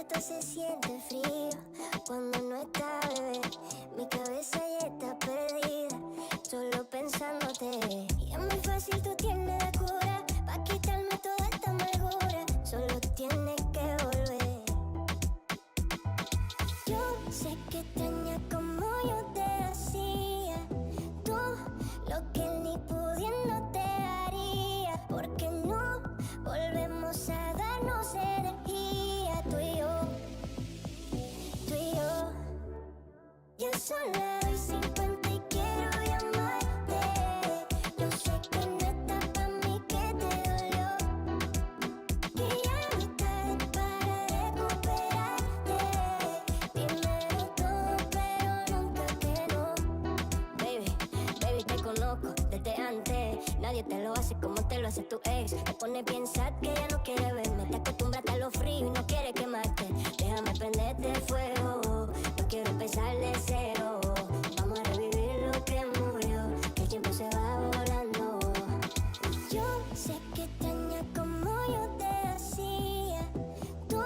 cuarto se siente frío cuando no está, bebé. Mi cabeza ya está perdida, solo pensándote. Y es muy fácil, tú tienes la cura pa' quitarme toda esta amargura. Solo tienes que volver. Yo sé que extrañas como yo te hacía, tú lo que ni pudiendo te haría. Porque no volvemos a darnos energía, tú y yo. Ya son las 2:50 y quiero llamarte. Yo sé que no está pa' mí, que te dolió, que ya no estás para recuperarte. Dímelo todo, pero nunca que no. Baby, te conozco desde antes. Nadie te lo hace como te lo hace tu ex. Te pone bien sad que ya no quiere verme. Te acostumbraste a lo frío y no quiere quemarte. Déjame prenderte fuego, no quiero empezar de cero. Vamos a revivir lo que murió, que el tiempo se va volando. Yo sé que extrañas como yo te hacía, tú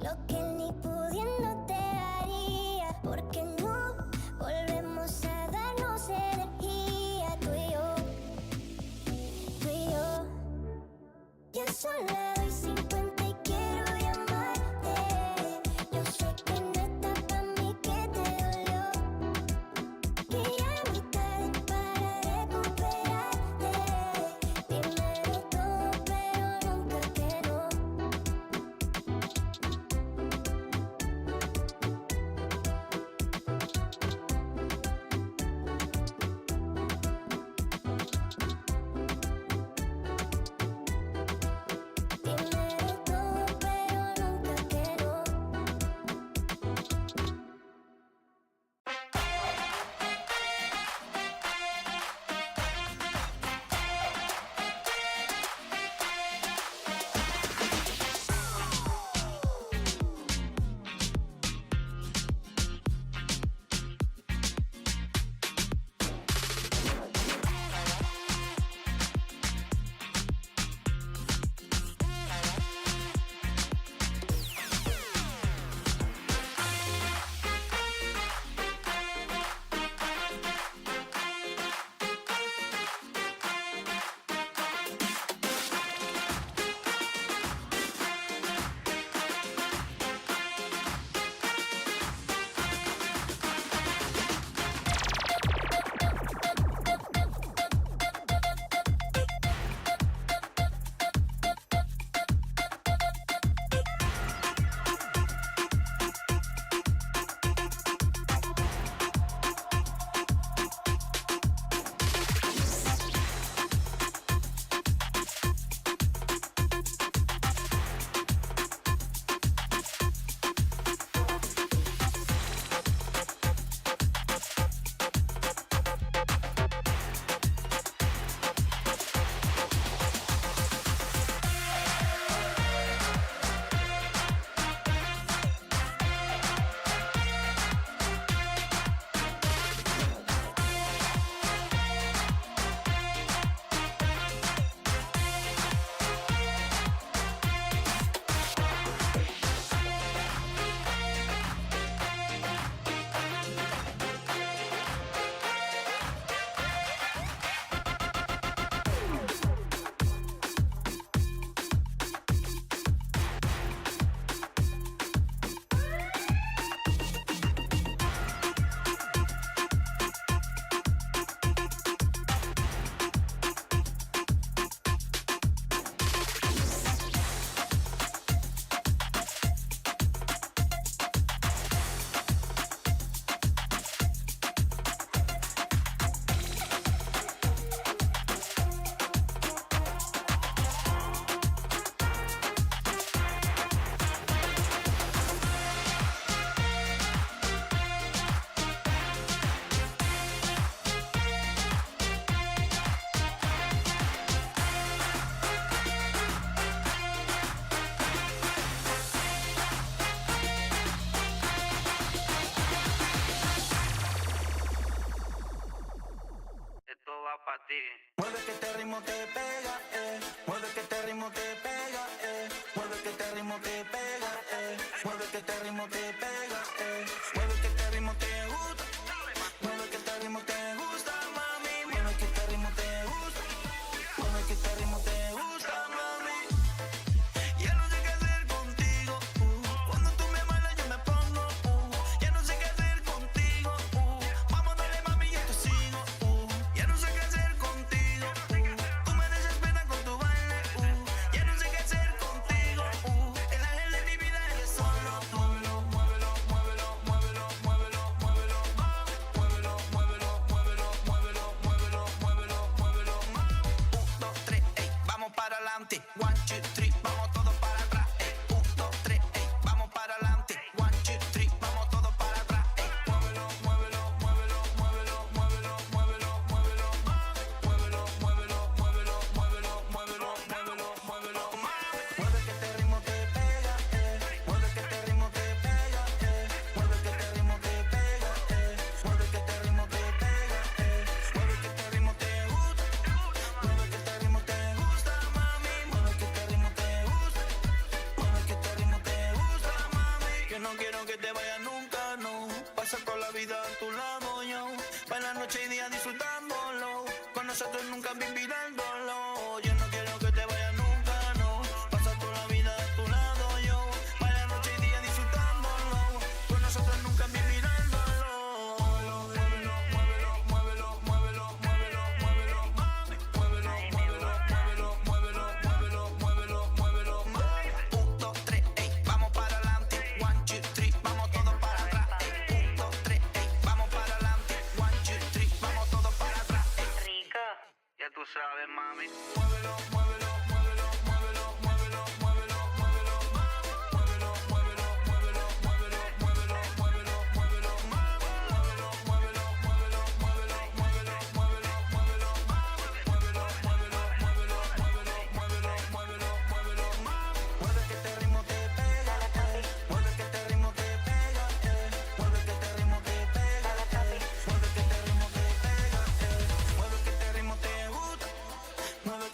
lo que ni pudiendo te haría. Porque no volvemos a darnos energía, tú y yo. Ya son las 2:50 y quiero llamarte. Yo sé que no está pa' mí, que te dolió, que ya no estás para recuperarte. Dímelo todo, pero nunca que no. Dímelo todo, pero nunca que no. Mueve que este ritmo te pega, mueve que este ritmo te pega, mueve que este ritmo te pega, mueve que adelante. 1, 2, 3, vamos todos para atrás. 1, 2, 3, vamos para adelante. 1, 2, 3, vamos todos para atrás. Muévelo, muévelo, muévelo, muévelo, muévelo, muévelo, muévelo, muévelo, muévelo, muévelo, muévelo, muévelo, muévelo, muévelo, mueve que este ritmo te pega, mueve que este ritmo te pega, mueve que este ritmo te pega, mueve que este ritmo te pega, mueve que este ritmo te gusta, mueve que este ritmo te gusta, mami, mueve que este ritmo te gusta, mueve que este ritmo te gusta, mami. Yo no quiero que te vayas nunca, no. Pasa con la vida a tu lado, yo. Para la noche y día disfrutándolo. Con nosotros nunca vivirándolo. Yo no quiero que te vayas nunca, no. Pasa toda la vida a tu lado, yo. Para la noche y día disfrutándolo. Con nosotros nunca vivirándolo. Muévelo, muévelo, muévelo, muévelo, muévelo, muévelo, mami. Muévelo, muévelo, muévelo, muévelo, muévelo, muévelo, muévelo, mami. 1, 2, 3, vamos para adelante. 1, 2, 3, vamos todos para atrás. 1, 2, 3, vamos para adelante. 1, 2, 3, vamos todos para atrás. Rico. Ya tú sabes, mami. Muévelo, muévelo, muévelo, muévelo, muévelo, muévelo, muévelo, mami. Muévelo, muévelo, muévelo, muévelo, muévelo, muévelo, muévelo, mami. Muévelo, muévelo, muévelo, muévelo, muévelo, muévelo, muévelo, mami. Muévelo, muévelo, muévelo, muévelo, muévelo, muévelo, muévelo, mami. Mueve que este ritmo te pega, mueve que este ritmo te pega, mueve que este ritmo te pega, mueve que este ritmo te pega, mueve que este ritmo te gusta, mueve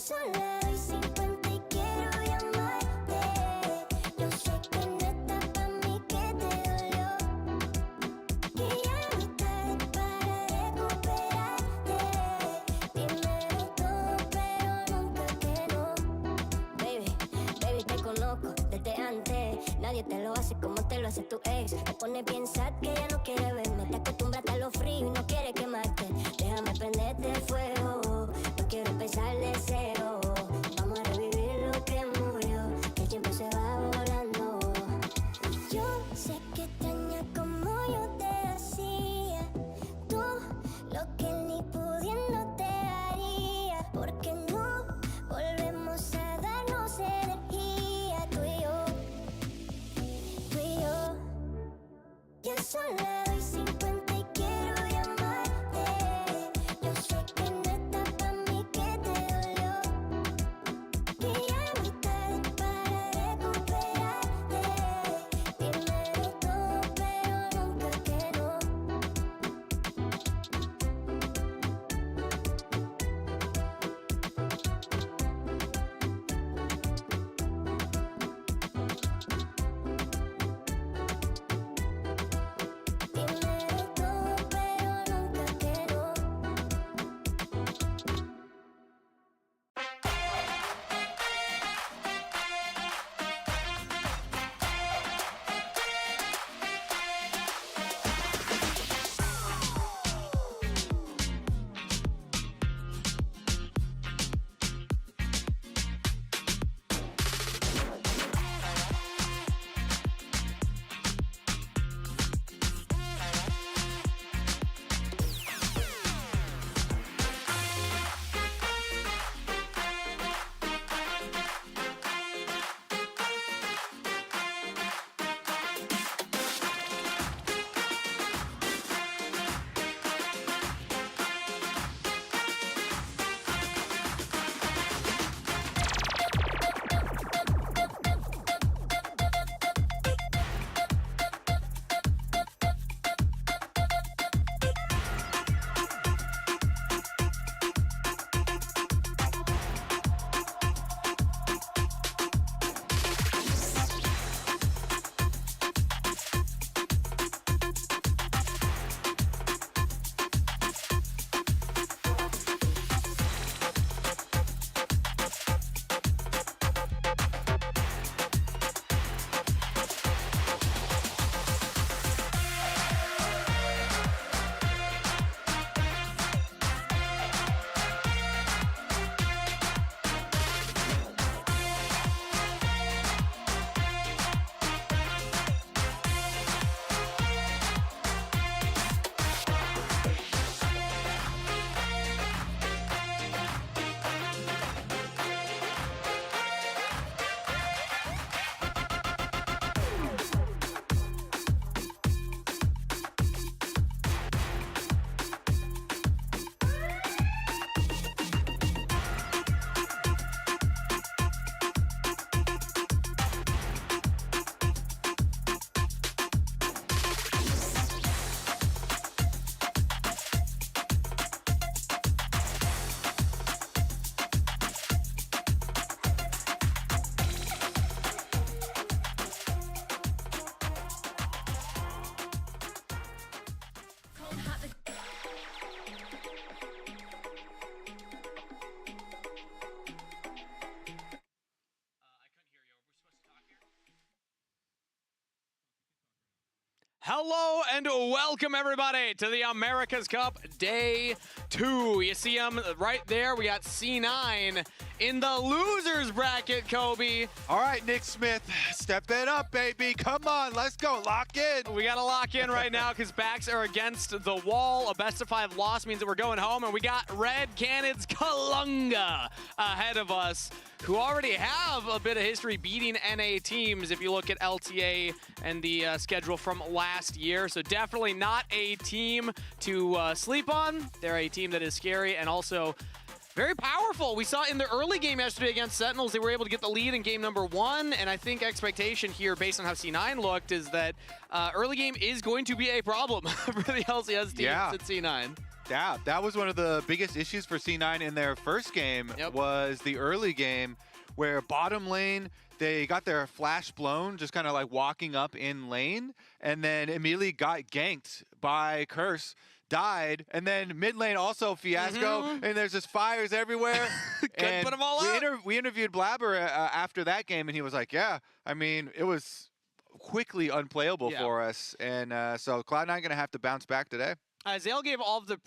sola doy 50 y quiero llamarte. Yo sé que no está pa' mí, que te dolió. Que ya no estás para recuperarte. Dímelo todo, pero nunca que no. Baby, baby, te conozco desde antes. Nadie te lo hace como te lo hace tu ex. Te pone bien sad que ya no quiere verme. Te acostumbraste a lo frío y no quiere quemarte. Déjame prenderte fuego. No quiero empezar de cero. Vamos a revivir lo que murió. Que el tiempo se va volando. Yo sé que extrañas como yo te hacía. Tú lo que ni pudiendo te haría. Porque no volvemos a darnos energía. Tú y yo. Ya sola doy 50 y quiero llamarte. Yo sé que no está pa' mí, que te dolió. Que ya no estás para recuperarte. Dímelo todo, pero nunca que no. Dímelo todo, pero nunca que no. Hello and welcome everybody to the America's Cup Day 2. You see them right there. We got C9 in the losers bracket, Kobe. All right, Nick Smith, step it up, baby. Come on, let's go. Lock in. We got to lock in right now because backs are against the wall. A best-of-5 loss means that we're going home, and we got RED Canids Kalunga ahead of us, who already have a bit of history beating NA teams if you look at LTA and the schedule from last year. So definitely not a team to sleep on. They're a team that is scary and also very powerful. We saw in the early game yesterday against Sentinels, they were able to get the lead in game number 1, and I think expectation here, based on how C9 looked, is that early game is going to be a problem for the LCS teams at C9. doubt. That was one of the biggest issues for C9 in their first game. Was the early game where bottom lane, they got their flash blown, just kind of like walking up in lane, and then immediately got ganked by Curse, died, and then mid lane also fiasco, and there's just fires everywhere. Couldn't put them all out. We interviewed Blabber after that game, and he was like, yeah, I mean, it was quickly unplayable for us, and so Cloud9 going to have to bounce back today. Zale gave all of the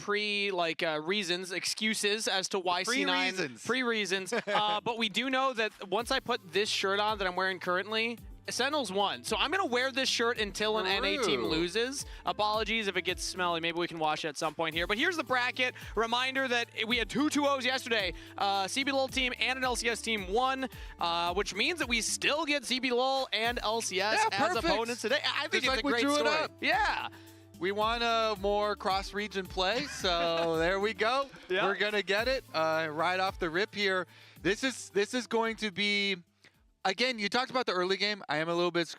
reasons, excuses as to why C9 pre-reasons. But we do know that once I put this shirt on that I'm wearing currently, Sentinels won. So I'm going to wear this shirt until an NA team loses. Apologies if it gets smelly. Maybe we can wash it at some point here. But here's the bracket. Reminder that we had 2 2-0s yesterday. CBLOL team and an LCS team won, which means that we still get CBLOL and LCS as opponents today. I think it's a great story. Yeah. We want more cross-region play, so there we go. We're gonna get it right off the rip here. This is going to be, again, you talked about the early game. I am a little bit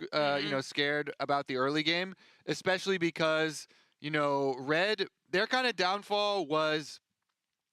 scared about the early game, especially because RED, their kind of downfall was,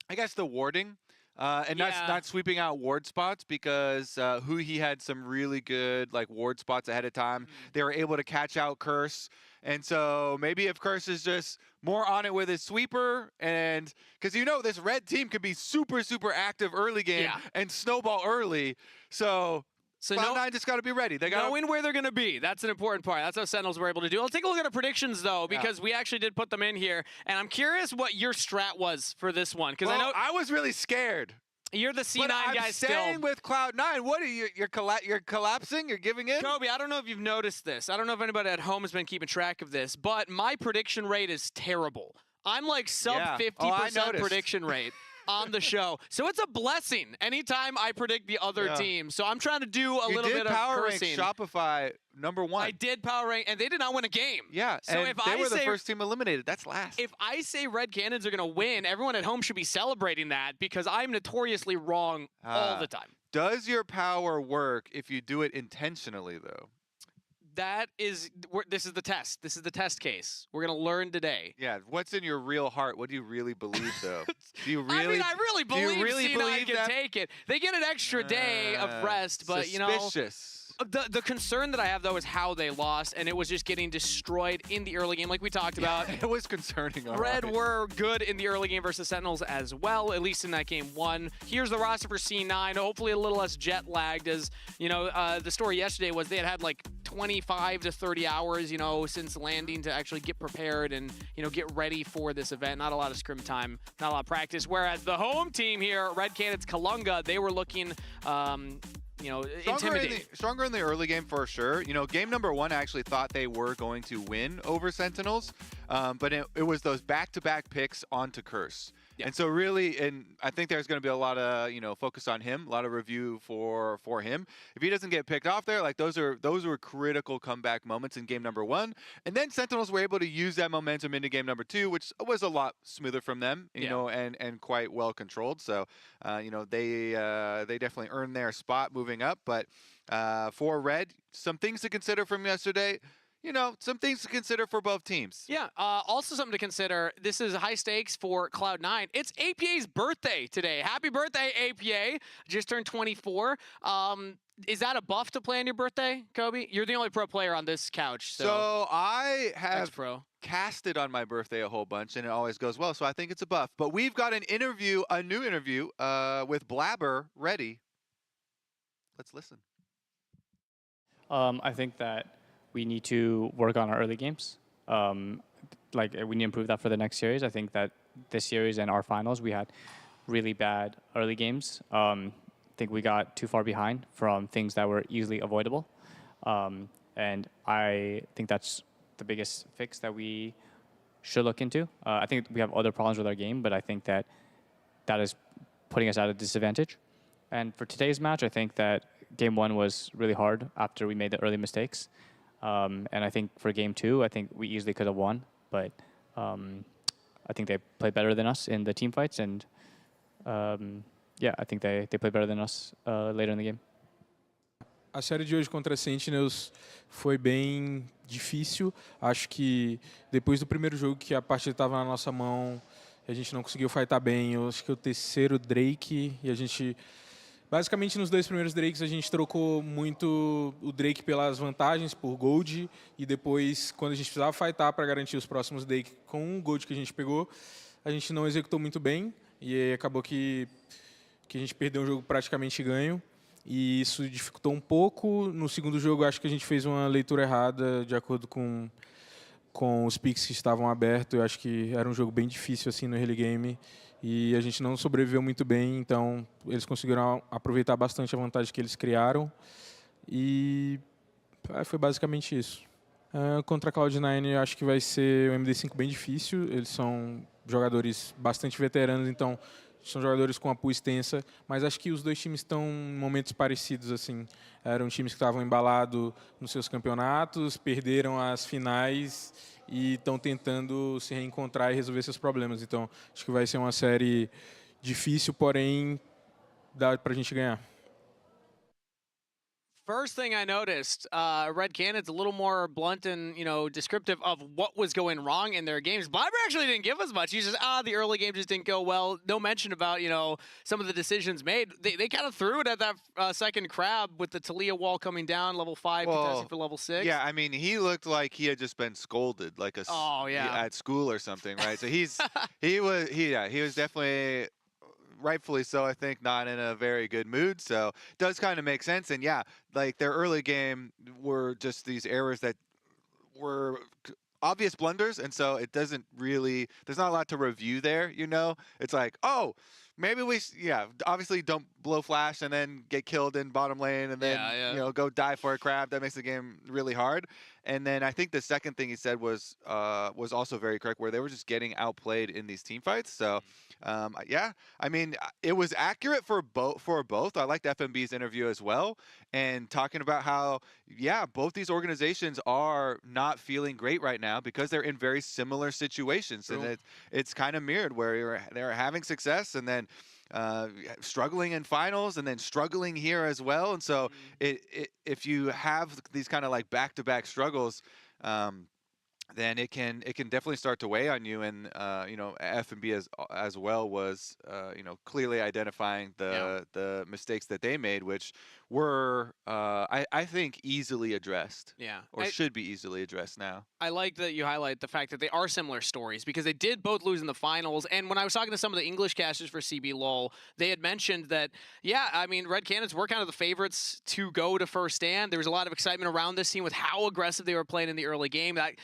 I guess, the warding. And not sweeping out ward spots, because he had some really good ward spots ahead of time. They were able to catch out Curse. And so maybe if Curse is just more on it with his sweeper, and because this RED team could be super, super active early game and snowball early. So Cloud9 just got to be ready. They got knowing where they're going to be. That's an important part. That's how Sentinels were able to do. Let's take a look at our predictions, though, because we actually did put them in here. And I'm curious what your strat was for this one, because I know I was really scared. You're the C9 guy still. I'm staying with Cloud9. What are you? You're collapsing? You're giving in? Kobe, I don't know if you've noticed this. I don't know if anybody at home has been keeping track of this, but my prediction rate is terrible. I'm like sub 50% prediction rate on the show. So it's a blessing anytime I predict the other team. So I'm trying to do a little bit of power cursing. Rank Shopify #1. I did power rank, and they did not win a game. Yeah, so and they were the first team eliminated. That's last. If I say RED Canids are going to win, everyone at home should be celebrating that, because I'm notoriously wrong all the time. Does your power work if you do it intentionally, though? This is the test. This is the test case. We're going to learn today. Yeah, what's in your real heart? What do you really believe, though? Do you really? I really believe C9 can take it. They get an extra day of rest, but suspicious. The concern that I have, though, is how they lost, and it was just getting destroyed in the early game, like we talked about. It was concerning. RED were good in the early game versus Sentinels as well, at least in that game 1. Here's the roster for C9, hopefully a little less jet-lagged, as, the story yesterday was they had like 25 to 30 hours, since landing to actually get prepared and, get ready for this event. Not a lot of scrim time, not a lot of practice, whereas the home team here, RED Canids Kalunga, they were looking intimidating. Stronger in the early game for sure. Game #1, I actually thought they were going to win over Sentinels, but it was those back-to-back picks onto Curse. Yeah. And so really, and I think there's going to be a lot of focus on him, a lot of review for him. If he doesn't get picked off there, those were critical comeback moments in game #1. And then Sentinels were able to use that momentum into game #2, which was a lot smoother from them, and quite well controlled. So they definitely earned their spot moving up. But for RED, some things to consider from yesterday. Some things to consider for both teams. Yeah, also something to consider, this is high stakes for Cloud9. It's APA's birthday today. Happy birthday, APA. Just turned 24. Is that a buff to play on your birthday, Kobe? You're the only pro player on this couch. So I have casted on my birthday a whole bunch, and it always goes well, so I think it's a buff. But we've got a new interview with Blabber ready. Let's listen. I think that we need to work on our early games. We need to improve that for the next series. I think that this series and our finals, we had really bad early games. I think we got too far behind from things that were easily avoidable. And I think that's the biggest fix that we should look into. I think we have other problems with our game, but I think that is putting us at a disadvantage. And for today's match, I think that game 1 was really hard after we made the early mistakes. And I think for game 2, I think we easily could have won, but I think they played better than us in the team fights, and I think they played better than us later in the game. A série de hoje contra a Sentinels foi bem difícil. Acho que depois do primeiro jogo que a partida estava na nossa mão, a gente não conseguiu fightar bem. Eu acho que o terceiro Drake, e a gente... Basicamente, nos 2 primeiros Drakes, a gente trocou muito o Drake pelas vantagens, por Gold, e depois, quando a gente precisava fightar para garantir os próximos Drake com o Gold que a gente pegou, a gente não executou muito bem, e aí acabou que a gente perdeu um jogo praticamente ganho, e isso dificultou um pouco. No segundo jogo, acho que a gente fez uma leitura errada, de acordo com os picks que estavam abertos. Eu acho que era um jogo bem difícil assim no early game, e a gente não sobreviveu muito bem, então eles conseguiram aproveitar bastante a vantagem que eles criaram, e foi basicamente isso. Contra a Cloud9, acho que vai ser um MD5 bem difícil. Eles são jogadores bastante veteranos, então são jogadores com a pool extensa, mas acho que os 2 times estão em momentos parecidos. Assim. Eram times que estavam embalados nos seus campeonatos, perderam as finais e estão tentando se reencontrar e resolver seus problemas. Então, acho que vai ser uma série difícil, porém dá pra gente ganhar. First thing I noticed, RED Canids a little more blunt and, descriptive of what was going wrong in their games. Blabber actually didn't give us much. He just, the early game just didn't go well. No mention about, some of the decisions made. They kind of threw it at that second crab with the Talia wall coming down, level 5, contesting for level 6. Yeah, I mean, he looked like he had just been scolded, like at school or something, right? So he was definitely, rightfully so, I think, not in a very good mood. So it does kind of make sense. And yeah, like their early game were just these errors that were obvious blunders. And so it doesn't really, there's not a lot to review there, It's like, oh, maybe obviously don't blow flash and then get killed in bottom lane and then, go die for a crab. That makes the game really hard. And then I think the second thing he said was also very correct, where they were just getting outplayed in these team fights. So, yeah, I mean, it was accurate for both. I liked FMB's interview as well, and talking about how, both these organizations are not feeling great right now because they're in very similar situations. True. And it's kind of mirrored, where they're having success and then struggling in finals and then struggling here as well. And so if you have these kind of like back-to-back struggles, then it can definitely start to weigh on you. And FMB as well was clearly identifying the mistakes that they made, which were I think easily addressed. Yeah, or should be easily addressed now. I like that you highlight the fact that they are similar stories, because they did both lose in the finals. And when I was talking to some of the English casters for CBLOL, they had mentioned that, I mean, RED Canids were kind of the favorites to go to first stand. There was a lot of excitement around this team with how aggressive they were playing in the early game. That,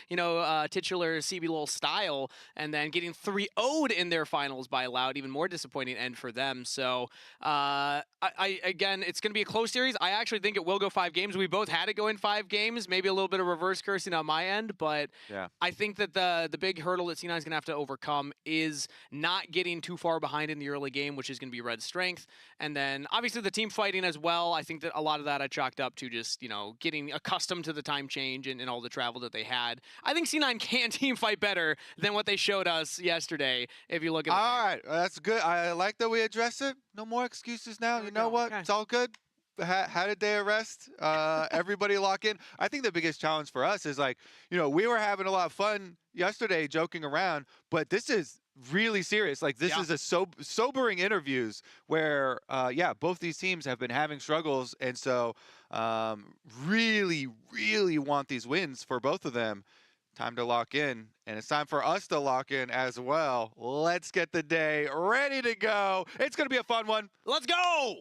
titular CBLOL style, and then getting 3-0'd in their finals by Loud, even more disappointing end for them. So, again, it's going to be a close series. I actually think it will go 5 games. We both had it go in 5 games, maybe a little bit of reverse cursing on my end, but I think that the big hurdle that C9 is going to have to overcome is not getting too far behind in the early game, which is going to be Red's strength. And then, obviously, the team fighting as well. I think that a lot of that I chalked up to just, getting accustomed to the time change and all the travel that they had. I think C9 can team fight better than what they showed us yesterday, if you look at all right, that's good. I like that we address it. No more excuses now. You know what? Okay. It's all good. How did they arrest? Everybody lock in. I think the biggest challenge for us is, like, we were having a lot of fun yesterday joking around, but this is really serious. Like, this is a sobering interviews where, both these teams have been having struggles. And so really, really want these wins for both of them. Time to lock in, and it's time for us to lock in as well. Let's get the day ready to go. It's going to be a fun one. Let's go!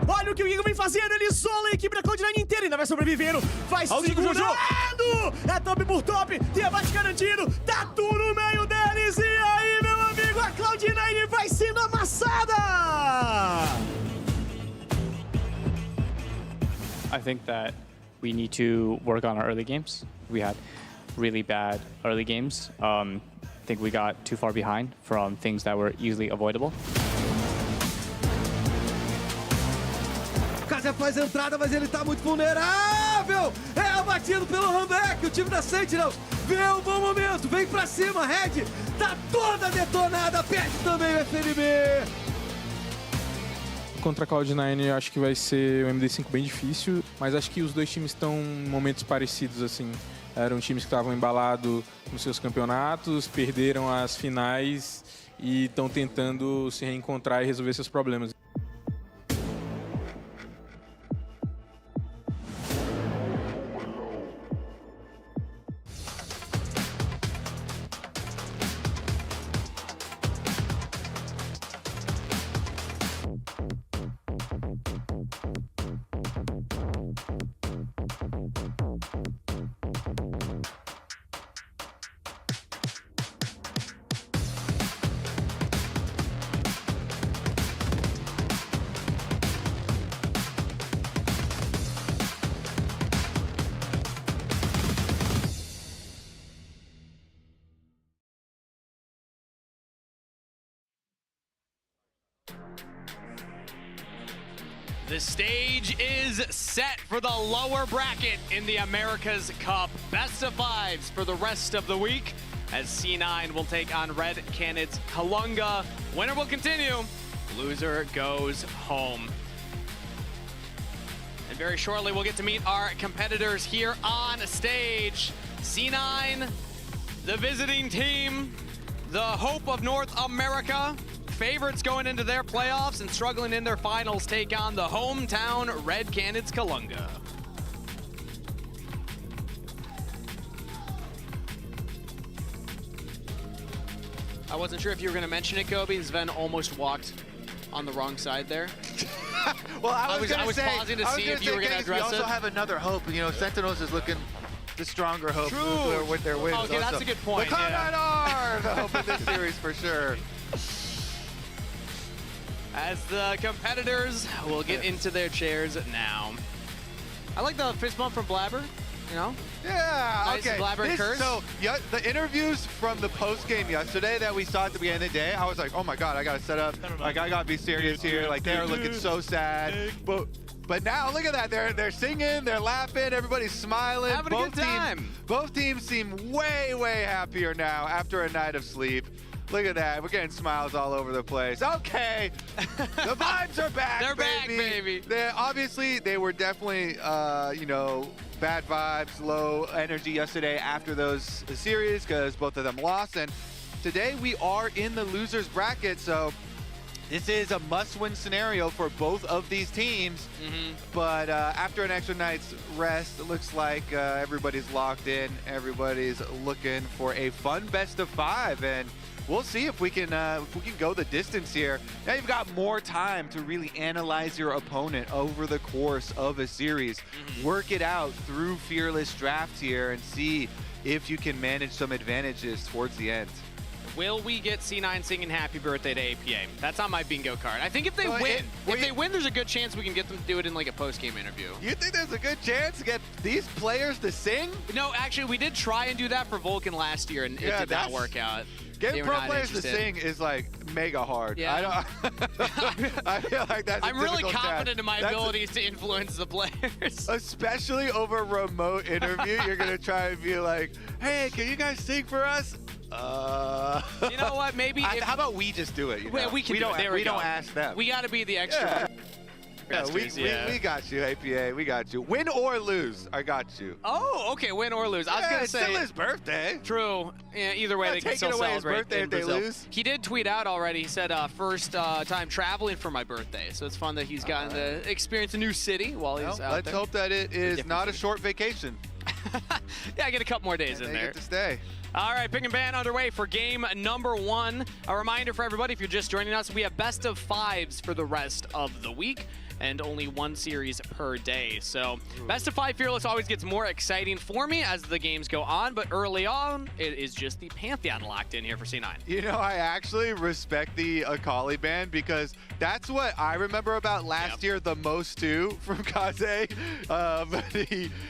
Olha o que o Igor vem fazendo, ele isola a equipe da Cloud9 inteira, ainda vai sobrevivendo, vai se segurando, é top por top, tem abate garantido, tá tudo no meio deles, e aí, meu amigo, a Cloud9 vai sendo amassada! I think that we need to work on our early games. We had really bad early games. I think we got too far behind from things that were easily avoidable. Kazé faz a entrada, mas ele tá muito vulnerável. É abatido pelo Rambeck. O time da Sentinels vê um bom momento, vem pra cima. Red tá toda detonada, perde também o FNB. Contra a Cloud9 acho que vai ser um MD5 bem difícil, mas acho que os dois times estão em momentos parecidos, assim. Eram times que estavam embalados nos seus campeonatos, perderam as finais e estão tentando se reencontrar e resolver seus problemas. The stage is set for the lower bracket in the America's Cup. Best of fives for the rest of the week as C9 will take on RED Canids Kalunga. Winner will continue. Loser goes home. And very shortly we'll get to meet our competitors here on stage. C9, the visiting team, the hope of North America. Favorites going into their playoffs and struggling in their finals take on the hometown RED Canids Kalunga. I wasn't sure if you were going to mention it, Kobe. Sven almost walked on the wrong side there. Well, I was pausing to see if you were going to address it. We also have another hope. You know, Sentinels is looking the stronger hope with their wins. Okay, that's a good point. The Cloud9 are the hope of this series for sure. As the competitors will get into their chairs now. I like the fist bump from Blabber, you know? Yeah, Nice okay. Blabber and Curse. So, yeah, the interviews from the post-game yesterday that we saw at the beginning of the day, I was like, oh my God, I gotta set up. Like, I gotta be serious here. Like, they're looking so sad. But now, look at that. They're singing, they're laughing, everybody's smiling. Having a good time. Both teams seem way, way happier now after a night of sleep. Look at that. We're getting smiles all over the place. Okay. The vibes are back, They're back, baby. Obviously, they were definitely, you know, bad vibes, low energy yesterday after those series because both of them lost. And today we are in the losers bracket, so this is a must-win scenario for both of these teams. But after an extra night's rest, it looks like everybody's locked in. Everybody's looking for a fun best of five, and we'll see if we can go the distance here. Now you've got more time to really analyze your opponent over the course of a series. Work it out through Fearless Draft here and see if you can manage some advantages towards the end. Will we get C9 singing happy birthday to APA? That's on my bingo card. I think if they win, there's a good chance we can get them to do it in like a post-game interview. You think there's a good chance to get these players to sing? No, actually, we did try and do that for Vulcan last year, and it did not work out. Getting pro players to sing is like mega hard. Yeah. I feel like that's I'm really confident in my abilities to influence the players. Especially over a remote interview, you're going to try and be like, hey, can you guys sing for us? You know what? Maybe. How about we just do it? You know? We can do it. We don't ask them. We got to be the extra. Yeah, we got you, APA. We got you. Win or lose, I got you. Oh, okay. Win or lose. I was gonna say. It's still his birthday. True. Yeah, either way, they can still away celebrate his birthday if they lose. He did tweet out already. He said first time traveling for my birthday, so it's fun that he's gotten to experience a new city while he's out Let's there. hope that it is not a short vacation. Yeah, I get a couple more days in there. Get to stay. All right, pick and ban underway for game number 1. A reminder for everybody, if you're just joining us, we have best of 5s for the rest of the week and only 1 series per day. So best of 5 Fearless always gets more exciting for me as the games go on, but early on, it is just the Pantheon locked in here for C9. You know, I actually respect the Akali ban because that's what I remember about last year the most too from Kaze. But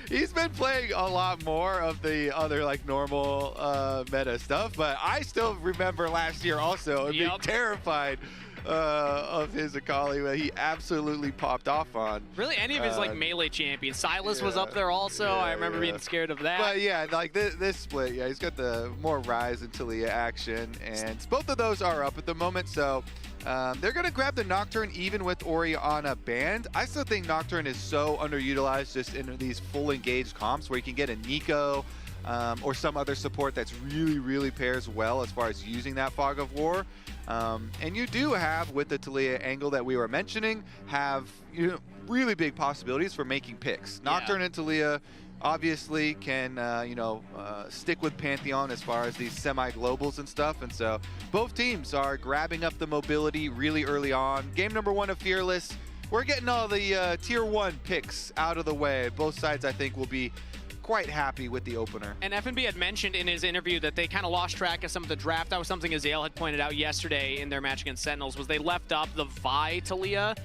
he's been playing a lot more. more of the other like normal meta stuff, but I still remember last year also being terrified of his Akali that he absolutely popped off on. Really, any of his like melee champions. Silas was up there also. I remember being scared of that. But yeah, like this split, he's got the more Ryze and Taliyah action, and both of those are up at the moment, so they're going to grab the Nocturne even with Orianna banned. I still think Nocturne is so underutilized just in these full engaged comps where you can get a Nico or some other support that's really pairs well as far as using that Fog of War. And you do have, with the Taliyah angle that we were mentioning, have really big possibilities for making picks. Nocturne and Taliyah obviously can stick with Pantheon as far as these semi-globals and stuff, and so both teams are grabbing up the mobility really early on. Game number 1 of Fearless, we're getting all the tier 1 picks out of the way. Both sides, I think, will be quite happy with the opener. And FNB had mentioned in his interview that they kind of lost track of some of the draft. That was something Azael had pointed out yesterday in their match against Sentinels, was they left up the Vi Taliyah.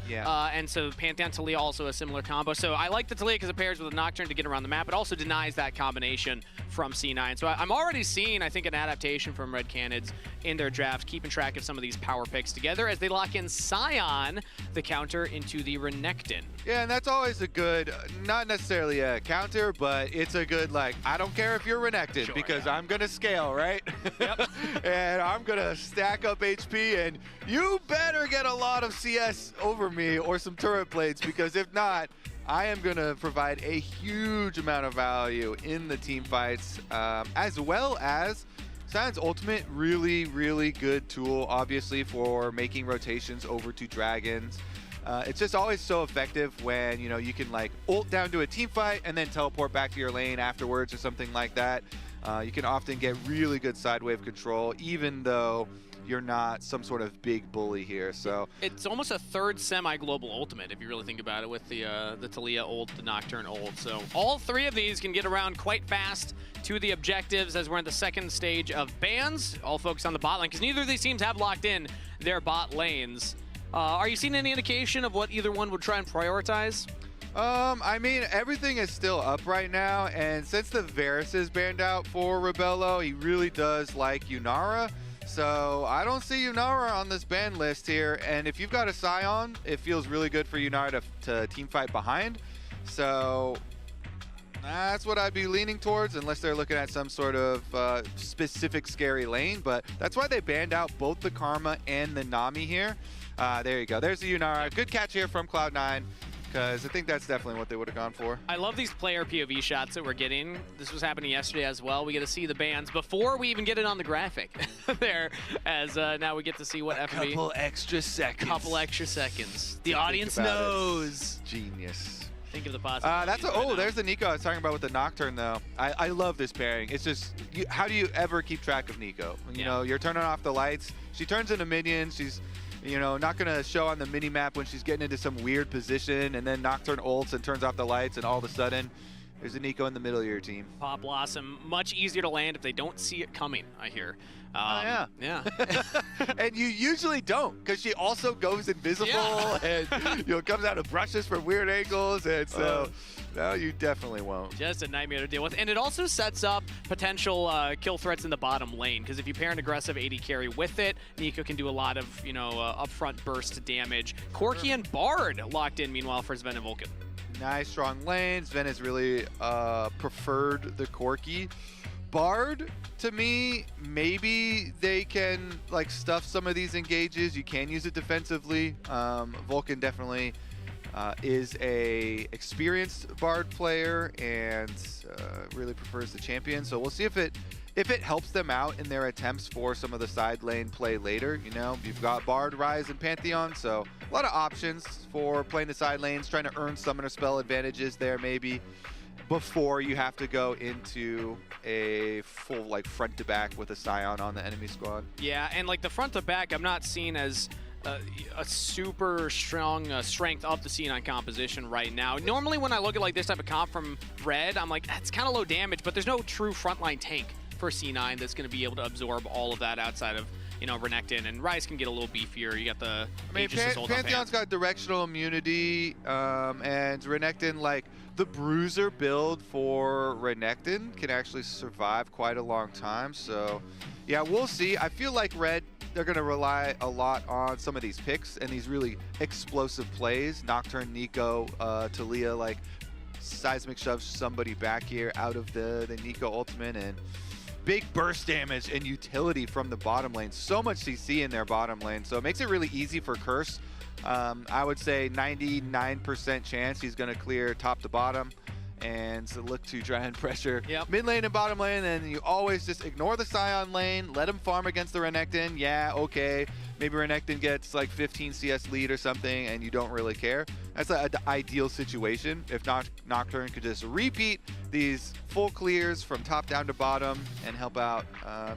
And so Pantheon Taliyah also a similar combo. So I like the Taliyah because it pairs with a Nocturne to get around the map, but also denies that combination from C9. So I'm already seeing, I think, an adaptation from Red Canids in their draft, keeping track of some of these power picks together as they lock in Scion, the counter into the Renekton. Yeah, and that's always a good, not necessarily a counter, but it's a good, like, I don't care if you're Renekton because I'm going to scale, right? Yep. And I'm going to stack up HP, and you better get a lot of CS over me or some turret plates, because if not, I am going to provide a huge amount of value in the team fights, as well as Sion's ultimate, really good tool, obviously, for making rotations over to dragons. It's just always so effective when, you can like ult down to a team fight and then teleport back to your lane afterwards or something like that. You can often get really good side wave control, even though you're not some sort of big bully here. So it's almost a third semi-global ultimate if you really think about it, with the Taliyah ult, the Nocturne ult. So all three of these can get around quite fast to the objectives as we're in the second stage of bans, all focused on the bot lane, because neither of these teams have locked in their bot lanes. Are you seeing any indication of what either one would try and prioritize? I mean, everything is still up right now, and since the Varus is banned out for Rebello, he really does like Yunara. So I don't see Yunara on this ban list here, and if you've got a Sion, it feels really good for Yunara to team fight behind. So that's what I'd be leaning towards, unless they're looking at some sort of specific scary lane. But that's why they banned out both the Karma and the Nami here. There you go. There's the Yunara. Good catch here from Cloud9, because I think that's definitely what they would have gone for. I love these player POV shots that we're getting. This was happening yesterday as well. We get to see the bans before we even get it on the graphic there, as now we get to see what FNB. Couple extra seconds. The audience knows. Genius. Think of the possibilities. There's the Nico I was talking about with the Nocturne, though. I love this pairing. It's just, how do you ever keep track of Nico? You know, you're turning off the lights. She turns into minions. She's, not going to show on the mini-map when she's getting into some weird position, and then Nocturne ults and turns off the lights, and all of a sudden, there's a Nico in the middle of your team. Pop Blossom, much easier to land if they don't see it coming, I hear. Yeah. And you usually don't, because she also goes invisible and comes out of brushes from weird angles, and so no, you definitely won't. Just a nightmare to deal with. And it also sets up potential kill threats in the bottom lane, because if you pair an aggressive AD carry with it, Nico can do a lot of upfront burst damage. Corki and Bard locked in, meanwhile, for Sven and Vulcan. Nice strong lane. Sven has really preferred the Corki. Bard, to me, maybe they can stuff some of these engages. You can use it defensively. Vulcan definitely is a experienced Bard player and really prefers the champion. So we'll see if it helps them out in their attempts for some of the side lane play later. You've got Bard, Ryze, and Pantheon, so a lot of options for playing the side lanes, trying to earn summoner spell advantages there maybe before you have to go into a full front to back with a Sion on the enemy squad. Yeah, and the front to back I'm not seeing as a super strong strength of the C9 composition right now. Normally when I look at this type of comp from Red, I'm like, that's kind of low damage, but there's no true frontline tank for C9 that's going to be able to absorb all of that outside of you know, Renekton, and Ryze can get a little beefier. You got the I mean, Aegis Assault on Pantheon's Pan. got directional immunity, and Renekton, like, the Bruiser build for Renekton can actually survive quite a long time. So, yeah, we'll see. I feel like Red, they're going to rely a lot on some of these picks and these really explosive plays. Nocturne, Nico, Talia, like, Seismic shoves somebody back here out of the Nico ultimate, and big burst damage and utility from the bottom lane. So much CC in their bottom lane, so it makes it really easy for Curse. I would say 99% chance he's going to clear top to bottom and look to try and pressure mid lane and bottom lane. And you always just ignore the Scion lane, let him farm against the Renekton. Yeah, okay, maybe Renekton gets like 15 CS lead or something and you don't really care. That's an ideal situation. If Nocturne could just repeat these full clears from top down to bottom and help out.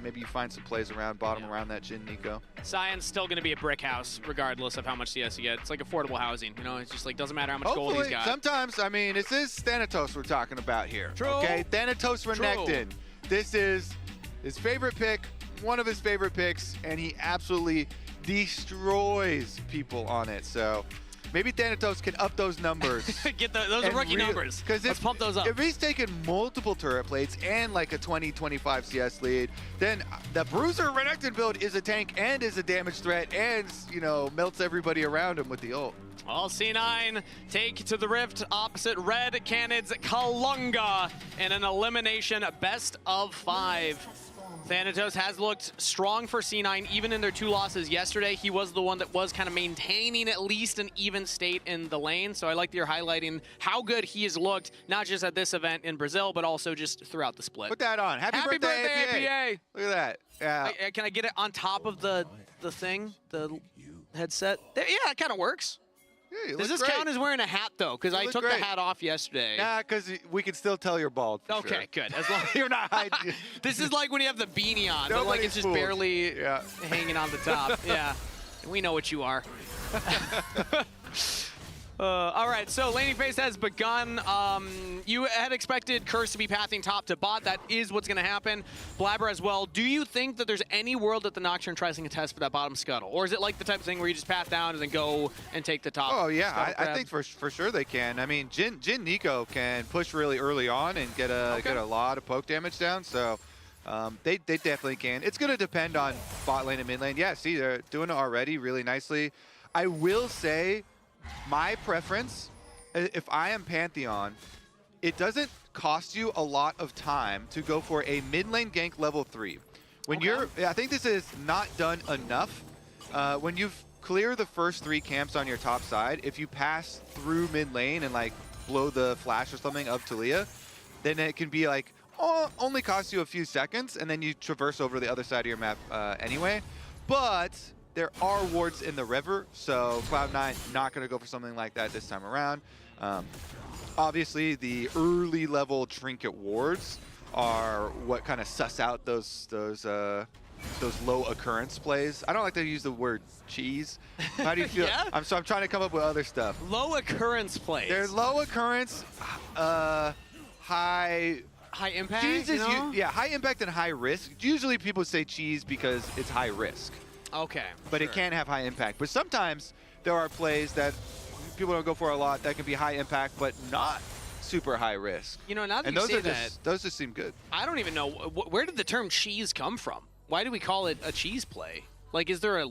Maybe you find some plays around bottom around that Jhin Nico. Sion's still going to be a brick house regardless of how much CS you get. It's like affordable housing, you know. It's just like doesn't matter how much gold he's got. Sometimes, I mean, this is Thanatos we're talking about here. True. Okay, Thanatos Renekton. This is his favorite pick, one of his favorite picks, and he absolutely destroys people on it. So maybe Thanatos can up those numbers. Get those are rookie numbers. Let's pump those up. If he's taking multiple turret plates and like a 20-25 CS lead, then the Bruiser Renekton build is a tank and is a damage threat and, you know, melts everybody around him with the ult. All C9 take to the Rift opposite Red Canids Kalunga in an elimination best of 5. Thanatos has looked strong for C9 even in their 2 losses yesterday. He was the one that was kind of maintaining at least an even state in the lane. So I like that you're highlighting how good he has looked, not just at this event in Brazil, but also just throughout the split. Put that on. Happy birthday, APA. Look at that. Yeah. Can I get it on top of the thing, the headset? There, yeah, it kind of works. Yeah, does this count as wearing a hat, though? Because I took the hat off yesterday. Yeah, because we can still tell you're bald. Okay, good. As long as you're not hiding. This is like when you have the beanie on, but like it's just barely hanging on the top. Yeah, we know what you are. All right, so laning phase has begun. You had expected Curse to be pathing top to bot. That is what's going to happen. Blabber as well. Do you think that there's any world that the Nocturne tries to contest for that bottom scuttle? Or is it like the type of thing where you just path down and then go and take the top? Oh, yeah. I think for sure they can. I mean, Jhin Nico can push really early on and get a lot of poke damage down. So they definitely can. It's going to depend on bot lane and mid lane. Yeah, see, they're doing it already really nicely. I will say, my preference, if I am Pantheon, it doesn't cost you a lot of time to go for a mid lane gank level 3. When I think this is not done enough. When you've cleared the first 3 camps on your top side, if you pass through mid lane and like blow the flash or something of Talia, then it can be like, only costs you a few seconds, and then you traverse over the other side of your map anyway. But there are wards in the river, so Cloud9 not going to go for something like that this time around. Obviously, the early level trinket wards are what kind of suss out those low occurrence plays. I don't like to use the word cheese. How do you feel? Yeah? I'm trying to come up with other stuff. Low occurrence plays. They're low occurrence, high impact. Cheese is high impact and high risk. Usually people say cheese because it's high risk. Okay. But it can have high impact. But sometimes there are plays that people don't go for a lot that can be high impact but not super high risk. You know, now that and you those say are that, those just seem good. I don't even know where did the term cheese come from. Why do we call it a cheese play? Like, is there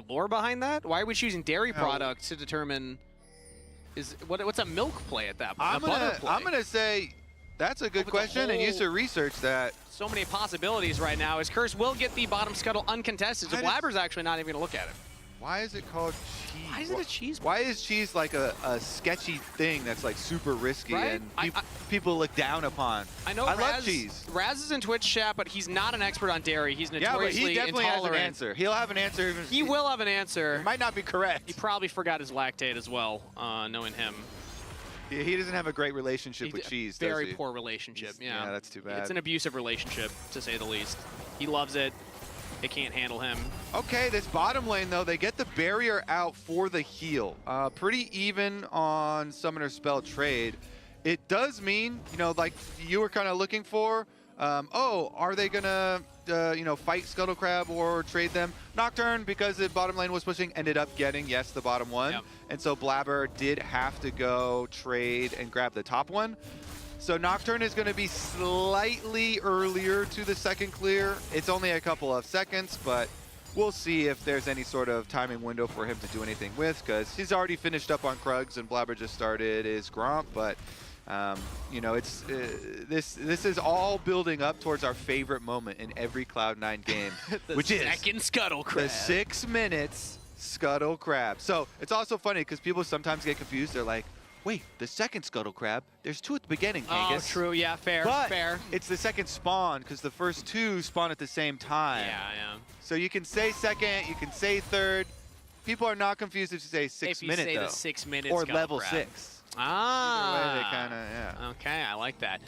lore behind that? Why are we choosing dairy products to determine? What's a milk play at that point? I'm gonna say that's a good question, and you should research that. So many possibilities right now. As Curse will get the bottom scuttle uncontested, so Blabber's actually not even gonna look at it. Why is it called cheese? Why is it a cheese? Why is cheese like a sketchy thing that's like super risky and people look down upon? I know. I love cheese. Raz is in Twitch chat, but he's not an expert on dairy. He's notoriously he definitely intolerant. has an answer. He'll have an answer. He will have an answer. It might not be correct. He probably forgot his lactate as well, knowing him. He doesn't have a great relationship with cheese, does he? Very poor relationship, yeah. Yeah, that's too bad. It's an abusive relationship, to say the least. He loves it. It can't handle him. Okay, this bottom lane, though, they get the barrier out for the heal. Pretty even on Summoner Spell trade. It does mean, you know, like you were kind of looking for, are they going to fight Scuttle Crab or trade them. Nocturne, because the bottom lane was pushing, ended up getting, yes, the bottom one. Yep. And so Blabber did have to go trade and grab the top one. So Nocturne is going to be slightly earlier to the second clear. It's only a couple of seconds, but we'll see if there's any sort of timing window for him to do anything with, because he's already finished up on Krugs and Blabber just started his Gromp, but it's this is all building up towards our favorite moment in every Cloud9 game, which is second Scuttle Crab. the 6 minutes Scuttle Crab. So it's also funny because people sometimes get confused. They're like, wait, the second Scuttle Crab, there's 2 at the beginning, Oh, Angus. true. Yeah, fair. But fair. it's the second spawn because the first 2 spawn at the same time. Yeah. So you can say second, you can say third. People are not confused if you say 6 If you minute say though. the 6 minutes Or Scuttle level Crab. 6. Ah. Either way, they kind of, yeah. Okay, I like that.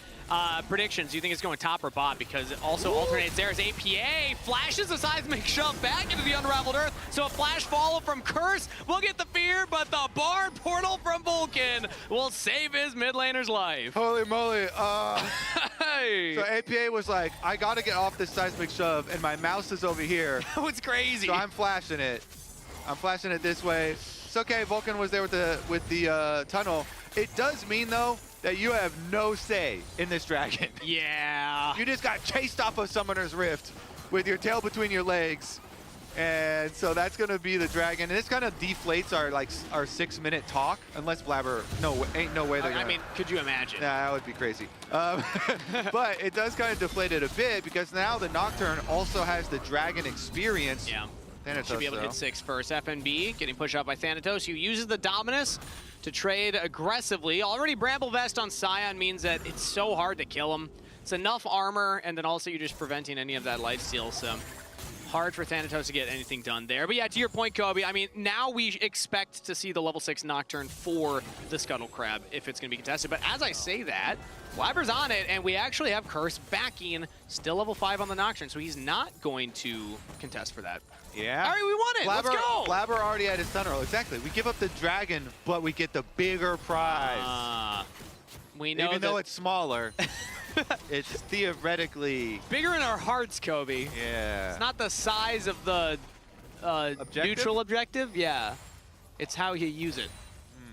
Predictions, do you think it's going top or bot? Because it also alternates there as APA flashes a seismic shove back into the unraveled earth. So a flash follow from Curse will get the fear, but the barn portal from Vulcan will save his mid laner's life. Holy moly. Hey. So APA was like, I got to get off this seismic shove, and my mouse is over here. That was crazy. So I'm flashing it. I'm flashing it this way. It's okay, Vulcan was there with the tunnel. It does mean, though, that you have no say in this dragon. Yeah. You just got chased off of Summoner's Rift with your tail between your legs. And so that's going to be the dragon. And this kind of deflates our 6 minute talk, unless Blabber, ain't no way they're going to. I mean, could you imagine? Nah, that would be crazy. But it does kind of deflate it a bit because now the Nocturne also has the dragon experience. Yeah. Thanatos, Should be able to though. hit 6 first. FNB getting pushed out by Thanatos, who uses the Dominus to trade aggressively. Already Bramble Vest on Scion means that it's so hard to kill him. It's enough armor, and then also you're just preventing any of that lifesteal, so hard for Thanatos to get anything done there. But yeah, to your point, Kobe, I mean, now we expect to see the level 6 Nocturne for the Scuttle Crab if it's going to be contested. But as I say that, Blabber's on it, and we actually have Curse backing, still level 5 on the Nocturne, so he's not going to contest for that. Yeah. All right, we won it. Blabber, Let's go. Blabber already had his Thunder Roll. Exactly. We give up the dragon, but we get the bigger prize. We know Even though it's smaller, it's theoretically bigger in our hearts, Kobe. Yeah. It's not the size of the neutral objective. Yeah. It's how you use it.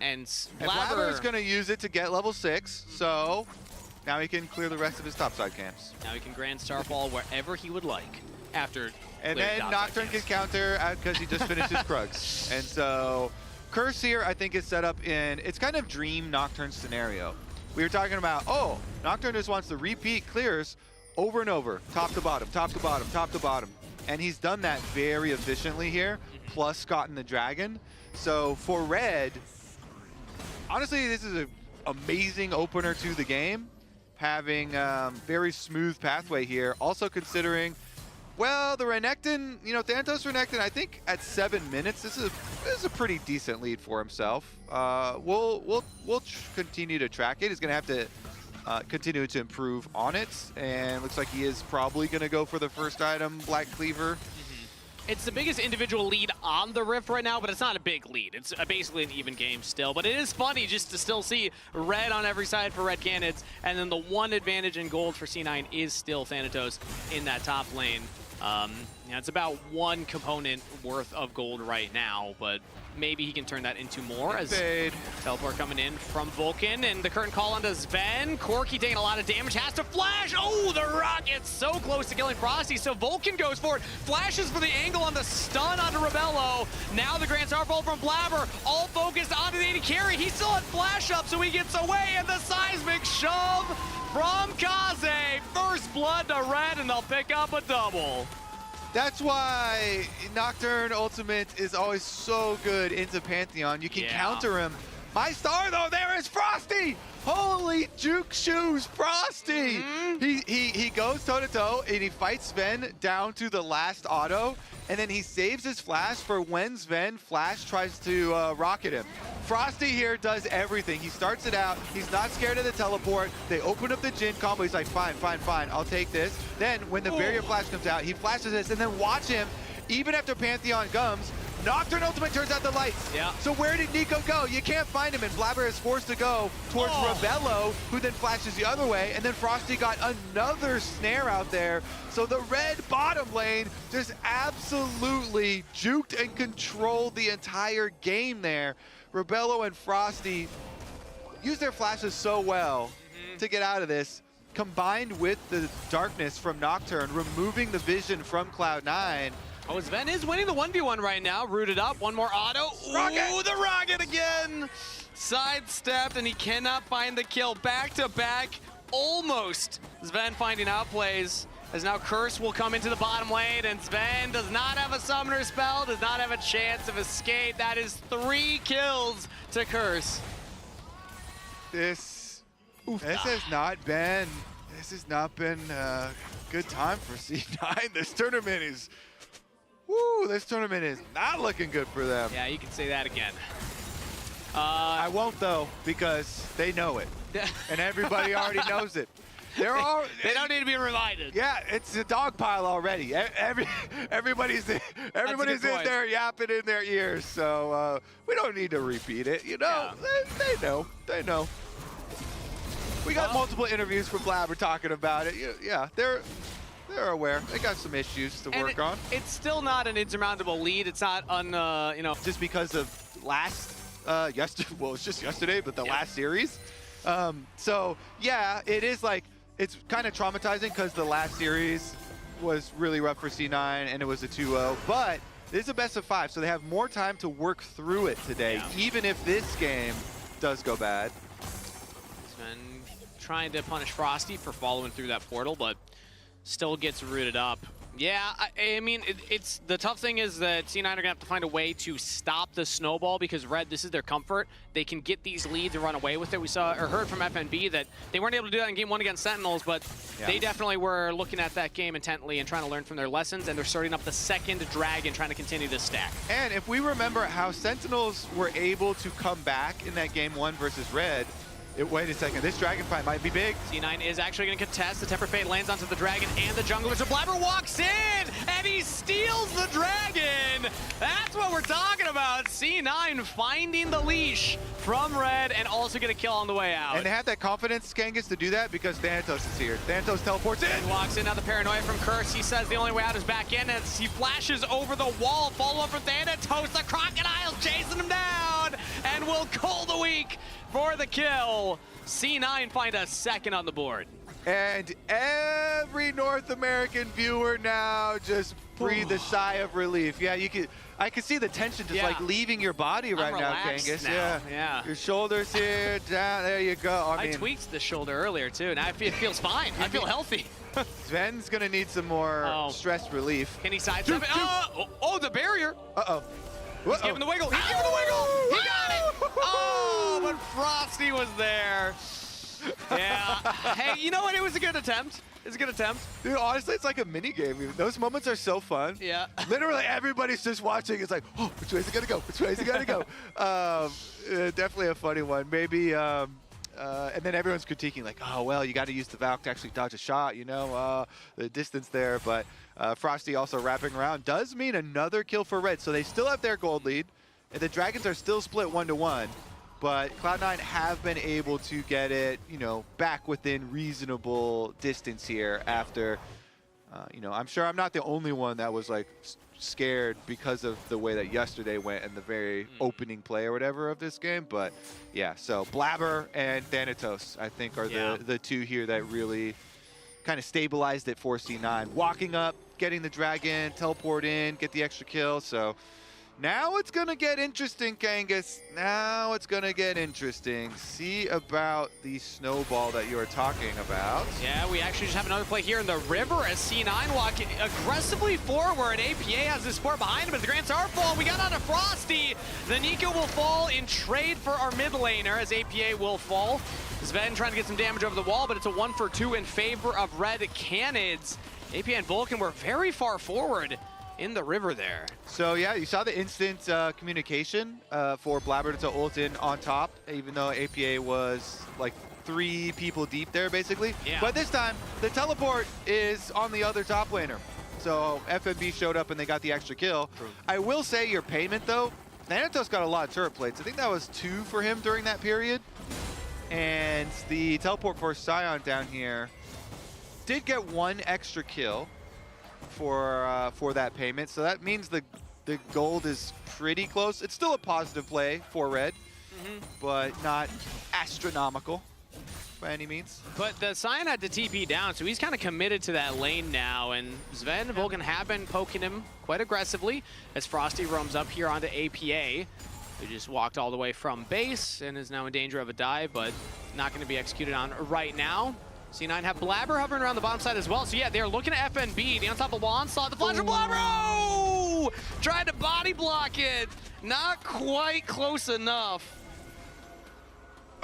And Blabber is going to use it to get level 6, so now he can clear the rest of his topside camps. Now he can Grand Starfall wherever he would like after. And then Nocturne can counter because he just finished his Krugs. And so Curse here, I think, is set up in, it's kind of dream Nocturne scenario. We were talking about, oh, Nocturne just wants to repeat clears over and over, top to bottom, top to bottom, top to bottom. And he's done that very efficiently here, plus gotten the dragon. So for Red, honestly, this is an amazing opener to the game, having very smooth pathway here. Also considering, well, the Renekton, Thanatos Renekton, I think at 7 minutes, this is a pretty decent lead for himself. We'll continue to track it. He's going to have to continue to improve on it, and looks like he is probably going to go for the first item, Black Cleaver. It's the biggest individual lead on the Rift right now, but it's not a big lead. It's basically an even game still. But it is funny just to still see red on every side for RED Canids, and then the one advantage in gold for C9 is still Thanatos in that top lane. It's about one component worth of gold right now, but maybe he can turn that into more as teleport coming in from Vulcan, and the curtain call onto Sven. Corki taking a lot of damage, has to flash. Oh, the Rocket's so close to killing Frosty, so Vulcan goes for it, flashes for the angle on the stun onto Rebello. Now the Grand Starfall from Blabber, all focused onto the AD carry. He still had flash up, so he gets away, and the seismic shove from Kaze. First blood to Red, and they'll pick up a double. That's why Nocturne Ultimate is always so good into Pantheon. You can counter him. My star, though, there is Frosty! Holy juke shoes, Frosty! He goes toe-to-toe, and he fights Sven down to the last auto, and then he saves his flash for when Sven Flash tries to rocket him. Frosty here does everything. He starts it out. He's not scared of the teleport. They open up the Jhin combo. He's like, fine, fine, fine. I'll take this. Then when the barrier flash comes out, he flashes this, and then watch him. Even after Pantheon comes, Nocturne ultimate turns out the lights. Yeah. So where did Nico go? You can't find him, and Blabber is forced to go towards Rebello, who then flashes the other way, and then Frosty got another snare out there. So the red bottom lane just absolutely juked and controlled the entire game there. Rebello and Frosty use their flashes so well to get out of this, combined with the darkness from Nocturne, removing the vision from Cloud9. Oh, Sven is winning the 1v1 right now. Rooted up, one more auto. Ooh, the rocket again! Sidestepped, and he cannot find the kill. Back to back, almost. Sven finding outplays, as now Curse will come into the bottom lane, and Sven does not have a summoner spell, does not have a chance of escape. That is 3 kills to Curse. This has not been a good time for C9. This tournament is not looking good for them. Yeah, you can say that again. I won't though, because they know it, and everybody already knows it. They don't need to be reminded. Yeah, it's a dog pile already. Everybody's in there yapping in their ears, so we don't need to repeat it. You know, they know. We got multiple interviews from Blabber talking about it. Yeah, they're aware. They got some issues to work on. It's still not an insurmountable lead. It's not just because of last yesterday. Well, it's just yesterday, but the last series. So yeah, it is like, it's kind of traumatizing because the last series was really rough for C9 and it was a 2-0. But this is a best of 5, so they have more time to work through it today, even if this game does go bad. Sven trying to punish Frosty for following through that portal, but still gets rooted up. Yeah, I mean, it's the tough thing is that C9 are gonna have to find a way to stop the snowball, because Red, this is their comfort. They can get these leads and run away with it. We saw or heard from FNB that they weren't able to do that in game 1 against Sentinels, but they definitely were looking at that game intently and trying to learn from their lessons, and they're starting up the second dragon, trying to continue this stack. And if we remember how Sentinels were able to come back in that game 1 versus Red, wait a second, this dragon fight might be big. C9 is actually going to contest. The Temper Fate lands onto the dragon and the jungle. So Blabber walks in, and he steals the dragon. That's what we're talking about. C9 finding the leash from Red and also get a kill on the way out. And they have that confidence, Kangas, to do that because Thanatos is here. Thanatos teleports in. He walks in, now the paranoia from Curse. He says the only way out is back in as he flashes over the wall. Follow up from Thanatos. The crocodile's chasing him down and will call the week for the kill. C9 find a second on the board. And every North American viewer now just breathe a sigh of relief. Yeah, I could see the tension just like leaving your body right now, Kangas. Yeah. Your shoulders here, down, there you go. I tweaked the shoulder earlier too, now it feels fine. I feel healthy. Sven's gonna need some more stress relief. Can he sidestep it? Oh, the barrier. He's giving the wiggle. He's giving the wiggle. He got it. Oh, but Frosty was there. Yeah. Hey, you know what? It was a good attempt. It's a good attempt. Dude, honestly, it's like a mini game. Those moments are so fun. Yeah. Literally, everybody's just watching. It's like, oh, which way is it gonna go? Which way is it gonna go? Definitely a funny one. Maybe. And then everyone's critiquing like, oh, well, you got to use the Valk to actually dodge a shot, you know, the distance there. But Frosty also wrapping around does mean another kill for Red. So they still have their gold lead. And the Dragons are still split 1-1. But Cloud9 have been able to get it, you know, back within reasonable distance here after, you know, I'm sure I'm not the only one that was like scared because of the way that yesterday went and the very opening play or whatever of this game. But yeah, so Blabber and Thanatos, I think, are the two here that really kind of stabilized it for C9. Walking up, getting the dragon, teleport in, get the extra kill. So now it's going to get interesting, Kangas. Now it's going to get interesting. See about the snowball that you were talking about. Yeah, we actually just have another play here in the river as C9 walking aggressively forward. APA has his support behind him, but the Grants are falling. We got onto Frosty. The Nico will fall in trade for our mid laner as APA will fall. Sven trying to get some damage over the wall, but it's a 1-for-2 in favor of RED Canids. APA and Vulcan were very far forward in the river there. So yeah, you saw the instant communication for Blabber to ult in on top, even though APA was like 3 people deep there basically. Yeah. But this time, the teleport is on the other top laner. So FNB showed up and they got the extra kill. I will say your payment though, Thanatos got a lot of turret plates. I think that was 2 for him during that period. And the teleport for Scion down here did get 1 extra kill for that payment. So that means the gold is pretty close. It's still a positive play for Red, but not astronomical by any means. But the Scion had to TP down, so he's kind of committed to that lane now, and Sven and Vulcan have been poking him quite aggressively as Frosty roams up here onto APA, who just walked all the way from base and is now in danger of a dive, but not going to be executed on right now. C9 have Blabber hovering around the bottom side as well. So yeah, they're looking at FNB. The on top of the wall onslaught, the flash from Blabber! Oh! Tried to body block it. Not quite close enough.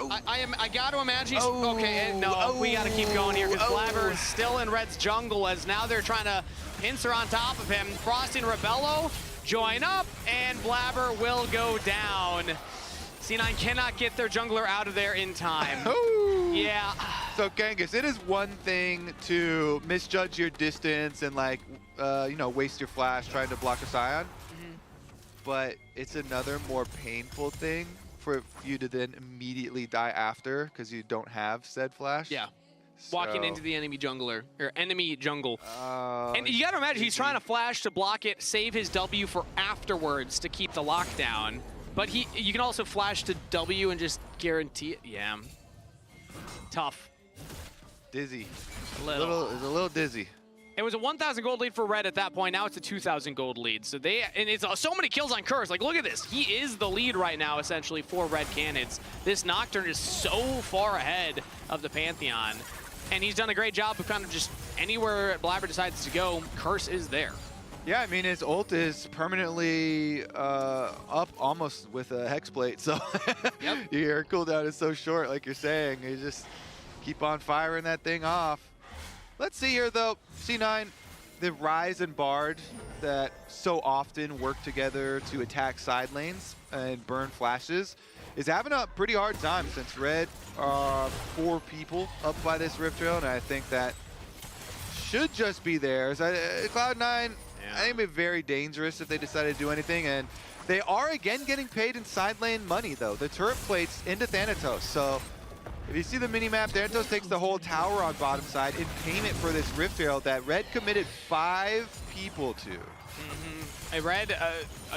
I got to imagine he's, okay, no, we got to keep going here because Blabber is still in Red's jungle as now they're trying to pincer on top of him. Frosty and Rebello join up and Blabber will go down. C9 cannot get their jungler out of there in time. Yeah. So Genghis, it is one thing to misjudge your distance and like, you know, waste your flash trying to block a Scion, but it's another more painful thing for you to then immediately die after because you don't have said flash. Yeah. Walking into the enemy jungler, or enemy jungle. Oh, and you gotta imagine he's trying to flash to block it, save his W for afterwards to keep the lockdown. But you can also flash to W and just guarantee it. Yeah. Tough. Dizzy. A little. It's a little dizzy. It was a 1,000 gold lead for Red at that point. Now it's a 2,000 gold lead. So it's so many kills on Curse. Like, look at this. He is the lead right now, essentially, for Red Canids. This Nocturne is so far ahead of the Pantheon. And he's done a great job of kind of just anywhere Blabber decides to go, Curse is there. Yeah, I mean, his ult is permanently up almost with a hex plate. So your cooldown is so short, like you're saying. You just keep on firing that thing off. Let's see here, though. C9, the Ryze and Bard that so often work together to attack side lanes and burn flashes is having a pretty hard time since Red are 4 people up by this Rift Trail, and I think that should just be theirs. Cloud9, I think it'd be very dangerous if they decided to do anything, and they are again getting paid in side lane money, though. The turret plates into Thanatos, so if you see the mini-map, Thanatos takes the whole tower on bottom side in payment for this Rift Trail that Red committed 5 people to. I read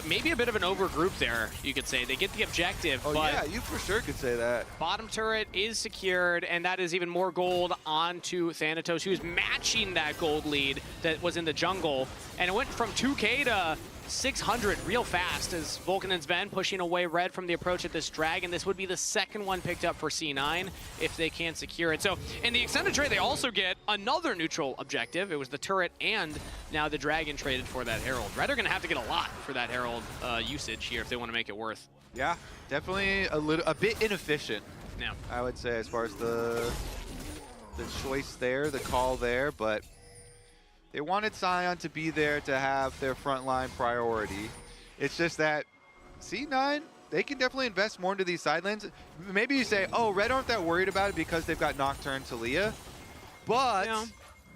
maybe a bit of an overgroup there, you could say. They get the objective, but yeah, you for sure could say that. Bottom turret is secured, and that is even more gold onto Thanatos, who's matching that gold lead that was in the jungle. And it went from 2K to 600 real fast as Vulcan and Sven pushing away Red from the approach at this Dragon. This would be the second one picked up for C9 if they can secure it. So in the extended trade, they also get another neutral objective. It was the turret and now the Dragon traded for that Herald. Red are going to have to get a lot for that Herald usage here if they want to make it worth. Yeah, definitely a bit inefficient. Yeah, I would say as far as the choice there, the call there, but they wanted Scion to be there to have their frontline priority. It's just that C9, they can definitely invest more into these side lanes. Maybe you say, oh, Red aren't that worried about it because they've got Nocturne Talia. But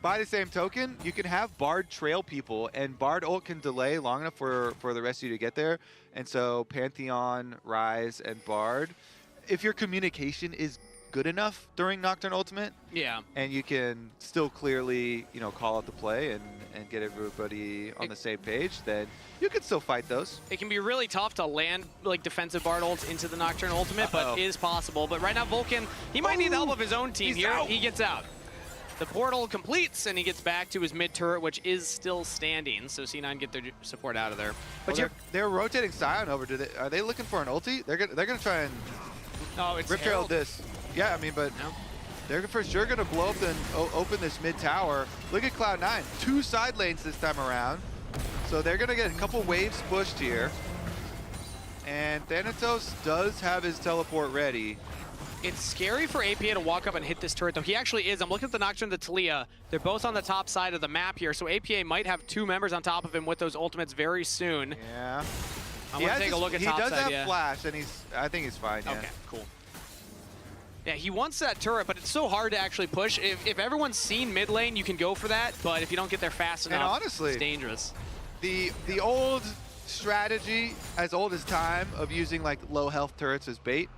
by the same token, you can have Bard trail people, and Bard ult can delay long enough for the rest of you to get there. And so Pantheon, Ryze, and Bard, if your communication is good enough during Nocturne Ultimate, and you can still clearly, you know, call out the play and get everybody on the same page, then you can still fight those. It can be really tough to land like defensive Bard ults into the Nocturne Ultimate, but it is possible. But right now, Vulcan, he might need the help of his own team here. He gets out. The portal completes, and he gets back to his mid turret, which is still standing. So C9 get their support out of there. But they're rotating Scion over. Are they looking for an ulti? They're gonna try and Rift Trail this. Yeah, I mean, but they're for sure going to blow up and open this mid tower. Look at Cloud9, 2 side lanes this time around. So they're going to get a couple waves pushed here. And Thanatos does have his teleport ready. It's scary for APA to walk up and hit this turret, though. He actually is. I'm looking at the Nocturne and the Talia. They're both on the top side of the map here, so APA might have 2 members on top of him with those ultimates very soon. Yeah. I want to take a look at top side. He does have flash, and I think he's fine. Okay, cool. Yeah, he wants that turret, but it's so hard to actually push. If everyone's seen mid lane, you can go for that, but if you don't get there fast enough, honestly, it's dangerous. The old strategy, as old as time, of using like low health turrets as bait,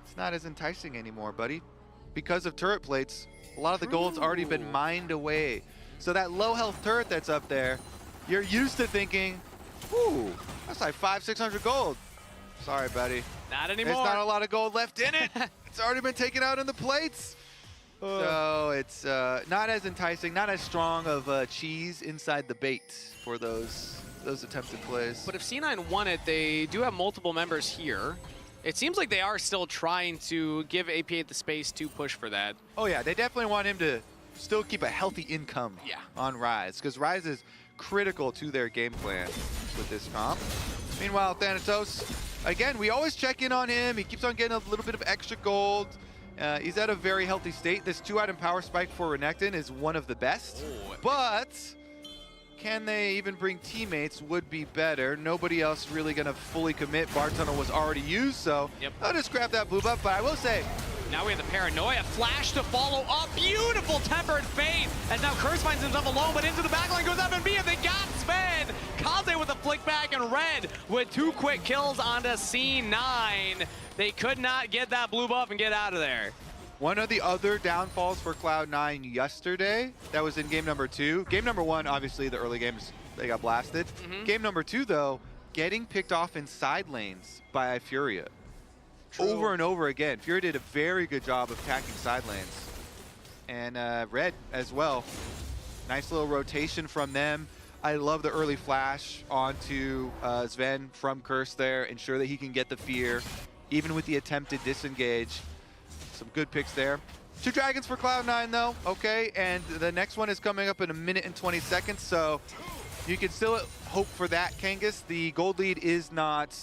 it's not as enticing anymore, buddy. Because of turret plates, a lot of the gold's already been mined away. So that low health turret that's up there, you're used to thinking, ooh, that's like 500-600 gold. Sorry, buddy. Not anymore. There's not a lot of gold left in it. It's already been taken out in the plates. So it's not as enticing, not as strong of cheese inside the bait for those attempted plays. But if C9 won it, they do have multiple members here. It seems like they are still trying to give AP8 the space to push for that. Oh yeah, they definitely want him to still keep a healthy income on Rise, because Rise is critical to their game plan with this comp. Meanwhile, Thanatos, again, we always check in on him. He keeps on getting a little bit of extra gold. He's at a very healthy state. This 2-item power spike for Renekton is one of the best, but can they even bring teammates would be better. Nobody else really gonna fully commit. Bar Tunnel was already used, so I'll just grab that blue buff, but I will say, now we have the Paranoia flash to follow up. Beautiful Tempered Fate. And now Curse finds himself alone, but into the backline goes FNB, and they got Sven. Kaze with a flick back, and Red with 2 quick kills onto C9. They could not get that blue buff and get out of there. one of the other downfalls for Cloud9 yesterday, that was in game number 2. Game number 1, obviously, the early games, they got blasted. Game number 2, though, getting picked off in side lanes by FURIA. Over and over again. FURIA did a very good job of attacking side lanes. And RED as well. Nice little rotation from them. I love the early flash onto Sven from Curse there. Ensure that he can get the fear, even with the attempted disengage. Some good picks there. 2 dragons for Cloud9 though, okay? And the next one is coming up in 1 minute and 20 seconds, so you can still hope for that, Kangas. The gold lead is not,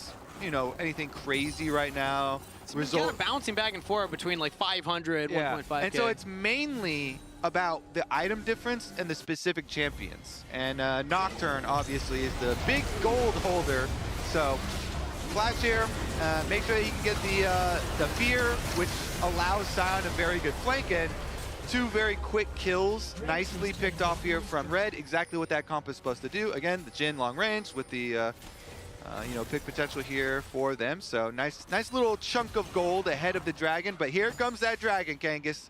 you know, anything crazy right now. It's kind of bouncing back and forth between like 500, 1.5K. And so it's mainly about the item difference and the specific champions. And Nocturne, obviously, is the big gold holder. So Flash here, make sure that you can get the fear, which allows Sion a very good flank in. 2 very quick kills, nicely picked off here from RED. Exactly what that comp is supposed to do. Again, the Jhin long range with the you know, pick potential here for them. So nice little chunk of gold ahead of the dragon. But here comes that dragon, Kangas.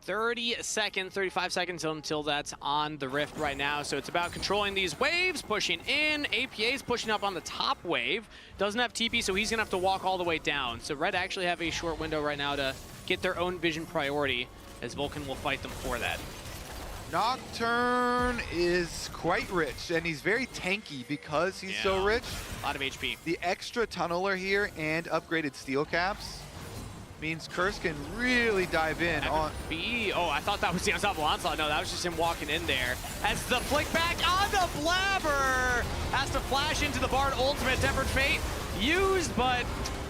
30 seconds, 35 seconds until that's on the Rift right now. So it's about controlling these waves, pushing in. APA's pushing up on the top wave. Doesn't have TP, so he's gonna have to walk all the way down. So Red actually have a short window right now to get their own vision priority, as Vulcan will fight them for that. Nocturne is quite rich, and he's very tanky because he's so rich. A lot of HP. The extra tunneler here and upgraded steel caps means Curse can really dive in on B. Oh, I thought that was the unstoppable onslaught. No, that was just him walking in there. As the flick back on the Blabber has to flash into the Bard ultimate. Tempered Fate used, but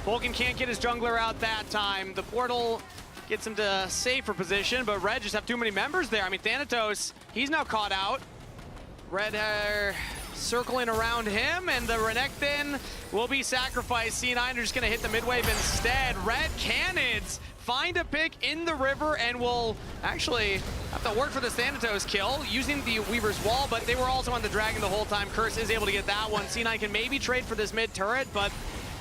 Vulcan can't get his jungler out that time. The portal gets him to safer position, but Red just have too many members there. I mean, Thanatos, he's now caught out. Red circling around him, and the Renekton will be sacrificed. C9 are just gonna hit the mid-wave instead. RED Canids find a pick in the river and will actually have to work for the Thanatos kill using the Weaver's Wall, but they were also on the Dragon the whole time. Curse is able to get that one. C9 can maybe trade for this mid turret, but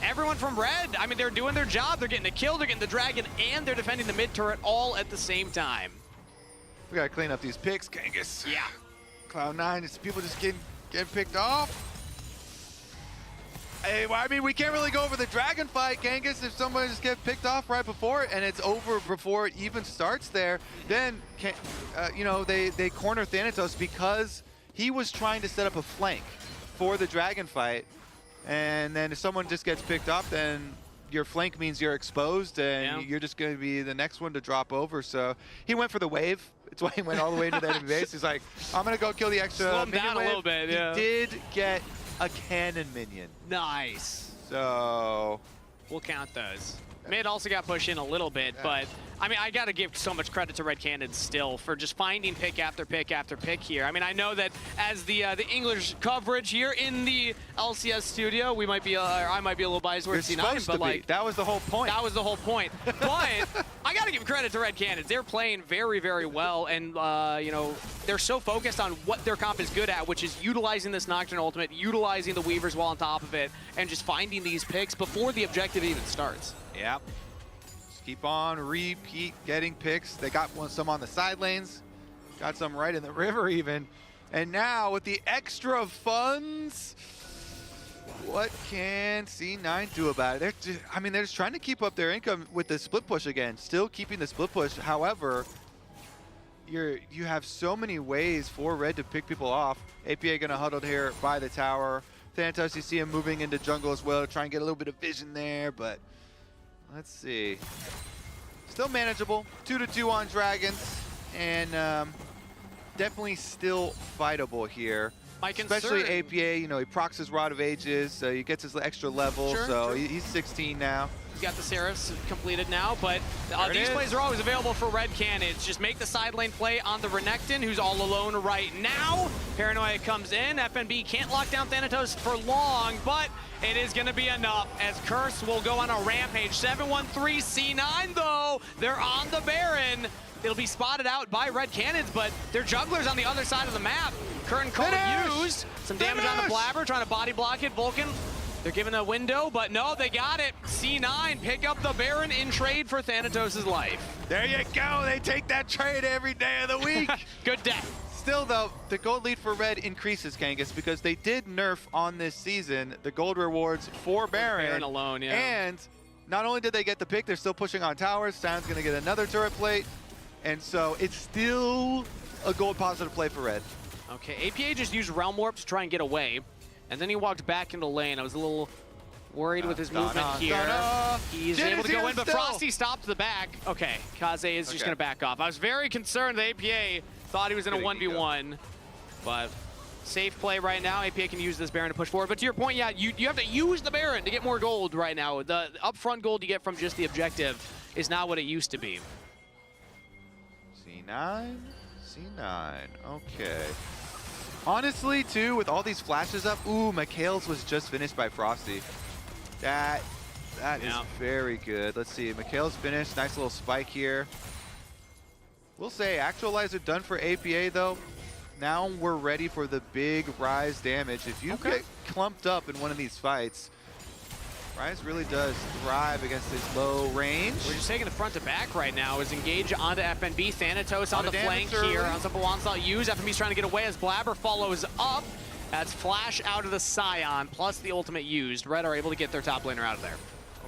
everyone from Red, I mean, they're doing their job. They're getting the kill, they're getting the Dragon, and they're defending the mid turret all at the same time. We gotta clean up these picks, Kangas. Yeah. Cloud9, it's people just getting picked off. Hey, well, I mean, we can't really go over the dragon fight, Kangas. If somebody just gets picked off right before it and it's over before it even starts there, then, you know, they corner Thanatos because he was trying to set up a flank for the dragon fight. And then if someone just gets picked off, then your flank means you're exposed and you're just going to be the next one to drop over. So he went for the wave. That's why he went all the way into the enemy base. He's like, I'm going to go kill the extra Slow him minion down wave. a little bit, yeah. He did get a cannon minion. Nice. So We'll count those. Mid also got pushed in a little bit, but I mean, I got to give so much credit to Red Canids still for just finding pick after pick after pick here. I mean, I know that as the English coverage here in the LCS studio, we might be, I might be a little biased towards C9, but like that was the whole point. That was the whole point. But I got to give credit to Red Canids. They're playing very, very well, and you know, they're so focused on what their comp is good at, which is utilizing this Nocturne ultimate, utilizing the Weavers while on top of it, and just finding these picks before the objective even starts. Yep. Just keep on repeat getting picks. They got some on the side lanes, got some right in the river even. And now with the extra funds, what can C9 do about it? They're just trying to keep up their income with the split push again, still keeping the split push. However, you have so many ways for Red to pick people off. APA gonna huddle here by the tower. Thanatos, you see him moving into jungle as well, try and get a little bit of vision there, but let's see. Still manageable. 2-2 on Dragons, and definitely still fightable here. Especially APA, you know, he procs his Rod of Ages, so he gets his extra level, so he's 16 now. He's got the Seraphs completed now, but these plays are always available for Red Canids. Just make the side lane play on the Renekton, who's all alone right now. Paranoia comes in. FNB can't lock down Thanatos for long, but it is going to be enough as Curse will go on a rampage. 7-1-3 C9, though. They're on the Baron. It'll be spotted out by Red Canids, but they're jugglers on the other side of the map. Curtain call used. Some damage on the Blabber, trying to body block it. Vulcan, they're giving a window, but no, they got it. C9 pick up the Baron in trade for Thanatos' life. There you go. They take that trade every day of the week. Good day. Still, though, the gold lead for Red increases, Kangas, because they did nerf on this season the gold rewards for Baron. Baron alone, yeah. And not only did they get the pick, they're still pushing on towers. Sound's going to get another turret plate. And so it's still a gold positive play for Red. Okay, APA just used Realm Warp to try and get away. And then he walked back into lane. I was a little worried with his movement here. He's able to go in, but Frosty stopped the back. Okay, Kaze is just going to back off. I was very concerned that APA thought he was in a 1v1. But safe play right now. APA can use this Baron to push forward. But to your point, yeah, you have to use the Baron to get more gold right now. The upfront gold you get from just the objective is not what it used to be. C9, okay. Honestly, too, with all these flashes up, ooh, Mikhail's was just finished by Frosty. That is very good. Let's see, Mikhail's finished, nice little spike here. We'll say Actualizer done for APA though. Now we're ready for the big Rise damage. If you get clumped up in one of these fights, Rise really does thrive against this low range. We're just taking the front to back right now. Is engage onto FNB. Thanatos on the flank here. On some Onslaught use. FNB's trying to get away as Blabber follows up. That's flash out of the Scion, plus the ultimate used. Red are able to get their top laner out of there.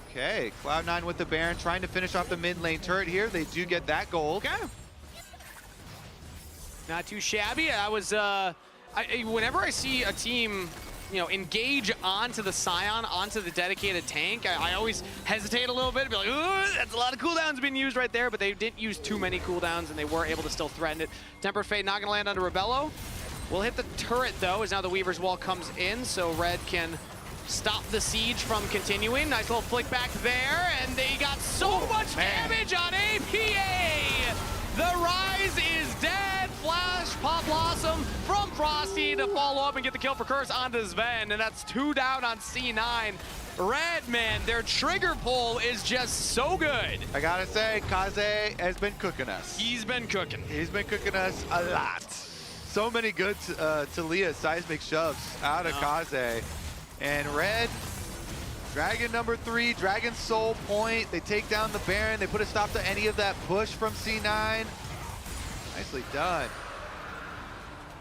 Okay, Cloud9 with the Baron trying to finish off the mid lane turret here. They do get that gold. Okay. Not too shabby. I was, whenever I see a team, you know, engage onto the Scion, onto the dedicated tank, I always hesitate a little bit and be like, ooh, that's a lot of cooldowns being used right there, but they didn't use too many cooldowns and they were able to still threaten it. Tempered Fate not gonna land onto Rebello. We'll hit the turret though, as now the Weaver's Wall comes in, so Red can stop the siege from continuing. Nice little flick back there, and they got so much damage on APA! The Rise is dead! Flash, Pop Blossom from Frosty to follow up and get the kill for Curse onto Sven, and that's 2 down on C9. Red, man, their trigger pull is just so good. I gotta say, Kaze has been cooking us. He's been cooking. He's been cooking us a lot. So many good Talia seismic shoves out of Kaze. And Red, Dragon number 3, Dragon Soul Point. They take down the Baron. They put a stop to any of that push from C9. Nicely done.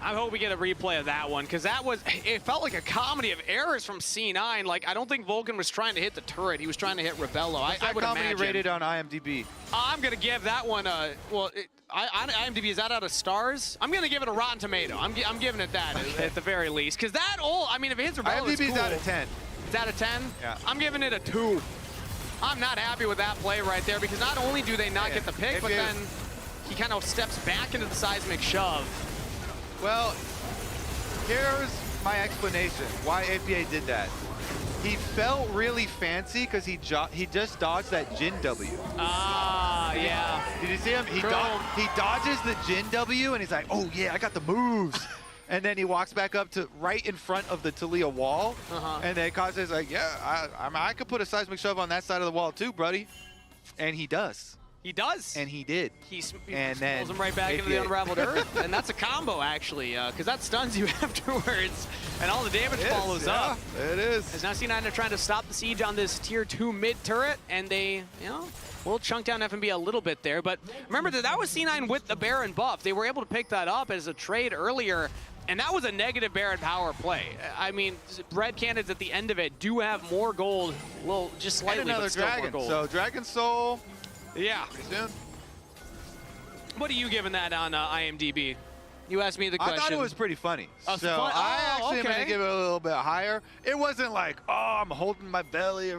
I hope we get a replay of that one, because that was, it felt like a comedy of errors from C9. Like, I don't think Vulcan was trying to hit the turret. He was trying to hit Rebello. I would imagine. Rated on IMDb? I'm going to give that one a, well, IMDb, is that out of stars? I'm going to give it a Rotten Tomato. I'm giving it that at the very least. Because that, I mean, if it hits Rebello, it's cool. IMDb's out of 10. It's out of 10? Yeah. I'm giving it a 2. I'm not happy with that play right there, because not only do they not get the pick, but then he kind of steps back into the seismic shove. Well, here's my explanation why APA did that. he felt really fancy because he just dodged that Jin W. Ah, yeah. Did you see him? He True. he dodges the Jin W and he's like, oh yeah, I got the moves. And then he walks back up to right in front of the Talia wall. And then Kaze's like, yeah, I could put a seismic shove on that side of the wall too, buddy. And he does. He does. And he did. He and pulls him right back into the unraveled earth. And that's a combo, actually, because that stuns you afterwards. And all the damage follows up. It is. As now C9 are trying to stop the siege on this tier 2 mid turret, and they, will chunk down FNB a little bit there. But remember that was C9 with the Baron buff. They were able to pick that up as a trade earlier, and that was a negative Baron power play. I mean, Red Canids at the end of it do have more gold, well, just slightly, and another but still dragon. more gold. So Dragon Soul. Yeah. Soon. What are you giving that on IMDb? You asked me the question. I thought it was pretty funny. Oh, so fun. I actually am okay. going to give it a little bit higher. It wasn't like, oh, I'm holding my belly,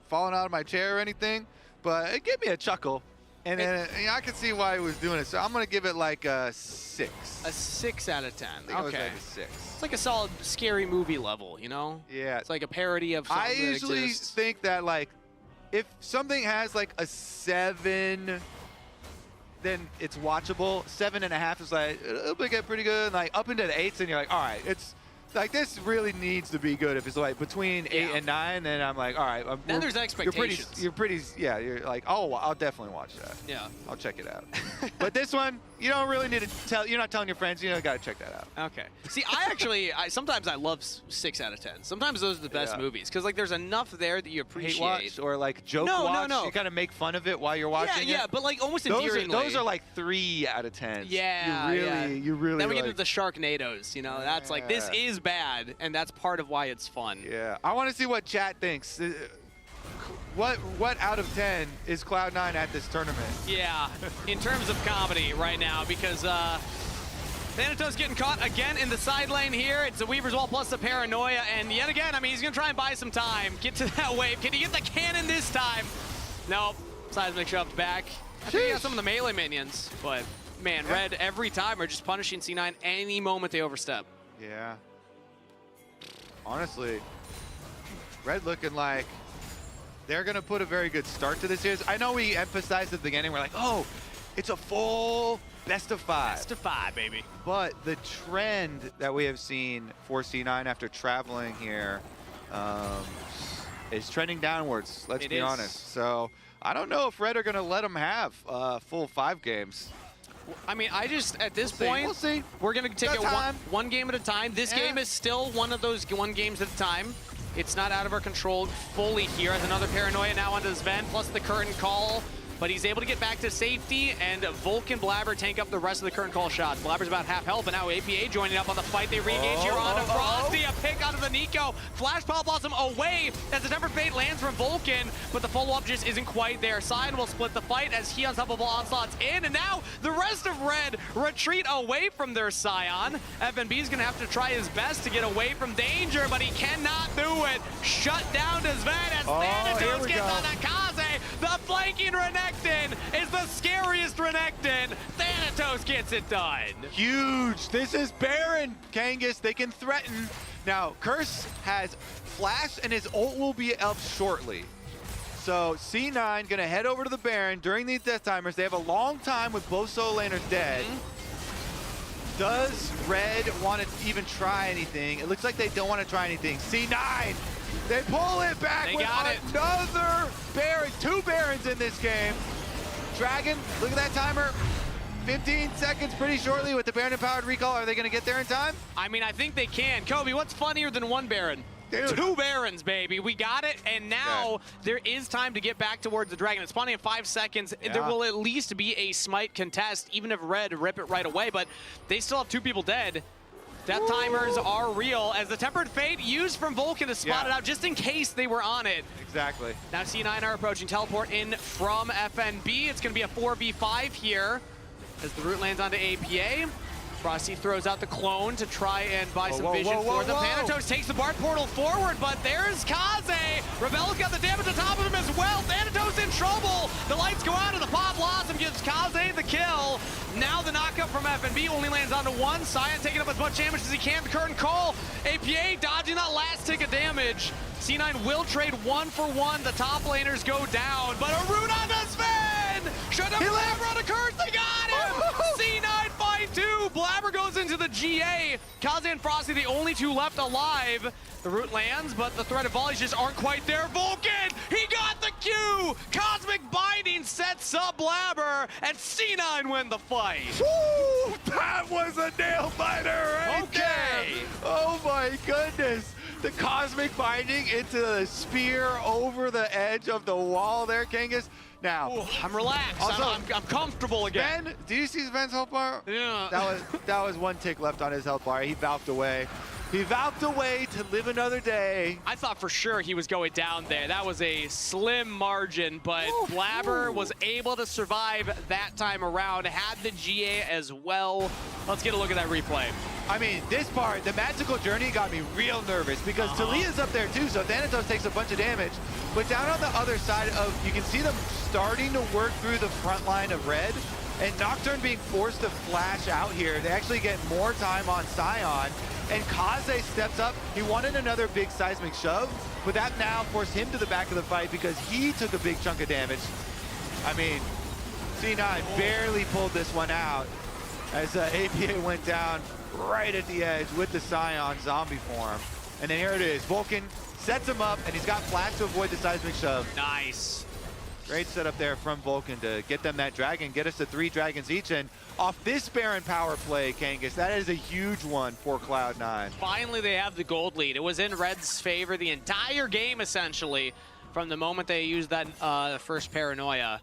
falling out of my chair or anything, but it gave me a chuckle. And then I can see why he was doing it. So I'm going to give it like a 6. A 6 out of 10. I think it was Okay. like a 6. It's like a solid scary movie level, Yeah. It's like a parody of something I usually that exists. think that, like, if something has like a 7, then it's watchable. 7.5 is like, it'll get pretty good. Like up into the 8s, and you're like, all right, it's like this really needs to be good. If it's like between 8 and 9, then I'm like, all right. Then there's expectations. You're pretty, you're like, oh, I'll definitely watch that. Yeah. I'll check it out. But this one, you don't really need to tell. You're not telling your friends. You got to check that out. Okay. See, sometimes I love 6 out of 10. Sometimes those are the best movies because like there's enough there that you appreciate. Hate watch or like joke watch. No. You kind of make fun of it while you're watching it. Yeah, but like almost endearingly. Those are like 3 out of 10. Yeah, you really. Then we get like, into the Sharknadoes. That's like this is bad, and that's part of why it's fun. Yeah, I want to see what chat thinks. What out of 10 is Cloud9 at this tournament? Yeah, in terms of comedy right now, because Thanatos getting caught again in the side lane here. It's a Weaver's Wall plus the Paranoia, and yet again, I mean, he's gonna try and buy some time, get to that wave. Can he get the cannon this time? Nope, seismic shoved back. I think he got some of the melee minions, but man, Red every time are just punishing C9 any moment they overstep. Yeah. Honestly, Red looking like they're going to put a very good start to this series. I know we emphasized at the beginning, we're like, oh, it's a full best of 5. Best of 5, baby. But the trend that we have seen for C9 after traveling here is trending downwards, let's be honest. So I don't know if Red are going to let them have full 5 games. I mean, at this point, we'll see. We're going to take it one game at a time. This game is still one of those one games at a time. It's not out of our control fully here as another Paranoia now onto Sven, plus the curtain call. But he's able to get back to safety, and Volk and Blabber tank up the rest of the current call shots. Blabber's about half health, but now APA joining up on the fight. They re-engage here onto Frosty. A pick out of the Nico. Flash Pop Blossom away as the Tempered Fate lands from Vulcan, but the follow-up just isn't quite there. Side will split the fight as he unstoppable onslaughts in, and now the rest of Red retreat away from their Scion. FNB's gonna have to try his best to get away from danger, but he cannot do it. Shut down to Sven as Thanatos gets on Akaze. The flanking Renekton is the scariest Renekton. Thanatos gets it done. Huge. This is Baron, Kangas. They can threaten. Now, Curse has Flash, and his ult will be up shortly. So C9 gonna head over to the Baron during these death timers. They have a long time with both solo laners dead. Does Red want to even try anything? It looks like they don't want to try anything. C9, they pull it back with another Baron. 2 Barons in this game. Dragon, look at that timer. 15 seconds pretty shortly with the Baron-empowered recall. Are they going to get there in time? I mean, I think they can. Kobe, what's funnier than 1 Baron? Dude. 2 Barons, baby. We got it, and now there is time to get back towards the Dragon. It's spawning in 5 seconds. There will at least be a smite contest, even if Red rip it right away, but they still have 2 people dead. Death timers are real, as the Tempered Fate used from Vulcan to spot it out just in case they were on it. Exactly. Now C9 are approaching. Teleport in from FNB. It's going to be a 4v5 here as the root lands onto APA. Frosty throws out the clone to try and buy some vision for them. Thanatos takes the Bard portal forward, but there's Kaze. Rebel's got the damage on top of him as well. Thanatos in trouble. The lights go out and the Pop Blossom gives Kaze the kill. Now the knockup from FNB only lands onto 1. Cyan taking up as much damage as he can. The curtain call. APA dodging that last tick of damage. C9 will trade 1-for-1. The top laners go down, but a root on the Sven! Should have Blabber on a curse, they got him! C9 find 2, Blabber goes into the GA. Kaze and Frosty, the only 2 left alive. The root lands, but the threat of volleys just aren't quite there. Vulcan, he got the Q! Cosmic Binding sets up Blabber, and C9 win the fight. Woo! That was a nail biter right there. Oh my goodness. The Cosmic Binding into the spear over the edge of the wall there, Kangas. Now, Ooh, I'm relaxed. Also, I'm comfortable again. Ben, do you see Sven's health bar? Yeah. That was 1 tick left on his health bar. He valved away. He valved away to live another day. I thought for sure he was going down there. That was a slim margin, but Blabber was able to survive that time around. Had the GA as well. Let's get a look at that replay. I mean, this part, the magical journey got me real nervous because Talia's up there too, so Thanatos takes a bunch of damage. But down on the other side of, you can see them starting to work through the front line of Red, and Nocturne being forced to flash out here. They actually get more time on Sion, and Kaze steps up. He wanted another big seismic shove, but that now forced him to the back of the fight because he took a big chunk of damage. I mean, C9 barely pulled this one out as APA went down right at the edge with the Sion zombie form. And then here it is, Vulcan sets him up, and he's got flash to avoid the seismic shove. Nice. Great setup there from Vulcan to get them that dragon, get us to 3 dragons each. And off this Baron power play, Kangas, that is a huge one for Cloud9. Finally, they have the gold lead. It was in Red's favor the entire game, essentially, from the moment they used that first paranoia.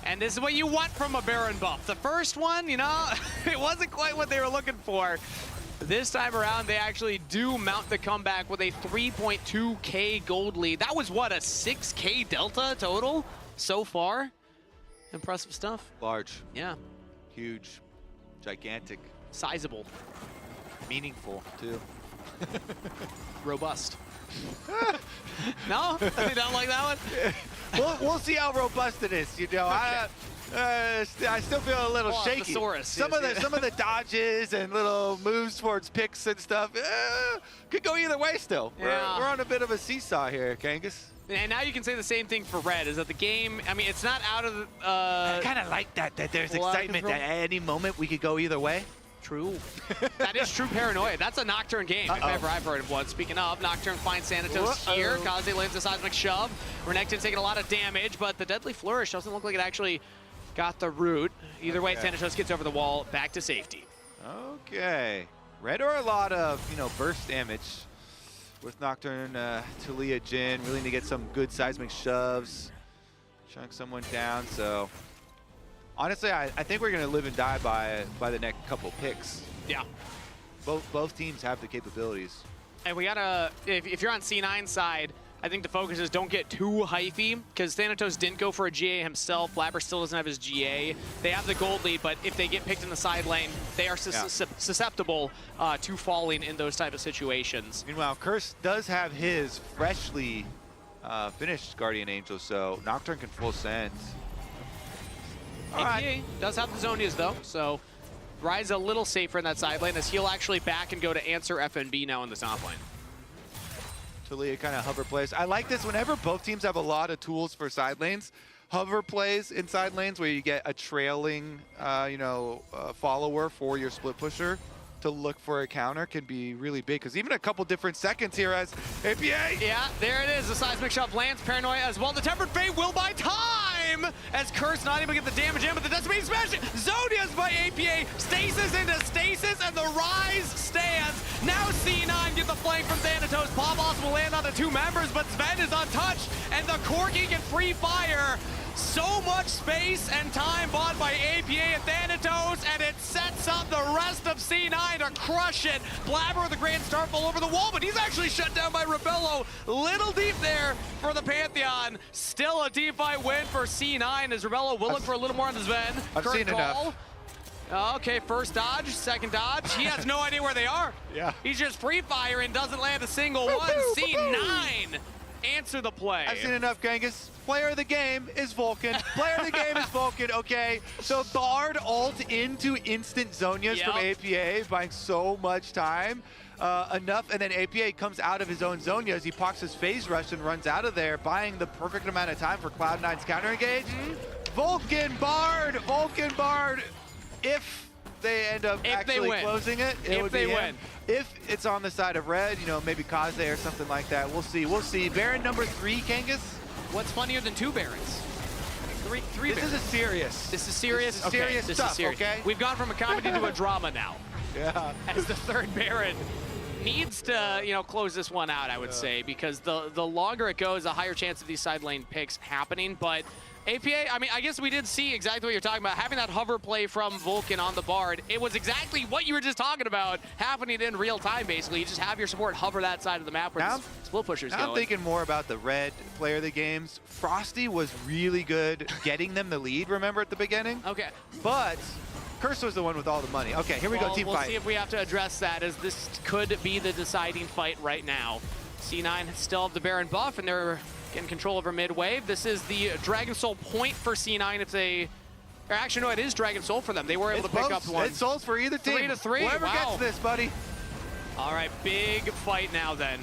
And this is what you want from a Baron buff. The first one, you know, it wasn't quite what they were looking for. This time around, they actually do mount the comeback with a 3.2K gold lead. That was, what, a 6K delta total so far? Impressive stuff. Large. Yeah. Huge. Gigantic. Sizable. Meaningful, too. Robust. No? You don't like that one? We'll see how robust it is, you know. Okay. I still feel a little shaky. Some of the dodges and little moves towards picks and stuff could go either way still. Yeah. We're on a bit of a seesaw here, Kangas. And now you can say the same thing for Red, is that the game, I mean, it's not out of the... I kind of like that there's excitement that at any moment we could go either way. True. That is true paranoia. That's a Nocturne game, if ever I've heard of one. Speaking of, Nocturne finds Thanatos here. Kaze lands a seismic shove. Renekton's taking a lot of damage, but the Deadly Flourish doesn't look like it actually got the root. Either way, Thanatos gets over the wall, back to safety. Okay. Red are a lot of, you know, burst damage with Nocturne, Talia, Jhin, really need to get some good seismic shoves, chunk someone down, so... Honestly, I think we're going to live and die by the next couple picks. Yeah. Both teams have the capabilities. And we gotta, if you're on C9 side, I think the focus is don't get too hyphy, because Thanatos didn't go for a GA himself. Blabber still doesn't have his GA. They have the gold lead, but if they get picked in the side lane, they are susceptible to falling in those type of situations. Meanwhile, Curse does have his freshly finished Guardian Angel, so Nocturne can full send. APA does have the Zonias though, so Rise a little safer in that side lane as he'll actually back and go to answer FNB now in the top lane. Talia kind of hover plays. I like this whenever both teams have a lot of tools for side lanes. Hover plays in side lanes where you get a trailing, follower for your split pusher to look for a counter can be really big, because even a couple different seconds here as APA. Yeah, there it is. The seismic shot lands. Paranoia as well. The Tempered Fate will buy time as Curse not able to get the damage in, but the Decimating Smash. Zodia's by APA. Stasis into stasis, and the Rise stands. Now C9 get the flank from Thanatos. Pavos will land on the 2 members, but Sven is untouched, and the Corki can free fire. So much space and time bought by APA and Thanatos, and it sets up the rest of C9 to crush it. Blabber with a grand starfall over the wall, but he's actually shut down by Rebello. Little deep there for the Pantheon. Still a deep fight win for C9 as Rebello will look for a little more on the Sven. I've seen enough. Okay, first dodge, second dodge. He has no idea where they are. Yeah. He's just free firing, doesn't land a single one. C9 answer the play. I've seen enough, Genghis. Player of the game is Vulcan. Player of the game is Vulcan, okay? So Bard ult into instant Zonias from APA, buying so much time. enough, and then APA comes out of his own zone as he pops his phase rush and runs out of there, buying the perfect amount of time for Cloud9's counter engage. Vulcan Bard, if they end up actually closing it, it would be him. If it's on the side of Red, you know, maybe Kaze or something like that, we'll see. We'll see. Baron number 3, Kangas. What's funnier than 2 Barons? Three This Barons. is serious. This is serious? This is serious this stuff, is serious. okay? We've gone from a comedy to a drama now. Yeah. As the 3rd Baron needs to, you know, close this one out, I would say, because the longer it goes, the higher chance of these side lane picks happening. But APA, I mean, I guess we did see exactly what you're talking about. Having that hover play from Vulcan on the Bard, it was exactly what you were just talking about happening in real time, basically. You just have your support hover that side of the map where the split pusher's going. I'm thinking more about the Red player of the games. Frosty was really good getting them the lead, remember, at the beginning? Okay. But Curse was the one with all the money. Okay, here we go, team we'll fight. See if we have to address that, as this could be the deciding fight right now. C9 still have the Baron buff, and they're getting control over mid wave. This is the Dragon Soul point for C9 if they... Or actually, no, it is Dragon Soul for them. They were able to pick up one. It's Souls for either team. 3-3. Whoever gets this, buddy. All right, big fight now then.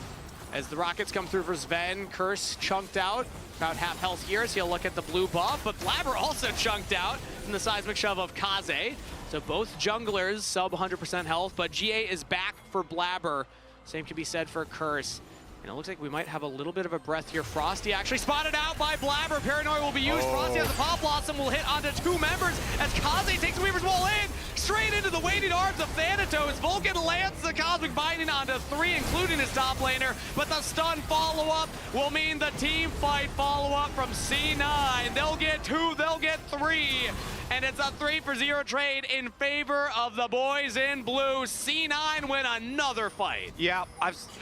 As the rockets come through for Sven, Curse chunked out. About half health here, so he'll look at the blue buff. But Blabber also chunked out from the seismic shove of Kaze. So both junglers sub 100% health, but GA is back for Blabber. Same can be said for Curse. And it looks like we might have a little bit of a breath here. Frosty actually spotted out by Blabber. Paranoia will be used. Frosty has the Pop Blossom, will hit onto 2 members as Kaze takes Weaver's Wall in. Straight into the waiting arms of Thanatos. Vulcan lands the Cosmic Binding onto 3, including his top laner. But the stun follow-up will mean the team fight follow-up from C9. They'll get 2, they'll get 3. And it's a 3-for-0 trade in favor of the boys in blue. C9 win another fight. Yeah,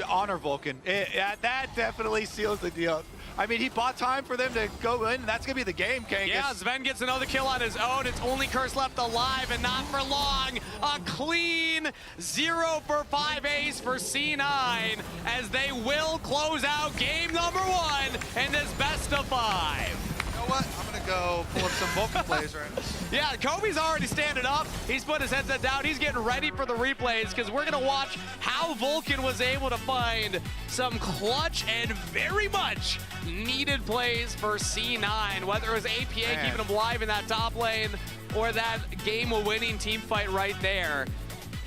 honor Vulcan. That definitely seals the deal. I mean, he bought time for them to go in. That's going to be the game, Kangas. Yeah, Sven gets another kill on his own. It's only Curse left alive, and not for long. A clean 0-for-5 ace for C9, as they will close out game number 1 in this best of 5. You know what? I'm going to go pull up some Vulcan plays right now. Yeah, Kobe's already standing up. He's put his headset down. He's getting ready for the replays, because we're going to watch how Vulcan was able to find some clutch and very much needed plays for C9, whether it was APA keeping them alive in that top lane or that game-winning team fight right there.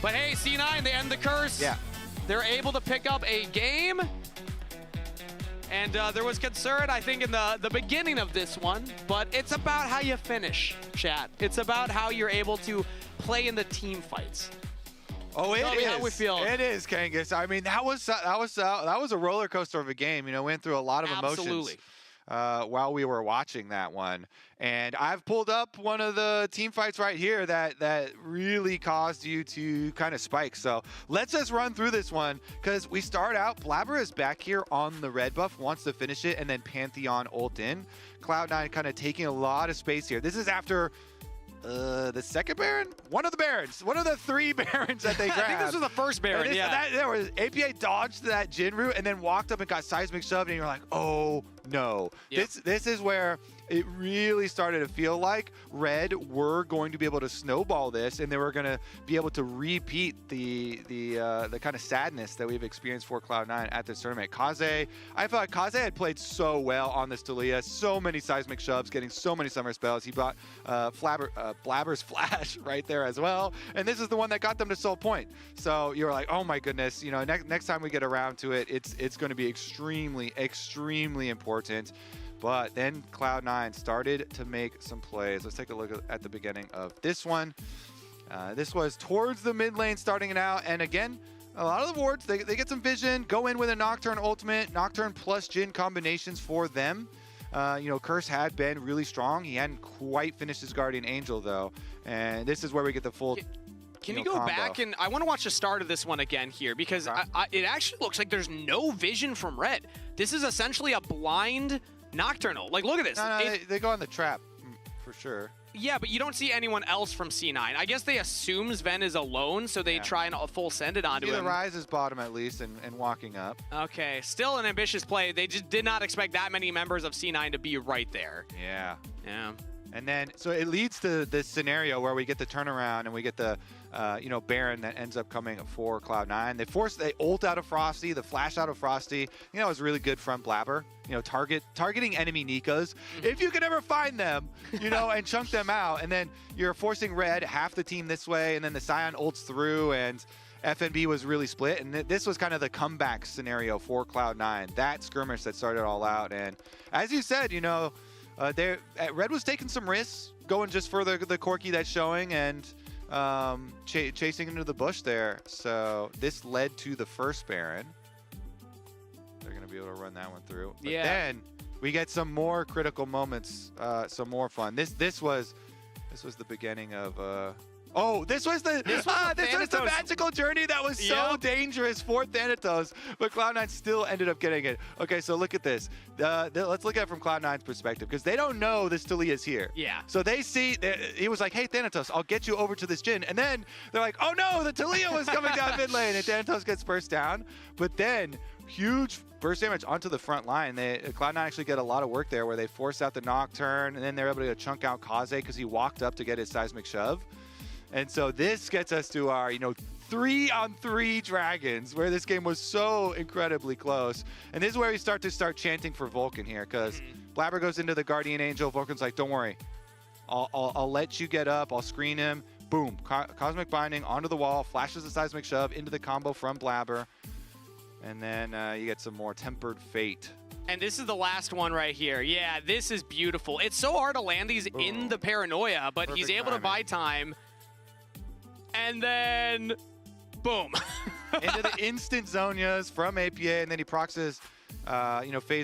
But hey, C9, they end the curse. Yeah. They're able to pick up a game. And there was concern, I think, in the beginning of this one, but it's about how you finish, chat. It's about how you're able to play in the team fights. Oh, it is. How we feel. It is, Kangas. I mean, that was a roller coaster of a game. You know, went through a lot of emotions while we were watching that one. And I've pulled up one of the team fights right here that really caused you to kind of spike. So let's just run through this one, because we start out, Blabber is back here on the red buff, wants to finish it, and then Pantheon ult in. Cloud9 kind of taking a lot of space here. This is after the second Baron? One of the Barons. One of the 3 Barons that they grabbed. I think this was the first Baron, There was APA dodged that Jin route and then walked up and got seismic shoved, and you're like, oh no. Yep. This is where it really started to feel like Red were going to be able to snowball this, and they were going to be able to repeat the kind of sadness that we've experienced for Cloud9 at this tournament. Kaze, I felt like Kaze had played so well on this Talia, so many seismic shoves, getting so many summer spells. He brought Blabber's Flash right there as well, and this is the one that got them to Soul Point. So you're like, oh my goodness, you know, next time we get around to it, it's going to be extremely, extremely important. But then Cloud9 started to make some plays. Let's take a look at the beginning of this one. This was towards the mid lane starting it out. And again, a lot of the wards, they get some vision, go in with a Nocturne ultimate, Nocturne plus Jhin combinations for them. You know, Curse had been really strong. He hadn't quite finished his Guardian Angel, though. And this is where we get the full... Can you go combo back? And I want to watch the start of this one again here, because it actually looks like there's no vision from Red. This is essentially a blind Nocturnal. Like, look at this. No, they go on the trap, for sure. Yeah, but you don't see anyone else from C9. I guess they assume Sven is alone, so they try and full send it onto him. The Rise is bottom at least, and walking up. Okay, still an ambitious play. They just did not expect that many members of C9 to be right there. Yeah. Yeah. And then, so it leads to this scenario where we get the turnaround and we get the Baron that ends up coming for Cloud9. They ult out of Frosty, the flash out of Frosty. It was really good from Blabber. Targeting enemy Nikos. If you can ever find them, and chunk them out, and then you're forcing Red half the team this way, and then the Scion ults through, and FNB was really split, and this was kind of the comeback scenario for Cloud9. That skirmish that started all out, and as you said, Red was taking some risks, going just for the Corki that's showing, and chasing into the bush there. So this led to the first Baron. They're going to be able to run that one through. But then we get some more critical moments, some more fun. This was the beginning of this was the magical journey that was so dangerous for Thanatos, but Cloud9 still ended up getting it. Okay, so look at this. Let's look at it from Cloud9's perspective, because they don't know this Talia is here. Yeah. So they see, he was like, hey, Thanatos, I'll get you over to this Jhin. And then they're like, oh no, the Talia was coming down mid lane, and Thanatos gets burst down. But then, huge burst damage onto the front line. Cloud9 actually get a lot of work there, where they force out the Nocturne, and then they're able to chunk out Kaze because he walked up to get his seismic shove. And so this gets us to our, 3-on-3 dragons, where this game was so incredibly close. And this is where we start chanting for Vulcan here, because Blabber goes into the Guardian Angel. Vulcan's like, don't worry. I'll let you get up. I'll screen him. Boom. Cosmic Binding onto the wall. Flashes the seismic shove into the combo from Blabber. And then you get some more Tempered Fate. And this is the last one right here. Yeah, this is beautiful. It's so hard to land these in the Paranoia, but he's able to buy time. And then, boom. Into the instant Zonias from APA, and then he procs Phase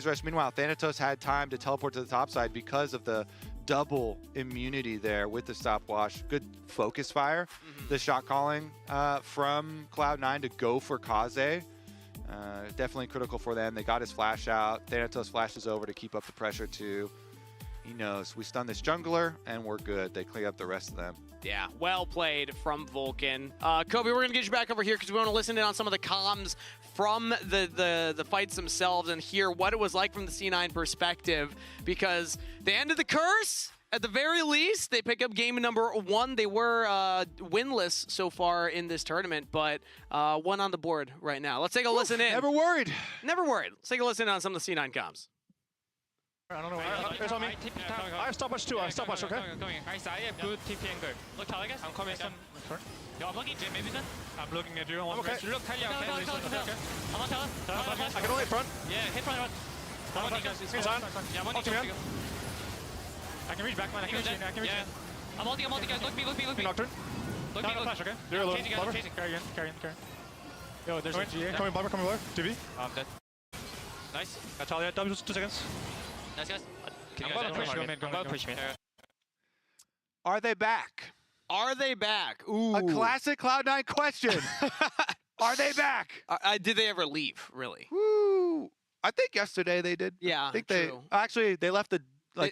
Rush. Meanwhile, Thanatos had time to teleport to the top side because of the double immunity there with the stopwatch. Good focus fire. The shot calling from Cloud9 to go for Kaze. Definitely critical for them. They got his flash out. Thanatos flashes over to keep up the pressure too. He knows we stun this jungler and we're good. They clean up the rest of them. Yeah, well played from Vulcan. Kobe, we're going to get you back over here because we want to listen in on some of the comms from the fights themselves and hear what it was like from the C9 perspective, because they ended the curse. At the very least, they pick up game number 1. They were winless so far in this tournament, but 1 on the board right now. Let's take a listen in. Never worried. Never worried. Let's take a listen in on some of the C9 comms. I don't know. It's on me. I have stopwatch too. I have stopwatch, okay? Coming. I have good TP angle. Look, Talia, guys. I'm coming. Yo, I'm looking at maybe then. I'm looking at you. I'm okay. Look, Talia, okay? I'm on Talia. I can only hit front. Yeah, hit front. I'm on guys. Yeah, I'm on you. I can reach back, man. I can reach you. I'm ulting, guys. Look me. Nocturne. Look me. Flash, okay? You're alone. Carry again. Yo, there's a GA. Coming Blabber, coming lower. TV. I'm dead. Nice. Got Talia. 2 seconds. Nice, guys. Can you guys push me? Are they back? Are they back? Ooh. A classic Cloud9 question. Are they back? Did they ever leave, really? Woo. I think yesterday they did. Yeah, I think true. They left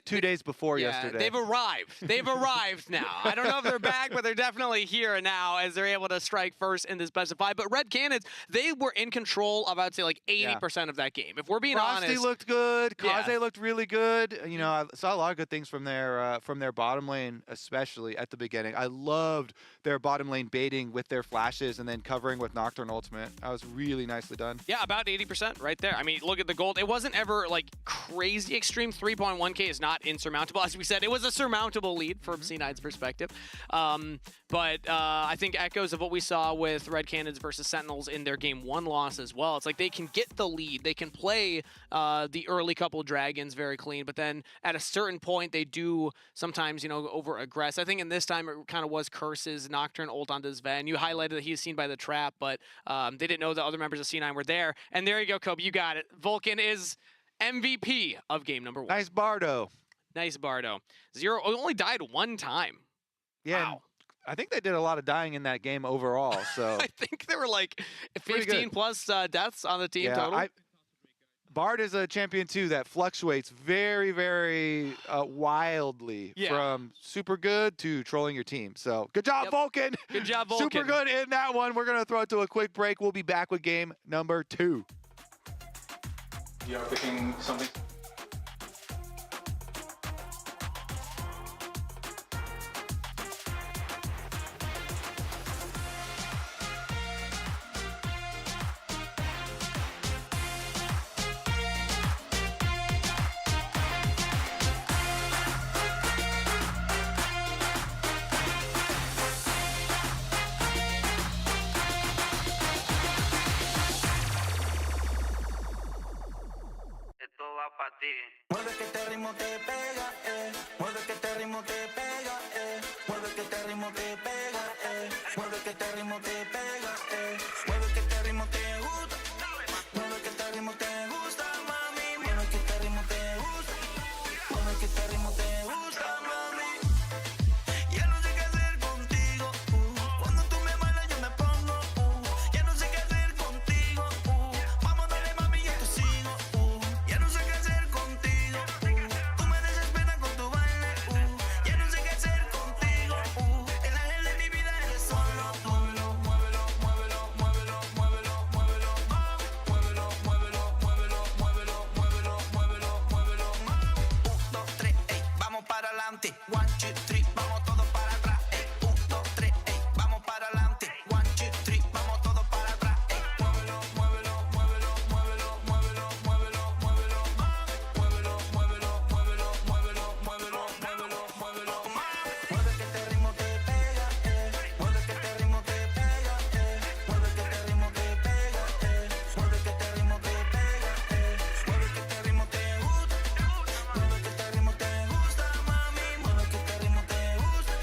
2 days before yesterday. They've arrived. They've arrived now. I don't know if they're back, but they're definitely here now as they're able to strike first in this best of 5. But RED Canids, they were in control of, I'd say, like 80% of that game. If we're being honest. Frosty looked good. Kaze looked really good. I saw a lot of good things from their bottom lane, especially at the beginning. I loved their bottom lane baiting with their flashes and then covering with Nocturne ultimate. That was really nicely done. Yeah, about 80% right there. I mean, look at the gold. It wasn't ever like crazy extreme. 3.1K is not insurmountable. As we said, it was a surmountable lead from C9's perspective. But I think echoes of what we saw with RED Canids versus Sentinels in their game 1 loss as well. It's like they can get the lead. They can play the early couple dragons very clean, but then at a certain point, they do sometimes, over-aggress. I think in this time, it kind of was curses, Nocturne ult onto Sven. You highlighted that he's seen by the trap, but they didn't know the other members of C9 were there. And there you go, Kobe. You got it. Vulcan is MVP of game number 1. Nice Bardo. Nice Bardo. Zero only died 1 time. Yeah. Wow. I think they did a lot of dying in that game overall. So I think there were like 15 plus deaths on the team total. Bard is a champion too that fluctuates very, very wildly from super good to trolling your team. So good job, Vulcan. Good job, Vulcan. Super good in that one. We're going to throw it to a quick break. We'll be back with game number 2. You are picking something. va pa' ti. Mueve que este ritmo te pega, mueve que este ritmo te pega, mueve que este ritmo te pega, mueve que este ritmo te pega, mueve que este ritmo te gusta, mueve que este ritmo te gusta, mami, mueve que este ritmo te gusta, mueve que este ritmo te gusta, mami. Ya no sé qué hacer contigo, cuando tú me bailas yo me pongo, ya no sé qué hacer contigo, vamos dale mami yo te sigo, ya no sé qué hacer contigo, tú me desesperas con tu baile, ya no sé qué hacer contigo, el ángel de mi vida eres solo tú. Muévelo, muévelo, muévelo, muévelo, muévelo, muévelo, muévelo, muévelo, muévelo, muévelo, muévelo, muévelo, 1, 2, 3, ey, vamos para adelante, 1, 2, 3, vamos todos para atrás, 1, 2, 3, ey, vamos para adelante, 1, 2, 3, vamos todos para atrás, muévelo, muévelo, muévelo, muévelo, muévelo, muévelo, muévelo, muévelo, muévelo, muévelo, muévelo, muévelo, muévelo, muévelo, mueve que este ritmo te pega, mueve que este ritmo te pega, mueve que este ritmo te pega, mueve que este ritmo te pega, mueve que este ritmo te gusta, mueve que este ritmo te gusta, mami, mueve que este ritmo te gusta,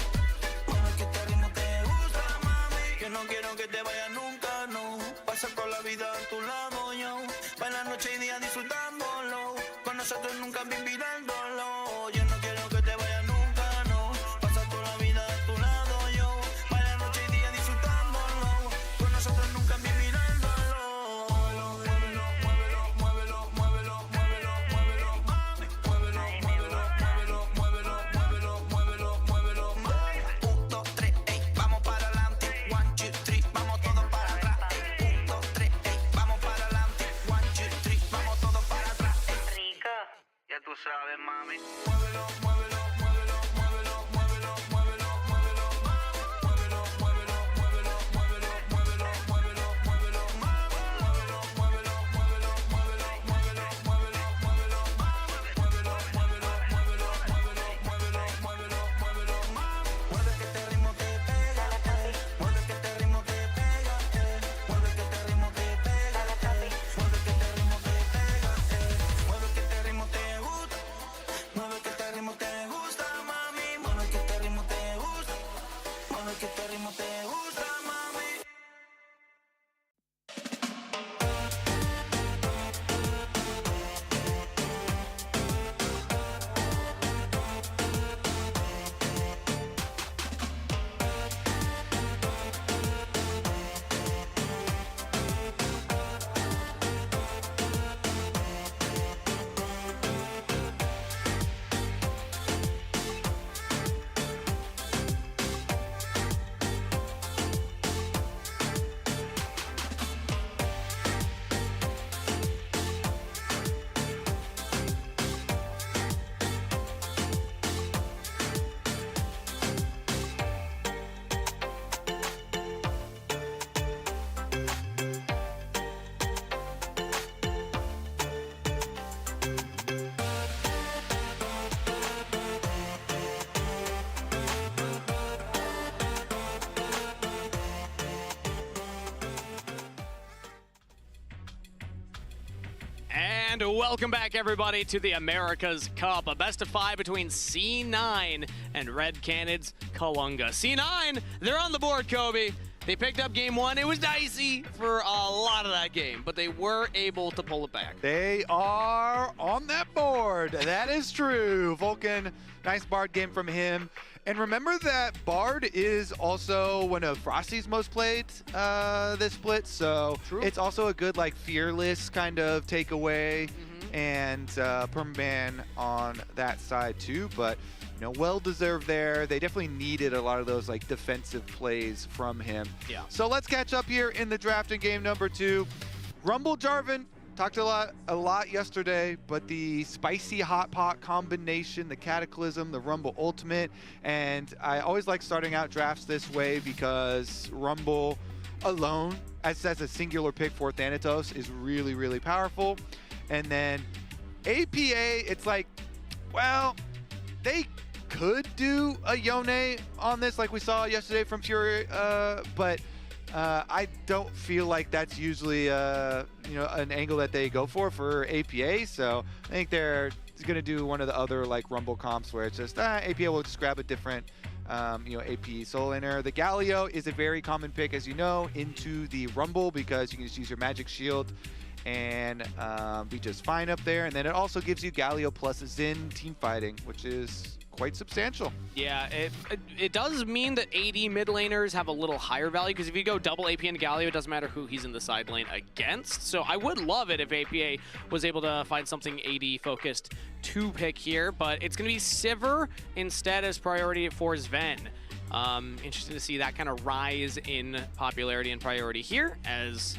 mueve que este ritmo te gusta, mami. Yo no quiero que te vayas nunca, no. Pasa con la vida a tu lado, yo. Para la noche y día disfrutándolo. Con nosotros nunca vivirándolo. Yo no quiero que te vayas nunca, no. Pasa toda la vida a tu lado, yo. Para la noche y día disfrutándolo. Con nosotros nunca vivirándolo. Muévelo, muévelo, muévelo, muévelo, muévelo, muévelo, mami. Muévelo, muévelo, muévelo, muévelo, muévelo, muévelo, muévelo, mami. 1, 2, 3, ey, vamos para adelante. 1, 2, 3, vamos todos para atrás. 1, 2, 3, ey, vamos para adelante. 1, 2, 3, vamos todos para atrás. Rica, ya tú sabes, mami. Muévelo, muévelo, muévelo, muévelo, muévelo, muévelo, muévelo, mami. Muévelo, muévelo, muévelo, muévelo, muévelo, muévelo, muévelo, mami. Muévelo, muévelo, muévelo, muévelo, muévelo, muévelo, muévelo, mami. Muévelo, muévelo, muévelo, muévelo, muévelo, muévelo, muévelo, mami. Mueve que este ritmo te pega, mueve que este ritmo te pega, mueve que este ritmo te pega, mueve que este ritmo te pega, mueve que este ritmo te gusta, mueve que este ritmo te gusta, mami, mueve que este ritmo te gusta, mueve que este ritmo te gusta, mami. And welcome back, everybody, to the America's Cup, a best-of-5 between C9 and RED Canids Kalunga. C9, they're on the board, Kobe. They picked up game one. It was dicey for a lot of that game, but they were able to pull it back. They are on that board. That is true. Vulcan, nice Bard game from him. And remember that Bard is also one of Frosty's most played this split, so it's also a good like fearless kind of takeaway and permaban on that side too. But you know, well deserved there. They definitely needed a lot of those like defensive plays from him. Yeah. So let's catch up here in the draft in game number 2. Rumble Jarvan. Talked a lot yesterday, but the spicy hot pot combination, the Cataclysm, the Rumble Ultimate, and I always like starting out drafts this way because Rumble alone, as a singular pick for Thanatos, is really, really powerful. And then APA, it's like, well, they could do a Yone on this like we saw yesterday from Furia, but I don't feel like that's usually an angle that they go for APA. So I think they're going to do one of the other like Rumble comps where it's just APA will just grab a different AP solo laner. The Galio is a very common pick, as you know, into the Rumble because you can just use your Magic Shield and be just fine up there. And then it also gives you Galio plus Xin team fighting, which is quite substantial. Yeah, it does mean that AD mid laners have a little higher value, because if you go double AP into Galio, it doesn't matter who he's in the side lane against. So I would love it if APA was able to find something AD focused to pick here, but it's going to be Sivir instead as priority for Sven. Interesting to see that kind of rise in popularity and priority here, as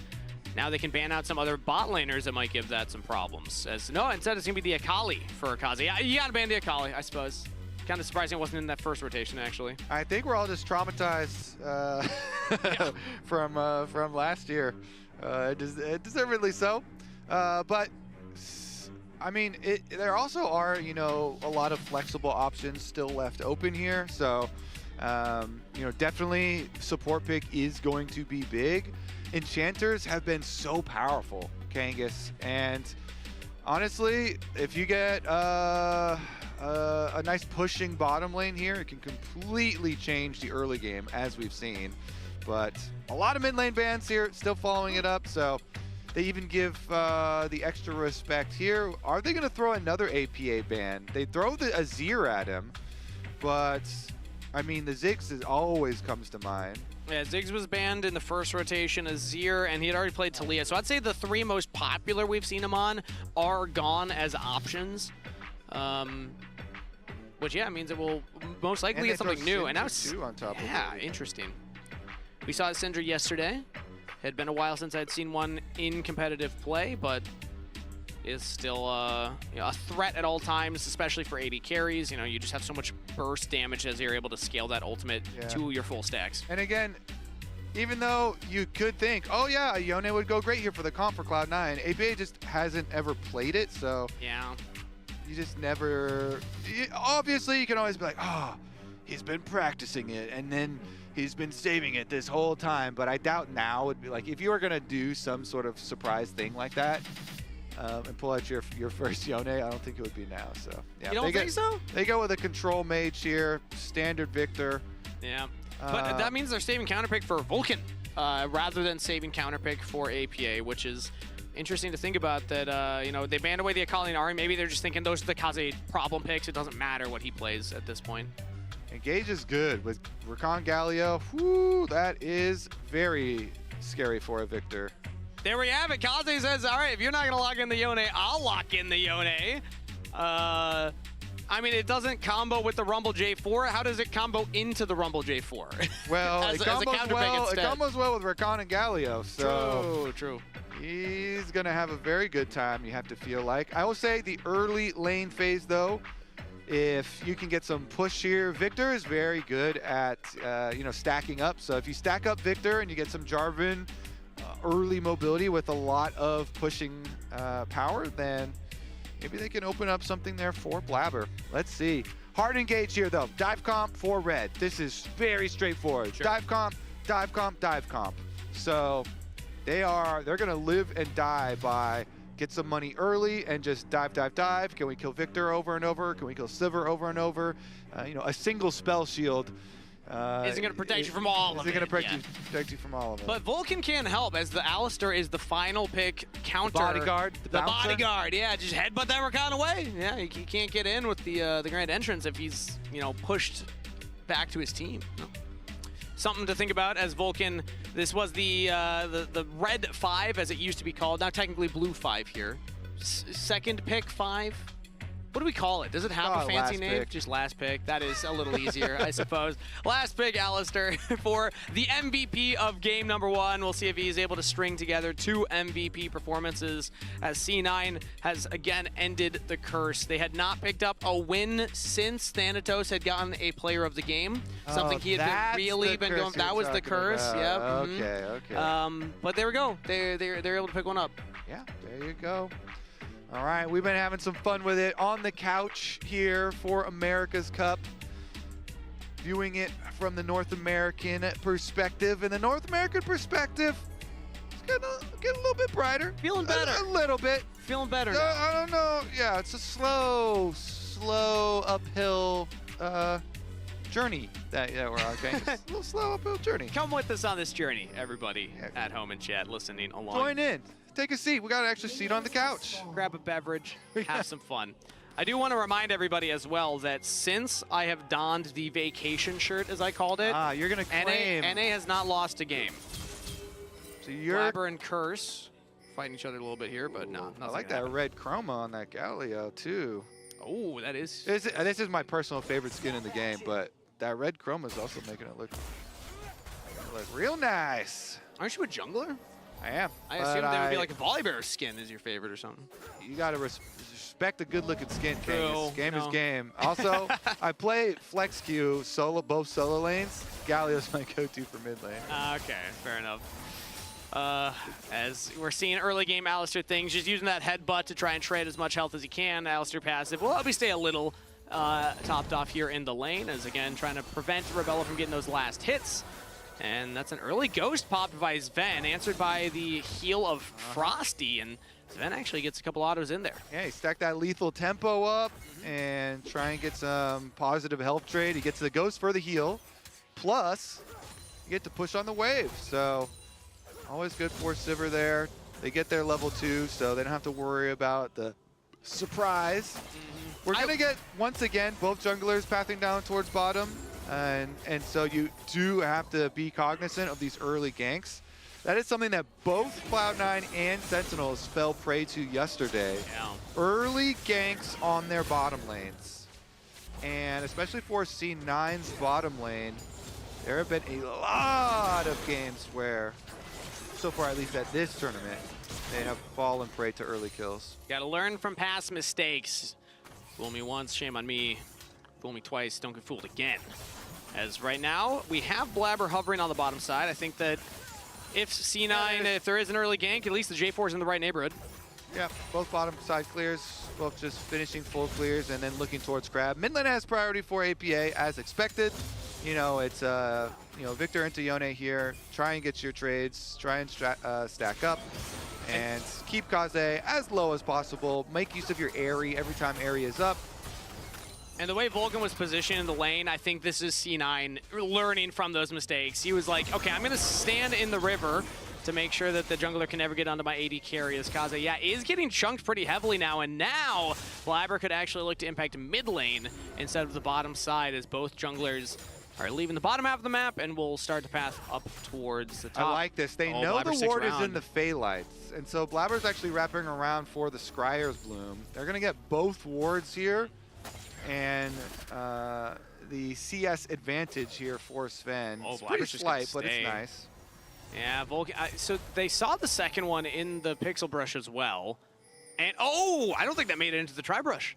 now they can ban out some other bot laners that might give that some problems. Instead it's going to be the Akali for Akazi. Yeah, you got to ban the Akali, I suppose. Kind of surprising it wasn't in that first rotation, actually. I think we're all just traumatized from last year. Deservedly so. But, I mean, there also are, a lot of flexible options still left open here. So, definitely support pick is going to be big. Enchanters have been so powerful, Kangas. And honestly, if you get a nice pushing bottom lane here, it can completely change the early game, as we've seen. But a lot of mid lane bans here, still following it up, so they even give the extra respect here. Are they going to throw another APA ban? They throw the Azir at him, but I mean, the Ziggs always comes to mind. Yeah, Ziggs was banned in the first rotation, Azir, and he had already played Talia. So I'd say the three most popular we've seen him on are gone as options. Which, yeah, means it will most likely get something new. And now it's on top of it. Interesting. We saw Syndra yesterday. It had been a while since I'd seen one in competitive play, but is still a threat at all times, especially for AD carries. You just have so much burst damage as you're able to scale that ultimate to your full stacks. And again, even though you could think, oh yeah, Yone would go great here for the comp for Cloud9, APA just hasn't ever played it, so yeah. You just never... Obviously, you can always be like, oh, he's been practicing it, and then he's been saving it this whole time. But I doubt now would be like, if you were going to do some sort of surprise thing like that and pull out your first Yone, I don't think it would be now. So yeah, you don't think so? They go with a control mage here, standard Victor. Yeah, but that means they're saving counterpick for Vulcan rather than saving counterpick for APA, which is interesting to think about. That they banned away the Akali and Ahri. Maybe they're just thinking those are the Kaze problem picks. It doesn't matter what he plays at this point. Engage is good with Rakan Galio. Whoo, that is very scary for a Victor. There we have it. Kaze says, all right, if you're not going to lock in the Yone, I'll lock in the Yone. I mean, it doesn't combo with the Rumble J4. How does it combo into the Rumble J4? Well, it combos well with Rakan and Galio. So True. He's going to have a very good time, you have to feel like. I will say the early lane phase, though, if you can get some push here, Victor is very good at, stacking up. So if you stack up Victor and you get some Jarvan early mobility with a lot of pushing power, then maybe they can open up something there for Blabber. Let's see. Hard engage here, though. Dive comp for Red. This is very straightforward. Sure. Dive comp, dive comp, dive comp. So they're going to live and die by get some money early and just dive, dive, dive. Can we kill Victor over and over? Can we kill Sivir over and over? A single spell shield isn't going to protect you from all of it. Isn't going to protect you from all of it. But Vulcan can't help, as the Alistar is the final pick counter. Bodyguard. The bodyguard, yeah. Just headbutt that Rakan away. Yeah, he can't get in with the Grand Entrance if he's, pushed back to his team. No. Something to think about as Vulcan. This was the red 5, as it used to be called. Now technically blue 5 here. Second pick 5. What do we call it? Does it have a fancy name? Pick. Just last pick. That is a little easier, I suppose. Last pick, Alistar, for the MVP of game number 1. We'll see if he's able to string together 2 MVP performances, as C9 has again ended the curse. They had not picked up a win since Thanatos had gotten a player of the game. Something he had really been going. That was the curse. Yep. Okay. But there we go. They're able to pick one up. Yeah, there you go. All right, we've been having some fun with it on the couch here for America's Cup. viewing it from the North American perspective. And the North American perspective, it's getting a little bit brighter. Feeling better. A little bit. Feeling better now. I don't know. Yeah, it's a slow uphill journey that we're on. Okay, just a little slow uphill journey. Come with us on this journey, everybody at home in chat, listening along. Join in. Take a seat. We got an extra seat on the couch. Grab a beverage, have some fun. I do want to remind everybody as well that since I have donned the vacation shirt, as I called it, you're gonna claim. NA has not lost a game. So you're. Blabber and Curse fighting each other a little bit here, but no. I like that red chroma on that Galio too. Oh, that is. This is my personal favorite skin in the game, but that red chroma is also making it look real nice. Aren't you a jungler? I am. I assume that would be like a Volibear skin is your favorite or something. You gotta respect a good-looking skin. True. Game is game. Also, I play flex queue both solo lanes. Galio's my go-to for mid lane. Okay, fair enough. As we're seeing early game Alistair things, just using that headbutt to try and trade as much health as he can. Alistair passive will help me stay a little topped off here in the lane, as again trying to prevent Rebella from getting those last hits. And that's an early ghost popped by Sven, answered by the heal of Frosty, and Sven actually gets a couple autos in there. Yeah, he stacked that lethal tempo up and try and get some positive health trade. He gets the ghost for the heal, plus you get to push on the wave. So always good for Sivir there. They get their level 2, so they don't have to worry about the surprise. We're gonna get, once again, both junglers pathing down towards bottom. And so you do have to be cognizant of these early ganks. That is something that both Cloud9 and Sentinels fell prey to yesterday. Yeah. Early ganks on their bottom lanes. And especially for C9's bottom lane, there have been a lot of games where, so far at least at this tournament, they have fallen prey to early kills. Gotta learn from past mistakes. Fool me once, shame on me. Fool me twice, don't get fooled again. As right now, we have Blabber hovering on the bottom side. I think that if C9, if there is an early gank, at least the J4 is in the right neighborhood. Yeah, both bottom side clears, both just finishing full clears and then looking towards grab. Mid lane has priority for APA as expected. You know, it's Victor into Yone here. Try and get your trades, try and stack up, and keep Kaze as low as possible. Make use of your Airy every time Airy is up. And the way Vulcan was positioned in the lane, I think this is C9 learning from those mistakes. He was like, okay, I'm going to stand in the river to make sure that the jungler can never get onto my AD carry, as Kaze, yeah, is getting chunked pretty heavily now. And now, Blabber could actually look to impact mid lane instead of the bottom side, as both junglers are leaving the bottom half of the map and will start to path up towards the top. I like this. They know Blabber the ward is in the Fey Lights. And so Blabber's actually wrapping around for the Scryer's Bloom. They're going to get both wards here. And the CS advantage here for Sven. It's pretty slight, but it's nice. Yeah, Vulcan. So they saw the second one in the Pixel Brush as well. And oh, I don't think that made it into the Tri-Brush.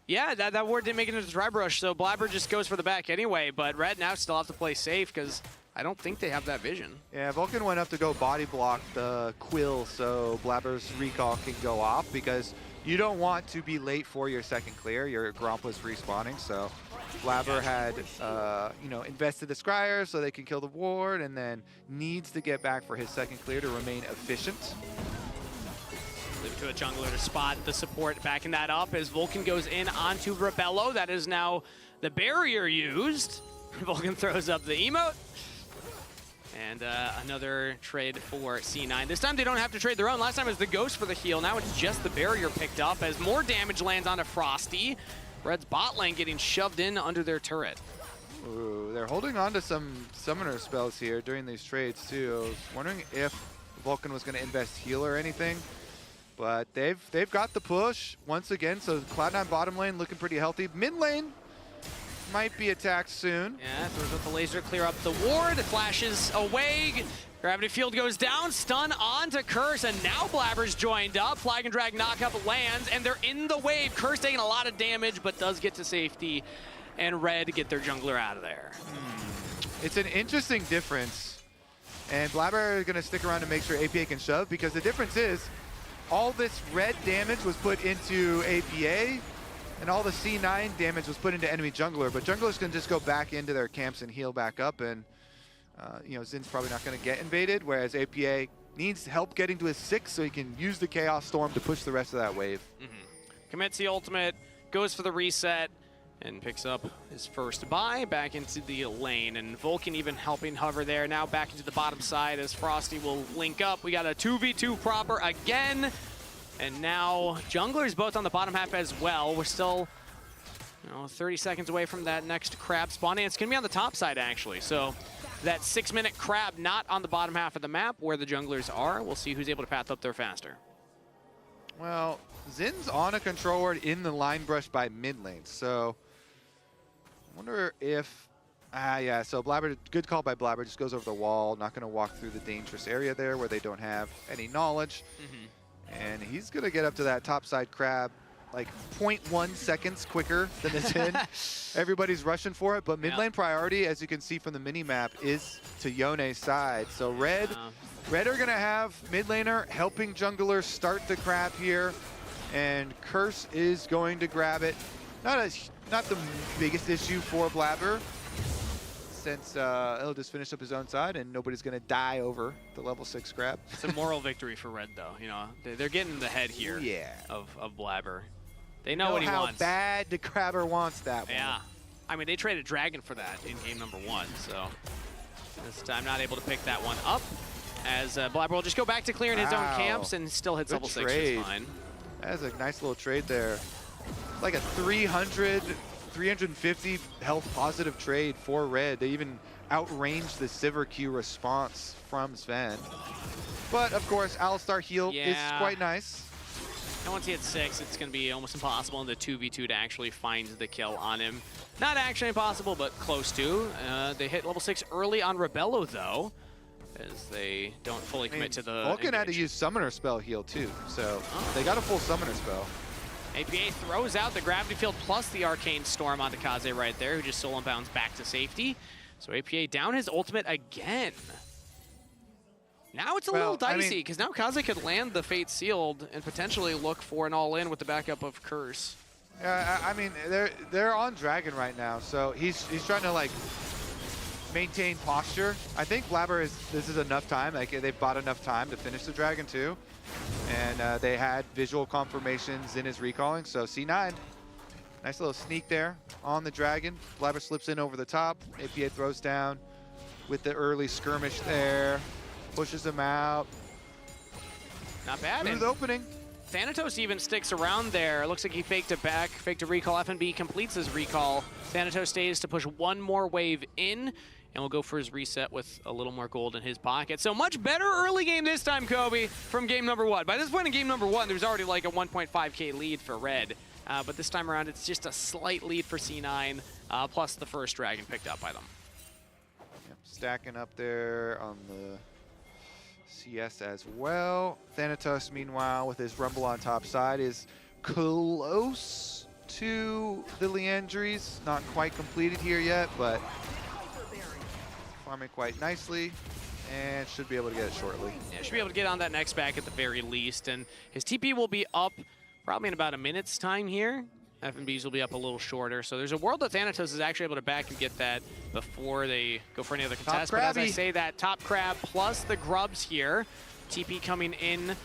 Yeah, that ward didn't make it into the Tri-Brush, so Blabber just goes for the back anyway. But Red now still have to play safe because I don't think they have that vision. Yeah, Vulcan went up to go body block the Quill so Blabber's recall can go off, because you don't want to be late for your second clear. Your Gromp was respawning, so Blabber had, invested the Scryer so they can kill the ward, and then needs to get back for his second clear to remain efficient. Leave it to a jungler to spot the support, backing that up as Vulcan goes in onto Rebello. That is now the barrier used. Vulcan throws up the emote. And another trade for C9. This time they don't have to trade their own. Last time it was the Ghost for the heal. Now it's just the barrier picked up as more damage lands onto Frosty. Red's bot lane getting shoved in under their turret. Ooh, they're holding on to some summoner spells here during these trades too. I was wondering if Vulcan was going to invest heal or anything. But they've got the push once again. So Cloud9 bottom lane looking pretty healthy. Mid lane might be attacked soon. Yeah, throws up the laser, clear up the ward, flashes away. Gravity field goes down, stun onto Curse, and now Blabber's joined up. Flag and drag knockup lands, and they're in the wave. Curse taking a lot of damage, but does get to safety, and Red get their jungler out of there. It's an interesting difference, and Blabber is going to stick around to make sure APA can shove, because the difference is all this red damage was put into APA and all the C9 damage was put into enemy jungler, but junglers can just go back into their camps and heal back up, and you know, Zin's probably not going to get invaded, whereas APA needs help getting to his 6 so he can use the Chaos Storm to push the rest of that wave. Commits the ultimate, goes for the reset, and picks up his first buy back into the lane. And Vulcan even helping hover there. Now back into the bottom side as Frosty will link up. We got a 2v2 proper again. And now junglers both on the bottom half as well. We're still 30 seconds away from that next crab spawn. And it's going to be on the top side, actually. So that 6-minute crab not on the bottom half of the map where the junglers are. We'll see who's able to path up there faster. Well, Zin's on a control ward in the line brush by mid lane, so I wonder if, yeah, so Blabber, good call by Blabber, just goes over the wall, not gonna walk through the dangerous area there where they don't have any knowledge. And he's gonna get up to that top side crab like 0.1 seconds quicker than the Zin. Everybody's rushing for it, but mid lane priority, as you can see from the mini map, is to Yone's side. So Red are gonna have mid laner helping junglers start the crab here, and Curse is going to grab it. Not the biggest issue for Blabber, since he'll just finish up his own side and nobody's gonna die over the level 6 grab. It's a moral victory for Red, though. You know, they're getting the head here of Blabber. They know what he wants. How bad the Crabber wants that one. Yeah. I mean, they traded Dragon for that in game number 1, so this time not able to pick that one up, as Blabber will just go back to clearing his own camps and still hits level 6, which is fine. That is a nice little trade there. It's like a 350 health positive trade for Red. They even outranged the Sivir Q response from Sven. But of course, Alistar heal is quite nice. And once he hits 6, it's going to be almost impossible in the 2v2 to actually find the kill on him. Not actually impossible, but close to. They hit level 6 early on Rebello, though, as they don't fully commit to the Vulcan had to use Summoner Spell heal, too, so they got a full Summoner Spell. APA throws out the Gravity Field plus the Arcane Storm onto Kaze right there, who just solo bounds back to safety. So APA down his ultimate again. Now it's a little dicey, because now Kaze could land the Fate Sealed and potentially look for an all-in with the backup of Curse. Yeah, I mean, they're on Dragon right now, so he's trying to, like, maintain posture. I think Blabber this is enough time. Like, they've bought enough time to finish the Dragon, too. And they had visual confirmations in his recalling, so C9. Nice little sneak there on the Dragon. Blabber slips in over the top. APA throws down with the early skirmish there. Pushes him out. Not bad. Smooth opening. Thanatos even sticks around there. Looks like he faked it back, faked a recall. FNB completes his recall. Thanatos stays to push one more wave in, and will go for his reset with a little more gold in his pocket. So much better early game this time, Kobe, from game number 1. By this point in game number 1, there's already like a 1.5K lead for Red. But this time around, it's just a slight lead for C9, plus the first Dragon picked up by them. Yep, stacking up there on the CS as well. Thanatos, meanwhile, with his Rumble on top side, is close to the Leandries. Not quite completed here yet, but farming quite nicely, and should be able to get it shortly. Yeah, should be able to get on that next back at the very least, and his TP will be up probably in about a minute's time here. FNBs will be up a little shorter, so there's a world that Thanatos is actually able to back and get that before they go for any other contest. But as I say, that top crab plus the grubs here, TP coming in,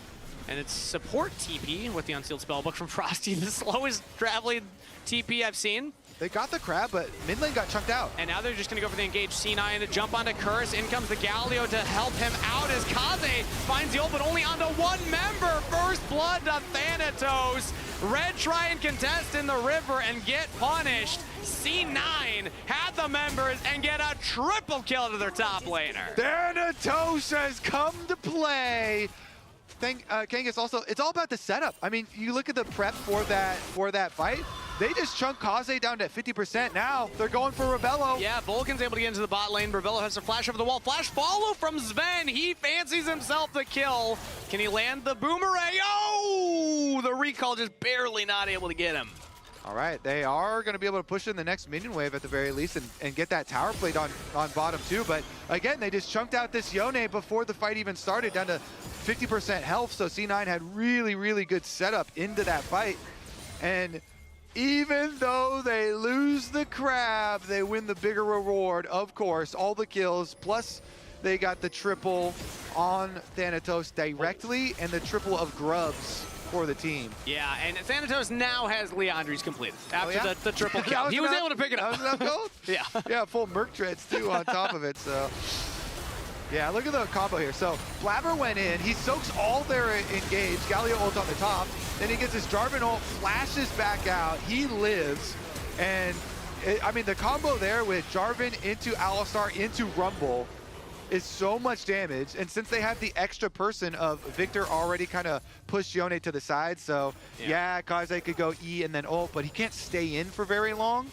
and it's support TP with the Unsealed Spellbook from Frosty, the slowest traveling TP I've seen. They got the crab, but mid lane got chunked out. And now they're just going to go for the engage. C9 to jump onto Curse. In comes the Galio to help him out as Kaze finds the ult, but only onto one member. First blood to Thanatos. Red try and contest in the river and get punished. C9 had the members and get a triple kill to their top laner. Thanatos has come to play. Kangas also, it's all about the setup. I mean, you look at the prep for that fight. They just chunk Kaze down to 50%. Now they're going for Rebello. Yeah, Vulcan's able to get into the bot lane. Rebello has to flash over the wall. Flash follow from Sven. He fancies himself the kill. Can he land the boomerang? Oh, the recall just barely not able to get him. All right, they are going to be able to push in the next minion wave at the very least and get that tower plate on bottom too. But again, they just chunked out this Yone before the fight even started, down to 50% health. So C9 had really, really good setup into that fight. And Even though they lose the crab, they win the bigger reward, of course. All the kills, plus they got the triple on Thanatos directly and the triple of grubs for the team. Yeah, and Thanatos now has Leandri's completed after the triple kill. That He was able to pick it up. That was enough gold? Yeah. Yeah, full Merc Treads too on top of it, so. Yeah, look at the combo here. So Blabber went in, he soaks all their engage, Galio ult on the top, then he gets his Jarvan ult, flashes back out, he lives, and I mean the combo there with Jarvan into Alistar into Rumble is so much damage, and since they have the extra person of Victor already kind of pushed Yone to the side, so yeah, Kaze could go E and then ult, but he can't stay in for very long.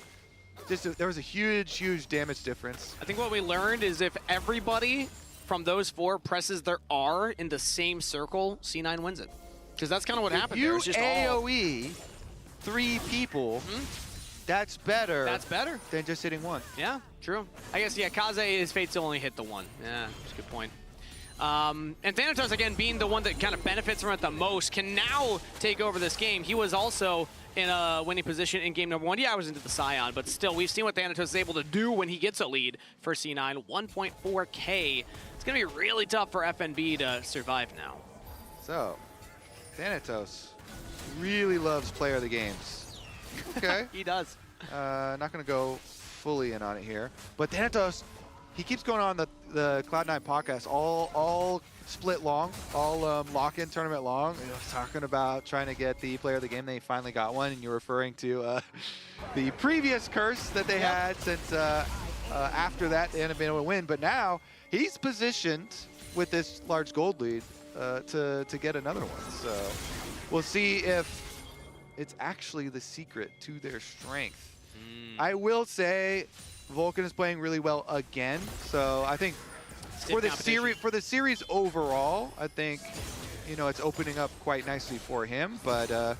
There was a huge damage difference. I think what we learned is if everybody from those 4 presses their R in the same circle, C9 wins it. Because that's kind of what happened there. You It's just AoE 3 people, that's better. That's better than just hitting 1. Yeah, true. I guess, yeah, Kaze, his fate's only hit the 1. Yeah, that's a good point. And Thanatos, again, being the one that kind of benefits from it the most, can now take over this game. He was also in a winning position in game number 1. Yeah, I was into the Scion, but still, we've seen what Thanatos is able to do when he gets a lead for C9. 1.4K. It's going to be really tough for FNB to survive now. So, Thanatos really loves player of the games. Okay. He does. Not going to go fully in on it here. But Thanatos, he keeps going on the Cloud9 podcast all split long, all lock-in tournament long. He was talking about trying to get the player of the game. They finally got one, and you're referring to the previous curse that they had since after that they hadn't been able to win. But now he's positioned with this large gold lead to get another one. So we'll see if it's actually the secret to their strength. I will say Vulcan is playing really well again, so I think for the series overall, I think it's opening up quite nicely for him. But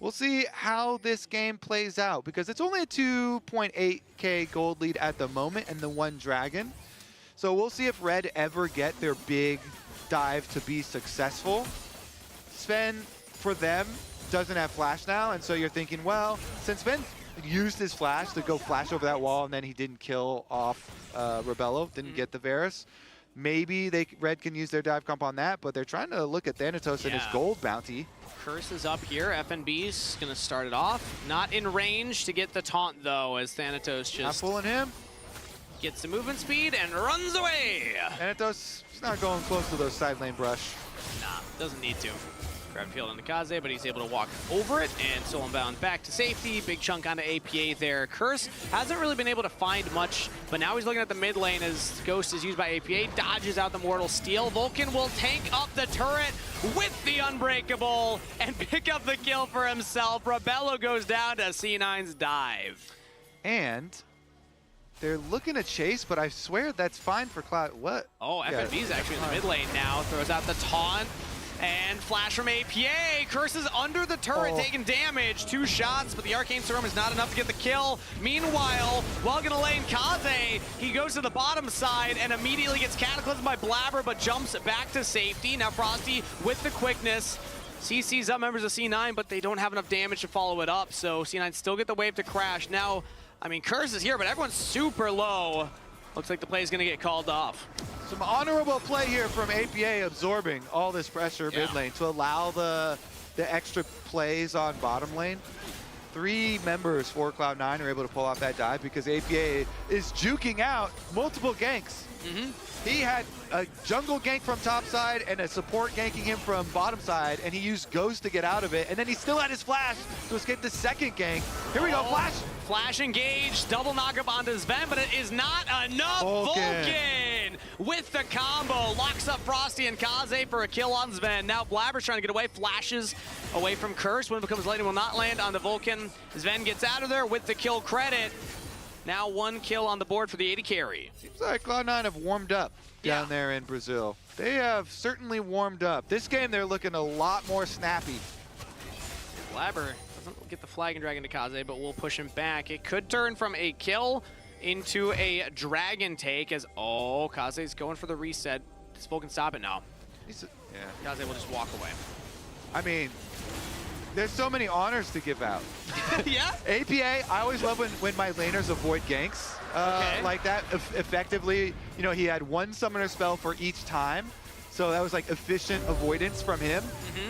we'll see how this game plays out because it's only a 2.8K gold lead at the moment and the 1 dragon. So we'll see if Red ever get their big dive to be successful. Sven, for them, doesn't have flash now, and so you're thinking, well, since Sven used his flash to go flash over that wall and then he didn't kill off Rebello, didn't get the Varus, maybe Red can use their dive comp on that, but they're trying to look at Thanatos and his gold bounty. Curse is up here. FNB's going to start it off. Not in range to get the taunt, though, as Thanatos just... Not fooling him. Gets the movement speed and runs away. Thanatos is not going close to those side lane brush. Nah, doesn't need to. Grab field on the Kaze, but he's able to walk over it and soul bound back to safety. Big chunk onto APA there. Curse hasn't really been able to find much, but now he's looking at the mid lane as Ghost is used by APA, dodges out the Mortal Steel. Vulcan will tank up the turret with the Unbreakable and pick up the kill for himself. Rebello goes down to C9's dive. And they're looking to chase, but I swear that's fine for Cloud. What? Oh, FNB's actually in the mid lane now. Throws out the taunt. And flash from APA. Curse is under the turret, taking damage. 2 shots, but the Arcane Storm is not enough to get the kill. Meanwhile, welcome to lane Kaze. He goes to the bottom side and immediately gets cataclysmed by Blabber, but jumps back to safety. Now Frosty with the quickness. CC's up members of C9, but they don't have enough damage to follow it up, so C9 still get the wave to crash. Now, I mean, Curse is here, but everyone's super low. Looks like the play is going to get called off. Some honorable play here from APA, absorbing all this pressure mid lane to allow the extra plays on bottom lane. 3 members for Cloud9 are able to pull off that dive because APA is juking out multiple ganks. He had a jungle gank from top side and a support ganking him from bottom side, and he used Ghost to get out of it, and then he still had his flash to escape the second gank. Here we go, flash! Flash engaged, double knockup onto Sven, but it is not enough. Vulcan with the combo, locks up Frosty and Kaze for a kill on Sven. Now Blabber's trying to get away, flashes away from Curse. When it becomes lightning will not land on the Vulcan. Sven gets out of there with the kill credit. Now 1 kill on the board for the 80 carry. Seems like Cloud9 have warmed up down there in Brazil. They have certainly warmed up. This game, they're looking a lot more snappy. Blabber doesn't get the flag and dragon to Kaze, but we'll push him back. It could turn from a kill into a dragon take as, Kaze's going for the reset. Does Vulcan stop it? No. Yeah. Kaze will just walk away. I mean, there's so many honors to give out. Yeah? APA, I always love when my laners avoid ganks like that effectively. You know, he had one summoner spell for each time. So that was like efficient avoidance from him.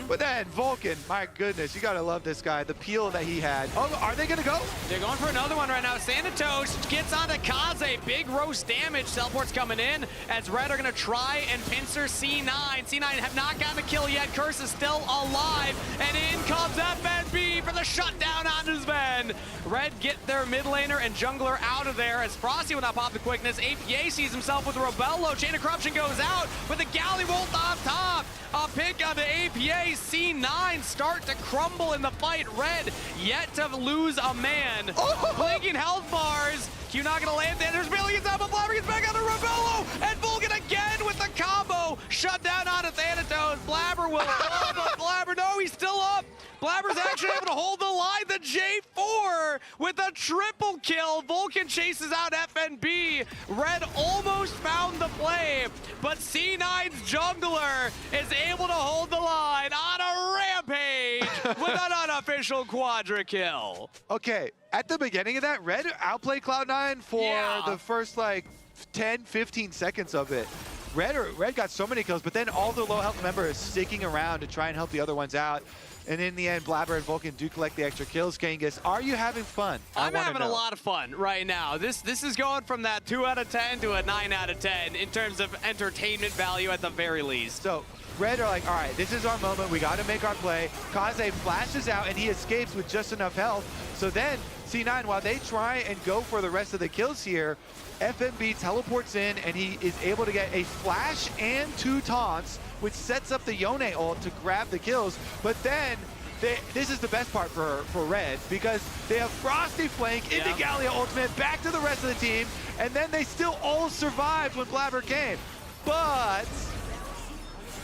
But then Vulcan, my goodness, you gotta love this guy. The peel that he had. Oh, are they gonna go? They're going for another one right now. Sanitos gets onto Kaze. Big roast damage. Teleport's coming in as Red are gonna try and pincer C9. C9 have not gotten a kill yet. Curse is still alive. And in comes FNB for the shutdown on Sven. Red get their mid laner and jungler out of there as Frosty will not pop the quickness. APA sees himself with a Rebello. Chain of Corruption goes out with the Galley Bolt off top. A pick on the APA. C9 start to crumble in the fight. Red yet to lose a man. Blinking health bars. Q not gonna land there. There's billions out, but Blabber gets back on the Rebello. And Vulcan again with the combo. Shut down on Thanatos. Blabber will fall, but Blabber, no, he's still up. Blabber's actually able to hold the line. The J4 with a triple kill. Vulcan chases out FNB. Red almost found the play, but C9's jungler is able to hold the line on a rampage with an unofficial quadra kill. Okay, at the beginning of that, Red outplayed Cloud9 for the first like 10, 15 seconds of it. Red got so many kills, but then all the low health members sticking around to try and help the other ones out. And in the end, Blabber and Vulcan do collect the extra kills. Kangas, are you having fun? I'm having a lot of fun right now. This is going from that 2 out of 10 to a 9 out of 10 in terms of entertainment value at the very least. So Red are like, all right, this is our moment. We got to make our play. Kaze flashes out and he escapes with just enough health. So then C9, while they try and go for the rest of the kills here, FNB teleports in and he is able to get a flash and 2 taunts, which sets up the Yone ult to grab the kills. But then, this is the best part for Red, because they have Frosty flank into Gallia ultimate, back to the rest of the team, and then they still all survived when Blabber came. But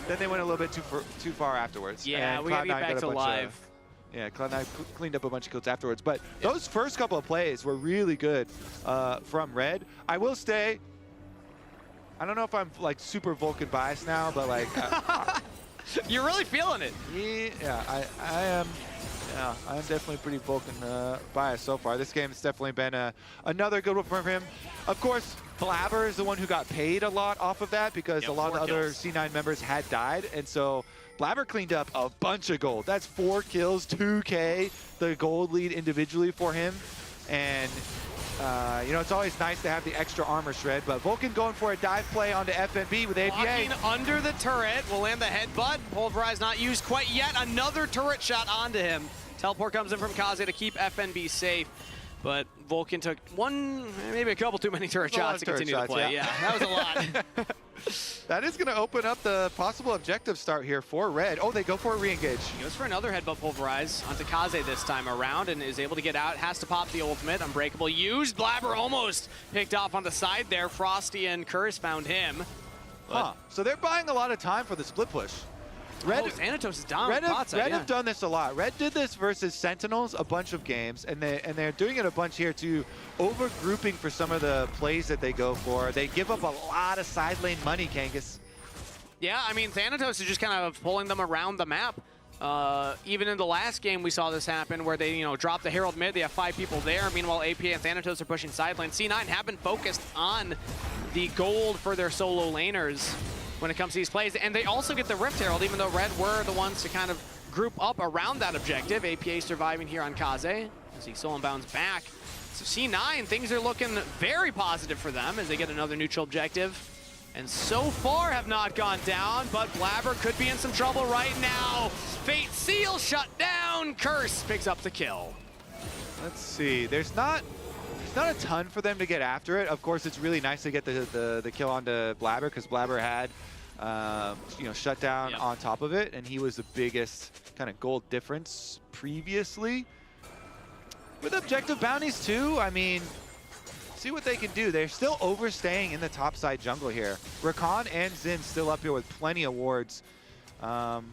then they went a little bit too far afterwards. Yeah, we gotta get back to live. Yeah, Cloud9 cleaned up a bunch of kills afterwards. But those first couple of plays were really good from Red. I will say, I don't know if I'm like super Vulcan biased now, but like... You're really feeling it. Yeah, I am. Yeah, I'm definitely pretty Vulcan biased so far. This game has definitely been another good one for him. Of course, Blabber is the one who got paid a lot off of that because a lot of the other C9 members had died. And so Blabber cleaned up a bunch of gold. That's 4 kills, 2K, the gold lead individually for him. And, you know, it's always nice to have the extra armor shred, but Vulcan going for a dive play onto FNB with APA. Walking under the turret, will land the headbutt. Pulverize not used quite yet. Another turret shot onto him. Teleport comes in from Kaze to keep FNB safe. But Vulcan took maybe a couple too many turret shots to continue to play. Yeah, that was a lot. That is going to open up the possible objective start here for Red. Oh, they go for a re-engage. He goes for another headbutt Pulverize onto Kaze this time around and is able to get out. Has to pop the ultimate. Unbreakable used. Blabber almost picked off on the side there. Frosty and Curse found him. So they're buying a lot of time for the split push. Thanatos is down. Red have done this a lot. Red did this versus Sentinels a bunch of games, and they're doing it a bunch here too, over-grouping for some of the plays that they go for. They give up a lot of side lane money, Kangas. Yeah, I mean, Thanatos is just kind of pulling them around the map. Even in the last game, we saw this happen where they, drop the Herald mid. They have 5 people there. Meanwhile, AP and Thanatos are pushing side lane. C9 have been focused on the gold for their solo laners when it comes to these plays. And they also get the Rift Herald, even though Red were the ones to kind of group up around that objective. APA surviving here on Kaze as he soul bounds back. So C9, things are looking very positive for them as they get another neutral objective. And so far have not gone down, but Blabber could be in some trouble right now. Fate Seal shut down. Curse picks up the kill. Let's see. There's not a ton for them to get after it. Of course, it's really nice to get the kill onto Blabber because Blabber had shut down on top of it, and he was the biggest kind of gold difference previously. With objective bounties too, I mean, see what they can do. They're still overstaying in the top side jungle here. Rakan and Xin still up here with plenty of wards.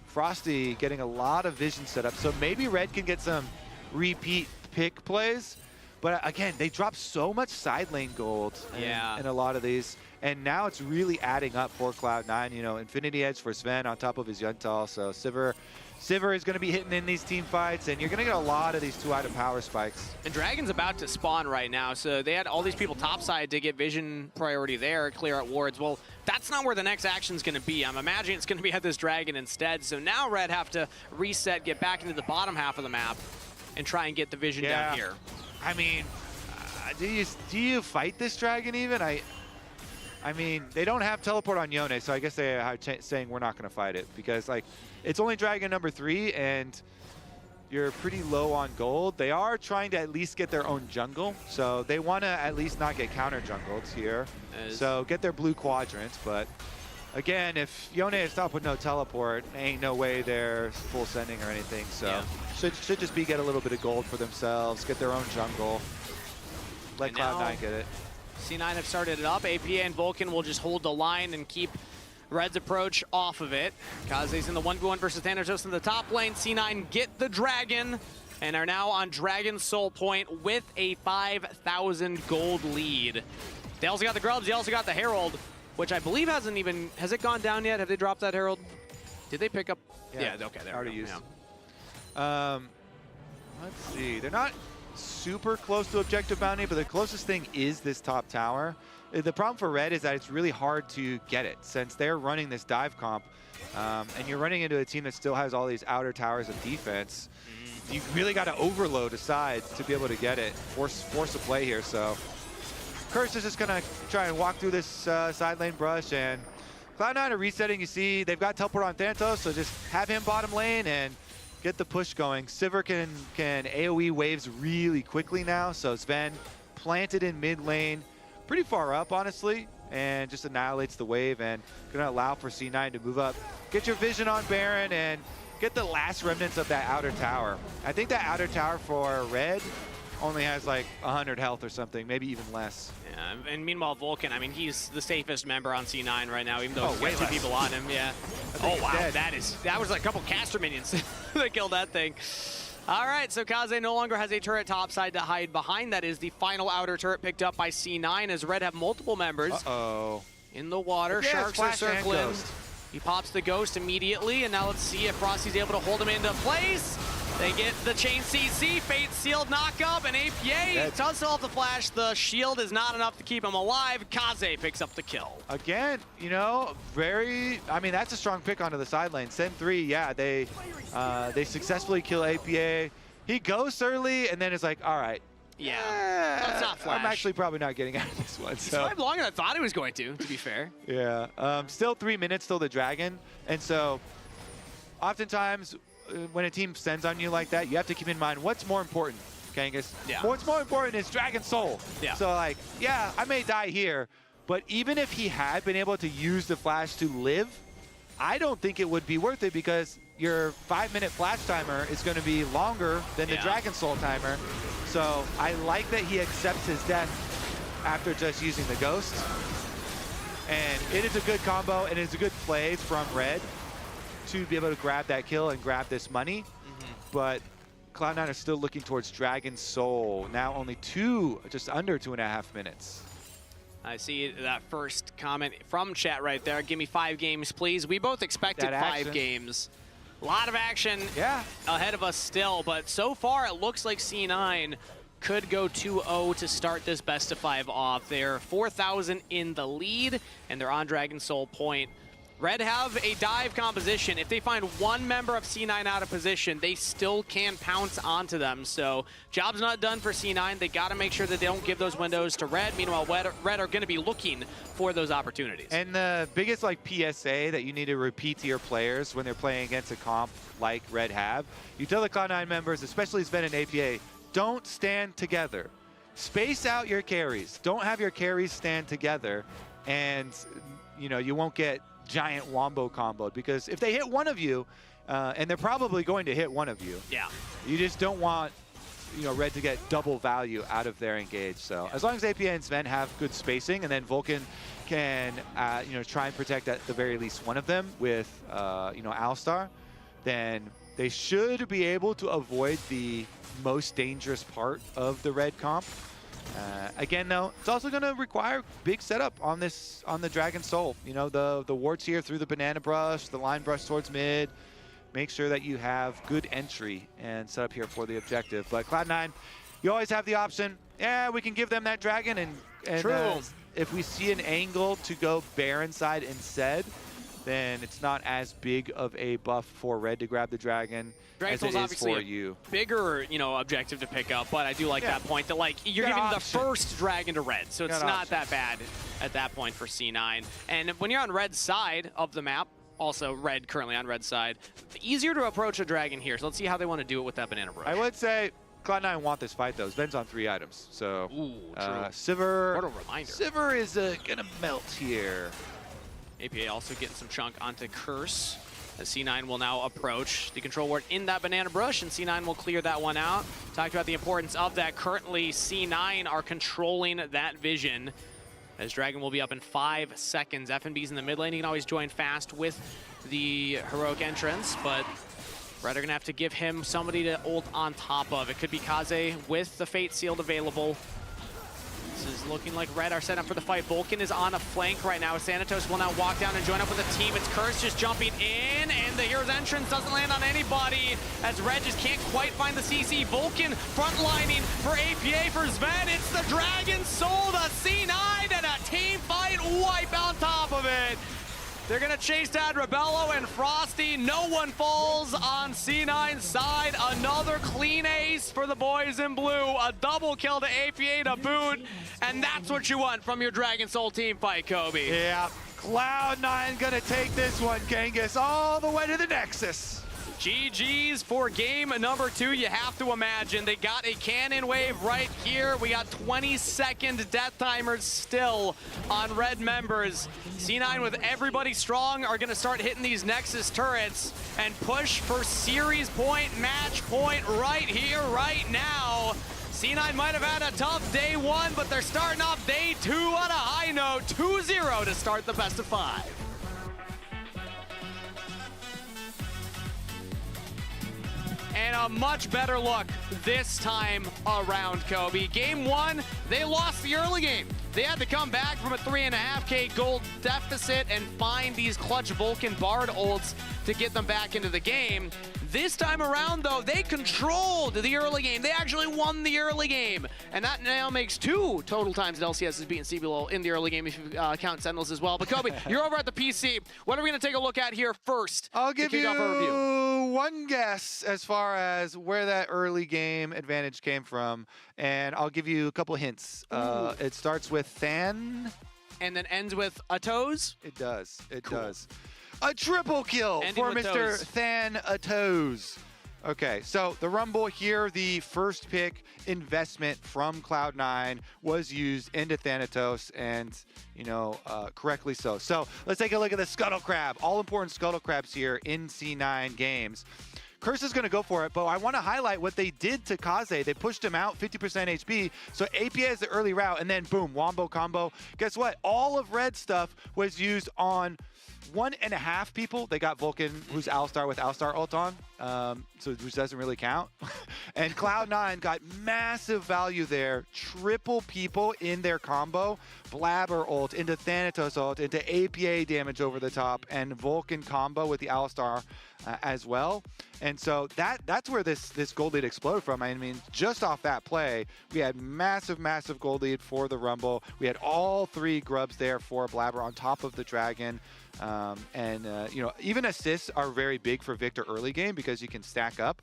Frosty getting a lot of vision set up, so maybe Red can get some repeat pick plays. But again, they drop so much side lane gold in a lot of these. And now it's really adding up for Cloud9. Infinity Edge for Sven on top of his Yuntal. So Sivir Sivir is going to be hitting in these team fights, and you're going to get a lot of these 2-item power spikes. And Dragon's about to spawn right now, so they had all these people topside to get vision priority there, clear out wards. Well, that's not where the next action's going to be. I'm imagining it's going to be at this Dragon instead. So now Red have to reset, get back into the bottom half of the map, and try and get the vision down here. I mean, do you fight this Dragon even? I mean, they don't have teleport on Yone, so I guess they are saying we're not going to fight it because, like, it's only Dragon number 3, and you're pretty low on gold. They are trying to at least get their own jungle, so they want to at least not get counter jungled here. So get their blue quadrant, but again, if Yone is stopped with no teleport, ain't no way they're full sending or anything, so should just be get a little bit of gold for themselves, get their own jungle, let Cloud9 get it. C9 have started it up. APA and Vulcan will just hold the line and keep Red's approach off of it. Kaze's in the 1v1 versus Thanatos in the top lane. C9 get the Dragon and are now on Dragon Soul Point with a 5,000 gold lead. They also got the Grubs. They also got the Herald, which I believe hasn't even... Has it gone down yet? Have they dropped that Herald? Did they pick up... Yeah, okay, there already we go. used. Let's see. They're not super close to objective bounty, but the closest thing is this top tower. The problem for Red is that it's really hard to get it since they're running this dive comp, and you're running into a team that still has all these outer towers of defense. You really got to overload a side to be able to get it, force a play here. So Curse is just gonna try and walk through this side lane brush, and Cloud9 are resetting. You see they've got teleport on Thanatos, so just have him bottom lane and get the push going. Sivir can AoE waves really quickly now, so Sven planted in mid lane, pretty far up honestly, and just annihilates the wave and gonna allow for C9 to move up. Get your vision on Baron and get the last remnants of that outer tower. I think that outer tower for Red only has like 100 health or something, maybe even less. Yeah, and meanwhile Vulcan, I mean, he's the safest member on C9 right now, even though he's way got 2 people on him. Yeah. Oh wow, dead. that was like a couple caster minions that killed that thing. All right, so Kaze no longer has a turret topside to hide behind. That is the final outer turret picked up by C9 as Red have multiple members in the water. Yeah, Sharks are circling. He pops the Ghost immediately, and now let's see if Frosty's able to hold him into place. They get the chain CC, Fate Sealed knock-up, and APA does still have the flash. The shield is not enough to keep him alive. Kaze picks up the kill. Again, you know, I mean, that's a strong pick onto the side lane. Sen 3, yeah, they successfully kill APA. He goes early, and then it's like, all right. Yeah, let's not flash. I'm actually probably not getting out of this one. He survived longer than I thought he was going to be fair. Yeah, still 3 minutes till the Dragon, and so oftentimes when a team sends on you like that, you have to keep in mind what's more important, Kangas. Yeah. What's more important is Dragon Soul. Yeah. So like, yeah, I may die here, but even if he had been able to use the flash to live, I don't think it would be worth it because your 5-minute flash timer is going to be longer than the Dragon Soul timer. So I like that he accepts his death after just using the Ghost. And it is a good combo, and it's a good play from Red to be able to grab that kill and grab this money. But Cloud9 are still looking towards Dragon Soul. Now only just under 2.5 minutes. I see that first comment from chat right there. Give me 5 games, please. We both expected 5 games. A lot of action ahead of us still, but so far it looks like C9 could go 2-0 to start this best of 5 off. They're 4,000 in the lead, and they're on Dragon Soul Point. Red have a dive composition. If they find one member of C9 out of position, they still can pounce onto them. So job's not done for C9. They got to make sure that they don't give those windows to Red. Meanwhile, Red are going to be looking for those opportunities. And the biggest like PSA that you need to repeat to your players when they're playing against a comp like Red have, you tell the Cloud9 members, especially Sven and APA, don't stand together. Space out your carries. Don't have your carries stand together, and you know you won't get giant wombo comboed, because if they hit one of you, and they're probably going to hit one of you, you just don't want Red to get double value out of their engage. So as long as APA and Sven have good spacing, and then Vulcan can try and protect at the very least one of them with Alistar, then they should be able to avoid the most dangerous part of the Red comp. Again, though, it's also going to require big setup on the Dragon Soul. The wards here through the banana brush, the line brush towards mid. make sure that you have good entry and set up here for the objective. But Cloud9, you always have the option, yeah, we can give them that dragon, and True. If we see an angle to go Baron side instead, then it's not as big of a buff for Red to grab the dragon as it is obviously for a you. bigger, objective to pick up, but I do like that point that, like, you're Got giving the option. first dragon to Red, so it's Got not options. that bad at that point for C9. And when you're on Red's side of the map, also Red currently on Red's side, easier to approach a dragon here, so let's see how they want to do it with that banana brush. I would say Cloud9 want this fight, though. Sven's on 3 items, so Ooh, true. Sivir, What a reminder. Sivir is gonna melt here. APA also getting some chunk onto Curse, as C9 will now approach the control ward in that banana brush, and C9 will clear that one out. Talked about the importance of that. Currently, C9 are controlling that vision, as Dragon will be up in 5 seconds. FNB's in the mid lane. He can always join fast with the heroic entrance, but Red are going to have to give him somebody to ult on top of. It could be Kaze with the Fate Sealed available. This is looking like Red are set up for the fight. Vulcan is on a flank right now. Sanitos will now walk down and join up with the team. It's Curse just jumping in, and the hero's entrance doesn't land on anybody, as Red just can't quite find the CC. Vulcan frontlining for APA for Sven. It's the Dragon Soul to C9, and a team fight wipe on top of it. They're gonna chase down Rebello and Frosty. No one falls on C9's side. Another clean ace for the boys in blue. A double kill to APA to boot. And that's what you want from your Dragon Soul team fight, Kobe. Yeah, Cloud9 gonna take this one, Genghis, all the way to the Nexus. GG's for game number 2. You have to imagine they got a cannon wave right here. We got 20-second death timers still on Red members. C9 with everybody strong are going to start hitting these Nexus turrets and push for series point, match point right here, right now. C9 might have had a tough day 1, but they're starting off day 2 on a high note. 2-0 to start the best of 5. And a much better look this time around, Kobe. Game 1, they lost the early game. They had to come back from a 3.5K gold deficit and find these clutch Vulcan Bard ults to get them back into the game. This time around, though, they controlled the early game. They actually won the early game. And that now makes 2 total times that LCS has beaten CBLOL in the early game, if you count Sentinels as well. But Kobe, you're over at the PC. What are we going to take a look at here first? I'll give you off our review? one guess as far as where that early game advantage came from, and I'll give you a couple hints. It starts with Than. And then ends with a toes? It does. It does. A triple kill Ending for with Mr. toes. Than Toes. Okay, so the Rumble here, the first pick investment from Cloud9 was used into Thanatos, and, correctly so. So let's take a look at the Scuttle Crab. All important Scuttle Crabs here in C9 games. Curse is going to go for it, but I want to highlight what they did to Kaze. They pushed him out, 50% HP, so APA is the early route, and then boom, wombo combo. Guess what? All of Red stuff was used on 1.5 people. They got Vulcan, who's Alistar with Alistar ult on, which doesn't really count. And Cloud9 got massive value there. Triple people in their combo. Blabber ult into Thanatos ult into APA damage over the top, and Vulcan combo with the Alistar as well. And so that's where this gold lead exploded from. I mean, just off that play, we had massive gold lead for the Rumble. We had all 3 grubs there for Blabber on top of the Dragon. Even assists are very big for Victor early game because you can stack up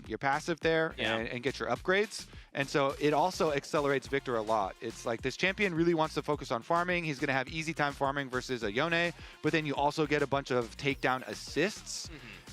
your passive there and get your upgrades. And so it also accelerates Victor a lot. It's like this champion really wants to focus on farming. He's going to have easy time farming versus a Yone, but then you also get a bunch of takedown assists.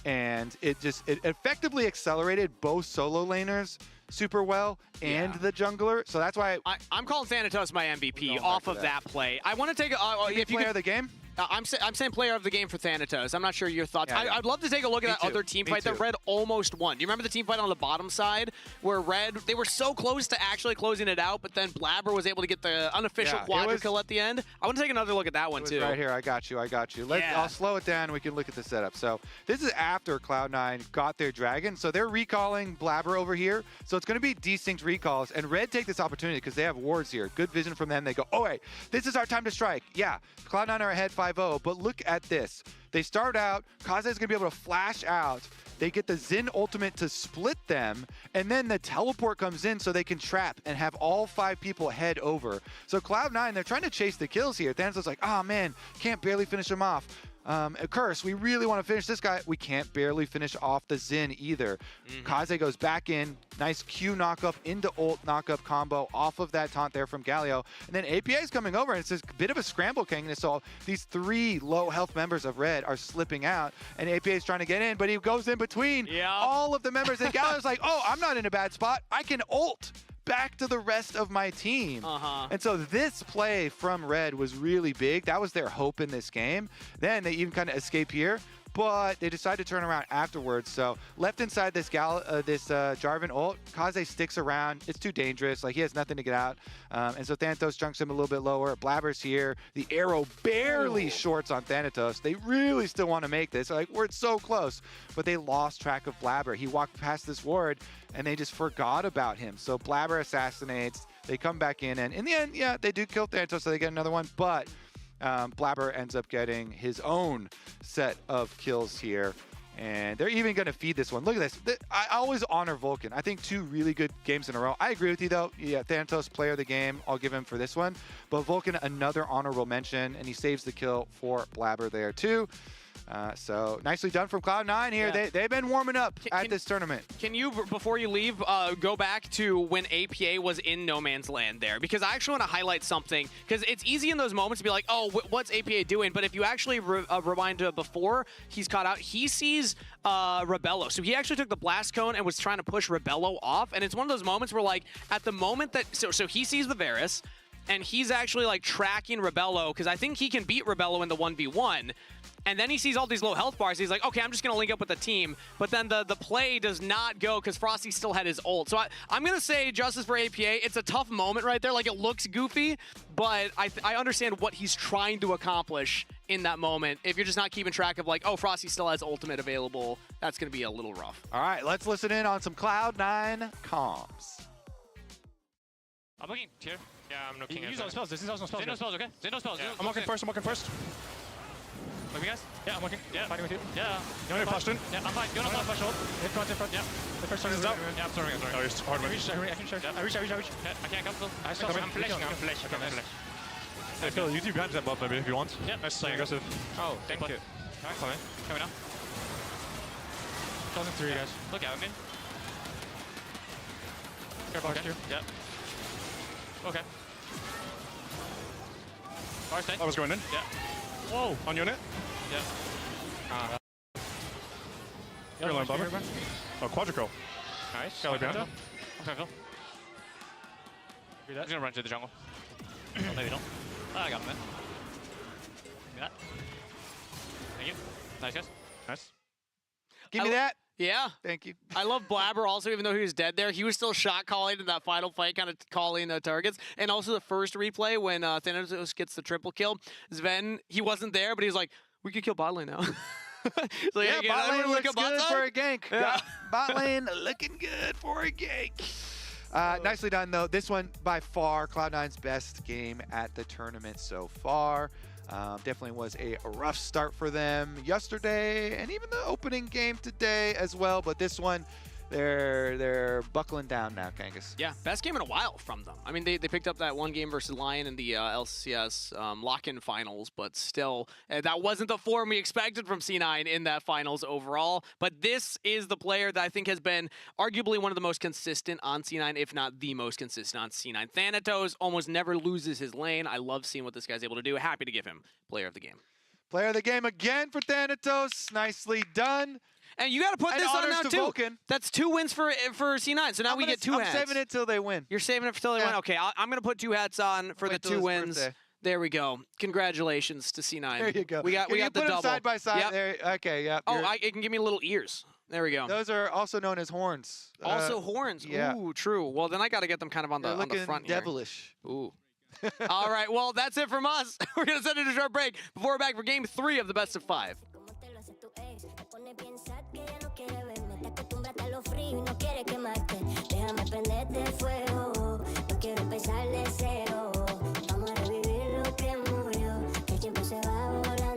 And it effectively accelerated both solo laners super well and the jungler. So that's why I'm calling Thanatos my MVP off of that play. I want to take if you player of the game. I'm saying player of the game for Thanatos. I'm not sure your thoughts. Yeah, I'd love to take a look at that other team fight that Red almost won. Do you remember the team fight on the bottom side where Red, they were so close to actually closing it out, but then Blabber was able to get the unofficial quadra kill at the end? I want to take another look at that one too. Right here, I got you. I'll slow it down. We can look at the setup. So this is after Cloud9 got their Dragon. So they're recalling Blabber over here. So it's going to be distinct recalls. And Red take this opportunity because they have wards here. Good vision from them. They go, oh, wait, this is our time to strike. Yeah, Cloud9 are ahead 5-0. 5-0, but look at this. They start out, Kaze is going to be able to flash out. They get the Xin ultimate to split them, and then the teleport comes in so they can trap and have all 5 people head over. So Cloud9, they're trying to chase the kills here. Thanatos like, oh man, can't barely finish him off. Curse, we really want to finish this guy. We can't barely finish off the Xin either. Kaze goes back in. Nice Q knockup into ult knockup combo off of that taunt there from Galio. And then APA is coming over, and it's a bit of a scramble king. So these 3 low health members of Red are slipping out, and APA is trying to get in, but he goes in between all of the members. And Galio's like, oh, I'm not in a bad spot. I can ult back to the rest of my team. And so this play from Red was really big. That was their hope in this game. Then they even kind of escape here, but they decide to turn around afterwards. So left inside this Jarvan ult, Kaze sticks around. It's too dangerous. Like, he has nothing to get out. And so Thanatos junks him a little bit lower. Blabber's here. The arrow barely shorts on Thanatos. They really still want to make this. Like, we're so close. But they lost track of Blabber. He walked past this ward, and they just forgot about him. So Blabber assassinates. They come back in, and in the end, yeah, they do kill Thanatos, so they get another one. But Blabber ends up getting his own set of kills here. And they're even going to feed this one. Look at this. I always honor Vulcan. I think 2 really good games in a row. I agree with you, though. Yeah, Thanatos, player of the game. I'll give him for this one. But Vulcan, another honorable mention, and he saves the kill for Blabber there, too. So nicely done from Cloud9 here. Yeah. They've been warming up at this tournament. Can you, before you leave, go back to when APA was in no man's land there? Because I actually want to highlight something, because it's easy in those moments to be like, oh, what's APA doing? But if you actually rewind to before he's caught out, he sees Rebello. So he actually took the blast cone and was trying to push Rebello off. And it's one of those moments where, like, at the moment that, so he sees the Varus, and he's actually, like, tracking Rebello, because I think he can beat Rebello in the 1v1. And then he sees all these low health bars. He's like, okay, I'm just going to link up with the team. But then the play does not go because Frosty still had his ult. So I'm going to say justice for APA. It's a tough moment right there. Like, it looks goofy, but I understand what he's trying to accomplish in that moment. If you're just not keeping track of, like, oh, Frosty still has ultimate available, that's going to be a little rough. All right, let's listen in on some Cloud9 comms. I'm looking here. Yeah, I'm looking. Use all spells. This is also spells. Zeno spells, okay? Zeno spells. Yeah. I'm walking first. With me, guys? Yeah, I'm walking. Yeah. Fighting with you. Yeah. You want to flash in? Yeah, I'm fine. You want to flash ult? Hit front. Yeah. The first turn is out. Yeah, I'm sorry. Oh, you're hard. I can share. Yeah. I reach. Yeah, I can't come still. I'm flashing. I'm flash. I feel you two behind that buff maybe if you want. Yeah. Nice playing aggressive. Oh, thank you. Alright, coming down. 2003, guys. Look out, man. Careful, okay. Yeah. Okay. Fire stay. I was going in. Yeah. Whoa. On unit. Yeah. You're alone, Bummer. Oh, Quadrico. Nice. Got behind. Okay, Phil. He's gonna run to the jungle. Oh, maybe not. Oh, I got him, man. Give me that. Thank you. Nice, guys. Nice. Give me that. Yeah. Thank you. I love Blabber also, even though he was dead there. He was still shot calling in that final fight, kind of calling targets. And also the first replay when Thanatos gets the triple kill. Sven, he wasn't there, but he's like, we could kill bot lane now. So yeah, bot lane looks good for a gank. Yeah. Bot lane looking good for a gank. Nicely done, though. This one, by far, Cloud9's best game at the tournament so far. Definitely was a rough start for them yesterday, and even the opening game today as well. But this one, they're buckling down now, Kangas. Yeah, best game in a while from them. I mean, they picked up that one game versus Lion in the LCS lock-in finals, but still, that wasn't the form we expected from C9 in that finals overall. But this is the player that I think has been arguably one of the most consistent on C9, if not the most consistent on C9. Thanatos almost never loses his lane. I love seeing what this guy's able to do. Happy to give him player of the game. Player of the game again for Thanatos. Nicely done. And you got to put this on now, too. Vulcan. That's 2 wins for C9, so now we get 2 hats. I'm saving it till they win. You're saving it till they win? Okay, I'm going to put 2 hats on for the 2 wins. Birthday. There we go. Congratulations to C9. There you go. We got the put double. them side by side Yep. there. Okay, yeah. Oh, it can give me little ears. There we go. Those are also known as horns. Also horns. Yeah. Ooh, true. Well, then I got to get them kind of on the front here. devilish. Ooh. All right, well, that's it from us. We're going to send it a short break before we're back for Game 3 of the Best of 5. Frío y no quiere quemarte, déjame prenderte fuego, no quiero empezar de cero, vamos a revivir lo que murió, que el tiempo se va volando.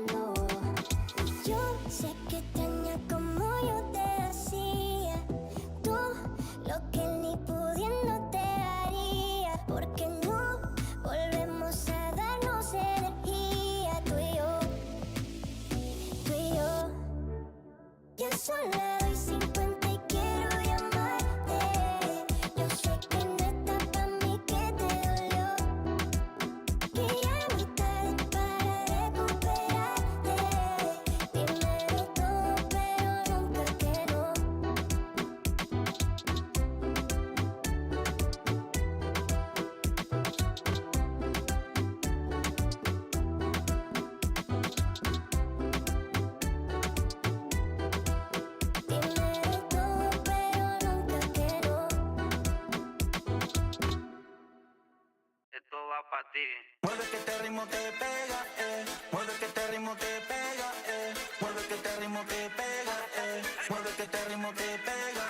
pa' ti. Mueve que este ritmo te pega, mueve que este ritmo te pega, mueve que este ritmo te pega, mueve que este ritmo te pega,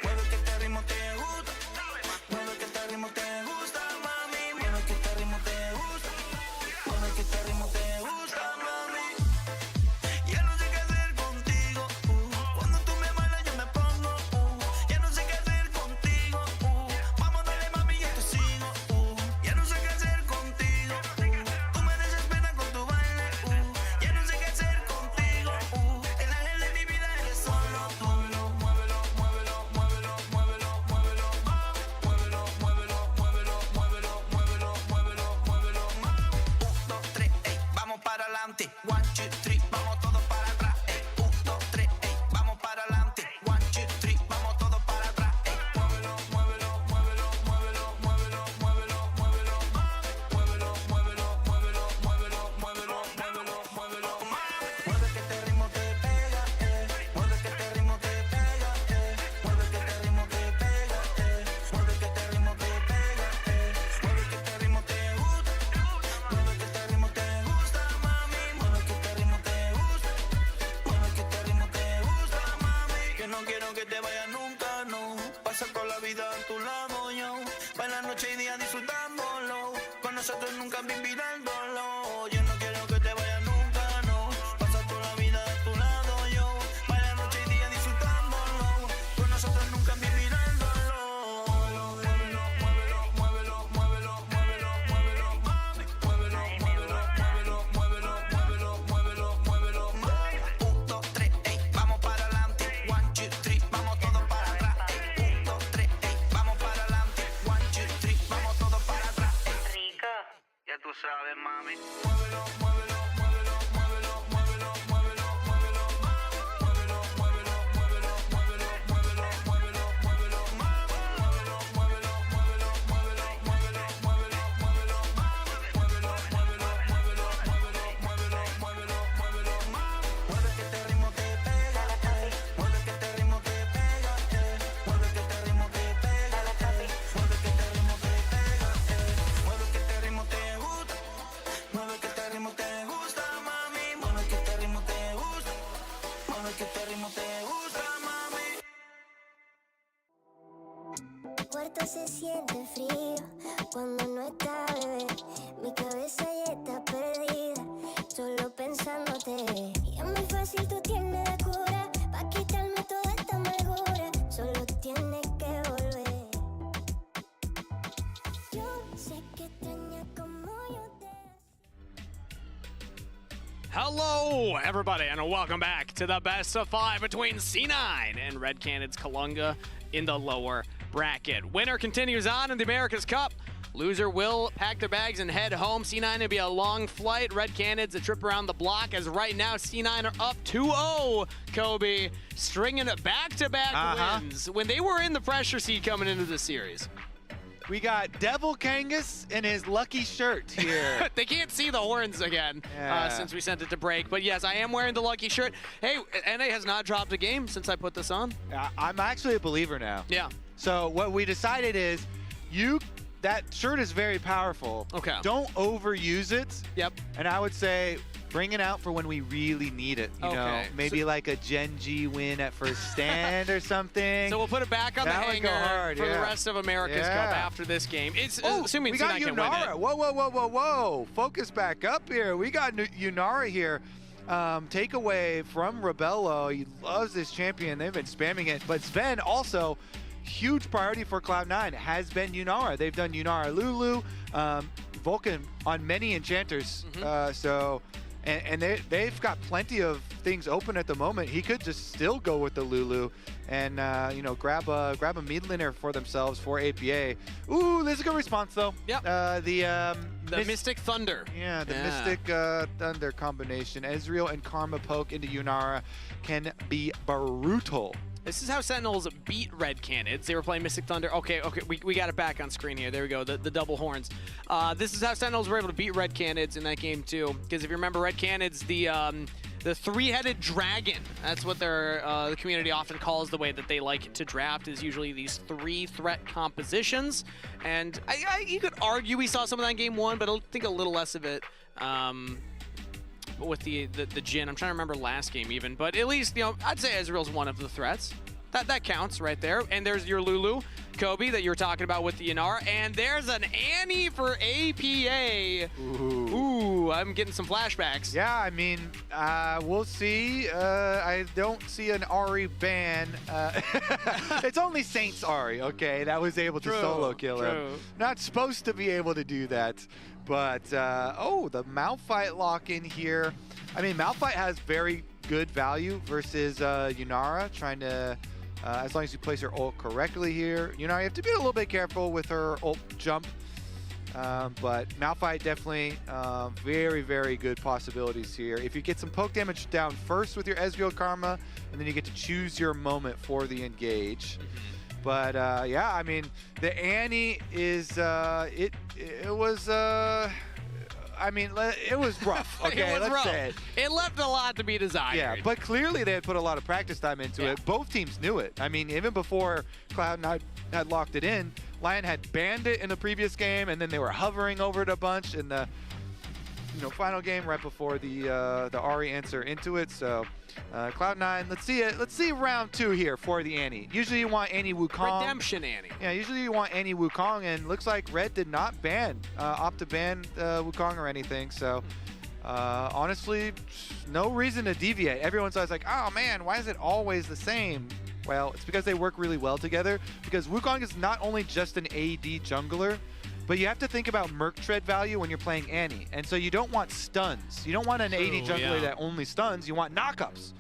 mueve que este ritmo te gusta, mueve que este ritmo te gusta, mami, mueve que este ritmo te gusta, mueve que este ritmo te gusta, mami. Ya no sé qué hacer contigo, cuando tú me bailas yo me pongo, ya no sé qué hacer contigo, vamos dale mami yo te sigo, ya no sé qué hacer contigo, tú me desesperas con tu baile, ya no sé qué hacer contigo, el ángel de mi vida eres solo tú. Muévelo, muévelo, muévelo, muévelo, muévelo, muévelo, muévelo, muévelo, muévelo, muévelo, muévelo, muévelo, 1, 2, 3, ey, vamos para adelante, 1, 2, 3, vamos todos para atrás, 1, 2, 3, ey, vamos para adelante, 1, 2, 3, vamos todos para atrás, muévelo, muévelo, muévelo, muévelo, muévelo, muévelo, muévelo, muévelo, muévelo, muévelo, muévelo, muévelo, muévelo, muévelo, mueve que este ritmo te pega, mueve que este ritmo te pega, mueve que este ritmo te pega, mueve que este ritmo te pega, mueve que este ritmo te gusta, mueve que este ritmo te gusta, mami, mueve que este ritmo te gusta, mueve que este ritmo te gusta, mami. Yo no quiero que te vayas nunca, no. Pasa con la vida a tu lado, yo. Baila noche y día disfrutándolo. Con nosotros nunca vivirándolo. Yo no quiero que te vayas nunca, no. Pasa toda la vida a tu lado, yo. Baila noche y día disfrutándolo. Con nosotros nunca vivirándolo. Muévelo, muévelo, muévelo, muévelo, muévelo, muévelo, mami. Muévelo, muévelo, muévelo, muévelo, muévelo, muévelo, muévelo, mami. 1, 2, 3, ey, vamos para adelante. 1, 2, 3, vamos todos para atrás. 1, 2, 3, ey, vamos para adelante. 1, 2, 3, vamos todos para atrás. Rico, ya tú sabes, mami. Muévelo, muévelo, muévelo, muévelo, muévelo, muévelo, muévelo, mami. Muévelo, muévelo, muévelo, muévelo, muévelo, muévelo, muévelo, mami. Muévelo, muévelo, muévelo, muévelo, muévelo, muévelo, muévelo, mami. Muévelo, muévelo, muévelo, muévelo, muévelo, muévelo, muévelo, mami. Mueve que este ritmo te pega, mueve que este ritmo te pega, mueve que este ritmo te pega, mueve que este ritmo te pega, mueve que este ritmo te gusta, mueve que este ritmo te gusta, mami, mueve que este ritmo te gusta, mueve que este ritmo te gusta, mami. Cuarto se siente frío cuando no está bebé. Mi cabeza ya está perdida, solo pensándote. Y es muy fácil, tú tienes la cura pa' quitarme toda esta amargura. Solo tienes que volver. Yo sé que extraña como yo te. Hello, everybody, and welcome back to the best of 5 between C9 and Red Canids Kalunga in the lower bracket. Winner continues on in the America's Cup. Loser will pack their bags and head home. C9 will be a long flight. Red Canids a trip around the block, as right now C9 are up 2-0. Kobe stringing back-to-back wins when they were in the pressure seat coming into the series. We got Devil Kangas in his lucky shirt here. They can't see the horns again since we sent it to break. But yes, I am wearing the lucky shirt. Hey, NA has not dropped a game since I put this on. I'm actually a believer now. Yeah. So what we decided is, that shirt is very powerful. Okay. Don't overuse it. Yep. And I would say bring it out for when we really need it. You know, maybe like a Gen G win at first stand or something. So we'll put it back on the hanger for the rest of America's Cup after this game. It's assuming we got C9 can win it. Whoa, whoa, whoa, whoa, whoa. Focus back up here. We got Yunara here. Takeaway from Rebello. He loves this champion. They've been spamming it. But Sven also, huge priority for Cloud9 has been Yunara. They've done Yunara Lulu, Vulcan on many enchanters. And they've got plenty of things open at the moment. He could just still go with the Lulu and you know, grab a mid laner for themselves for APA. Ooh, this is a good response though. Yep. The Mystic Thunder. Yeah, the Mystic Thunder combination. Ezreal and Karma poke into Yunara can be brutal. This is how Sentinels beat Red Canids. They were playing Mystic Thunder. Okay, we got it back on screen here. There we go, the double horns. This is how Sentinels were able to beat Red Canids in that game too. Because if you remember, Red Canids, the the three-headed dragon. That's what the community often calls the way that they like to draft, is usually these 3-threat compositions. And you could argue we saw some of that in game 1, but I think a little less of it with the Jhin. I'm trying to remember last game even, but at least, you know, I'd say Ezreal's one of the threats. That counts right there. And there's your Lulu, Kobe, that you were talking about with the Yanara. And there's an Annie for APA. Ooh, I'm getting some flashbacks. Yeah, I mean, we'll see. I don't see an Ahri ban. It's only Saint's Ahri, okay, that was able to solo kill him. Not supposed to be able to do that. But, oh, the Malphite lock in here. I mean, Malphite has very good value versus Yanara, trying to... as long as you place your ult correctly here. You know, you have to be a little bit careful with her ult jump. But Malphite definitely very, very good possibilities here. If you get some poke damage down first with your Ezreal Karma, and then you get to choose your moment for the engage. But yeah, I mean, the Annie is, it was, I mean, it was rough, okay, let's say it. It left a lot to be desired. Yeah, but clearly they had put a lot of practice time into it. Both teams knew it. I mean, even before Cloud9 had locked it in, Lion had banned it in the previous game, and then they were hovering over it a bunch in the final game right before the Ahri answer into it. So Cloud9, let's see it. Let's see round 2 here for the Annie. Usually you want Annie Wukong. Redemption Annie. Yeah, usually you want Annie Wukong, and looks like Red did not opt to ban Wukong or anything. So honestly, no reason to deviate. Everyone's always like, oh man, why is it always the same? Well, it's because they work really well together, because Wukong is not only just an AD jungler, but you have to think about Merc Tread value when you're playing Annie. And so you don't want stuns. You don't want an AD jungler that only stuns. You want knockups.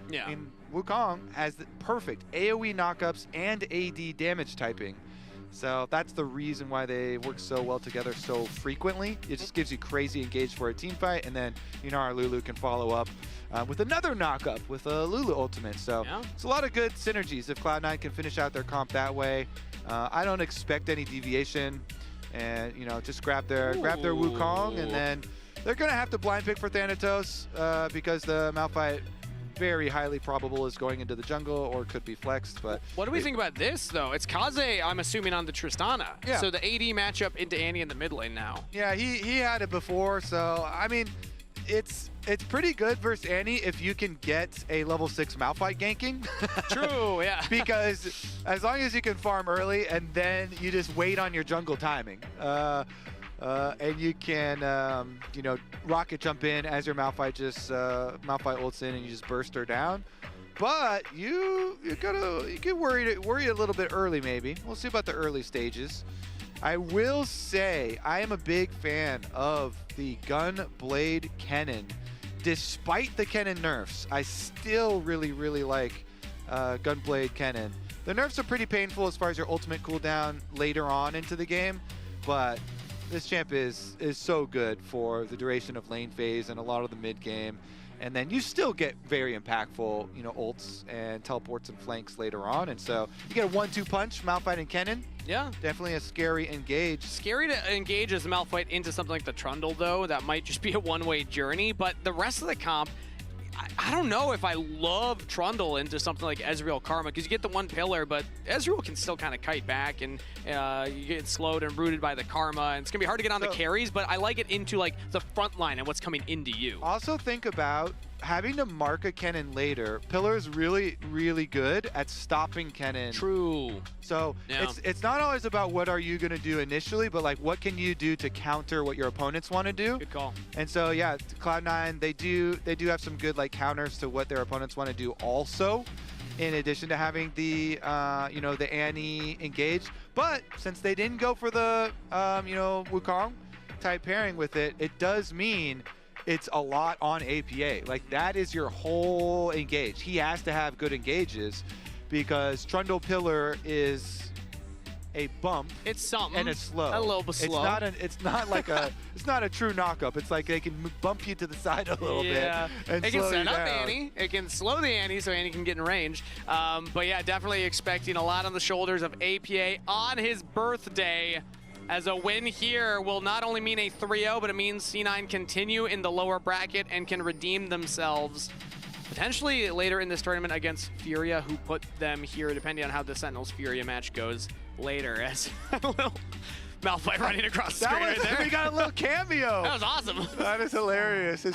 Yeah. And Wukong has the perfect AoE knockups and AD damage typing. So that's the reason why they work so well together so frequently. It just gives you crazy engage for a team fight, and then Yanara Lulu can follow up with another knockup with a Lulu ultimate. So it's a lot of good synergies if Cloud9 can finish out their comp that way. I don't expect any deviation. And just grab their Wukong, and then they're gonna have to blind pick for Thanatos because the Malphite very highly probable is going into the jungle or could be flexed. But what do we think about this though? It's Kaze, I'm assuming, on the Tristana. Yeah. So the AD matchup into Annie in the mid lane now. Yeah, he had it before, so I mean, it's pretty good versus Annie if you can get a level 6 Malphite ganking. True, yeah. Because as long as you can farm early and then you just wait on your jungle timing, and you can, rocket jump in as your Malphite Malphite ults in and you just burst her down. But you get worry a little bit early maybe. We'll see about the early stages. I will say I am a big fan of the Gunblade Kennen. Despite the Kennen nerfs, I still really, really like Gunblade Kennen. The nerfs are pretty painful as far as your ultimate cooldown later on into the game, but this champ is so good for the duration of lane phase and a lot of the mid game. And then you still get very impactful, ults and teleports and flanks later on. And so you get a 1-2 punch, Malphite and Kennen. Yeah. Definitely a scary engage. Scary to engage as Malphite into something like the Trundle, though. That might just be a one-way journey. But the rest of the comp, I don't know if I love Trundle into something like Ezreal Karma, because you get the one pillar, but Ezreal can still kind of kite back, and you get slowed and rooted by the Karma, and it's going to be hard to get on the carries, but I like it into like the front line and what's coming into you. Also think about having to mark a Kennen later. Pillar is really, really good at stopping Kennen. True. So it's not always about what are you going to do initially, but like what can you do to counter what your opponents want to do. Good call. And so yeah, Cloud9, they do have some good like counters to what their opponents want to do also, in addition to having the the Annie engage. But since they didn't go for the Wukong type pairing with it, it does mean it's a lot on APA. Like that is your whole engage. He has to have good engages because Trundle Pillar is a bump. It's something. And it's slow. A little bit slow. It's not like it's not a true knockup. It's like they can bump you to the side a little bit. And it can slow set you up down. Annie. It can slow the Annie so Annie can get in range. But yeah, definitely expecting a lot on the shoulders of APA on his birthday. as a win here will not only mean a 3-0, but it means C9 continue in the lower bracket and can redeem themselves potentially later in this tournament against FURIA, who put them here, depending on how the Sentinels-FURIA match goes later. As a little Malphite running across the screen right there. We got a little cameo. That was awesome. That is hilarious.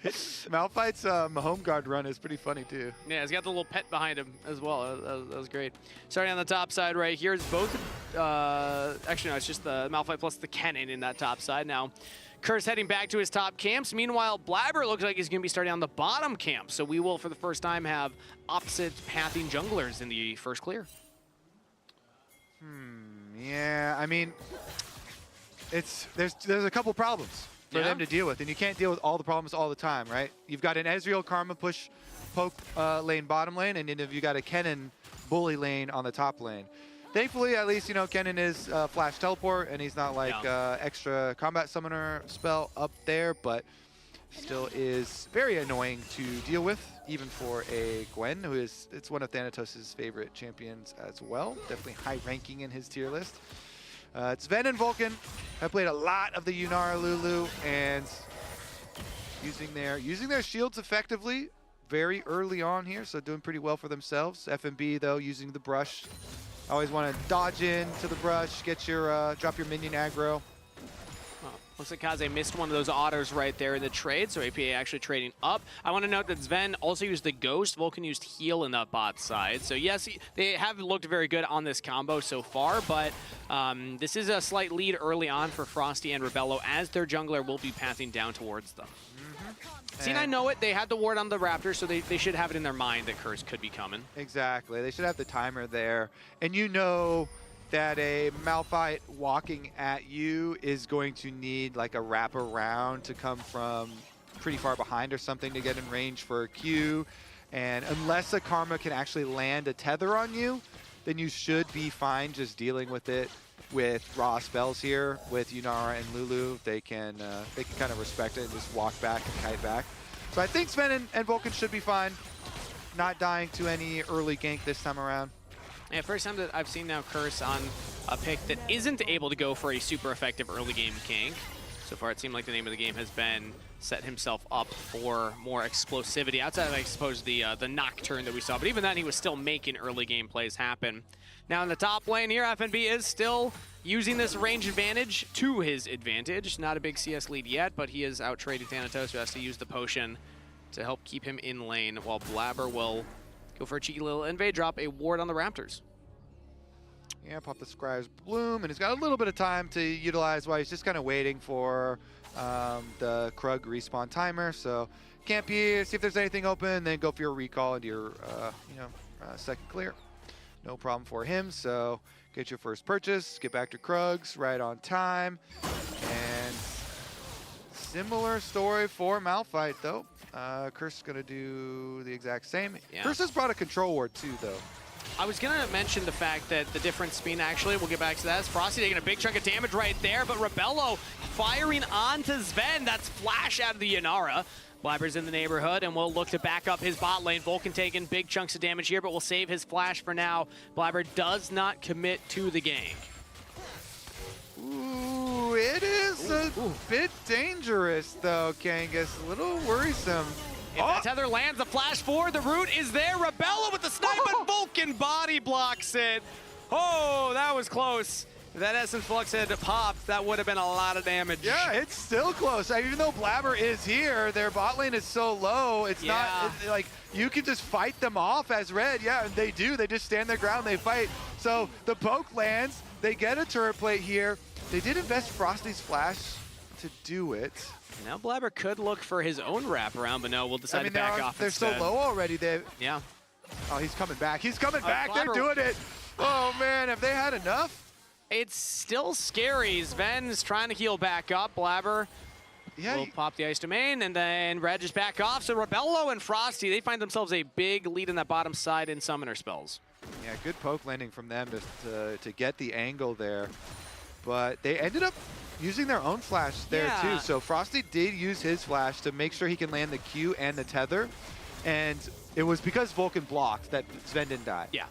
Malphite's home guard run is pretty funny too. Yeah, he's got the little pet behind him as well. That was great. Starting on the top side right here is both, actually no, it's just the Malphite plus the Kennen in that top side. Now, Curse heading back to his top camps. Meanwhile, Blabber looks like he's going to be starting on the bottom camp. So we will, for the first time, have opposite pathing junglers in the first clear. Yeah, I mean, there's a couple problems for them to deal with, and you can't deal with all the problems all the time, right? You've got an Ezreal Karma push poke lane bottom lane, and then you've got a Kennen bully lane on the top lane. Thankfully, at least, you know, Kennen is flash teleport, and he's not like extra combat summoner spell up there, but still is very annoying to deal with, even for a Gwen, who is, it's one of Thanatos' favorite champions as well. Definitely high ranking in his tier list. Sven and Vulcan have played a lot of the Yunara Lulu and using their shields effectively very early on here, so doing pretty well for themselves. FMB though using the brush. Always want to dodge into the brush, get your drop your minion aggro. Looks like Kaze missed one of those otters right there in the trade, so APA actually trading up. I want to note that Sven also used the Ghost. Vulcan used Heal in that bot side. So yes, they have looked very good on this combo so far, but this is a slight lead early on for Frosty and Rebello, as their jungler will be pathing down towards them. C9 know it. They had the ward on the Raptors, so they should have it in their mind that Curse could be coming. Exactly. They should have the timer there. And you know that a Malphite walking at you is going to need like a wrap around to come from pretty far behind or something to get in range for a Q. And unless a Karma can actually land a tether on you, then you should be fine just dealing with it with raw spells here. With Yunara and Lulu, they can kind of respect it and just walk back and kite back. So I think Sven and Vulcan should be fine, not dying to any early gank this time around. Yeah, first time that I've seen now Curse on a pick that isn't able to go for a super effective early game gank. So far, it seemed like the name of the game has been set himself up for more explosivity outside of, I suppose, the Nocturne that we saw. But even then, he was still making early game plays happen. Now in the top lane here, FNB is still using this range advantage to his advantage. Not a big CS lead yet, but he is out-traded Thanatos, who has to use the potion to help keep him in lane, while Blabber will go for a cheeky little invade, drop a ward on the Raptors. Yeah, pop the Scribe's Bloom, and he's got a little bit of time to utilize while he's just kind of waiting for the Krug respawn timer. So camp here, see if there's anything open, then go for your recall into your second clear. No problem for him. So get your first purchase, get back to Krug's right on time, and similar story for Malphite though. Curse is gonna do the exact same. Yeah. Curse has brought a control ward too though. I was going to mention the fact that the difference being, actually, we'll get back to that, is Frosty taking a big chunk of damage right there, but Rebello firing onto Sven. That's flash out of the Yunara. Blabber's in the neighborhood, and we'll look to back up his bot lane. Vulcan taking big chunks of damage here, but we'll save his flash for now. Blabber does not commit to the gank. Ooh, it is a bit dangerous though, Kangas. A little worrisome. If that tether lands, the flash forward, the root is there. Rebello with the snipe, but Vulcan body blocks it. Oh, that was close. If that Essence Flux had popped, that would have been a lot of damage. Yeah, it's still close. Even though Blabber is here, their bot lane is so low, it's not like you can just fight them off as Red. Yeah, and they do. They just stand their ground, they fight. So the poke lands, they get a turret plate here. They did invest Frosty's flash to do it. Now Blabber could look for his own wraparound, but no, we'll decide to back off they're instead. so low already. Yeah. Oh, he's coming back. He's coming back. Blabber. They're doing it. Oh, man, have they had enough? It's still scary. Sven's trying to heal back up. Blabber will pop the Ice Domain, and then Red just back off. So Rebello and Frosty, they find themselves a big lead in that bottom side in summoner spells. Yeah, good poke landing from them to get the angle there. But they ended up using their own flash there too. So Frosty did use his flash to make sure he can land the Q and the tether. And it was because Vulcan blocked that Sven didn't die. Yeah.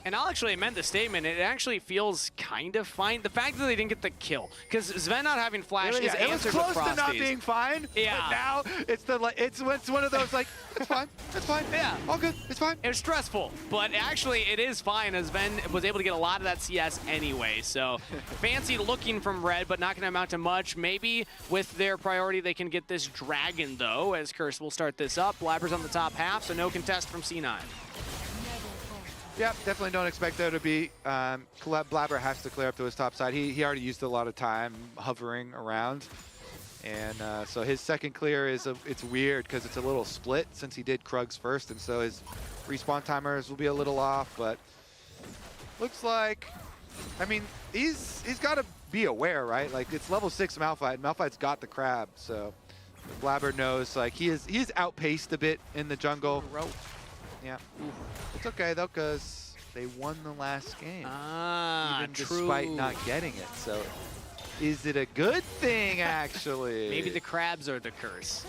And I'll actually amend the statement. It actually feels kind of fine. The fact that they didn't get the kill, because Sven not having flash is it was answered close with to not Frosties. being fine. Yeah. But now it's one of those like it's fine, it's fine. Yeah. All good, it's fine. It was stressful, but actually it is fine as Sven was able to get a lot of that CS anyway. So fancy looking from Red, but not going to amount to much. Maybe with their priority they can get this dragon though, as Curse will start this up. Blabber's on the top half, so no contest from C9. Yep, definitely don't expect there to be. Blabber has to clear up to his top side. He already used a lot of time hovering around. And so his second clear is, it's weird because it's a little split since he did Krug's first. And so his respawn timers will be a little off, but looks like, I mean, he's got to be aware, right? Like it's level 6 Malphite. Malphite's got the crab, so Blabber knows like he is outpaced a bit in the jungle. Yeah, it's okay though, because they won the last game, even despite not getting it. So, is it a good thing, actually? Maybe the crabs are the curse.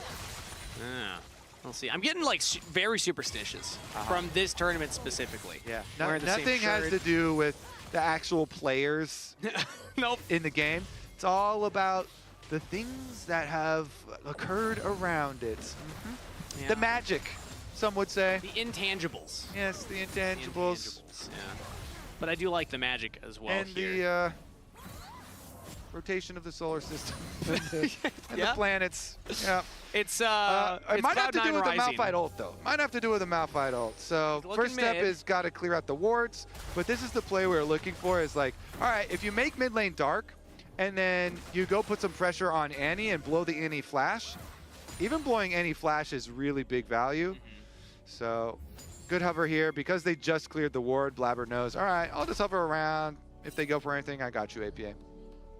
We'll see. I'm getting like very superstitious from this tournament specifically. Yeah, nothing has to do with the actual players nope. in the game. It's all about the things that have occurred around it. Yeah. The magic. Some would say. The intangibles. Yes, the intangibles. Yeah. But I do like the magic as well and here. The rotation of the solar system and the planets. Yeah. It's it might have to Cloud9 do with rising. the Malphite ult, though. Might have to do with the Malphite ult. So first step is got to clear out the wards. But this is the play we're looking for. Is like, all right, if you make mid lane dark, and then you go put some pressure on Annie and blow the Annie flash. Even blowing Annie flash is really big value. So, good hover here. Because they just cleared the ward, Blabber knows, all right, I'll just hover around. If they go for anything, I got you, APA.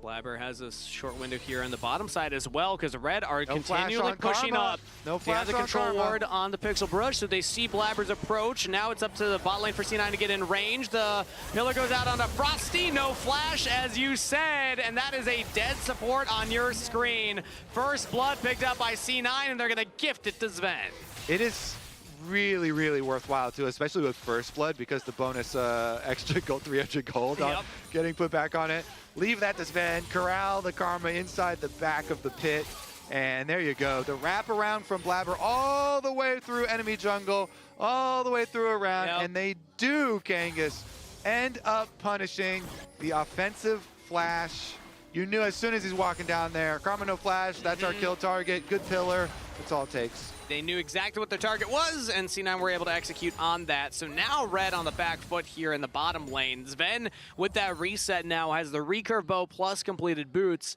Blabber has a short window here on the bottom side as well, because Red are No flash continually on pushing Karma. up. No They have flash the on control Karma. ward on the Pixel Brush, so they see Blabber's approach. Now it's up to the bot lane for C9 to get in range. The Miller goes out onto Frosty. No flash, as you said, and that is a dead support on your screen. First blood picked up by C9, and they're going to gift it to Sven. It is really, really worthwhile, too, especially with First Blood, because the bonus extra gold, 300 gold on getting put back on it. Leave that to Sven. Corral the Karma inside the back of the pit. And there you go. The wraparound from Blabber all the way through enemy jungle, all the way through around. And they do, Kangas, end up punishing the offensive flash. You knew as soon as he's walking down there, Karma no flash, that's our kill target. Good pillar. That's all it takes. They knew exactly what their target was, and C9 were able to execute on that. So now Red on the back foot here in the bottom lane. Sven, with that reset now, has the recurve bow plus completed boots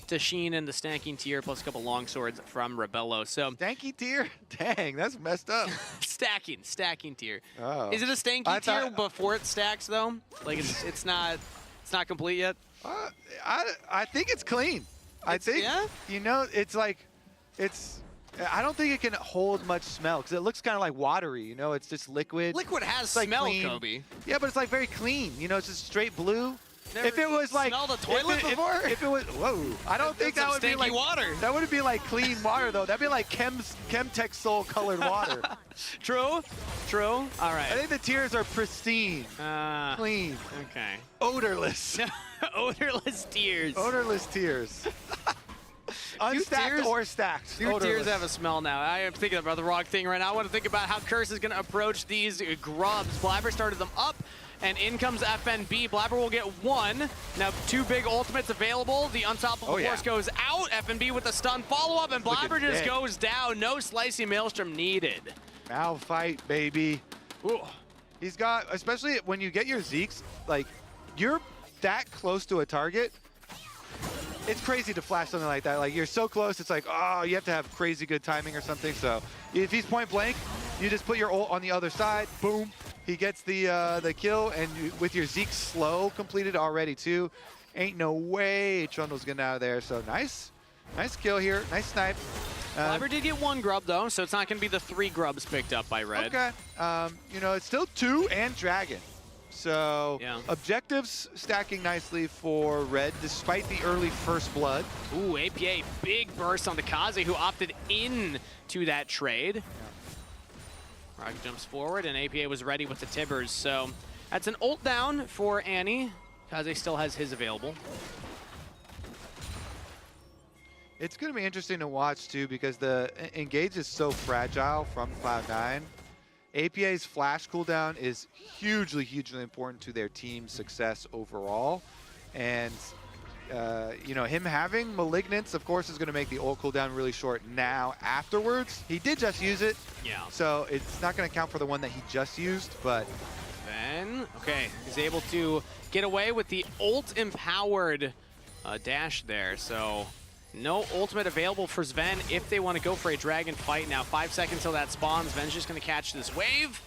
to Sheen and the stanking tier, plus a couple long swords from Rebello. So stanky tier? Dang, that's messed up. stacking tier. Oh. Is it a stanky tier before it stacks though? Like it's not complete yet? I think it's clean. I think, you know, it's like, I don't think it can hold much smell because it looks kind of like watery, you know, it's just liquid. Liquid has it's like smell, clean. Kobe. Yeah, but it's like very clean, you know, it's just straight blue. Never if it was like smelled a toilet before? If it was, whoa, I don't think that would be like water. That wouldn't be like clean water though. That'd be like Chemtech Soul colored water. True. All right. I think the tiers are pristine, clean, okay, odorless. Odorless tears. Odorless tears. Unstacked or stacked. Your tears have a smell now. I am thinking about the wrong thing right now. I want to think about how Curse is going to approach these grubs. Blabber started them up, and in comes FNB. Blabber will get one. Now 2 big ultimates available. The unstoppable force goes out. FNB with a stun follow-up, and Blabber just goes down. No slicey maelstrom needed. Malphite, baby. Ooh. He's got, especially when you get your Zeeks, like, you're that close to a target, it's crazy to flash something like that. Like, you're so close, it's like, oh, you have to have crazy good timing or something. So if he's point blank, you just put your ult on the other side, boom. He gets the kill, and with your Zeke slow completed already too, ain't no way Trundle's getting out of there. So nice kill here, nice snipe. Blabber did get 1 grub though, so it's not going to be the 3 grubs picked up by Red. Okay, you know, it's still 2 and Dragon. So objectives stacking nicely for Red despite the early first blood. Ooh, APA, big burst on the Kaze who opted in to that trade. Rocket jumps forward and APA was ready with the Tibbers. So That's an ult down for Annie. Kaze still has his available. It's going to be interesting to watch, too, because the engage is so fragile from Cloud9. APA's flash cooldown is hugely, hugely important to their team's success overall. And, you know, him having Malignance, of course, is going to make the ult cooldown really short now afterwards. He did just use it. Yeah. So it's not going to count for the one that he just used, but... Then, okay, he's able to get away with the ult-empowered dash there. So no ultimate available for Sven if they want to go for a dragon fight. Now 5 seconds till that spawns. Sven's just going to catch this wave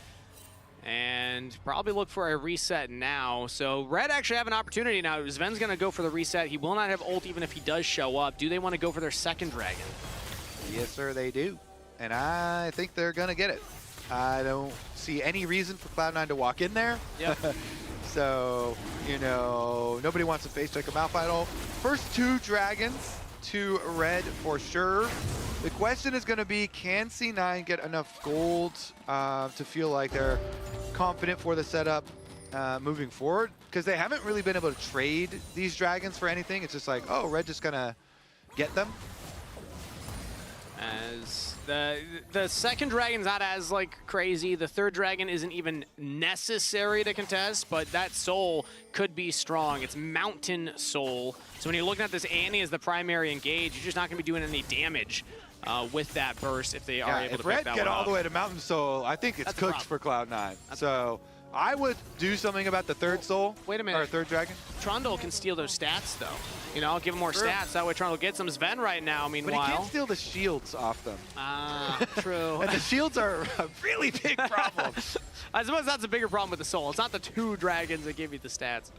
and probably look for a reset now. So Red actually have an opportunity now. Sven's going to go for the reset. He will not have ult even if he does show up. Do they want to go for their second dragon? Yes, sir, they do. And I think they're going to get it. I don't see any reason for Cloud9 to walk in there. Yep. So, you know, nobody wants to face check a Malphite. First 2 dragons to Red for sure. The question is going to be, can C9 get enough gold to feel like they're confident for the setup moving forward? Because they haven't really been able to trade these dragons for anything. It's just like, oh, Red just going to get them. As the second dragon's not as like crazy. The third dragon isn't even necessary to contest, but that soul could be strong. It's Mountain Soul. So when you're looking at this Annie as the primary engage, you're just not going to be doing any damage with that burst if they are able to pick that one up. If Red get all the way to Mountain Soul, I think it's cooked for Cloud9. So I would do something about the third soul. Wait a minute. Or third dragon. Trundle can steal those stats, though. You know, give him more stats. That way Trundle gets them. Sven right now, meanwhile. But he can't steal the shields off them. Ah, true. And the shields are a really big problem. I suppose that's a bigger problem with the soul. It's not the 2 dragons that give you the stats.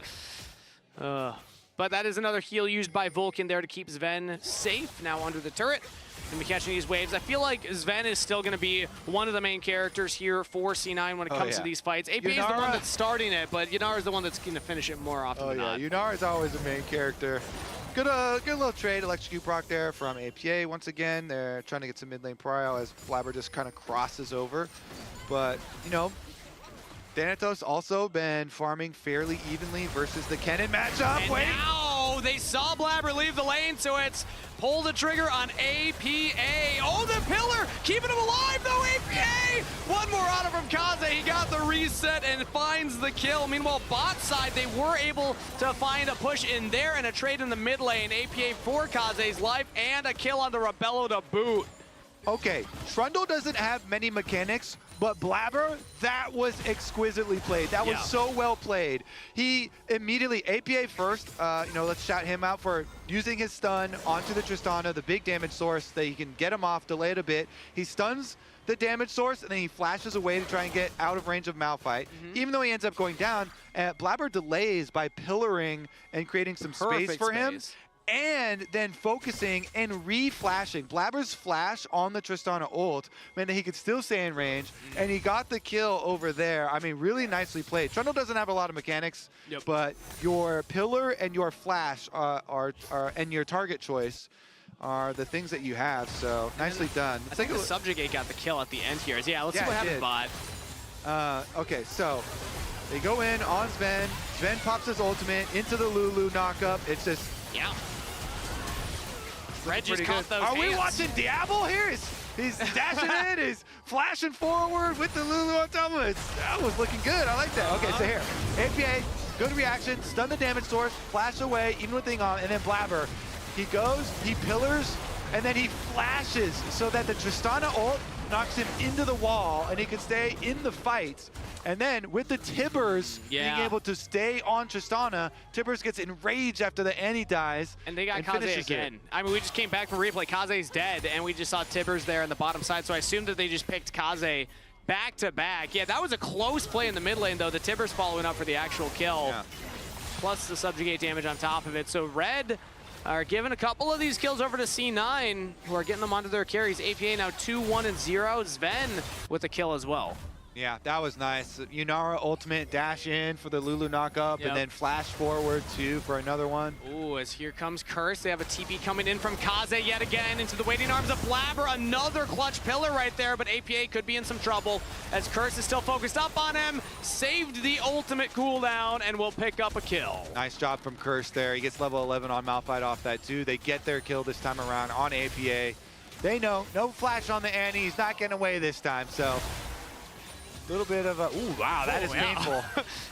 But that is another heal used by Vulcan there to keep Sven safe now under the turret. Gonna be catching these waves. I feel like Sven is still gonna be one of the main characters here for C9 when it comes to these fights. AP is the one that's starting it, but Yunara is the one that's gonna finish it more often than not. Yunara is always the main character. Good little trade, electrocute proc there from APA. Once again, they're trying to get some mid lane prio as Blabber just kind of crosses over. But, you know, Thanatos also been farming fairly evenly versus the Cannon matchup. And now they saw Blabber leave the lane, so it's pull the trigger on APA. Oh, the pillar, keeping him alive though, APA! One more out of from Kaze. He got the reset and finds the kill. Meanwhile, bot side, they were able to find a push in there and a trade in the mid lane. APA for Kaze's life and a kill on the Rebello to boot. Okay, Trundle doesn't have many mechanics, but Blabber, that was exquisitely played. That was so well played. He immediately, APA first, you know, let's shout him out for using his stun onto the Tristana, the big damage source that he can get him off, delay it a bit. He stuns the damage source, and then he flashes away to try and get out of range of Malphite. Even though he ends up going down, Blabber delays by pillaring and creating some space for him. And then focusing and re-flashing. Blabber's flash on the Tristana ult meant that he could still stay in range, and he got the kill over there. I mean, really nicely played. Trundle doesn't have a lot of mechanics, but your pillar and your flash and your target choice are the things that you have, so nicely done. I think the Subjugate got the kill at the end here. Yeah, let's see what happens, bot. Okay, so they go in on Sven. Sven pops his ultimate into the Lulu knockup. It's just... Yeah. Red just caught those Are we hands. watching Diablo here? He's dashing in, he's flashing forward with the Lulu on top of it. That was looking good. I like that. Okay, so here, APA, good reaction, stun the damage source, flash away, even with thing on, and then Blabber. He goes, he pillars, and then he flashes so that the Tristana ult knocks him into the wall, and he can stay in the fight. And then with the Tibbers being able to stay on Tristana, Tibbers gets enraged after the Annie dies. And they got Kaze again. I mean, we just came back from replay. Kaze's dead, and we just saw Tibbers there on the bottom side, so I assumed that they just picked Kaze back to back. Yeah, that was a close play in the mid lane, though. The Tibbers following up for the actual kill, plus the Subjugate damage on top of it. So Red are giving a couple of these kills over to C9, who are getting them onto their carries. APA now 2-1-0. Sven with a kill as well. Yeah, that was nice. Yunara ultimate dash in for the Lulu knockup, and then flash forward too for another one. Ooh, as here comes Curse. They have a TP coming in from Kaze yet again into the waiting arms of Blabber. Another clutch pillar right there, but APA could be in some trouble as Curse is still focused up on him. Saved the ultimate cooldown and will pick up a kill. Nice job from Curse there. He gets level 11 on Malphite off that too. They get their kill this time around on APA. They know, no flash on the Annie. He's not getting away this time, so. A little bit of a, ooh, wow, that is painful.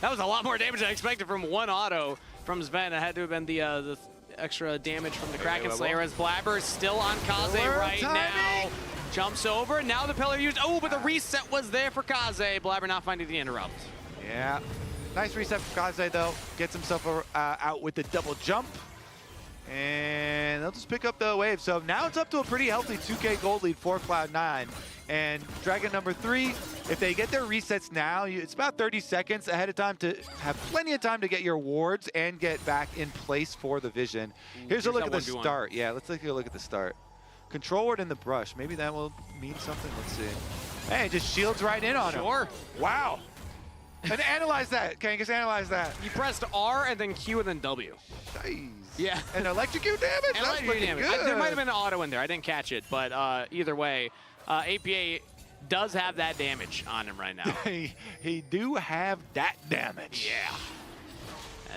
That was a lot more damage than I expected from one auto from Sven. It had to have been the extra damage from the Kraken Slayer as Blabber is still on Kaze right now. Jumps over, now the pillar used, oh, but the reset was there for Kaze. Blabber not finding the interrupt. Yeah, nice reset for Kaze though. Gets himself out with the double jump. And they'll just pick up the wave. So now it's up to a pretty healthy 2K gold lead for Cloud9. And Dragon number 3, if they get their resets now, it's about 30 seconds ahead of time to have plenty of time to get your wards and get back in place for the vision. Here's a look at the start. Yeah, let's take a look at the start. Control ward in the brush. Maybe that will mean something. Let's see. Hey, just shields right in on him. Sure. Wow. And analyze that. Can you just analyze that? You pressed R and then Q and then W. Jeez. Yeah. And electrocute damage? That's pretty good. There might have been an auto in there. I didn't catch it, but either way, APA does have that damage on him right now. he do have that damage. Yeah.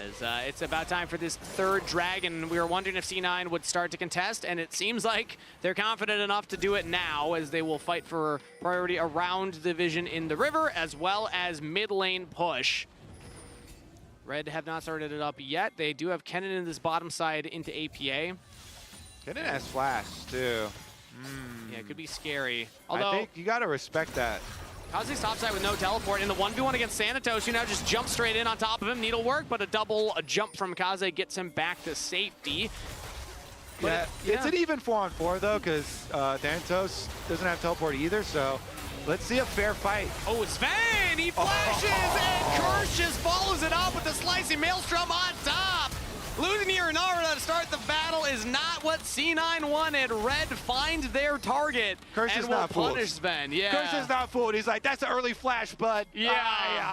As it's about time for this third dragon. We were wondering if C9 would start to contest, and it seems like they're confident enough to do it now, as they will fight for priority around the vision in the river, as well as mid lane push. Red have not started it up yet. They do have Kennen in this bottom side into APA. Kennen has flash, too. Yeah, it could be scary. Although, I think you got to respect that. Kaze's topside with no teleport in the 1v1 against Sanitos, who now just jumps straight in on top of him. Needlework, but a double jump from Kaze gets him back to safety. Yeah, it's an even 4-on-4 though, because Thanatos doesn't have teleport either, so let's see a fair fight. Oh, Sven, he flashes, and Kirsch just follows it up with the slicing Maelstrom on top. Losing here in Arena to start the battle is not what C9 wanted. Red find their target Kirsch and is will not fooled. punish Sven. Yeah. Kirsch is not fooled. He's like, that's an early flash, bud. Yeah.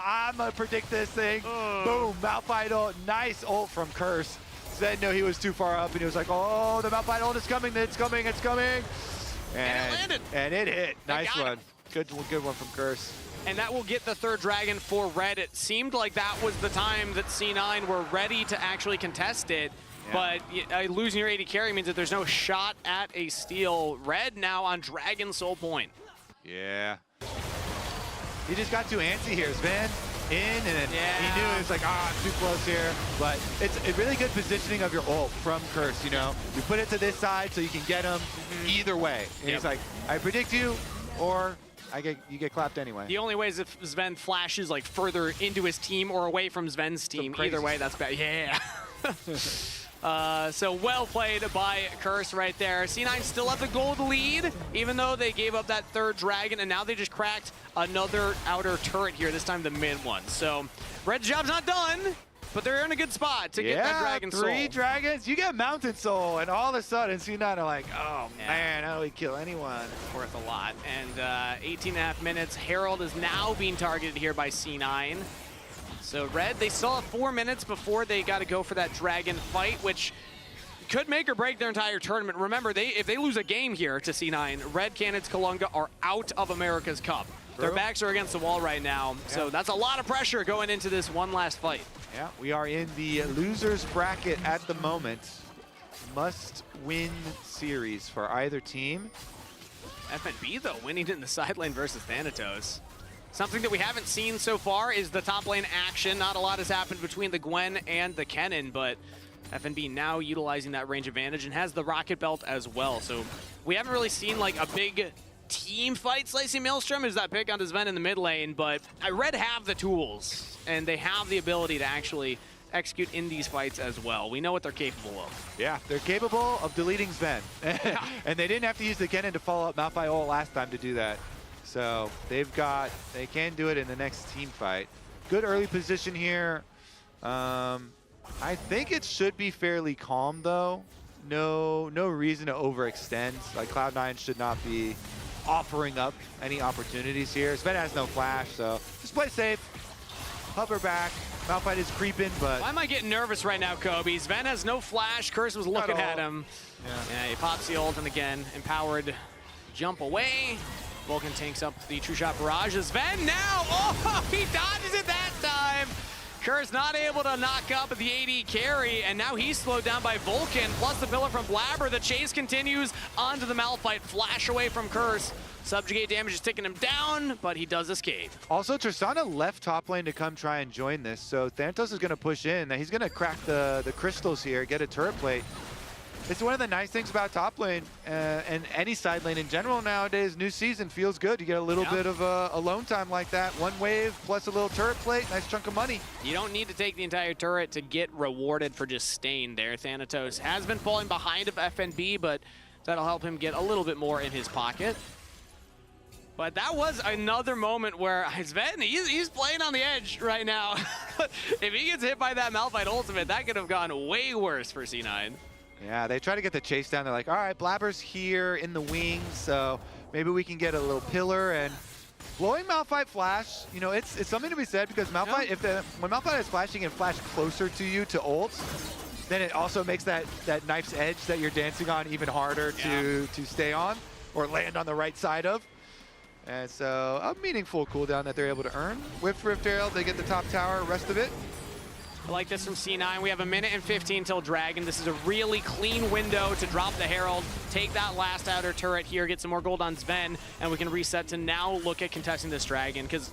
I'm going to predict this thing. Boom, Malphite ult. Nice ult from Kirsch. Sven knew he was too far up, and he was like, oh, the Malphite ult is coming, it's coming, it's coming. And it landed. And it hit. Nice one. him. Good one from Kirsch. And that will get the third dragon for Red. It seemed like that was the time that C9 were ready to actually contest it. But losing your AD carry means that there's no shot at a steal. Red now on Dragon Soul Point. Yeah. He just got too antsy here. Sven in, and then he knew it was like, I'm too close here. But it's a really good positioning of your ult from Curse, you know? You put it to this side so you can get him either way. And he's like, I predict you, or you get clapped anyway. The only way is if Sven flashes like further into his team or away from Sven's team. Either way, that's bad. Yeah. So well played by Curse right there. C9 still have the gold lead, even though they gave up that third dragon, and now they just cracked another outer turret here, this time the mid one. So Red's job's not done, but they're in a good spot to get that Dragon Soul. 3 dragons, you get Mountain Soul, and all of a sudden C9 are like, oh man, how do we kill anyone? Worth a lot. And 18.5 minutes, Herald is now being targeted here by C9. So Red, they still have 4 minutes before they got to go for that dragon fight, which could make or break their entire tournament. Remember, if they lose a game here to C9, Red Canids Kalunga are out of America's Cup. Their backs are against the wall right now, so that's a lot of pressure going into this one last fight. Yeah, we are in the losers bracket at the moment. Must win series for either team. FNB, though, winning in the side lane versus Thanatos. Something that we haven't seen so far is the top lane action. Not a lot has happened between the Gwen and the Kennen, but FNB now utilizing that range advantage and has the Rocket Belt as well. So we haven't really seen like a big team fight. Slicing Maelstrom is that pick on Sven in the mid lane, but Red have the tools and they have the ability to actually execute in these fights as well. We know what they're capable of. Yeah, they're capable of deleting Sven. And they didn't have to use the Kennen to follow up Malphite ult last time to do that. So they can do it in the next team fight. Good early position here. I think it should be fairly calm though. No reason to overextend. Like Cloud9 should not be offering up any opportunities here. Sven has no flash, so just play safe. Hover back. Malphite is creeping, but... Why am I getting nervous right now, Kobe? Sven has no flash. Curse was looking at him. Yeah, he pops the ult, and again, empowered jump away. Vulcan tanks up the True Shot Barrage. Sven now! Oh, he dodges it that time! Curse not able to knock up the AD carry, and now he's slowed down by Vulcan, plus the pillar from Blabber. The chase continues onto the Malphite. Flash away from Curse. Subjugate damage is taking him down, but he does escape. Also, Tristana left top lane to come try and join this, so Thanatos is going to push in. He's going to crack the crystals here, get a turret plate. It's one of the nice things about top lane and any side lane in general nowadays. New season feels good. You get a little bit of alone time like that. One wave plus a little turret plate, nice chunk of money. You don't need to take the entire turret to get rewarded for just staying there. Thanatos has been falling behind of FNB, but that'll help him get a little bit more in his pocket. But that was another moment where Sven, he's playing on the edge right now. If he gets hit by that Malphite ultimate, that could have gone way worse for C9. Yeah, they try to get the chase down. They're like, all right, Blabber's here in the wings, so maybe we can get a little pillar. And blowing Malphite flash, you know, it's something to be said, because Malphite, when Malphite is flashing and flash closer to you to ults, then it also makes that knife's edge that you're dancing on even harder to stay on or land on the right side of. And so a meaningful cooldown that they're able to earn. With Rift Herald, they get the top tower, rest of it. I like this from C9. We have 1:15 till Dragon. This is a really clean window to drop the Herald, take that last outer turret here, get some more gold on Sven, and we can reset to now look at contesting this Dragon, because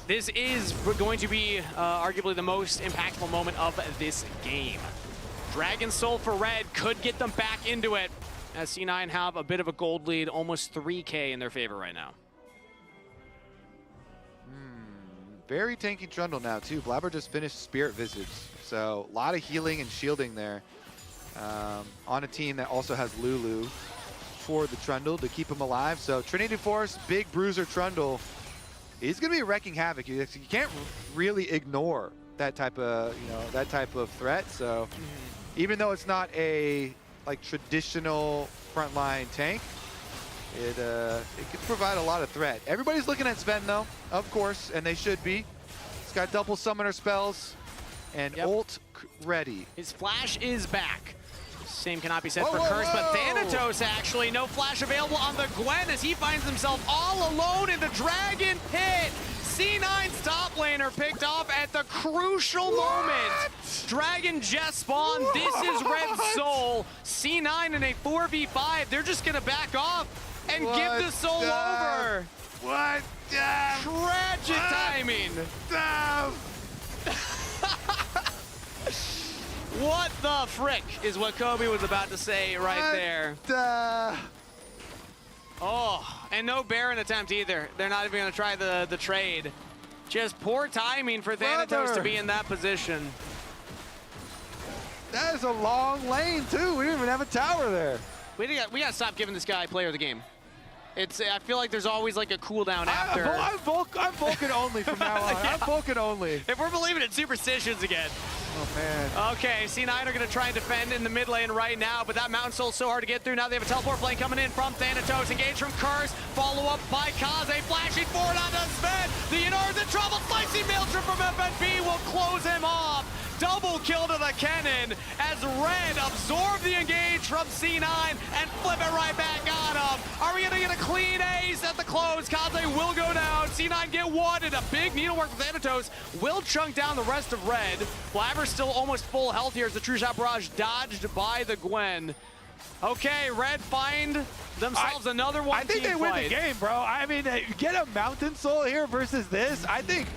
this is going to be arguably the most impactful moment of this game. Dragon Soul for Red could get them back into it, as C9 have a bit of a gold lead, almost 3K in their favor right now. Very tanky Trundle now, too. Blabber just finished Spirit Visage, so a lot of healing and shielding there on a team that also has Lulu for the Trundle to keep him alive. So Trinity Force, big bruiser Trundle, he's going to be wrecking havoc. You can't really ignore that type of threat. So even though it's not a traditional frontline tank, it could provide a lot of threat. Everybody's looking at Sven, though, of course, and they should be. He's got double summoner spells and ult ready. His flash is back. Same cannot be said for Curse, but Thanatos actually, no flash available on the Gwen as he finds himself all alone in the Dragon Pit. C9's top laner picked off at the crucial moment. Dragon just spawned. This is Red Soul. C9 in a 4v5. They're just going to back off and give the Soul over. What? Tragic timing. What the frick is what Kobe was about to say right there. Oh, and no Baron attempt either. They're not even going to try the trade. Just poor timing for Thanatos to be in that position. That is a long lane, too. We didn't even have a tower there. We got to stop giving this guy player of the game. I feel like there's always like a cooldown after. I'm Vulcan only from now on. I'm Vulcan only. If we're believing in superstitions again. Oh, man. Okay, C9 are going to try and defend in the mid lane right now, but that Mountain Soul's so hard to get through. Now they have a teleport flame coming in from Thanatos. Engage from Curse. Follow up by Kaze. Flashing forward onto Sven. The Inar's in trouble. Slicing Maelstrom from FNB will close him off. Double kill to the Cannon as Red absorb the engage from C9 and flip it right back on him. Are we going to get a clean ace at the close? Kaze will go down. C9 get one, and a big needlework from Thanatos will chunk down the rest of Red. Blabber's still almost full health here as the True Shot Barrage dodged by the Gwen. Okay, Red find themselves another one. I think they win the game, bro. I mean, get a Mountain Soul here versus this. I think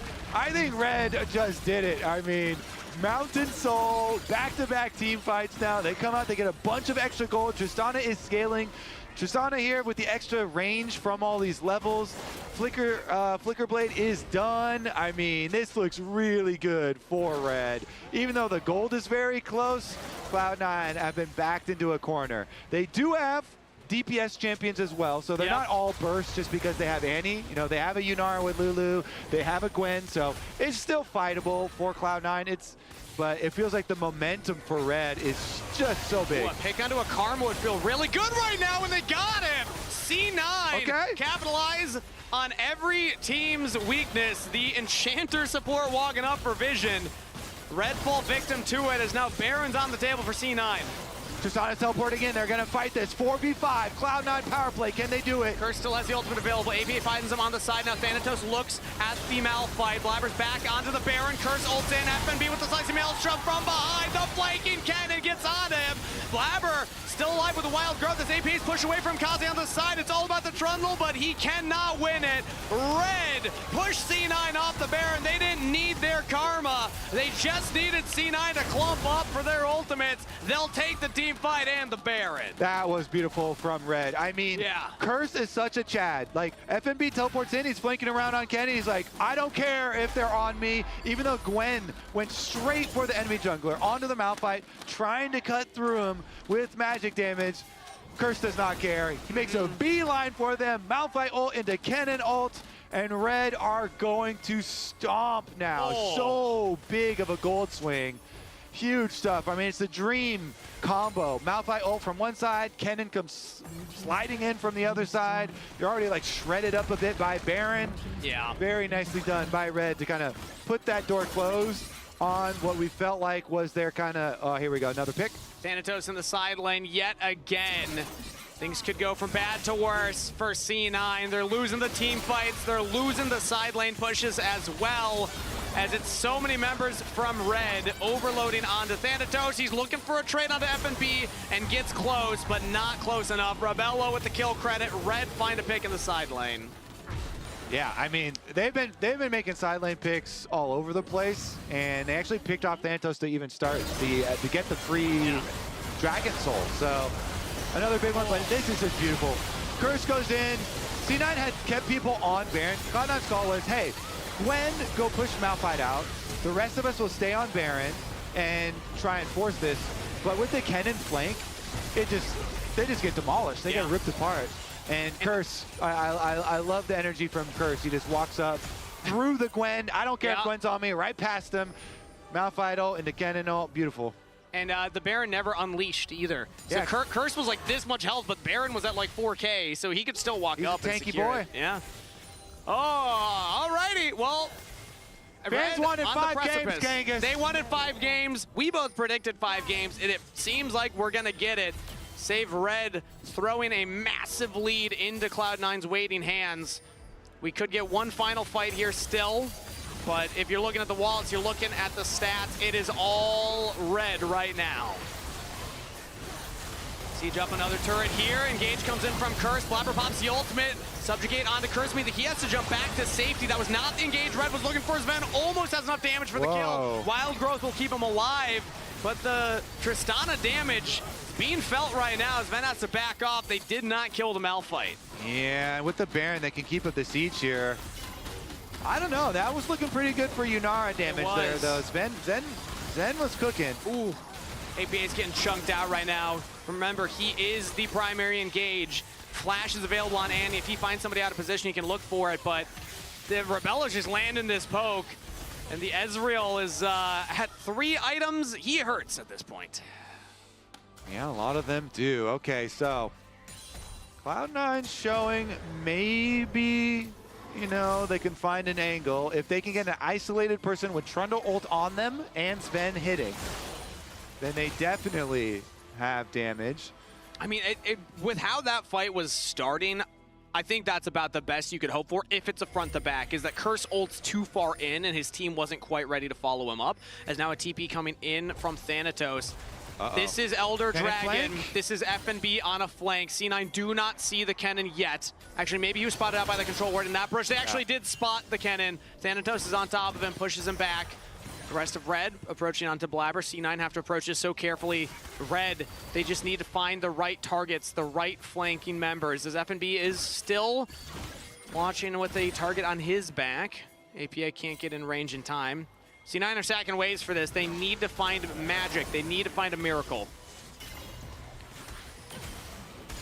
Red just did it. I mean, Mountain Soul, back-to-back team fights now. They come out, they get a bunch of extra gold. Tristana is scaling. Tristana here with the extra range from all these levels. Flicker Blade is done. I mean, this looks really good for Red. Even though the gold is very close, Cloud9 have been backed into a corner. They do have DPS champions as well, so they're Yep. not all burst just because they have Annie. You know, they have a Yunara with Lulu, they have a Gwen, so it's still fightable for Cloud9. But it feels like the momentum for Red is just so big. Ooh, a pick onto a Karma would feel really good right now when they got him. C9 Okay. capitalize on every team's weakness. The Enchanter support walking up for Vision. Red fall victim to it as now Baron's on the table for C9. Tristana teleporting in. They're going to fight this 4v5. Cloud9 power play. Can they do it? Curse still has the ultimate available. APA finds him on the side. Now Thanatos looks at the Malphite. Blabber's back onto the Baron. Curse ults in. FNB with the slicing maelstrom from behind. The flanking cannon gets on him. Blabber still alive with the wild growth as AP's push away from Kazi on the side. It's all about the Trundle, but he cannot win it. Red push C9 off the Baron. They didn't need their karma. They just needed C9 to clump up for their ultimates. They'll take the team fight and the Baron. That was beautiful from Red. I mean, Yeah. Curse is such a Chad. Like, FNB teleports in, he's flanking around on Kenny. He's like, I don't care if they're on me. Even though Gwen went straight for the enemy jungler, onto the Malphite, trying to cut through him with magic damage. Curse does not care. He makes a beeline for them. Malphite ult into Cannon ult. And Red are going to stomp now. Oh. So big of a gold swing. Huge stuff. I mean, it's a dream combo. Malphite ult from one side, Kennen comes sliding in from the other side. You're already like shredded up a bit by Baron. Yeah. Very nicely done by Red to kind of put that door closed on what we felt like was their kind of, oh, here we go, another pick. Thanatos in the side lane yet again. Things could go from bad to worse for C9. They're losing the team fights. They're losing the side lane pushes as well, as it's so many members from Red overloading onto Thanatos. He's looking for a trade onto FNB and gets close, but not close enough. Rebello with the kill credit. Red find a pick in the side lane. Yeah, I mean, they've been making side lane picks all over the place, and they actually picked off Thanatos to even start to get the free Dragon Soul. So another big one, but this is just beautiful. Curse goes in. C9 had kept people on Baron. Cloud9's call was, hey, Gwen, go push Malphite out. The rest of us will stay on Baron and try and force this. But with the Kennen flank, they just get demolished. They get ripped apart. And Curse, I love the energy from Curse. He just walks up through the Gwen. I don't care if Gwen's on me, right past him. Malphite ult into Kennen ult, beautiful. And the Baron never unleashed either. So Yeah. Curse was like this much health, but Baron was at like 4K, so he could still walk He's up a and tanky secure boy. it. Yeah. Oh, alrighty. Well, Fans Red wanted on the 5 games, precipice. Kangas. They wanted 5 games. We both predicted 5 games, and it seems like we're going to get it. Save Red throwing a massive lead into Cloud9's waiting hands. We could get one final fight here still, but if you're looking at the wallets, you're looking at the stats, it is all Red right now. Siege up another turret here. Engage comes in from Curse. Blabber pops the ultimate. Subjugate onto Curse, means that he has to jump back to safety. That was not the engage Red was looking for. Sven almost has enough damage for the kill. Wild Growth will keep him alive, but the Tristana damage being felt right now. Sven has to back off. They did not kill the Malphite. Yeah, and with the Baron, they can keep up the siege here. I don't know. That was looking pretty good for Yunara damage there, though. Zen was cooking. Ooh. APA's getting chunked out right now. Remember, he is the primary engage. Flash is available on Annie. If he finds somebody out of position, he can look for it, but the Rebello's just landing this poke, and the Ezreal is at 3 items. He hurts at this point. Yeah, a lot of them do. Okay, so Cloud9 showing maybe, you know, they can find an angle. If they can get an isolated person with Trundle ult on them and Sven hitting, then they definitely have damage. I mean, with how that fight was starting, I think that's about the best you could hope for if it's a front to back, is that Curse ult's too far in and his team wasn't quite ready to follow him up. As now a TP coming in from Thanatos. This is Elder Dragon. This is FNB on a flank. C9 do not see the Kennen yet. Actually, maybe he was spotted out by the control ward in that brush. They actually did spot the Kennen. Thanatos is on top of him, pushes him back. The rest of Red approaching onto Blabber. C9 have to approach this so carefully. Red, they just need to find the right targets, the right flanking members, as FNB is still watching with a target on his back. API can't get in range in time. C9 are sacking waves for this. They need to find magic. They need to find a miracle.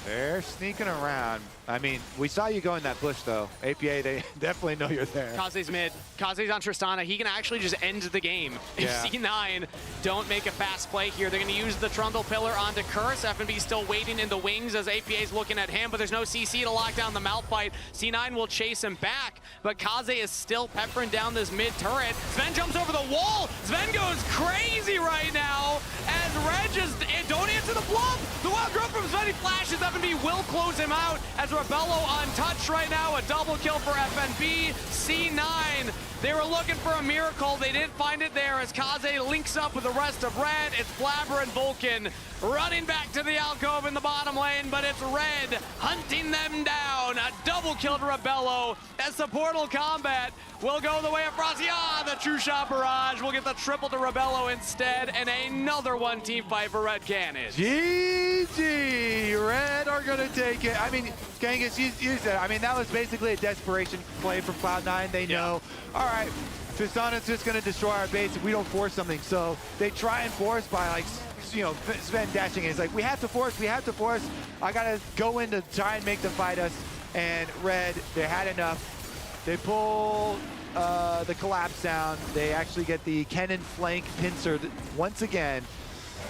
They're sneaking around. I mean, we saw you go in that bush, though. APA, they definitely know you're there. Kaze's mid. Kaze's on Tristana. He can actually just end the game. If Yeah. C9 don't make a fast play here, they're going to use the Trundle Pillar onto Curse. FNB still waiting in the wings as APA's looking at him, but there's no CC to lock down the Malphite. C9 will chase him back, but Kaze is still peppering down this mid turret. Sven jumps over the wall. Sven goes crazy right now as Red just don't answer the bluff. The wild growth from Sven, he flashes. FNB will close him out as Rebello untouched right now. A double kill for FNB. C9, they were looking for a miracle. They didn't find it there as Kaze links up with the rest of Red. It's Blabber and Vulcan running back to the alcove in the bottom lane, but it's Red hunting them down. A double kill to Rebello as the Portal Combat will go the way of Frosty. The True Shot Barrage will get the triple to Rebello instead, and another one team fight for Red Canids. GG! Red are going to take it. I mean, Genghis, you said, I mean, that was basically a desperation play from Cloud9. They know, all right, Tristana's just going to destroy our base if we don't force something. So they try and force by, like, you know, Sven dashing in. It's like, we have to force. I got to go in to try and make them fight us. And Red, they had enough. They pull the collapse down. They actually get the Kennen flank pincer once again.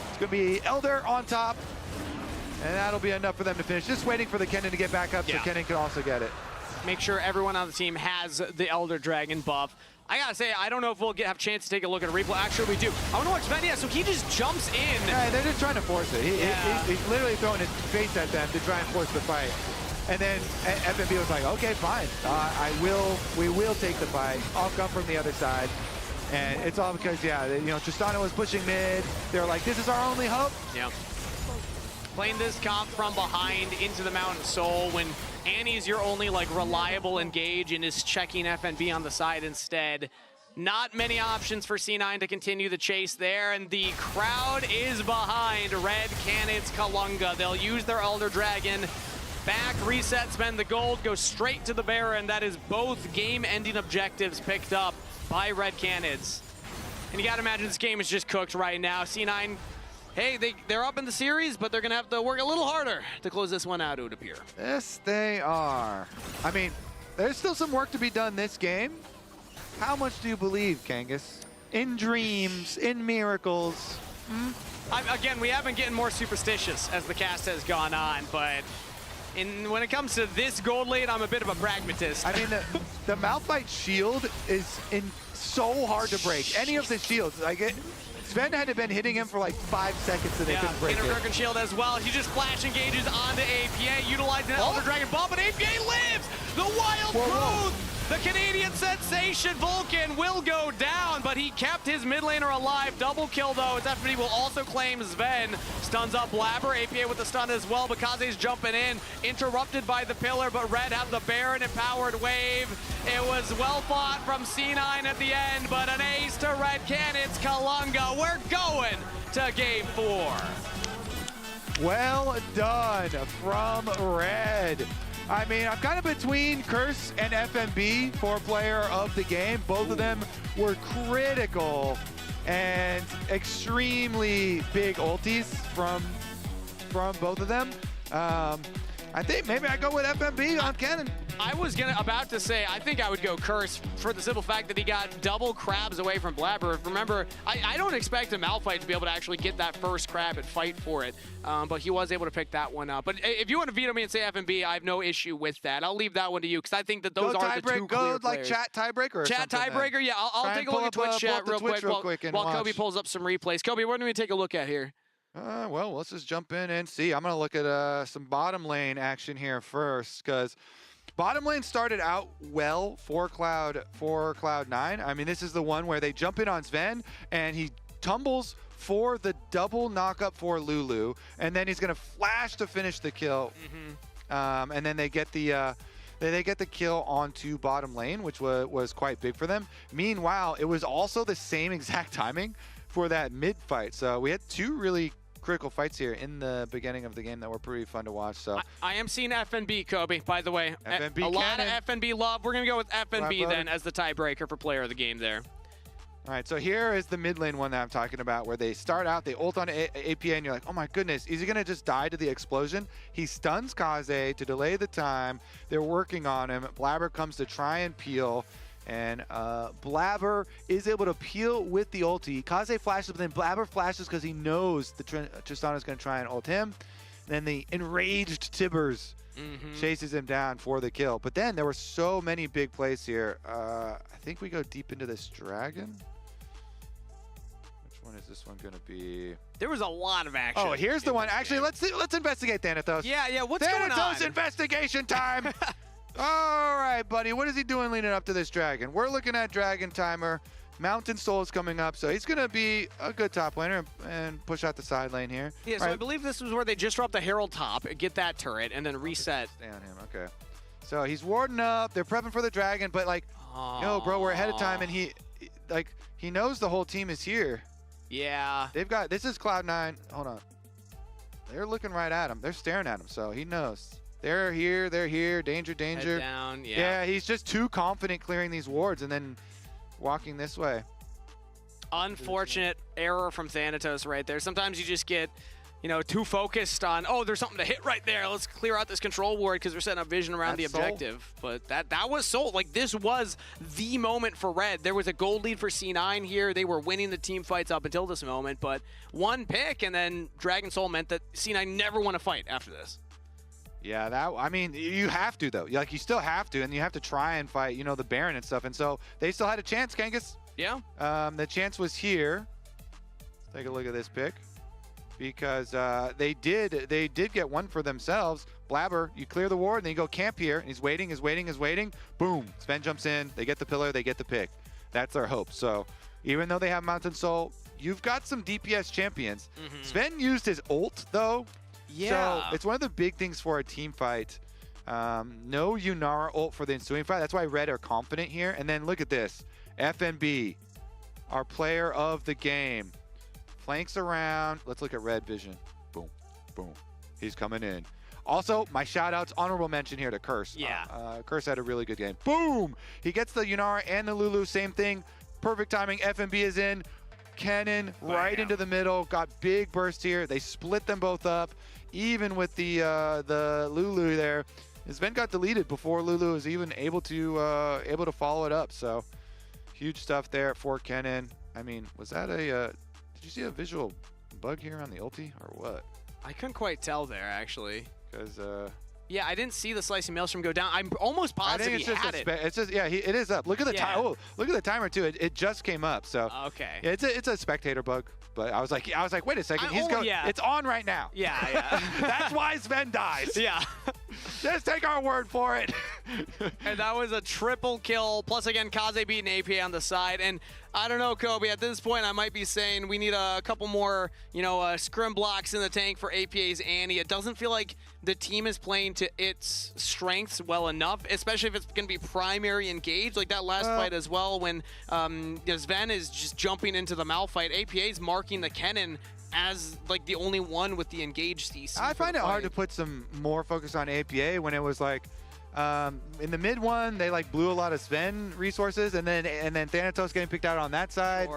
It's going to be Elder on top. And that'll be enough for them to finish. Just waiting for the Kennen to get back up so Kennen can also get it. Make sure everyone on the team has the Elder Dragon buff. I gotta say, I don't know if we'll have a chance to take a look at a replay. Actually, we do. I want to watch Sven. Yeah, so he just jumps in. Yeah, they're just trying to force it. He's literally throwing his face at them to try and force the fight. And then FNB was like, okay, fine. We will take the fight. I'll come from the other side. And it's all because, you know, Tristana was pushing mid. They were like, this is our only hope. Yeah. Playing this comp from behind into the Mountain Soul when Annie's your only like reliable engage and is checking FNB on the side instead. Not many options for C9 to continue the chase there, and the crowd is behind Red Canids Kalunga. They'll use their Elder Dragon. Back, reset, spend the gold, go straight to the Baron. That is both game-ending objectives picked up by Red Canids. And you gotta imagine this game is just cooked right now. C9, hey, they're up in the series, but they're gonna have to work a little harder to close this one out, it would appear. Yes, they are. I mean, there's still some work to be done this game. How much do you believe, Kangas? In dreams, in miracles? Again, we have been getting more superstitious as the cast has gone on, but when it comes to this gold lane, I'm a bit of a pragmatist. I mean, the Malphite shield is so hard to break. Any of the shields, like Sven had been hitting him for like 5 seconds and they couldn't break it. Inner shield as well. He just flash engages onto APA, utilizing the Elder Dragon bomb, but APA lives! The wild growth! The Canadian sensation Vulcan will go down, but he kept his mid laner alive. Double kill though, as FNB will also claim Sven. Stuns up Blabber, APA with the stun as well, but Kaze's jumping in. Interrupted by the pillar, but Red have the Baron empowered wave. It was well fought from C9 at the end, but an ace to Red Canids Kalunga. We're going to game 4. Well done from Red. I mean, I'm kind of between Curse and FNB for player of the game. Both of them were critical and extremely big ultis from both of them. I think maybe I go with FNB on Kennen. I was about to say, I think I would go Curse for the simple fact that he got double crabs away from Blabber. Remember, I don't expect a Malphite to be able to actually get that first crab and fight for it, but he was able to pick that one up. But if you want to veto me and say FNB, I have no issue with that. I'll leave that one to you because I think that those are the two clear players. Like chat tiebreaker. Chat tiebreaker, yeah. I'll take a look at Twitch chat real quick while Kobe pulls up some replays. Kobe, what do we take a look at here? Well, let's just jump in and see. I'm going to look at some bottom lane action here first because bottom lane started out well for Cloud9. I mean, this is the one where they jump in on Sven and he tumbles for the double knockup for Lulu, and then he's going to flash to finish the kill. And then they get the kill onto bottom lane, which was quite big for them. Meanwhile, it was also the same exact timing for that mid fight. So we had two really critical fights here in the beginning of the game that were pretty fun to watch. So I am seeing FNB, Kobe, by the way. FNB a lot of FNB love. We're going to go with FNB then as the tiebreaker for player of the game there. All right, so here is the mid lane one that I'm talking about, where they start out, they ult on APA, and you're like, oh my goodness, is he gonna just die to the explosion? He stuns Kaze to delay the time. They're working on him. Blabber comes to try and peel, and Blabber is able to peel with the ulti. Kaze flashes, but then Blabber flashes because he knows the Tristana is gonna try and ult him. Then the enraged Tibbers chases him down for the kill. But then there were so many big plays here. I think we go deep into this dragon. Which one is this one gonna be? There was a lot of action. Oh, here's the one. Actually, let's investigate Thanatos. Yeah, what's going on? Thanatos investigation time. All right, buddy. What is he doing leading up to this dragon? We're looking at dragon timer. Mountain Soul is coming up, so he's going to be a good top laner and push out the side lane here. Yeah, so I believe this was where they just dropped the Herald top, get that turret, and then reset. Stay on him, okay. So he's warding up. They're prepping for the dragon, but like, yo, bro, we're ahead of time, and he knows the whole team is here. Yeah. They've got, this is Cloud9. Hold on. They're looking right at him. They're staring at him, so he knows. They're here, danger, danger. Head down, yeah. Yeah, he's just too confident clearing these wards and then walking this way. Unfortunate error from Thanatos right there. Sometimes you just get, too focused on, oh, there's something to hit right there. Let's clear out this control ward because we're setting up vision around the objective. But that was Soul. Like, this was the moment for Red. There was a gold lead for C9 here. They were winning the team fights up until this moment. But one pick and then Dragon Soul meant that C9 never won a fight after this. Yeah, I mean, you have to, though. Like, you still have to, and you have to try and fight, the Baron and stuff. And so they still had a chance, Kangas. Yeah. The chance was here. Let's take a look at this pick. Because they did get one for themselves. Blabber, you clear the ward, and then you go camp here, and he's waiting. Boom. Sven jumps in. They get the pillar. They get the pick. That's their hope. So even though they have Mountain Soul, you've got some DPS champions. Sven used his ult, though. Yeah. So it's one of the big things for a team fight. No Yunara ult for the ensuing fight. That's why Red are confident here. And then look at this. FNB, our player of the game. Flanks around. Let's look at Red vision. Boom. Boom. He's coming in. Also, my shout-outs, honorable mention here to Curse. Yeah. Curse had a really good game. Boom! He gets the Yunara and the Lulu. Same thing. Perfect timing. FNB is in. Cannon right into the middle. Got big burst here. They split them both up. Even with the Lulu there, Sven got deleted before Lulu was even able to follow it up. So huge stuff there for Cannon. I mean, was that a? Did you see a visual bug here on the ulti or what? I couldn't quite tell there actually. Because yeah, I didn't see the slicing maelstrom go down. I'm almost positive he had it. It's just it is up. Look at the time. Oh, look at the timer too. It just came up. So okay. Yeah, it's a spectator bug. But I was like, wait a second. He's going. Yeah. It's on right now. Yeah. That's why Sven dies. Yeah. Just take our word for it. And that was a triple kill. Plus, again, Kaze beating APA on the side. And I don't know, Kobe. At this point, I might be saying we need a couple more, scrim blocks in the tank for APA's Annie. It doesn't feel like the team is playing to its strengths well enough, especially if it's going to be primary engaged, like that last fight as well, when Sven is just jumping into the Malphite. APA's marking the Kennen as like the only one with the engaged CC. I find it hard to put some more focus on APA when it was like in the mid one they like blew a lot of Sven resources, and then Thanatos getting picked out on that side.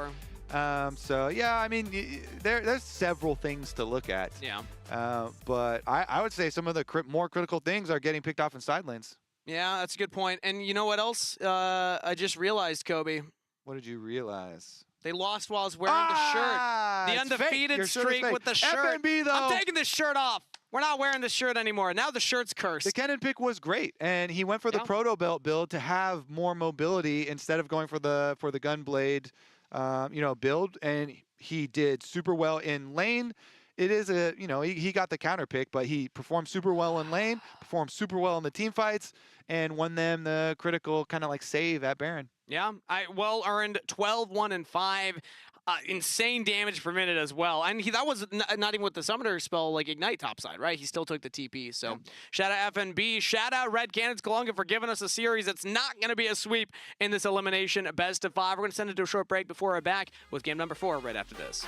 So yeah, I mean there's several things to look at. Yeah. But I would say some of the more critical things are getting picked off in side lanes. Yeah, that's a good point. And you know what else? I just realized, Kobe. What did you realize? They lost while I was wearing the shirt. The undefeated streak with the shirt. FNB, though. I'm taking this shirt off. We're not wearing this shirt anymore. Now the shirt's cursed. The Kennen pick was great, and he went for the proto belt build to have more mobility instead of going for the gunblade, build. And he did super well in lane. It is he got the counter pick, but he performed super well in lane, performed super well in the team fights, and won them the critical kind of like save at Baron. Yeah, I well earned 12, 1, and 5. Insane damage per minute as well. And that was not even with the summoner spell like Ignite topside, right? He still took the TP. So shout out FNB. Shout out Red Canids Kalunga for giving us a series that's not going to be a sweep in this elimination best of 5. We're going to send it to a short break before we're back with game number 4 right after this.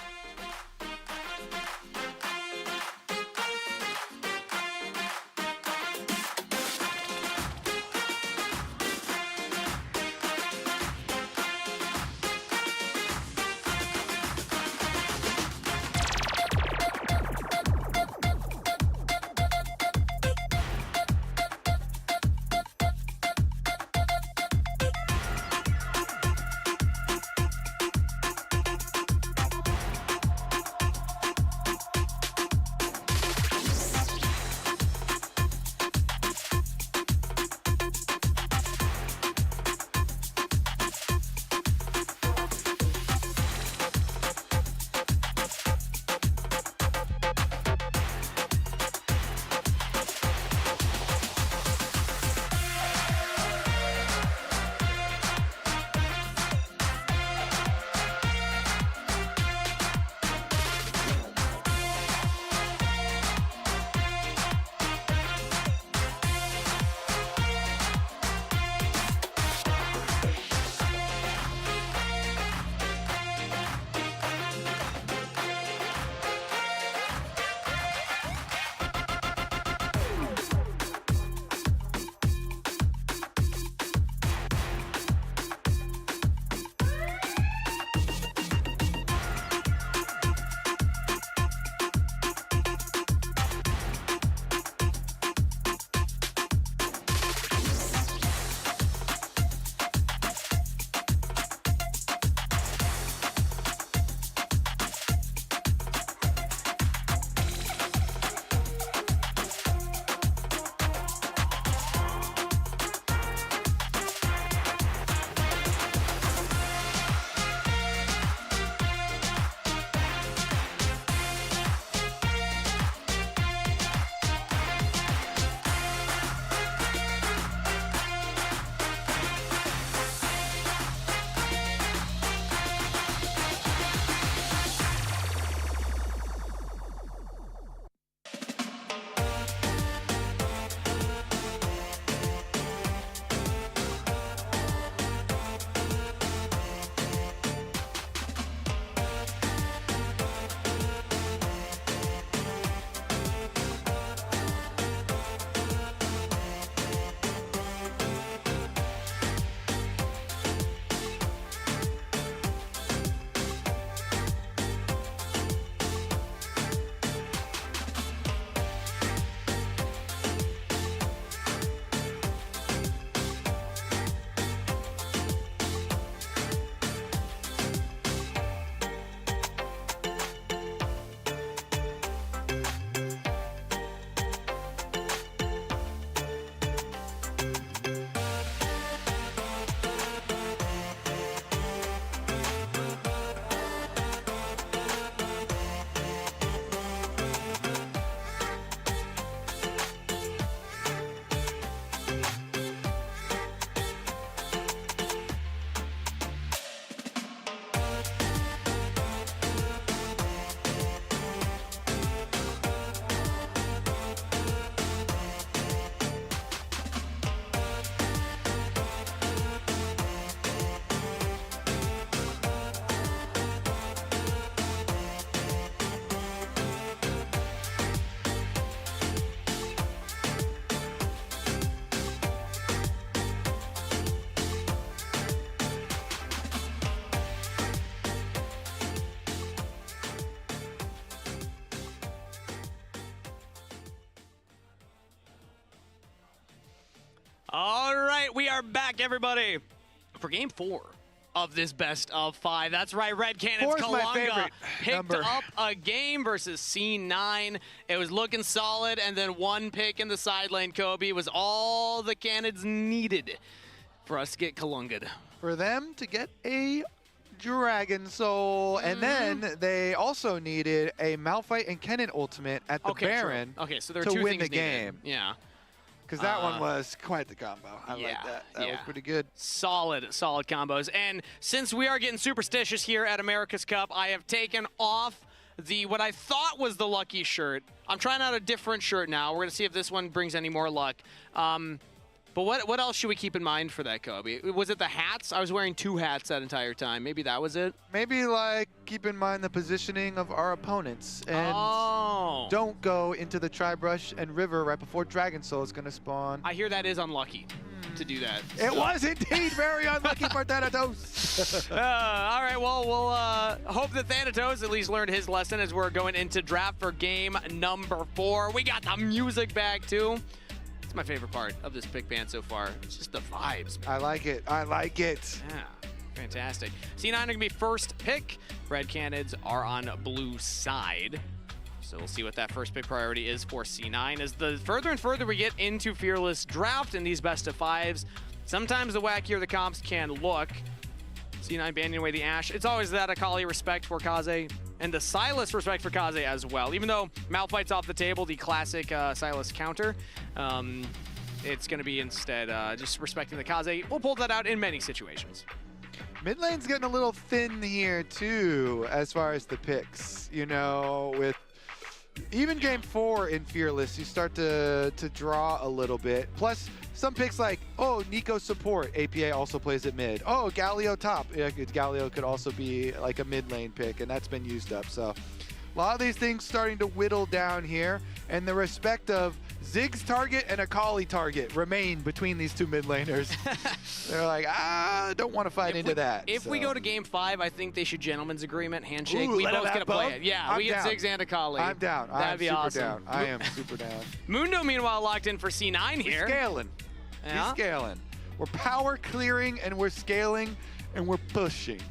All right, we are back, everybody, for game 4 of this best of 5. That's right, Red Canids Four's my Kalunga favorite picked number. up a game versus C9. It was looking solid, and then one pick in the side lane, Kobe, was all the Canids needed for us to get Kalunga'd. For them to get a Dragon Soul, and then they also needed a Malphite and Kennen ultimate at the Baron Okay, so there are to two win things the game. needed. Yeah. Because that one was quite the combo. I like that. That was pretty good. Solid combos. And since we are getting superstitious here at America's Cup, I have taken off what I thought was the lucky shirt. I'm trying out a different shirt now. We're going to see if this one brings any more luck. But what else should we keep in mind for that, Kobe? Was it the hats? I was wearing 2 hats that entire time. Maybe that was it? Maybe, like, keep in mind the positioning of our opponents. And don't go into the Tri-Brush and River right before Dragon Soul is going to spawn. I hear that is unlucky to do that. It was indeed very unlucky for Thanatos. All right, well, we'll hope that Thanatos at least learned his lesson as we're going into draft for game number 4. We got the music back, too. It's my favorite part of this pick band so far. It's just the vibes, man. I like it. I like it. Yeah, fantastic. C9 are going to be first pick. Red Canids are on blue side. So we'll see what that first pick priority is for C9. As the further and further we get into Fearless Draft in these best of 5s, sometimes the wackier the comps can look. C9 banding away the Ashe. It's always that Akali respect for Kaze, and the Sylas respect for Kaze as well. Even though Malphite's off the table, the classic Sylas counter, it's going to be instead just respecting the Kaze. We'll pull that out in many situations. Mid lane's getting a little thin here, too, as far as the picks. You know, with even game 4 in Fearless, you start to draw a little bit. Plus, some picks like, oh, Nico support, APA also plays at mid. Oh, Galio top. Yeah, Galio could also be like a mid lane pick, and that's been used up. So a lot of these things starting to whittle down here, and the respect of Ziggs target and Akali target remain between these 2 mid laners. They're like, don't want to fight into that. If we go to game 5, I think they should gentleman's agreement, handshake. Ooh, we let both him get to have play both? it. Yeah, I'm we get down. Ziggs and Akali. I'm down. That'd be awesome. Down. I am super down. Mundo, meanwhile, locked in for C9 here. We're scaling. Yeah. We're scaling. We're power clearing, and we're scaling, and we're pushing.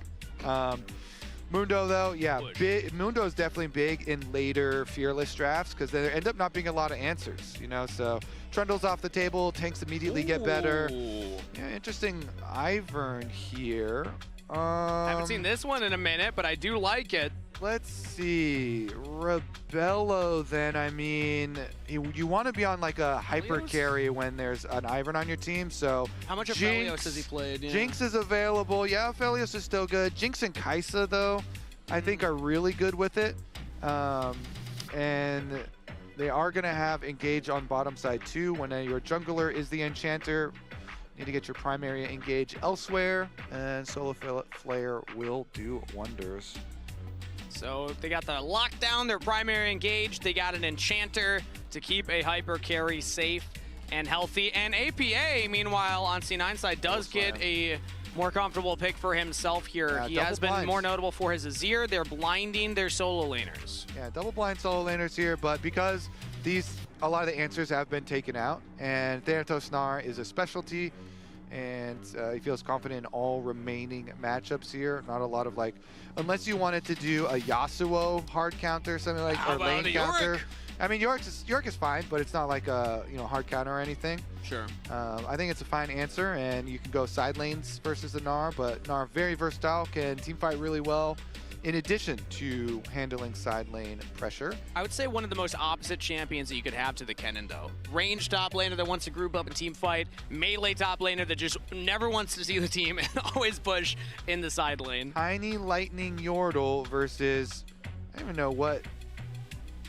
Mundo, though, yeah, Mundo is definitely big in later Fearless drafts because there end up not being a lot of answers, you know. So Trundle's off the table, tanks immediately get better. Yeah, interesting Ivern here. I haven't seen this one in a minute, but I do like it. Let's see. Rebello, then, I mean, you want to be on like a hyper carry when there's an Ivern on your team, so how much of Felios has he played? Yeah. Jinx is available. Yeah, Felios is still good. Jinx and Kaisa, though, I think are really good with it. And they are going to have engage on bottom side, too, when your jungler is the enchanter. Need to get your primary engage elsewhere, and Solar Flare will do wonders. So they got the lockdown, their primary engaged. They got an enchanter to keep a hyper carry safe and healthy. And APA, meanwhile, on C9 side, does get a more comfortable pick for himself here. He has been more notable for his Azir. They're blinding their solo laners. Yeah, double blind solo laners here, but because a lot of the answers have been taken out, and Thanatos Gnar is a specialty, and he feels confident in all remaining matchups here. Not a lot of like, unless you wanted to do a Yasuo hard counter, something like, or lane counter. I mean, Yorick is fine, but it's not like a hard counter or anything. Sure. I think it's a fine answer, and you can go side lanes versus the Gnar, but Gnar very versatile, can team fight really well, in addition to handling side lane pressure. I would say one of the most opposite champions that you could have to the Kennen, though. Range top laner that wants to group up and team fight. Melee top laner that just never wants to see the team and always push in the side lane. Tiny Lightning Yordle versus, I don't even know what.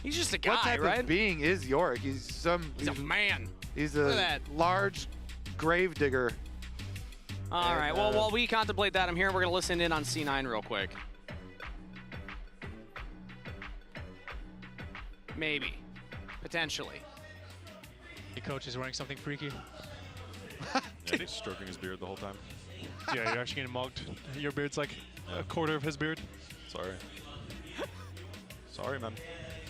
He's just a guy, what type right? of being is Yorick? He's a man. He's a large grave digger. All right, well, while we contemplate that, I'm here. We're going to listen in on C9 real quick. Maybe. Potentially. The coach is wearing something freaky. Yeah, he's stroking his beard the whole time. Yeah, you're actually getting mugged. Your beard's like a quarter of his beard. Sorry. Sorry, man.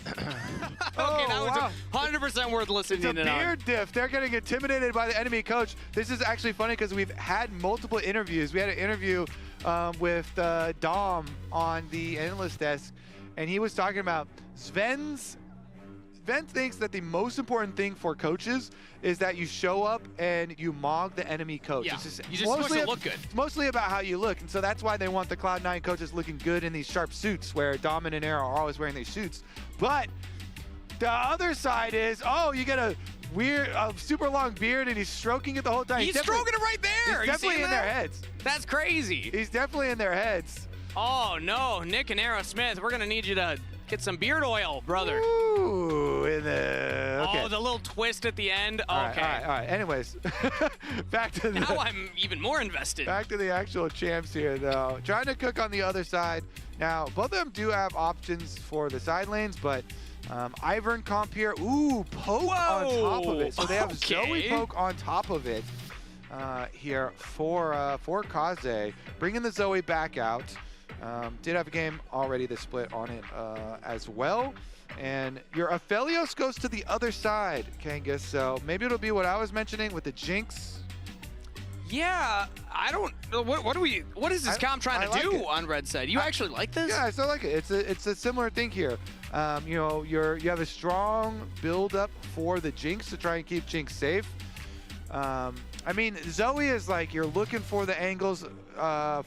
Okay, that was 100% worth listening It's a to. beard diff. They're getting intimidated by the enemy coach. This is actually funny because we've had multiple interviews. We had an interview with Dom on the analyst desk, and he was talking about Sven thinks that the most important thing for coaches is that you show up and you mog the enemy coach. Yeah, It's just you just supposed to look good. It's mostly about how you look, and so that's why they want the Cloud9 coaches looking good in these sharp suits, where Dom and Nero are always wearing these suits. But the other side is, oh, you get a super long beard, and he's stroking it the whole time. He's stroking it right there. He's definitely in their heads. That's crazy. He's definitely in their heads. Oh, no. Nick and Aerosmith, we're going to need you to get some beard oil, brother. Ooh, okay. Oh, the little twist at the end. All Okay. right. Anyways, back to the... Now I'm even more invested. Back to the actual champs here, though. Trying to cook on the other side. Now, both of them do have options for the side lanes, but Ivern comp here. Ooh, poke on top of it. So they have Zoe poke on top of it here for Kaze. Bringing the Zoe back out. Did have a game already that split on it as well. And your Aphelios goes to the other side, Kangas. So maybe it'll be what I was mentioning with the Jinx. Yeah, I don't. What is this comp trying to do on Red side? You actually like this? Yeah, I still like it. It's a similar thing here. You know, you have a strong build up for the Jinx to try and keep Jinx safe. I mean, Zoe is like you're looking for the angles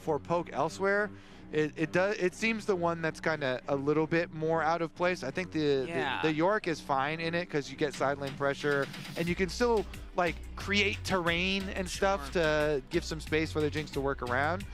for poke elsewhere. It seems the one that's kind of a little bit more out of place. I think the Yorick is fine in it because you get side lane pressure and you can still like create terrain and stuff to give some space for the Jinx to work around.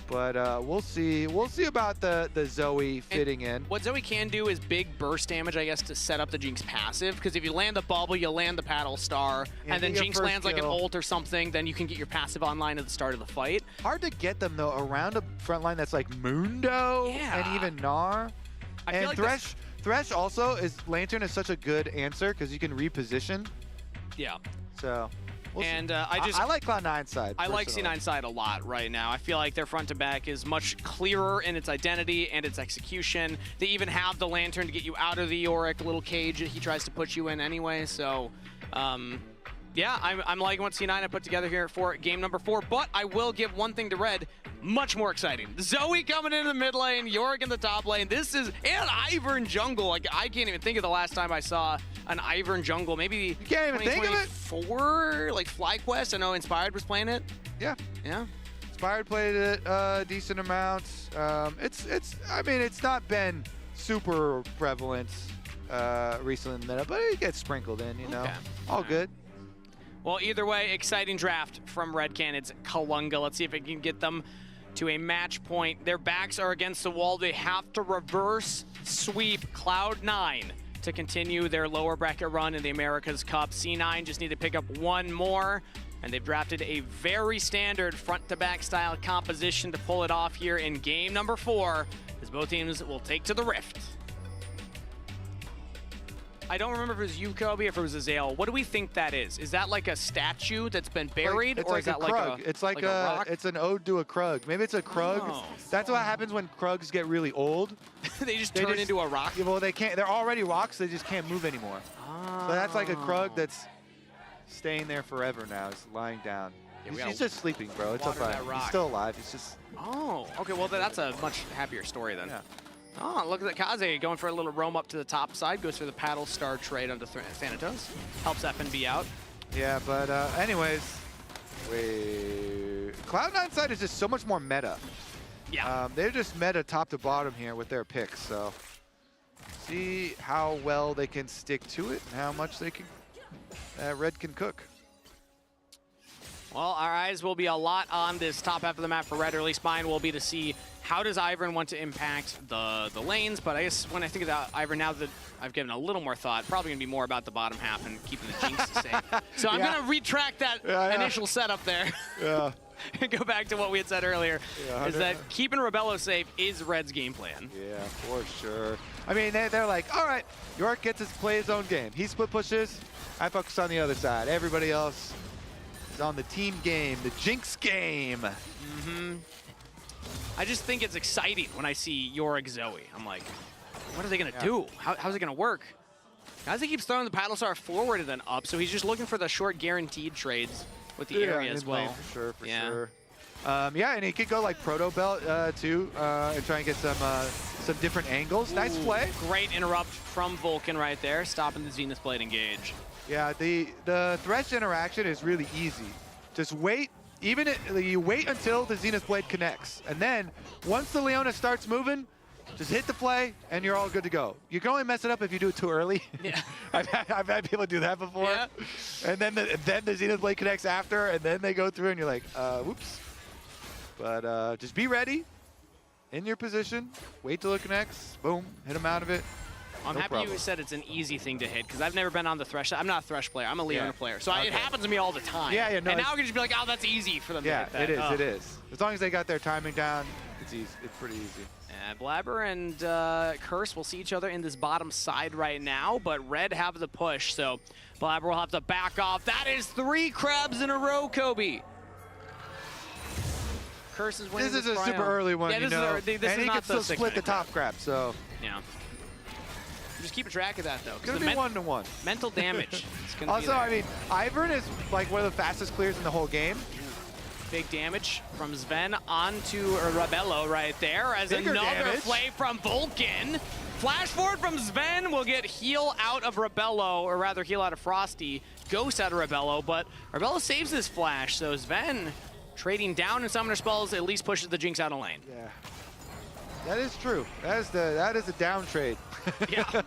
But we'll see. We'll see about the Zoe fitting in. What Zoe can do is big burst damage, I guess, to set up the Jinx passive. Because if you land the bubble, you land the paddle star, and then Jinx lands like an ult or something, then you can get your passive online at the start of the fight. Hard to get them though around a front line that's like Mundo and even Gnar. And like Thresh also Lantern is such a good answer because you can reposition. Yeah. So. And I like Cloud9 side. I like C9 side a lot right now. I feel like their front to back is much clearer in its identity and its execution. They even have the Lantern to get you out of the Yorick little cage that he tries to put you in anyway. So, yeah, I'm liking what C9 I put together here for game number 4. But I will give one thing to Red. Much more exciting. Zoe coming into the mid lane, Yorick in the top lane. This is, and Ivern jungle. Like, I can't even think of the last time I saw an Ivern jungle. Maybe you can't even think of it. 2024, like FlyQuest. I know Inspired was playing it. Yeah. Yeah. Inspired played it a decent amount. I mean, it's not been super prevalent recently in the meta, but it gets sprinkled in, you know. All good. Well, either way, exciting draft from Red Canids Kalunga. Let's see if it can get them to a match point. Their backs are against the wall. They have to reverse sweep Cloud9 to continue their lower bracket run in the America's Cup. C9 just need to pick up one more, and they've drafted a very standard front-to-back style composition to pull it off here in game number 4, as both teams will take to the Rift. I don't remember if it was you, Kobe, or if it was Azale. What do we think that is? Is that like a statue that's been buried, or is that like a It's like a rock? It's an ode to a Krug. Maybe it's a Krug. Oh. That's what happens when Krugs get really old. They turn into a rock? Yeah, well, they can't. They're already rocks. They just can't move anymore. So that's like a Krug that's staying there forever now. It's lying down. Yeah, he's just sleeping, bro. It's water fine. that rock. He's still alive. He's just. Oh, okay. Well, that's a much happier story then. Yeah. Oh, look at that. Kaze going for a little roam up to the top side. Goes for the paddle star trade onto Thanatos. Helps FNB out. Yeah, but anyways, Cloud9 side is just so much more meta. Yeah. They're just meta top to bottom here with their picks. So see how well they can stick to it and how much they can Red can cook. Well, our eyes will be a lot on this top half of the map for Red, or at least mine will be to see how does Ivern want to impact the lanes. But I guess when I think about Ivern, now that I've given a little more thought, probably going to be more about the bottom half and keeping the Jinx safe. So I'm going to retract that initial setup there. Yeah. And go back to what we had said earlier, is that keeping Rebello safe is Red's game plan. Yeah, for sure. I mean, they're like, all right, York gets to play his own game. He split pushes, I focus on the other side. Everybody else is on the team game, the Jinx game. I just think it's exciting when I see Yorick Zoe. I'm like, what are they going to do? How's it going to work? Kaze keeps throwing the paddle star forward and then up, so he's just looking for the short guaranteed trades with the area as well. For sure, for sure. Yeah, and he could go like proto belt too, and try and get some different angles. Nice play. Great interrupt from Vulcan right there, stopping the Zenith Blade engage. Yeah, the Thresh interaction is really easy. Just wait. You wait until the Zenith Blade connects, and then once the Leona starts moving, just hit the play, and you're all good to go. You can only mess it up if you do it too early. Yeah, I've had people do that before. Yeah. And then the Zenith Blade connects after, and then they go through, and you're like, whoops. But just be ready, in your position, wait till it connects, boom, hit them out of it. I'm happy you said it's an easy thing to hit, because I've never been on the Thresh. I'm not a Thresh player. I'm a Leona player. So it happens to me all the time. Yeah, no, and now we can just be like, oh, that's easy for them to hit that. It is. As long as they got their timing down, it's easy. It's pretty easy. Blabber and Curse will see each other in this bottom side right now, but Red have the push, so Blabber will have to back off. That is 3 crabs in a row, Kobe. Curse is winning This is a super early one, yeah, you know. This and is he not can still the split the top crab, so. Yeah. Just keep a track of that, though. It's going to be 1-1. Mental damage. Also, I mean, Ivern is like one of the fastest clears in the whole game. Big damage from Sven onto Rebello right there as another play from Vulcan. Flash forward from Sven will get heal out of Rebello, or rather heal out of Frosty. Ghost out of Rebello, but Rebello saves his flash, so Sven trading down in summoner spells at least pushes the Jinx out of lane. Yeah. That is true. That is a down trade. Yeah.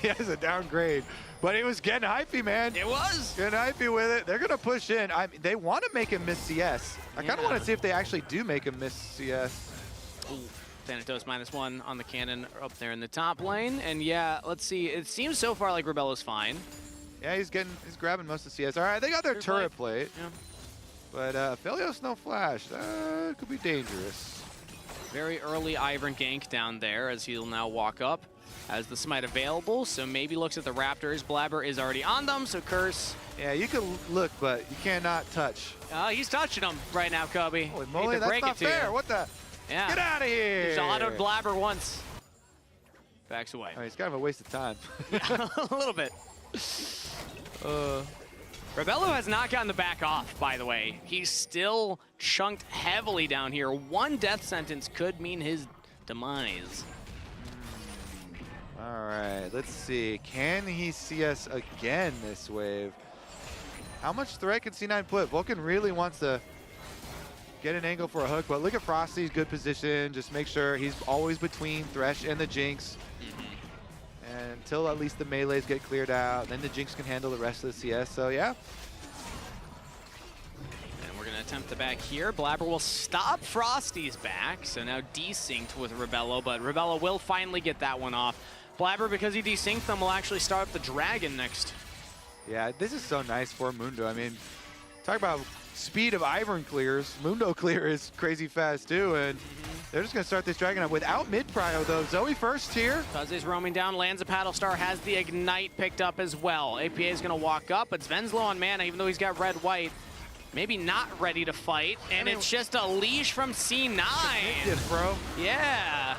That is a downgrade. But it was getting hypey, man. It was. Getting hypey with it. They're going to push in. They want to make him miss CS. I kind of want to see if they actually do make him miss CS. Ooh, Thanatos -1 on the cannon up there in the top lane. And yeah, let's see. It seems so far like Rebello's fine. Yeah, he's grabbing most of CS. All right, they got their turret plate. Yeah. But Philios no flash. That could be dangerous. Very early Ivern gank down there as he'll now walk up. Has the smite available, so maybe looks at the Raptors. Blabber is already on them, so Curse. Yeah, you can look, but you cannot touch. He's touching them right now, Kobe. Holy moly, that's not fair. What the? Yeah. Get out of here. He's autoed Blabber once. Backs away. I mean, it's kind of a waste of time. Yeah, a little bit. Rebello has not gotten the back off, by the way. He's still chunked heavily down here. 1 death sentence could mean his demise. All right, let's see. Can he see us again this wave? How much threat can C9 put? Vulcan really wants to get an angle for a hook, but look at Frosty's good position. Just make sure he's always between Thresh and the Jinx. And until at least the melees get cleared out, then the Jinx can handle the rest of the CS, so yeah. And we're gonna attempt the back here. Blabber will stop Frosty's back, so now desynced with Rebello, but Rebello will finally get that one off. Blabber, because he desynced them, will actually start up the Dragon next. Yeah, this is so nice for Mundo. I mean, talk about speed of Ivern clears. Mundo clear is crazy fast too, and they're just going to start this Dragon up without mid-prio though. Zoe first here. Kaze's roaming down, lands a Paddle Star, has the Ignite picked up as well. APA is going to walk up, but Sven's low on mana, even though he's got red-white. Maybe not ready to fight, and it's just a leash from C9. Bro. Yeah.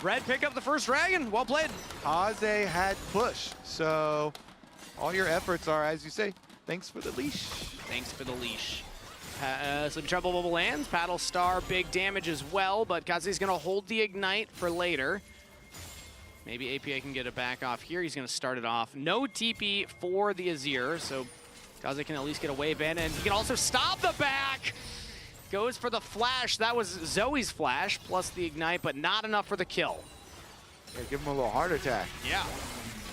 Red pick up the first Dragon. Well played. Kaze had push, so all your efforts are, as you say, thanks for the leash. Thanks for the leash. Some Trouble Bubble lands. Paddle Star, big damage as well, but Kaze's going to hold the Ignite for later. Maybe APA can get it back off here. He's going to start it off. No TP for the Azir, so Kaze can at least get a wave in, and he can also stop the back. Goes for the flash. That was Zoe's flash, plus the Ignite, but not enough for the kill. Yeah, give him a little heart attack. Yeah.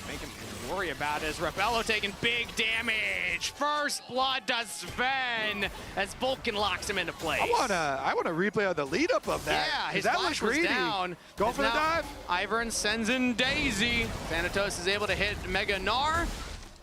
Make him worry about it as Rebello taking big damage. First blood to Sven as Vulcan locks him into place. I want a replay of the lead up of that. Yeah, his that flash was down. Going for the dive. Ivern sends in Daisy. Thanatos is able to hit Mega Gnar.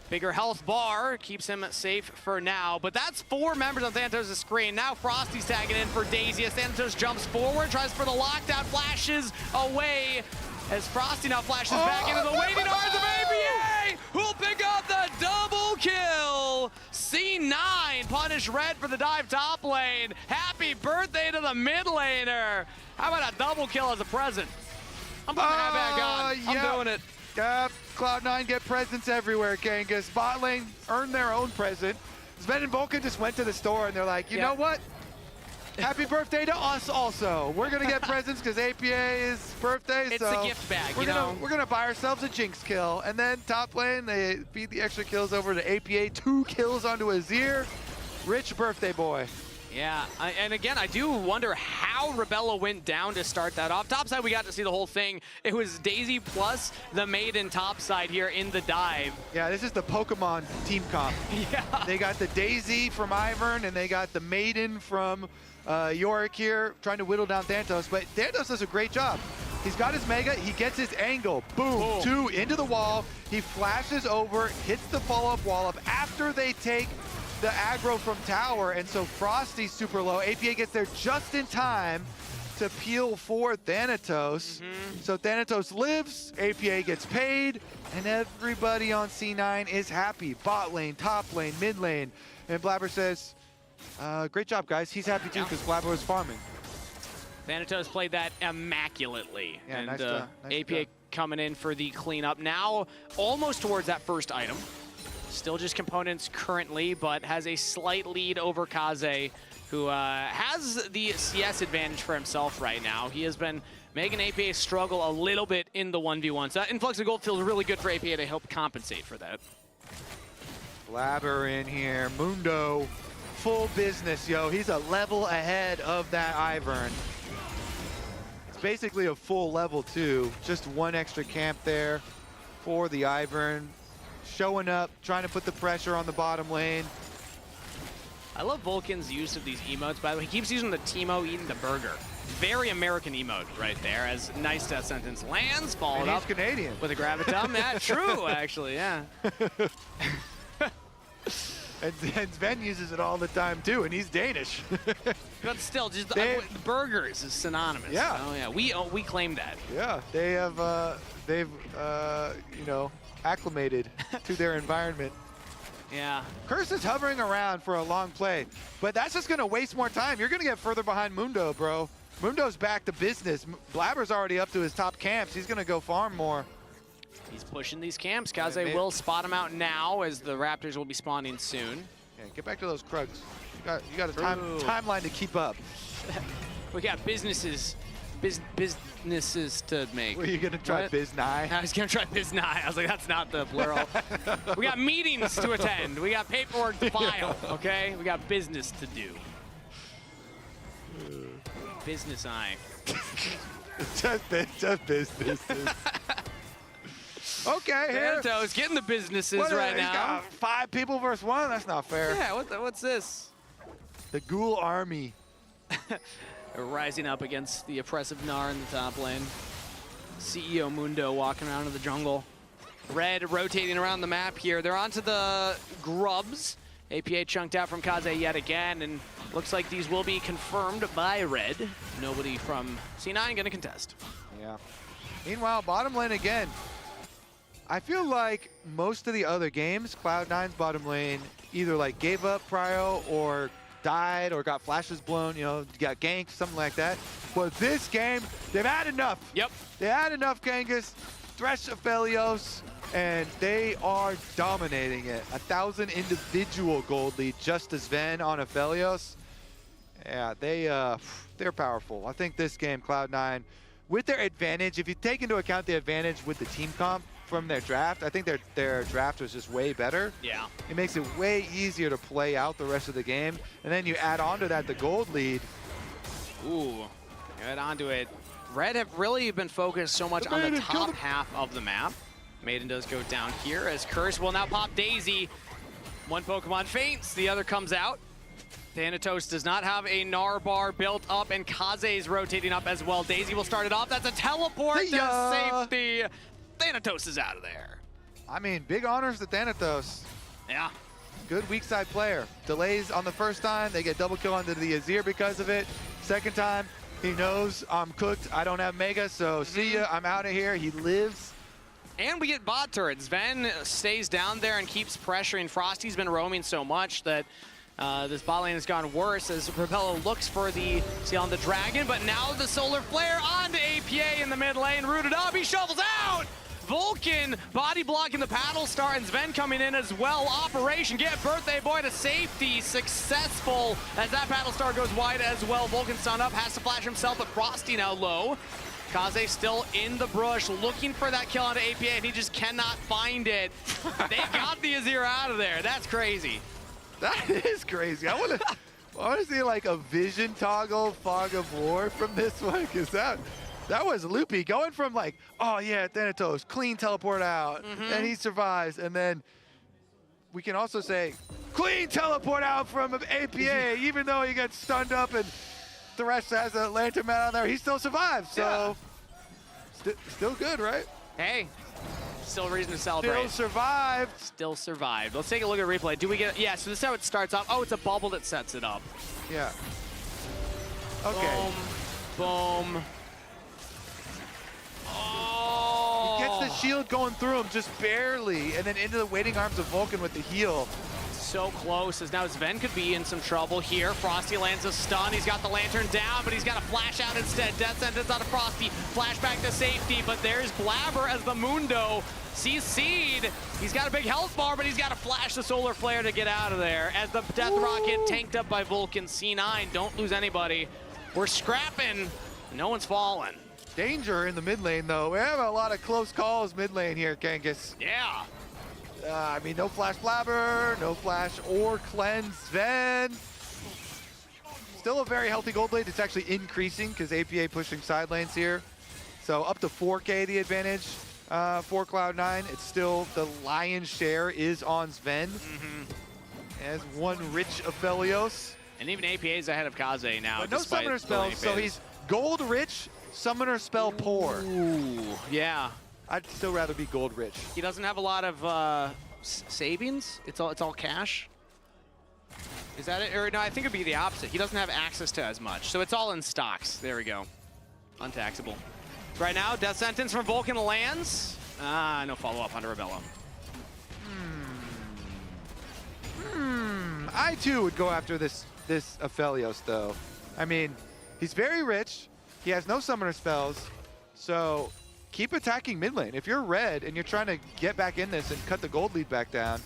Bigger health bar keeps him safe for now, but that's 4 members on Thanatos' screen. Now Frosty's tagging in for Daisy as Thanatos jumps forward, tries for the lockdown, flashes away as Frosty now flashes back into the waiting arms of APA, who'll pick up the double kill. C9 punish Red for the dive top lane. Happy birthday to the mid laner. How about a double kill as a present? I'm putting that back on. I'm doing it. Cloud9 get presents everywhere, Kangas. Bot lane earned their own present. Sven and Vulcan just went to the store and they're like, you know what? Happy birthday to us also. We're gonna get presents because APA's birthday. It's so a gift bag, we're gonna buy ourselves a Jinx kill. And then top lane, they feed the extra kills over to APA. 2 kills onto Azir. Rich birthday boy. Yeah, and again, I do wonder how Rebella went down to start that off. Topside, we got to see the whole thing. It was Daisy plus the Maiden topside here in the dive. Yeah, this is the Pokemon team comp. Yeah. They got the Daisy from Ivern, and they got the Maiden from Yorick here, trying to whittle down Thanatos. But Thanatos does a great job. He's got his Mega, he gets his angle. Boom, 2 into the wall. He flashes over, hits the follow-up wall up after they take the aggro from tower, and so Frosty's super low. APA gets there just in time to peel for Thanatos. So Thanatos lives, APA gets paid, and everybody on C9 is happy. Bot lane, top lane, mid lane. And Blabber says, great job, guys. He's happy too because Blabber was farming. Thanatos played that immaculately. Yeah, and nice APA coming in for the cleanup. Now almost towards that first item. Still just components currently, but has a slight lead over Kaze, who has the CS advantage for himself right now. He has been making APA struggle a little bit in the 1v1. So that influx of gold feels really good for APA to help compensate for that. Blabber in here. Mundo, full business, yo. He's a level ahead of that Ivern. It's basically a full level 2. Just 1 extra camp there for the Ivern. Showing up, trying to put the pressure on the bottom lane. I love Vulcan's use of these emotes, by the way. He keeps using the Timo eating the burger. Very American emote right there, as nice death sentence lands, followed And up he's Canadian. with a gravitum. Yeah, true, actually, yeah. And Sven uses it all the time too, and he's Danish. But still, just the burgers is synonymous. Yeah. You know? Yeah, we claim that. Yeah, they have, they've, you know, acclimated to their environment. Yeah. Curse is hovering around for a long play, but that's just gonna waste more time. You're gonna get further behind Mundo, bro. Mundo's back to business. Blabber's already up to his top camps. He's gonna go farm more. He's pushing these camps. Kaze will spot him out now, as the Raptors will be spawning soon. Yeah, get back to those Krugs. You got a timeline to keep up. We got businesses to make. Were you gonna try Biznai? I was gonna try Biznai. I was like, that's not the plural. We got meetings to attend. We got paperwork to file, okay? We got business to do. Business eye. just business. Okay, here. Thanatos getting the businesses right He's now. got 5 people versus 1. That's not fair. Yeah, what's this? The Ghoul Army. Rising up against the oppressive Gnar in the top lane. CEO Mundo walking around in the jungle. Red rotating around the map here. They're onto the grubs. APA chunked out from Kaze yet again, and looks like these will be confirmed by Red. Nobody from C9 gonna contest. Yeah. Meanwhile, bottom lane again. I feel like most of the other games, Cloud9's bottom lane either like gave up prio or died or got flashes blown, you know, got ganked, something like that. But this game, they've had enough. Yep. They had enough, Kangas. Thresh Aphelios, and they are dominating it. 1,000 individual gold lead just as Sven on Aphelios. Yeah, they're powerful. I think this game, Cloud9, with their advantage, if you take into account the advantage with the team comp from their draft, I think their draft was just way better. Yeah. It makes it way easier to play out the rest of the game. And then you add on to that the gold lead. Ooh, add on to it. Red have really been focused so much on the top half of the map. Maiden does go down here as Curse will now pop Daisy. One Pokemon faints, the other comes out. Thanatos does not have a Gnar bar built up, and Kaze is rotating up as well. Daisy will start it off. That's a teleport to safety. Thanatos is out of there. I mean, big honors to Thanatos. Yeah. Good weak side player. Delays on the first time. They get double kill onto the Azir because of it. Second time, he knows I'm cooked. I don't have Mega, so see ya. I'm out of here. He lives. And we get bot turrets. Sven stays down there and keeps pressuring. Frosty's been roaming so much that this bot lane has gone worse as Rebella looks for the seal on the dragon, but now the solar flare onto APA in the mid lane. Rooted up, he shovels out! Vulcan body blocking the paddle star, and Sven coming in as well. Operation Get Birthday Boy to safety, successful as that paddle star goes wide as well. Vulcan stun up, has to flash himself, but Frosty now low. Kaze still in the brush, looking for that kill onto APA, and he just cannot find it. They got the Azir out of there. That's crazy. That is crazy. I want to see like a vision toggle fog of war from this one, because that was loopy. Going from like, oh yeah, Thanatos, clean teleport out, and he survives, and then we can also say, clean teleport out from APA, even though he gets stunned up and Thresh has a Lantern Man on there, he still survives. So, still good, right? Hey, still a reason to celebrate. Still survived. Still survived. Let's take a look at replay. Do we get, yeah, so this is how it starts off. Oh, it's a bubble that sets it up. Yeah. Okay. Boom, boom. Oh. He gets the shield going through him just barely, and then into the waiting arms of Vulcan with the heal. So close, as now Sven could be in some trouble here. Frosty lands a stun. He's got the Lantern down, but he's got a flash out instead. Death Sentence out of Frosty. Flashback to safety, but there's Blabber as the Mundo sees Seed. He's got a big health bar, but he's got to flash the Solar Flare to get out of there. As the Death Rocket tanked up by Vulcan. C9, don't lose anybody. We're scrapping. No one's fallen. Danger in the mid lane, though. We have a lot of close calls mid lane here, Kangas. Yeah. I mean, no flash Blabber, no flash or cleanse Sven. Still a very healthy gold lead. It's actually increasing because APA pushing side lanes here. So up to 4K the advantage for Cloud9. It's still the lion's share is on Sven. As one rich Aphelios. And even APA's ahead of Kaze now. But no summoner spells, so he's gold rich, summoner spell poor. Ooh, yeah. I'd still rather be gold rich. He doesn't have a lot of savings. It's all cash. Is that it? Or no, I think it'd be the opposite. He doesn't have access to as much. So it's all in stocks. There we go. Untaxable. Right now, Death Sentence from Vulcan lands. No follow-up onto Rebello. I too would go after this Aphelios though. I mean, he's very rich. He has no summoner spells. So keep attacking mid lane. If you're red and you're trying to get back in this and cut the gold lead back down,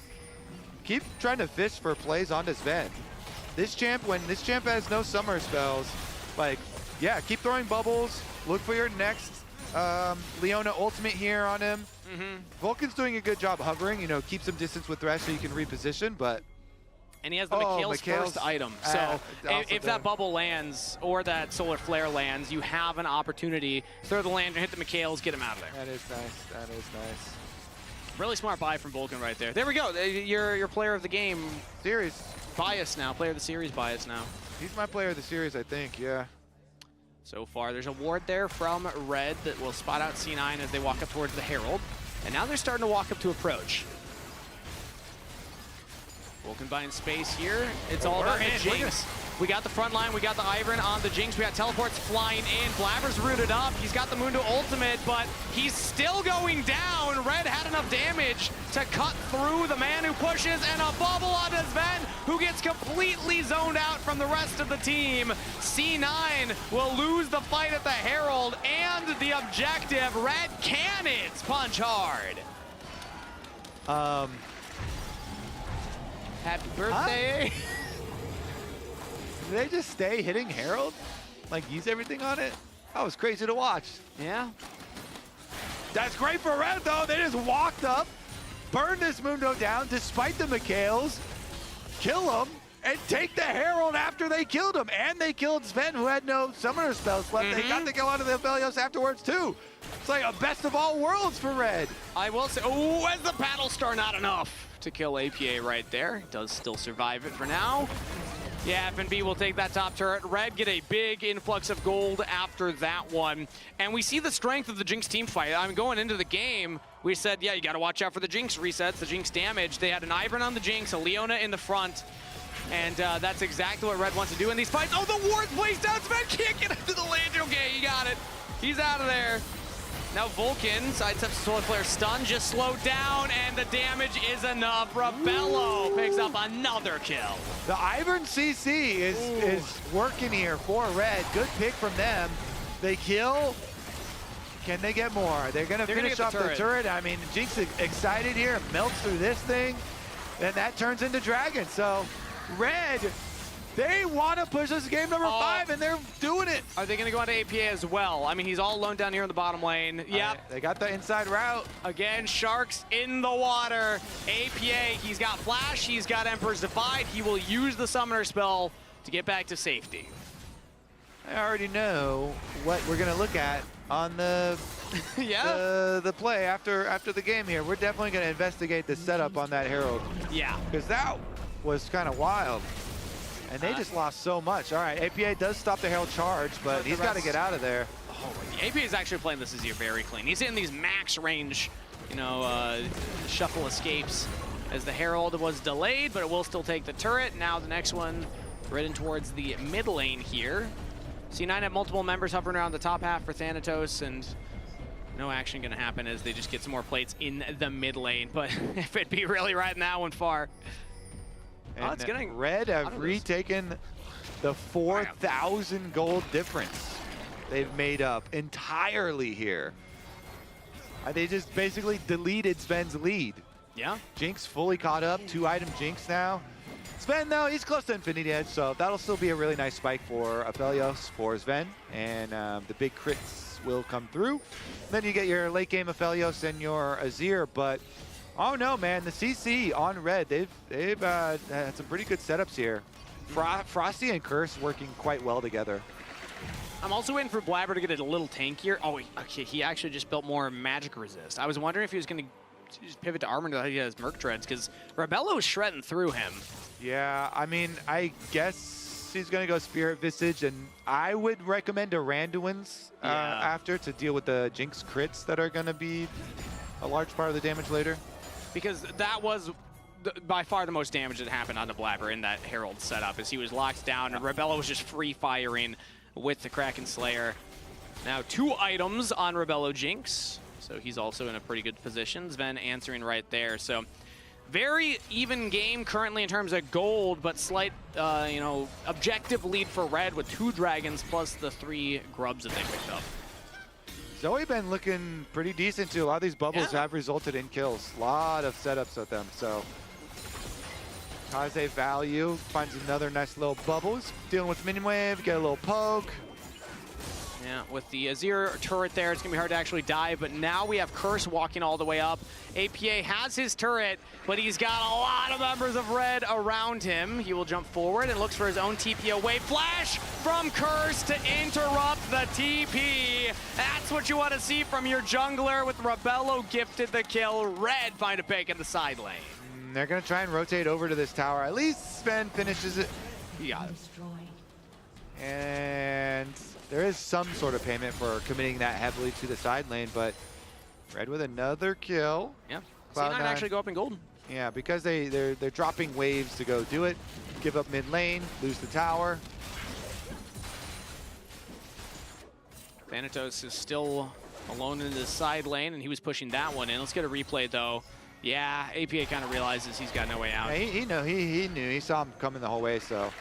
keep trying to fish for plays onto Sven. This champ, when this champ has no summer spells, like, yeah, keep throwing bubbles. Look for your next Leona ultimate here on him. Vulcan's doing a good job hovering, you know, keep some distance with Thresh so you can reposition, but and he has the Mikhail's first item. So if that bubble lands or that Solar Flare lands, you have an opportunity. Throw the Lantern, hit the Mikhail's, get him out of there. That is nice. That is nice. Really smart buy from Vulcan right there. There we go. Your player of the game. Series. Bias now. Player of the series bias now. He's my player of the series, I think, yeah. So far, there's a ward there from Red that will spot out C9 as they walk up towards the Herald. And now they're starting to walk up to approach. Vulcan buying space here. It's all about the Jinx. We got the front line, we got the Ivern on the Jinx, we got teleports flying in. Blabber's rooted up, he's got the Mundo ultimate, but he's still going down. Red had enough damage to cut through the man who pushes, and a bubble onto Sven, who gets completely zoned out from the rest of the team. C9 will lose the fight at the Herald, and the objective, Red Canids punch hard. Happy birthday. Did they just stay hitting Herald? Like, use everything on it? That was crazy to watch. Yeah. That's great for Red, though. They just walked up, burned this Mundo down despite the Mikhails, kill him, and take the Herald after they killed him. And they killed Sven, who had no summoner spells left. They got to go onto the Aphelios afterwards, too. It's like a best of all worlds for Red. I will say, oh, as the Battle Star, not enough to kill APA right there. Does still survive it for now. Yeah, FNB will take that top turret. Red get a big influx of gold after that one. And we see the strength of the Jinx team fight. I'm going into the game, we said, yeah, you got to watch out for the Jinx resets, the Jinx damage. They had an Ivern on the Jinx, a Leona in the front. And that's exactly what Red wants to do in these fights. Oh, the ward's placed out. Sven can't get into the Lantern. Okay, he got it. He's out of there. Now Vulcan sidesteps Solar Flare stun, just slowed down, and the damage is enough. Rebello picks up another kill. The Ivern CC is working here for Red. Good pick from them. They kill Can they get more? They're going to finish off the turret. I mean, Jinx is excited here, melts through this thing, and that turns into Dragon. So, Red, they want to push this game number 5, and they're doing it. Are they going to go on to APA as well? I mean, he's all alone down here in the bottom lane. Yep. They got the inside route. Again, Sharks in the water. APA, he's got Flash, he's got Emperor's Divide. He will use the Summoner spell to get back to safety. I already know what we're gonna look at on the the play after the game here. We're definitely gonna investigate the setup on that Herald. Yeah. Because that was kind of wild. And they just lost so much. All right, APA does stop the Herald charge, but he's got to get out of there. Oh, APA is actually playing this year very clean. He's in these max range, you know, shuffle escapes as the Herald was delayed, but it will still take the turret. Now the next one heading towards the mid lane here. C9 have multiple members hovering around the top half for Thanatos, and no action gonna happen as they just get some more plates in the mid lane. But if it'd be really riding that one far. And it's getting Red have retaken the 4,000 gold difference they've made up entirely here. They just basically deleted Sven's lead. Yeah. Jinx fully caught up, 2-item Jinx now. Sven, though, he's close to Infinity Edge, so that'll still be a really nice spike for Aphelios, for Sven, and the big crits will come through. Then you get your late game Aphelios and your Azir, but oh no, man, the CC on Red, they've had some pretty good setups here. Frosty and Curse working quite well together. I'm also waiting for Blabber to get a little tankier. Oh, okay, he actually just built more magic resist. I was wondering if he was going to just pivot to armor until he has Merc Treads, because Rebello was shredding through him. Yeah, I mean, I guess he's going to go Spirit Visage, and I would recommend a Randuin's after to deal with the Jinx crits that are going to be a large part of the damage later. Because that was by far the most damage that happened on the Blabber in that Herald setup, as he was locked down, and Rebello was just free-firing with the Kraken Slayer. Now 2 items on Rebello Jinx, so he's also in a pretty good position. Sven answering right there, so very even game currently in terms of gold, but slight, you know, objective lead for Red with 2 dragons plus the 3 grubs that they picked up. Zoe been looking pretty decent too. A lot of these bubbles have resulted in kills. A lot of setups with them, so Kaze value finds another nice little bubbles. Dealing with minion wave, get a little poke. Yeah, with the Azir turret there, it's going to be hard to actually dive, but now we have Curse walking all the way up. APA has his turret, but he's got a lot of members of Red around him. He will jump forward and looks for his own TP away. Flash from Curse to interrupt the TP. That's what you want to see from your jungler, with Rebello gifted the kill. Red find a pick in the side lane. They're going to try and rotate over to this tower. At least Sven finishes it. He got it. And there is some sort of payment for committing that heavily to the side lane, but Red with another kill. Yeah, C9 actually go up in golden. Yeah, because they're dropping waves to go do it. Give up mid lane, lose the tower. Thanatos is still alone in the side lane, and he was pushing that one in. Let's get a replay, though. Yeah, APA kind of realizes he's got no way out. Yeah, he knew. He saw him coming the whole way, so.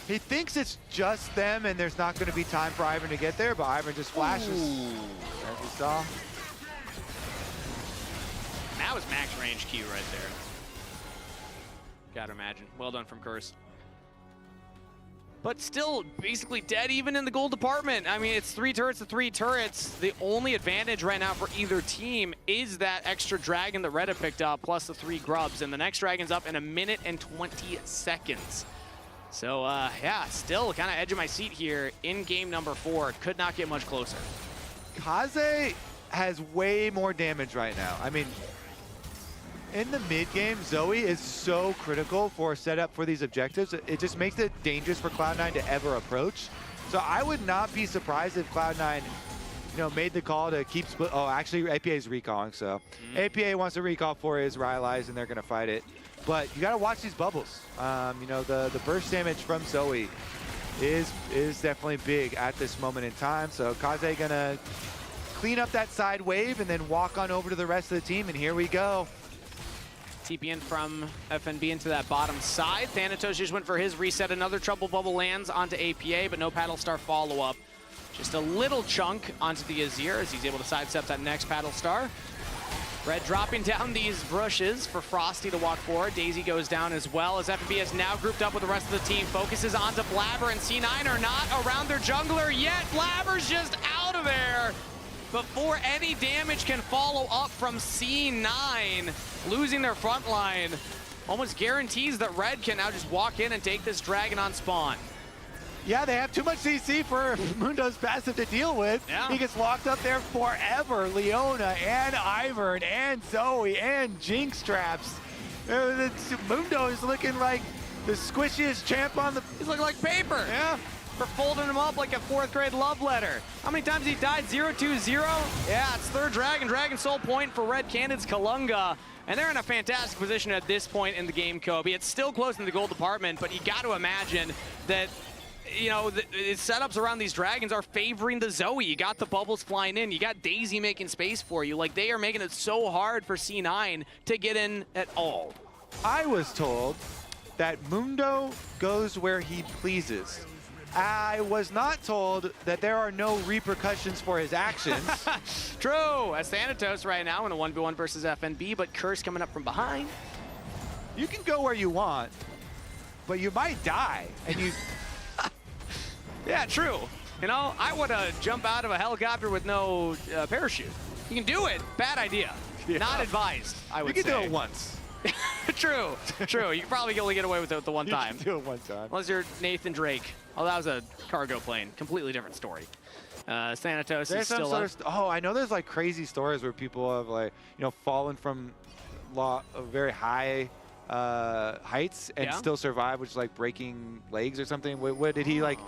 He thinks it's just them, and there's not going to be time for Ivern to get there, but Ivern just flashes, as we saw. That was max range Q right there. Gotta imagine. Well done from Curse. But still, basically dead even in the gold department. I mean, it's 3 turrets to 3 turrets. The only advantage right now for either team is that extra dragon that Red have picked up, plus the 3 grubs. And the next dragon's up in 1 minute and 20 seconds. So, yeah, still kind of edge of my seat here in game number 4. Could not get much closer. Kaze has way more damage right now. I mean, in the mid game, Zoe is so critical for setup for these objectives. It just makes it dangerous for Cloud9 to ever approach. So I would not be surprised if Cloud9, you know, made the call to keep split. Oh, actually, APA is recalling, so APA wants to recall for his Rylai's, and they're going to fight it. But you got to watch these bubbles. You know, the burst damage from Zoe is definitely big at this moment in time. So Kaze going to clean up that side wave and then walk on over to the rest of the team, and here we go. TP in from FNB into that bottom side. Thanatos just went for his reset. Another trouble bubble lands onto APA, but no Paddle Star follow-up. Just a little chunk onto the Azir as he's able to sidestep that next Paddle Star. Red dropping down these bushes for Frosty to walk forward. Daisy goes down as well as FNB has now grouped up with the rest of the team. Focuses onto Blabber, and C9 are not around their jungler yet. Blabber's just out of there before any damage can follow up from C9. Losing their front line almost guarantees that Red can now just walk in and take this dragon on spawn. Yeah, they have too much CC for Mundo's passive to deal with. Yeah. He gets locked up there forever. Leona and Ivern and Zoe and Jinx traps. Mundo is looking like the squishiest champ on the... He's looking like paper. Yeah. For folding him up like a 4th grade love letter. How many times he died? 0-2-0? Yeah, it's third Dragon Soul point for Red Canids Kalunga. And they're in a fantastic position at this point in the game, Kobe. It's still close in the gold department, but you got to imagine that, you know, the setups around these dragons are favoring the Zoe. You got the bubbles flying in. You got Daisy making space for you. Like, they are making it so hard for C9 to get in at all. I was told that Mundo goes where he pleases. I was not told that there are no repercussions for his actions. True. As Thanatos right now in a 1v1 versus FNB, but Curse coming up from behind. You can go where you want, but you might die. And you... Yeah, true. You know, I would jump out of a helicopter with no parachute. You can do it. Bad idea. Yeah. Not advised, I would say. You can do it once. True. You can probably only get away with it the one time. You can do it one time. Unless you're Nathan Drake. Oh, that was a cargo plane. Completely different story. Thanatos is still up. Oh, I know there's like crazy stories where people have like, you know, fallen from very high heights and still survive, which is like breaking legs or something. What did he like?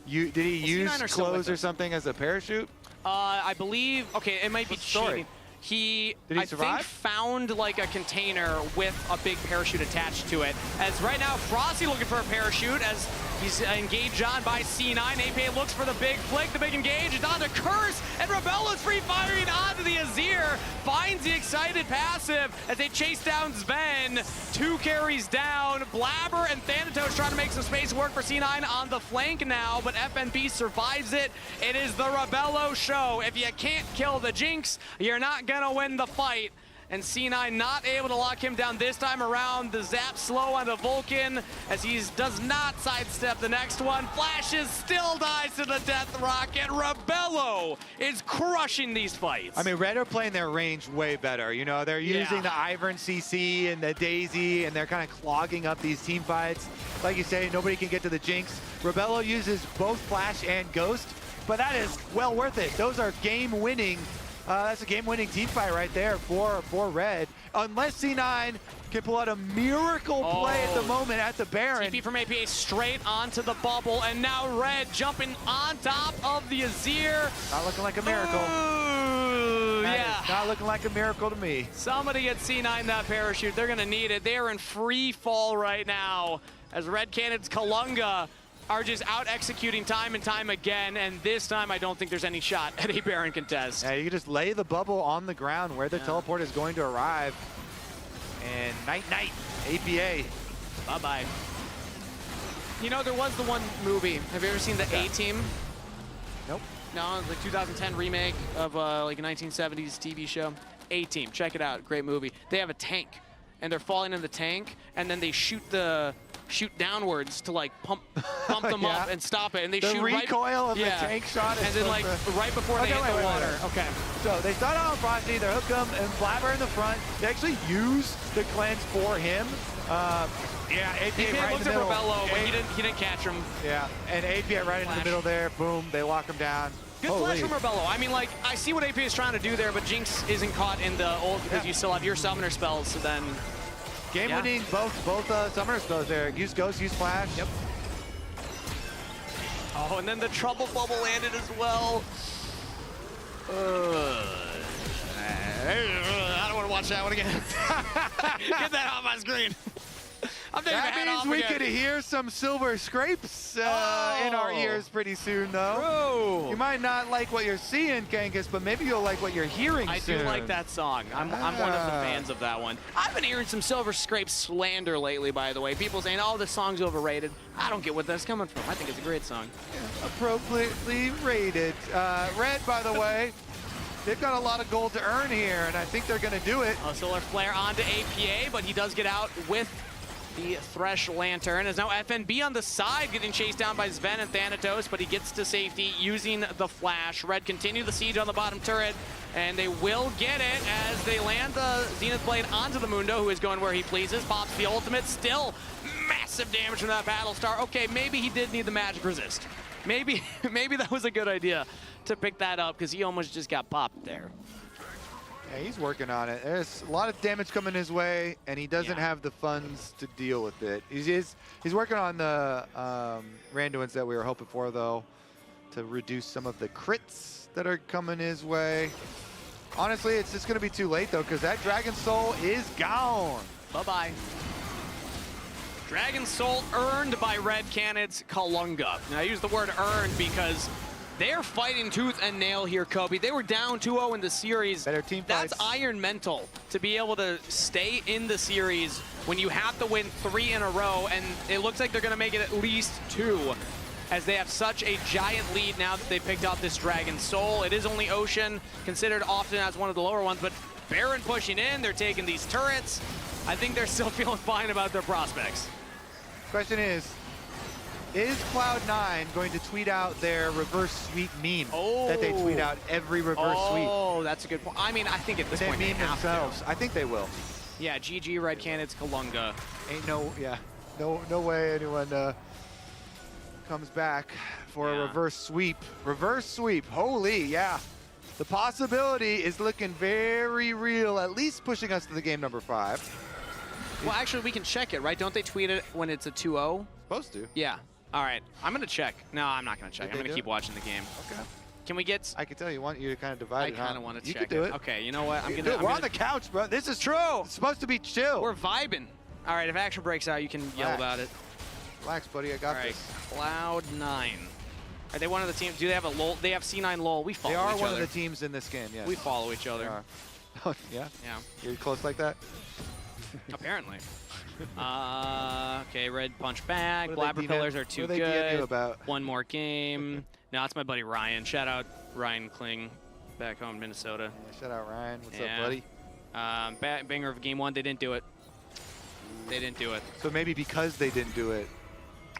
Did he use clothes or something as a parachute? I believe. Okay, it might be cheating. He, I think, found like a container with a big parachute attached to it. As right now, Frosty looking for a parachute as he's engaged on by C9. APA looks for the big flick, the big engage. It's on to Curse, and Rebello's free firing onto the Azir. Finds the excited passive as they chase down Sven. 2 carries down. Blabber and Thanatos trying to make some space work for C9 on the flank now, but FNB survives it. It is the Rebello show. If you can't kill the Jinx, you're not gonna win the fight. And C9 not able to lock him down this time around. The zap slow on the Vulcan as he does not sidestep the next one. Flashes, still dies to the death rocket. Rebello is crushing these fights. I mean, Red are playing their range way better. You know, they're using the Ivern CC and the Daisy, and they're kind of clogging up these team fights. Like you say, nobody can get to the Jinx. Rebello uses both Flash and Ghost, but that is well worth it. Those are game-winning. That's a game-winning team fight right there for Red. Unless C9 can pull out a miracle play at the moment at the Baron. TP from APA straight onto the bubble, and now Red jumping on top of the Azir. Not looking like a miracle. Ooh, yeah. Not looking like a miracle to me. Somebody get C9 that parachute. They're gonna need it. They are in free fall right now as Red Canids Kalunga are just out executing time and time again, and this time I don't think there's any shot at a Baron contest. Yeah, you can just lay the bubble on the ground where the teleport is going to arrive. And night-night, APA. Bye-bye. You know, there was the one movie. Have you ever seen The A-Team? Nope. No, it's like 2010 remake of like a 1970s TV show. A-Team, check it out, great movie. They have a tank, and they're falling in the tank, and then they shoot downwards to like pump them up and stop it, and they shoot the recoil of the tank shot, and then like right before they hit the water. Okay. So they start out on Frosty, they hook him, and Blabber in the front. They actually use the cleanse for him. Yeah, APA right in the middle. Rebello, but he didn't catch him. Yeah, and APA right in the middle there. Boom, they lock him down. Good flash from Rebello. I mean, like, I see what APA is trying to do there, but Jinx isn't caught in the ult because you still have your summoner spells, so then... Game-winning, both summoner spells there. Use Ghost, use Flash. Yep. Oh, and then the trouble bubble landed as well. I don't want to watch that one again. Get that off my screen. I'm taking That the hat means off we again. could hear some silver scrapes in our ears pretty soon, though. True. You might not like what you're seeing, Kangas, but maybe you'll like what you're hearing I soon. do like that song. I'm one of the fans of that one. I've been hearing some Silver Scrape slander lately, by the way. People saying, oh, this song's overrated. I don't get what that's coming from. I think it's a great song. Appropriately rated. Red, by the way, they've got a lot of gold to earn here, and I think they're going to do it. Solar Flare onto APA, but he does get out with the Thresh Lantern. Is now FNB on the side, getting chased down by Sven and Thanatos, but he gets to safety using the flash. Red continue the siege on the bottom turret, and they will get it as they land the Zenith Blade onto the Mundo, who is going where he pleases. Pops the ultimate, still massive damage from that Battlestar. Okay, maybe he did need the magic resist. Maybe that was a good idea to pick that up, because he almost just got popped there. Yeah, he's working on it. There's a lot of damage coming his way, and he doesn't have the funds to deal with it. He's working on the Randuins that we were hoping for, though, to reduce some of the crits that are coming his way. Honestly, it's just going to be too late, though, because that Dragon Soul is gone. Bye-bye. Dragon Soul earned by Red Canids Kalunga. Now, I use the word earned because they're fighting tooth and nail here, Kobe. They were down 2-0 in the series. Better team That's fights. iron mental to be able to stay in the series when you have to win 3 in a row, and it looks like they're going to make it at least 2, as they have such a giant lead now that they picked up this Dragon Soul. It is only Ocean, considered often as one of the lower ones, but Baron pushing in, they're taking these turrets. I think they're still feeling fine about their prospects. Question is Cloud9 going to tweet out their reverse sweep meme that they tweet out every reverse sweep? Oh, that's a good point. I mean, I think at this point They they meme have themselves. I think they will. to. Yeah, GG Red Canids Kalunga. Ain't no way anyone comes back for a reverse sweep. Reverse sweep, holy, yeah. The possibility is looking very real, at least pushing us to the game number 5. Well, actually, we can check it, right? Don't they tweet it when it's a 2-0? Supposed to. Yeah. All right. I'm going to check. No, I'm not going to check. I'm going to keep watching the game. Okay. Can we get... I can tell you want you to kind of divide it. I kind of want to check You can do it. Okay, you know what? I'm You going can to... do it. We're on the couch, bro. This is true. It's supposed to be chill. We're vibing. All right, if action breaks out, you can yell about it. Relax, buddy. I got All right. this. Cloud9. Are they one of the teams? Do they have a LOL? They have C9 LOL. We follow each They other. are one of the teams in this game, yes. We follow each other. Oh, yeah? Yeah. You're close like that? Apparently. Okay, Red punch back. What Blabber are they Pillars are too what are they DMing good. about? One more game. No, it's my buddy Ryan. Shout out Ryan Kling back home in Minnesota. Yeah, shout out Ryan. What's Yeah. up, buddy? Banger of game 1. They didn't do it. They didn't do it. So maybe because they didn't do it,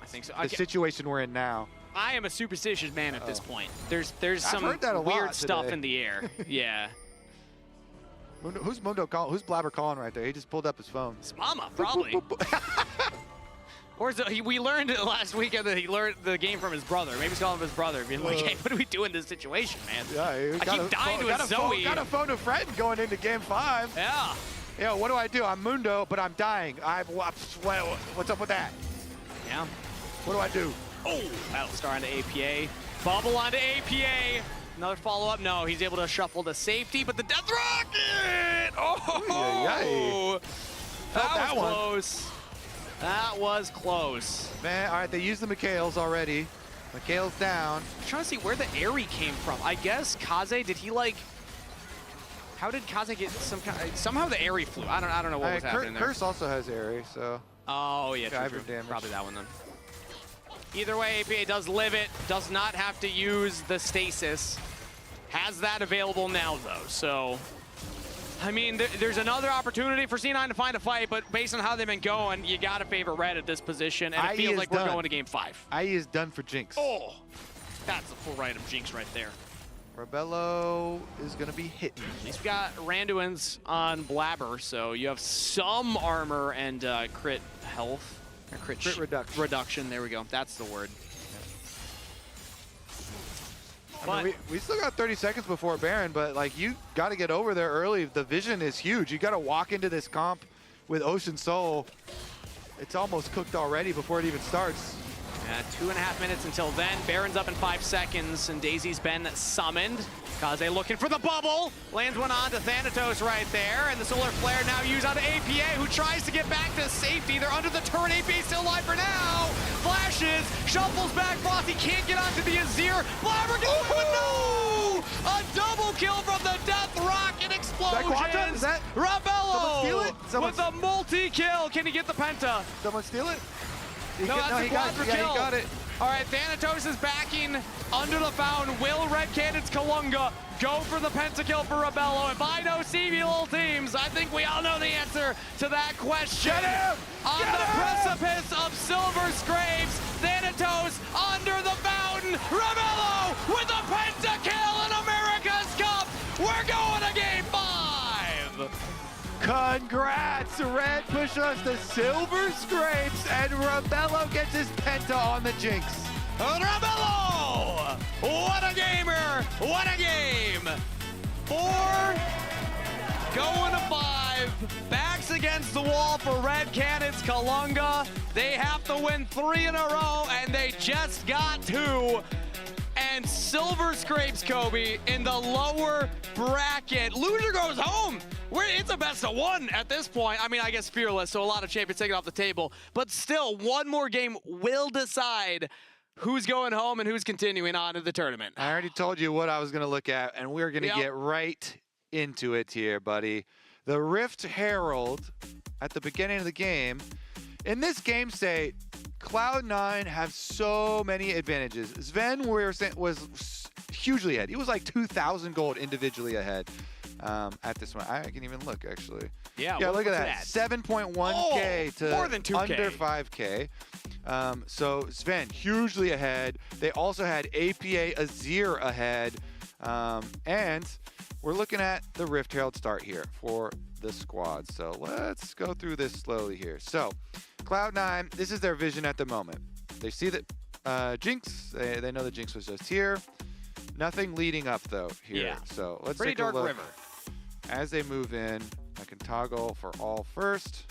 I think so. the situation we're in now. I am a superstitious man at this point. There's I've some heard that a weird lot stuff today. in the air. Yeah. Who's Mundo calling? Who's Blabber calling right there? He just pulled up his phone. It's Mama, probably. Or is it, we learned last weekend that he learned the game from his brother. Maybe he's calling him his brother, being like, hey, what do we do in this situation, man? Yeah, I keep dying to a Zoe. Got a phone a friend going into game 5. Yeah. Yeah, what do I do? I'm Mundo, but I'm dying. What's up with that? Yeah. What do I do? Oh, Battlestar onto APA. Bubble onto APA. Another follow-up. No, he's able to shuffle to safety, but the Death Rocket! Oh! That was close. That was close. Man, all right, they used the Mikhails already. Mikhail's down. I'm trying to see where the Airy came from. I guess Kaze, did he like... How did Kaze get some kind... Somehow the Airy flew. I don't know what was happening there. Curse also has Airy, so... Oh, yeah, true. damage. Probably that one then. Either way, APA does live it, does not have to use the stasis. Has that available now, though, so... I mean, there's another opportunity for C9 to find a fight, but based on how they've been going, you got to favor Red at this position, and it feels like we're going to game 5. IE is done for Jinx. Oh! That's a full right of Jinx right there. Rebello is going to be hitting. At least we got Randuins on Blabber, so you have some armor and crit health. Or crit reduction. Reduction, there we go. That's the word. I mean, we still got 30 seconds before Baron, but like you got to get over there early. The vision is huge. You got to walk into this comp with Ocean Soul. It's almost cooked already before it even starts. 2.5 minutes until then. Baron's up in 5 seconds, and Daisy's been summoned. Kaze looking for the bubble. Lands one on to Thanatos right there, and the Solar Flare now used on APA, who tries to get back to safety. They're under the turret. APA still alive for now. Flashes, shuffles back. Frosty can't get onto the Azir. Blabber gets away, but no! A double kill from the Death Rocket explosion. Is that Rabello someone steal it? with a multi-kill. Can he get the penta? Someone steal it? No, that's a quadra kill. Yeah, he got it. All right, Thanatos is backing under the fountain. Will Red Canids Kalunga go for the pentakill for Rabello? If I know CBLOL teams, I think we all know the answer to that question. Get him! On Get the him! precipice of Silver Scrapes, Thanatos under the fountain. Rabello with a pentakill in America's Cup. We're going to Game 5. Congrats! Red push us to Silver Scrapes, and Rabello gets his penta on the Jinx. Rabello! What a gamer! What a game! 4 going to 5. Backs against the wall for Red Canids Kalunga. They have to win 3 in a row, and they just got 2. And Silver Scrapes, Kobe, in the lower bracket. Loser goes home. It's a best of 1 at this point. I mean, I guess Fearless, so a lot of champions taken off the table. But still, one more game will decide who's going home and who's continuing on to the tournament. I already told you what I was going to look at, and we're going to get right into it here, buddy. The Rift Herald at the beginning of the game. In this game state, Cloud9 have so many advantages. Sven was hugely ahead. He was like 2,000 gold individually ahead at this one. I can even look, actually. Yeah, look at that. 7.1K to more than 2K. under 5K. So Sven, hugely ahead. They also had APA Azir ahead. And we're looking at the Rift Herald start here for the squad. So let's go through this slowly here. So Cloud9, this is their vision at the moment. They see that Jinx, they know the Jinx was just here. Nothing leading up though here. Yeah. So let's Pretty take a dark look. river. As they move in, I can toggle for all first.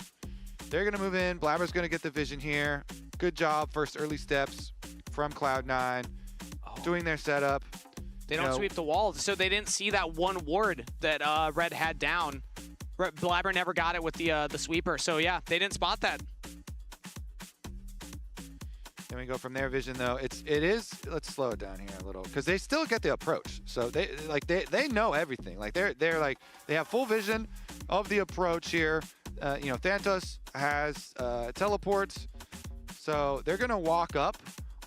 They're gonna move in. Blabber's gonna get the vision here. Good job, first early steps from Cloud9, doing their setup. They don't sweep the walls, so they didn't see that one ward that Red had down. Blabber never got it with the sweeper, so yeah, they didn't spot that. Then we go from their vision though. It is. Let's slow it down here a little because they still get the approach. So they know everything. Like they're like they have full vision of the approach here. You know, Thanatos has teleports, so they're gonna walk up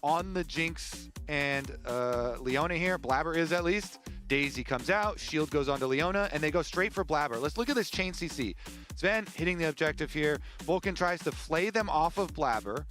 on the Jinx and Leona here. Blabber is at least. Daisy comes out, shield goes on to Leona, and they go straight for Blabber. Let's look at this chain CC. Sven hitting the objective here. Vulcan tries to flay them off of Blabber.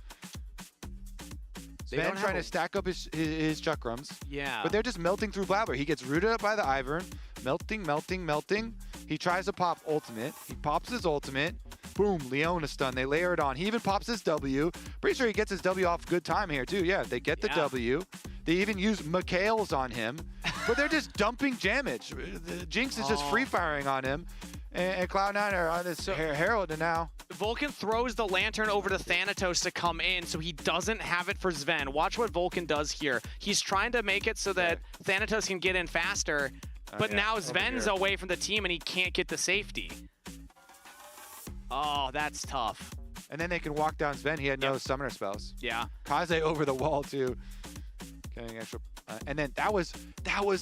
Sven trying to stack up his chakrams. Yeah. But they're just melting through Blabber. He gets rooted up by the Ivern. Melting. He tries to pop ultimate. He pops his ultimate. Boom, Leona stun. They layer it on. He even pops his W. Pretty sure he gets his W off good time here, too. Yeah, they get the W. They even use Mikhail's on him. But they're just dumping damage. The Jinx is just free-firing on him. And Cloud9 are on this Herald now. Vulcan throws the lantern over to Thanatos to come in, so he doesn't have it for Sven. Watch what Vulcan does here. He's trying to make it so that Thanatos can get in faster, but now Sven's away from the team and he can't get the safety. Oh, that's tough. And then they can walk down Sven. He had no summoner spells. Yeah. Kaze over the wall, too. Getting extra. And then that was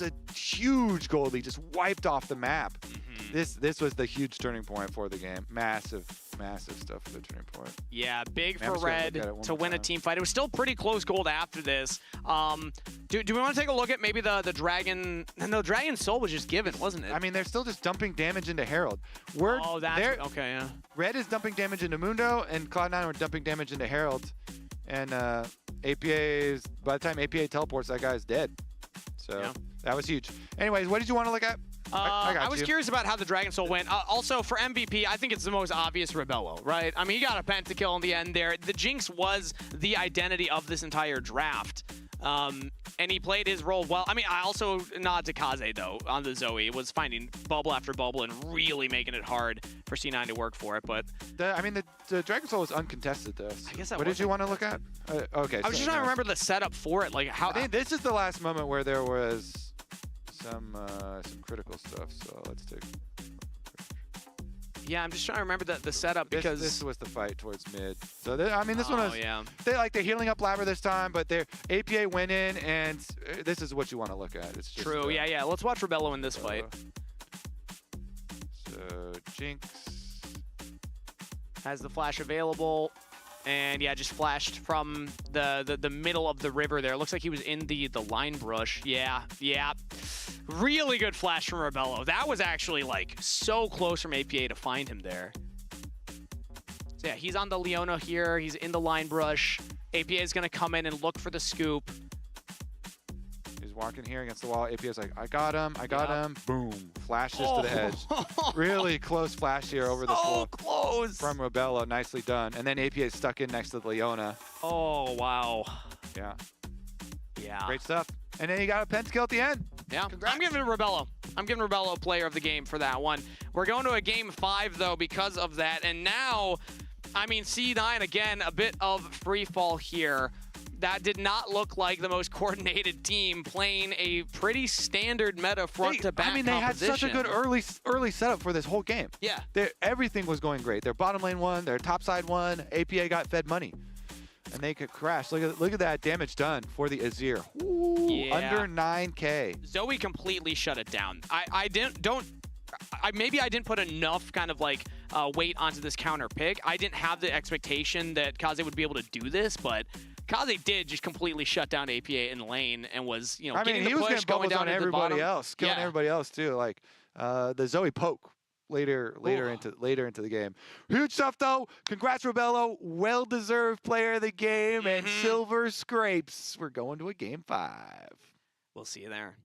a huge goal lead, just wiped off the map. This was the huge turning point for the game. Massive stuff for the turning point. Yeah, big for Red to win a team fight. It was still pretty close gold after this. Do we want to take a look at maybe the Dragon? No, Dragon Soul was just given, wasn't it? I mean, they're still just dumping damage into Herald. Okay, yeah. Red is dumping damage into Mundo, and Cloud9 were dumping damage into Herald. And by the time APA teleports, that guy's dead. So that was huge. Anyways, what did you want to look at? I was curious about how the Dragon Soul went. Also, for MVP, I think it's the most obvious Rabello, right? I mean, he got a pentakill in the end there. The Jinx was the identity of this entire draft. and he played his role well. I mean, I also nod to Kaze, though, on the Zoe. It was finding bubble after bubble and really making it hard for C9 to work for it. But I mean, the Dragon Soul was uncontested, though. I guess that What did you want to look at? Okay. I was just trying to remember the setup for it. Like how. I think this is the last moment where there was some critical stuff. So let's take. Yeah, I'm just trying to remember the setup because this was the fight towards mid. So I mean, this one was. Yeah. They're healing up Blabber this time, but their APA went in, and this is what you want to look at. It's just, true. Yeah. Let's watch Rebello in this fight. So Jinx has the flash available, and yeah, just flashed from the middle of the river there. Looks like he was in the line brush. Yeah. Really good flash from Rebello. That was actually like so close from APA to find him there. So yeah, he's on the Leona here. He's in the line brush. APA is gonna come in and look for the scoop. He's walking here against the wall. APA's like, I got him. Boom. Flashes to the edge. Really close flash here over the wall. Close. From Rebello. Nicely done. And then APA is stuck in next to the Leona. Oh, wow. Yeah. Yeah. Great stuff. And then he got a pentakill at the end. Yeah, I'm giving it Rebello. I'm giving Rebello player of the game for that one. We're going to a game 5, though, because of that. And now, I mean, C9, again, a bit of free fall here. That did not look like the most coordinated team playing a pretty standard meta front-to-back I mean, they had such a good early setup for this whole game. Yeah. Everything was going great. Their bottom lane won. Their top side won. APA got fed money. And they could crash. Look at that damage done for the Azir. Ooh, yeah. Under 9K. Zoe completely shut it down. Maybe I didn't put enough kind of like weight onto this counter pick. I didn't have the expectation that Kaze would be able to do this, but Kaze did just completely shut down APA in lane and was, you know, I mean, getting he the was push, getting going bubbles down on into the everybody bottom. else, killing everybody else too. Like the Zoe poke later into the game. Huge stuff though. Congrats, Rebello. Well-deserved player of the game and silver scrapes. We're going to a game 5. We'll see you there.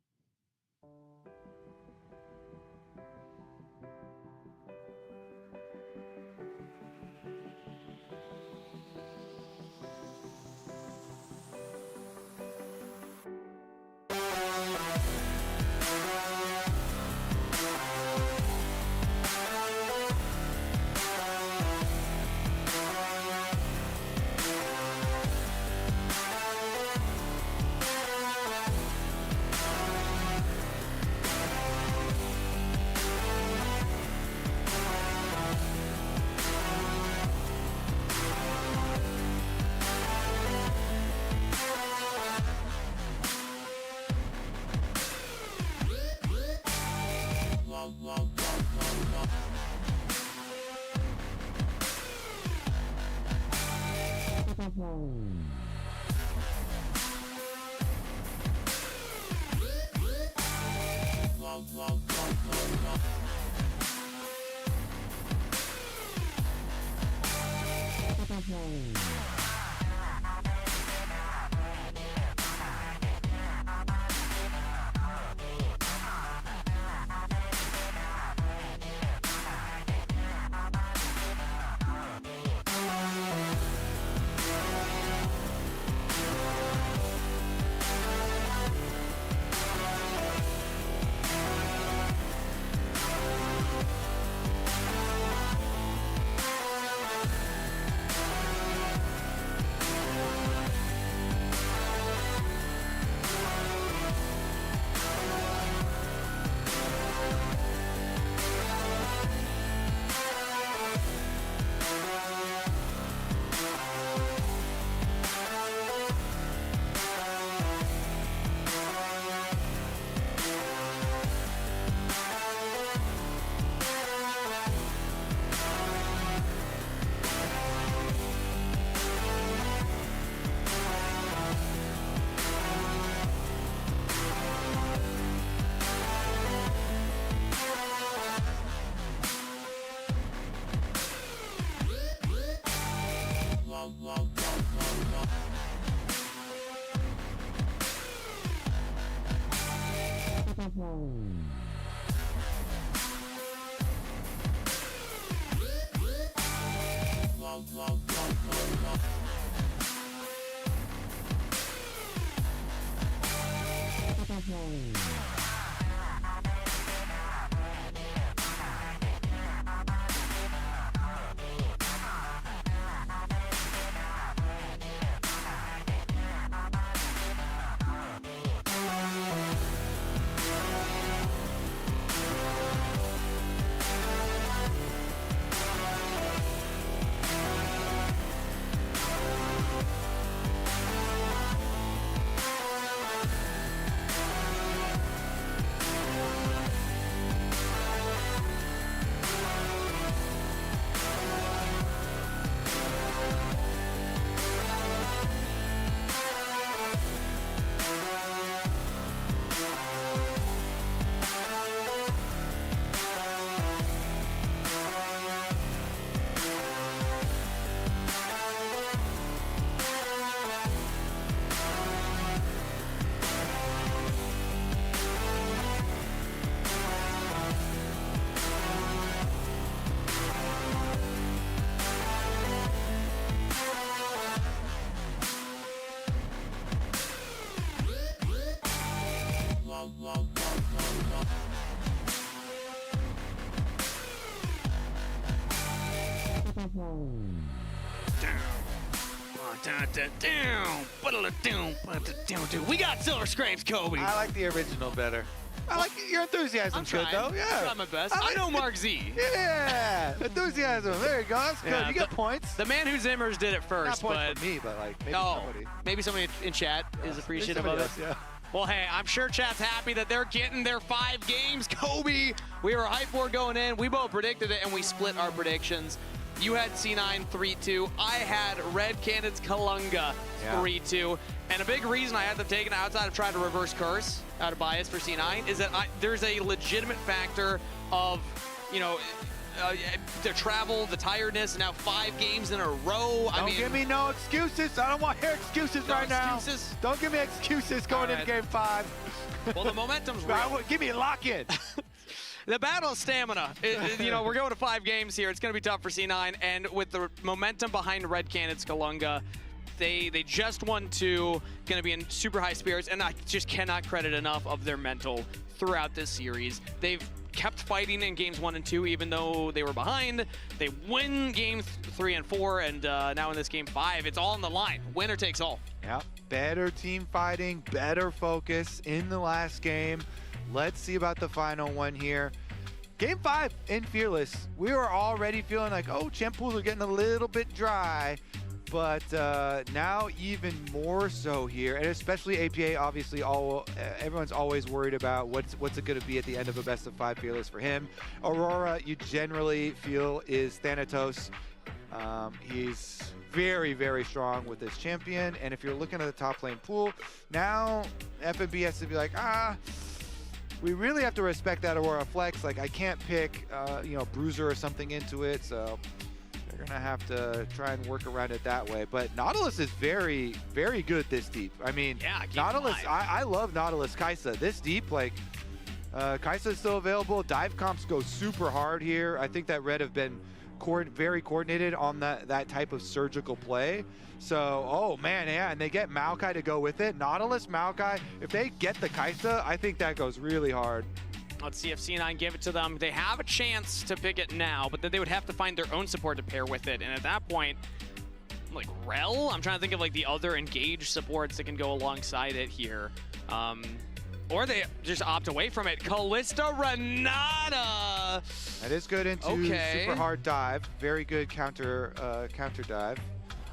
We got Silver Scrapes, Kobe. I like the original better. I like your enthusiasm. I'm trying. Good though. Yeah. I'm trying my best. I know Mark Z. Yeah. Enthusiasm. There you go. That's good. Yeah, You get points. The man whose Zimmers did it Not first, points but for me, but like maybe somebody. maybe somebody in chat is appreciative of Somebody it. else, yeah. Well, hey, I'm sure chat's happy that they're getting their 5 games. Kobe, we were hyped for going in. We both predicted it, and we split our predictions. You had C9 3-2. I had Red Canids Kalunga 3-2. And a big reason I had them taken outside of trying to reverse curse out of bias for C9 is that there's a legitimate factor of, you know, the travel, the tiredness, and now 5 games in a row. Don't give me no excuses. I don't want to hear excuses right now. Don't give me excuses going into game 5. Well, the momentum's real. Give me a lock-in. The battle of stamina. You know, we're going to 5 games here. It's going to be tough for C9. And with the momentum behind Red Canids Kalunga, they just won 2, going to be in super high spirits. And I just cannot credit enough of their mental throughout this series. They've kept fighting in games 1 and 2, even though they were behind. They win games 3 and 4, and now in this game 5, it's all on the line. Winner takes all. Yep. Better team fighting, better focus in the last game. Let's see about the final one here. Game 5 in Fearless, we were already feeling like, oh, champ pools are getting a little bit dry. But now even more so here, and especially APA, obviously everyone's always worried about what's it going to be at the end of a best of 5 Fearless for him. Aurora, you generally feel is Thanatos. He's very, very strong with this champion, and if you're looking at the top lane pool, now FNB has to be like, we really have to respect that Aurora flex. Like, I can't pick, you know, Bruiser or something into it, so they're gonna have to try and work around it that way. But Nautilus is very, very good this deep. I mean, yeah, Nautilus, I love Nautilus Kaisa. This deep, like, Kaisa is still available. Dive comps go super hard here. I think that Red have been very coordinated on that type of surgical play. So, oh man, yeah, and they get Maokai to go with it. Nautilus, Maokai, if they get the Kaisa, I think that goes really hard. Let's see if C9 give it to them. They have a chance to pick it now, but then they would have to find their own support to pair with it. And at that point, like Rel, I'm trying to think of like the other engaged supports that can go alongside it here. Or they just opt away from it. Callista Renata. That is good into super hard dive. Very good counter dive.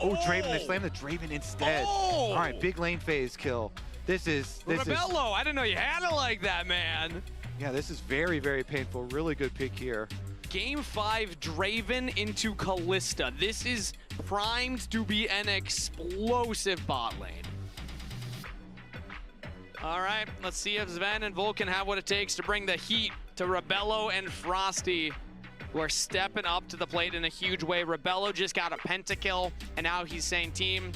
Oh, Draven, they slammed the Draven instead. Oh. All right, big lane phase kill. This is Rebello, I didn't know you had it like that, man. Yeah, this is very, very painful. Really good pick here. Game 5, Draven into Callista. This is primed to be an explosive bot lane. All right, let's see if Sven and Vulcan have what it takes to bring the heat to Rebello and Frosty, who are stepping up to the plate in a huge way. Rebello just got a pentakill, and now he's saying, team,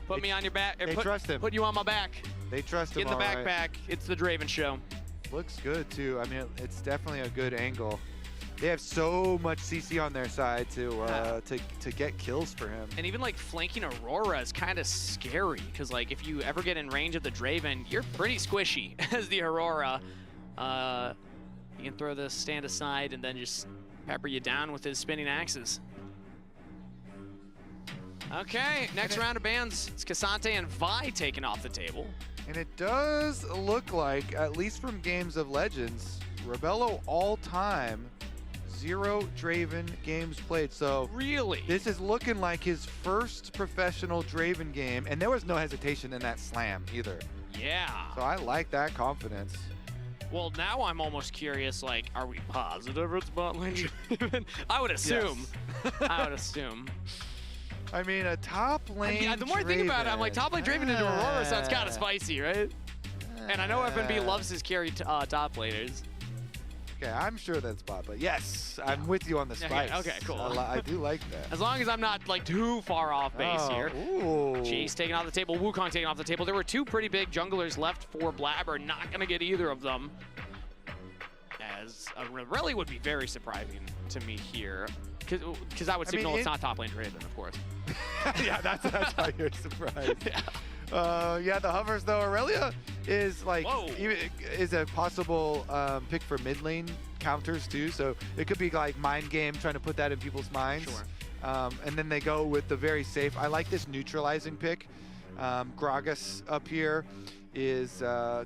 put me on your back. They trust him. Put you on my back. They trust him. Get in the backpack. Right. It's the Draven show. Looks good, too. I mean, it's definitely a good angle. they have so much CC on their side to get kills for him. And even like flanking Aurora is kind of scary because like if you ever get in range of the Draven, you're pretty squishy as the Aurora. You can throw the stand aside and then just pepper you down with his spinning axes. Okay, next round of bans. It's Cassante and Vi taken off the table. And it does look like, at least from Games of Legends, Rebello all-time 0 Draven games played. So really, this is looking like his first professional Draven game, and there was no hesitation in that slam either. Yeah. So I like that confidence. Well, now I'm almost curious, like, are we positive it's bot lane Draven? I would assume. Yes. I would assume. I mean, a top lane the more I think about it, I'm like, top lane Draven into Aurora sounds kind of spicy, right? And I know FNB loves his carry top laners. Okay, I'm sure that's bot, but yes, I'm with you on the spice. Okay, cool. I do like that. As long as I'm not like too far off base here. Ooh. Jace taking off the table, Wukong taking off the table. There were 2 pretty big junglers left for Blabber. Not gonna get either of them. As really would be very surprising to me here. Because I would signal it's not top lane Draven, of course. Yeah, that's how you're surprised. Yeah, the hovers though. Aurelia is like is a possible pick for mid lane counters too. So it could be like mind game, trying to put that in people's minds. Sure. And then they go with the very safe. I like this neutralizing pick. Gragas up here is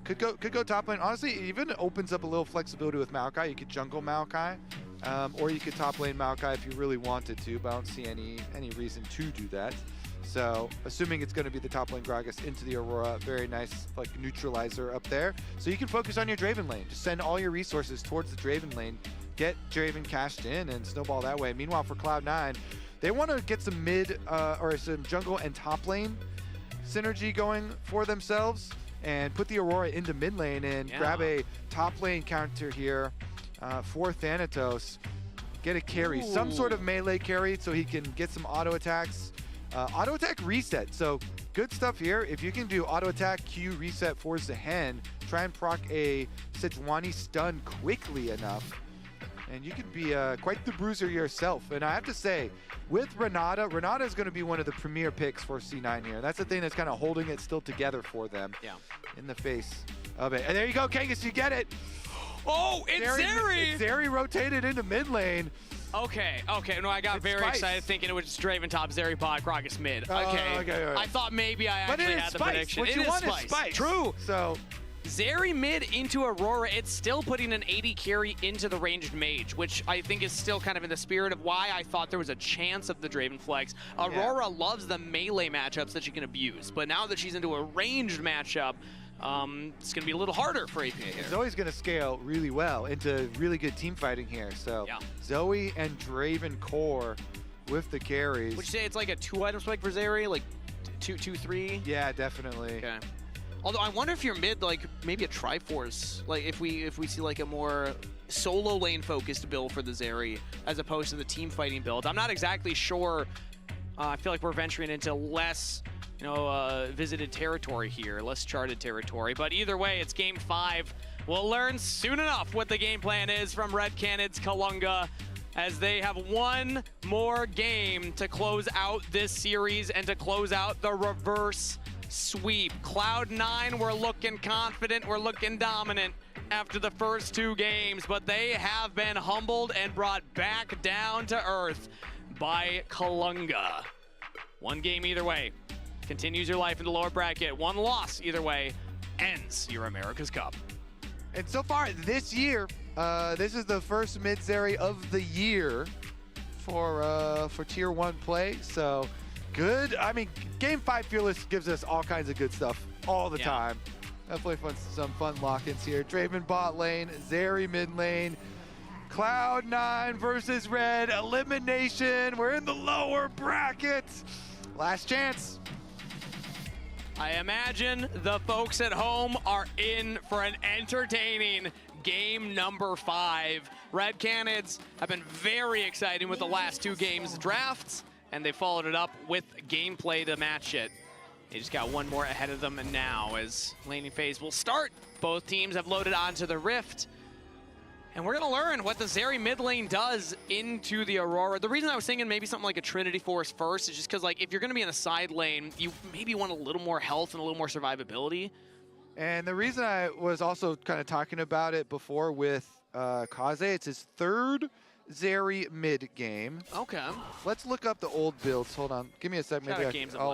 could go top lane. Honestly, it even opens up a little flexibility with Maokai. You could jungle Maokai. Or you could top lane Maokai if you really wanted to, but I don't see any reason to do that. So, assuming it's going to be the top lane Gragas into the Aurora, very nice like neutralizer up there. So you can focus on your Draven lane. Just send all your resources towards the Draven lane, get Draven cashed in, and snowball that way. Meanwhile, for Cloud9, they want to get some mid or some jungle and top lane synergy going for themselves, and put the Aurora into mid lane and grab a top lane counter here. For Thanatos, get a carry, some sort of melee carry so he can get some auto attacks. Auto attack reset, so good stuff here. If you can do auto attack, Q, reset for Zehen, try and proc a Sejuani stun quickly enough, and you could be quite the bruiser yourself. And I have to say, with Renata is going to be one of the premier picks for C9 here. That's the thing that's kind of holding it still together for them in the face of it. And there you go, Kangas, you get it. Oh, it's Zeri! Zeri rotated into mid lane. Okay. No, I got very excited thinking it was just Draven top, Zeri bot, Gragas mid. Okay. I thought maybe I actually had the prediction. What you want is spice. True. So, Zeri mid into Aurora, it's still putting an 80 carry into the ranged mage, which I think is still kind of in the spirit of why I thought there was a chance of the Draven flex. Aurora loves the melee matchups that she can abuse, but now that she's into a ranged matchup, it's going to be a little harder for AP here. Zoe's going to scale really well into really good team fighting here. So Zoe and Draven core with the carries. Would you say it's like a 2-item spike for Zeri? Like 2-3? Yeah, definitely. Okay. Although I wonder if you're mid, like maybe a Triforce, like if we see like a more solo lane focused build for the Zeri as opposed to the team fighting build. I'm not exactly sure. I feel like we're venturing into less visited territory here, less charted territory. But either way, it's game 5. We'll learn soon enough what the game plan is from Red Canids Kalunga, as they have one more game to close out this series and to close out the reverse sweep. Cloud9, we're looking confident, we're looking dominant after the first 2 games, but they have been humbled and brought back down to earth by Kalunga. One game either way continues your life in the lower bracket. One loss either way ends your America's Cup. And so far this year, this is the first mid-Zeri of the year for Tier 1 play. So good. I mean, Game 5 Fearless gives us all kinds of good stuff all the time. Definitely some fun lock-ins here. Draven bot lane, Zeri mid lane, Cloud9 versus Red, elimination. We're in the lower bracket. Last chance. I imagine the folks at home are in for an entertaining game number 5. Red Canids have been very exciting with the last 2 games drafts, and they followed it up with gameplay to match it. They just got one more ahead of them, and now as laning phase will start, both teams have loaded onto the Rift. And we're going to learn what the Zeri mid lane does into the Aurora. The reason I was thinking maybe something like a Trinity Force first is just because, like, if you're going to be in a side lane, you maybe want a little more health and a little more survivability. And the reason I was also kind of talking about it before with Kaze, it's his third Zeri mid game. Okay. Let's look up the old builds. Hold on. Give me a sec. Maybe I'll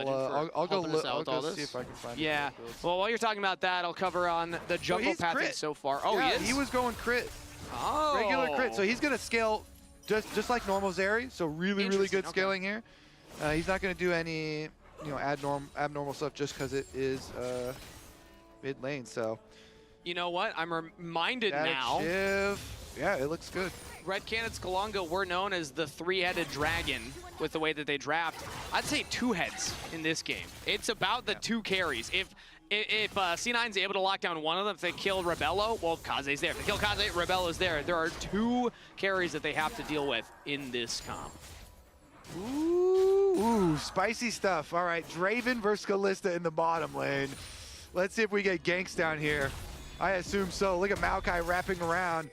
go see if I can find Yeah. the builds. Well, while you're talking about that, I'll cover on the jungle pathing crit. so far. Oh, yeah, he is? He was going crit. Oh. Regular crit. So he's going to scale just like normal Zeri. So really good scaling here. He's not going to do any abnormal stuff just because it is mid lane. So you know what? I'm reminded Static now. Shiv. Yeah, it looks good. Red Canids Kalunga were known as the three-headed dragon with the way that they draft. I'd say two heads in this game. It's about the two carries. If C9's able to lock down one of them, if they kill Rebello, well, Kaze's there. If they kill Kaze, Rebello's there. There are two carries that they have to deal with in this comp. Ooh, spicy stuff. All right, Draven versus Kalista in the bottom lane. Let's see if we get ganks down here. I assume so. Look at Maokai wrapping around.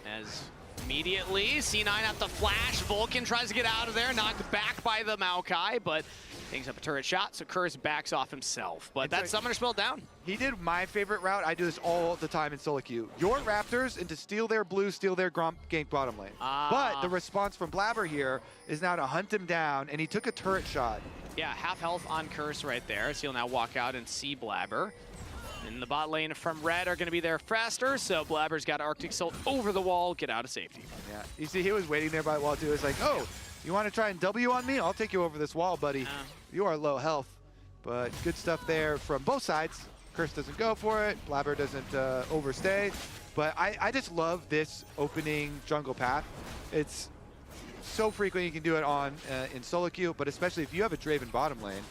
As immediately, C9 at the flash. Vulcan tries to get out of there, knocked back by the Maokai, but hangs up a turret shot, so Curse backs off himself. But that summoner spell down. He did my favorite route. I do this all the time in solo queue. Your Raptors into steal their blue, steal their Gromp, gank bottom lane. But the response from Blabber here is now to hunt him down, and he took a turret shot. Yeah, half health on Curse right there, so he'll now walk out and see Blabber. And the bot lane from Red are going to be there faster, so Blabber's got Arctic Salt over the wall, get out of safety. Yeah, you see he was waiting there by the wall too. It's like, oh, you want to try and W on me? I'll take you over this wall, buddy. You are low health. But good stuff there from both sides. Curse doesn't go for it. Blabber doesn't overstay. But I just love this opening jungle path. It's so frequent you can do it on in solo queue, but especially if you have a Draven bottom lane,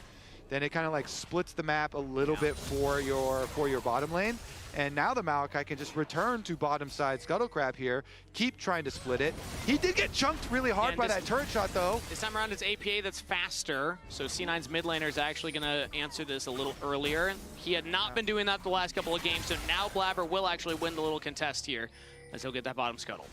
then it kind of like splits the map a little bit for your bottom lane. And now the Maokai can just return to bottom side Scuttle Crab here, keep trying to split it. He did get chunked really hard by that turret shot though. This time around it's APA that's faster, so C9's mid laner is actually going to answer this a little earlier. He had not been doing that the last couple of games, so now Blabber will actually win the little contest here as he'll get that bottom scuttle.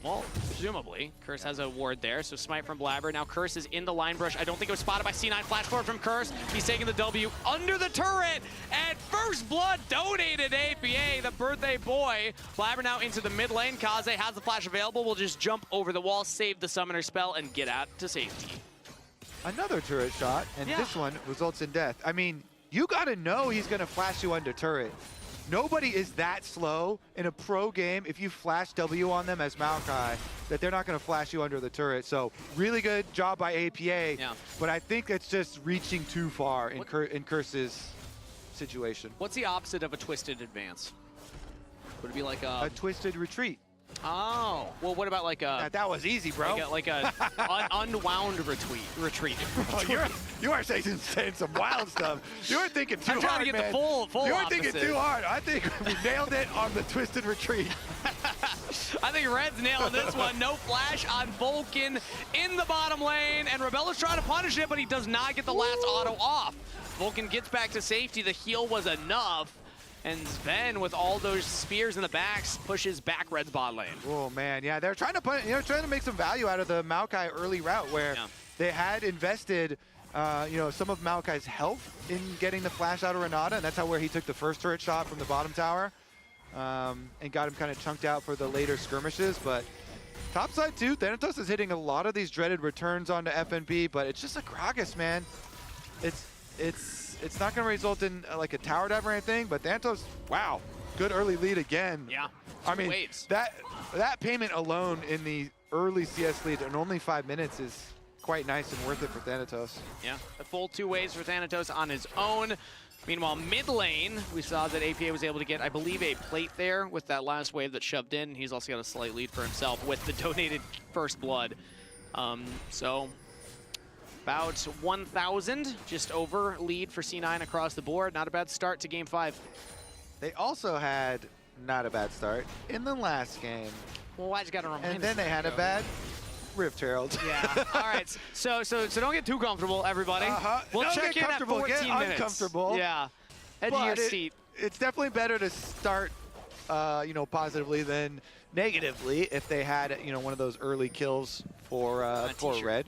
Well, presumably, Curse has a ward there, so smite from Blabber. Now Curse is in the line brush. I don't think it was spotted by C9. Flash forward from Curse. He's taking the W under the turret, and First Blood donated APA, the birthday boy. Blabber now into the mid lane. Kaze has the flash available. Will just jump over the wall, save the summoner spell, and get out to safety. Another turret shot, and this one results in death. I mean, you gotta know he's gonna flash you under turret. Nobody is that slow in a pro game if you flash W on them as Maokai that they're not going to flash you under the turret. So really good job by APA, but I think it's just reaching too far in Curse's situation. What's the opposite of a twisted advance? Would it be like a twisted retreat? Oh, well, what about like a... That was easy, bro. Like a unwound retreat. Oh, you are saying some wild stuff. You were thinking too hard, I'm trying to get the full You were opposite. thinking too hard. I think we nailed it on the twisted retreat. I think Red's nailing this one. No flash on Vulcan in the bottom lane, and Rebello's trying to punish it, but he does not get the last auto off. Vulcan gets back to safety. The heal was enough. And Sven, with all those spears in the backs, pushes back Red's bot lane. Oh man, yeah, they're trying to make some value out of the Maokai early route where they had invested, some of Maokai's health in getting the flash out of Renata, and that's where he took the first turret shot from the bottom tower, and got him kind of chunked out for the later skirmishes. But topside too, Thanatos is hitting a lot of these dreaded returns onto FNB, but it's just a Gragas, man. It's not going to result in like a tower dive or anything, but Thanatos, wow, good early lead again. Yeah, I mean, that payment alone in the early CS lead in only 5 minutes is quite nice and worth it for Thanatos. Yeah, a full 2 waves for Thanatos on his own. Meanwhile, mid lane, we saw that APA was able to get, I believe, a plate there with that last wave that shoved in. He's also got a slight lead for himself with the donated First Blood. So about 1,000, just over lead for C9 across the board. Not a bad start to Game 5. They also had not a bad start in the last game. Well, why you got to remind us? And then they had a bad Rift Herald. Yeah. All right. So don't get too comfortable, everybody. We'll check in at 14 minutes. Uncomfortable. Yeah. Edge of your seat. It's definitely better to start you know, positively than negatively if they had, you know, one of those early kills for Red.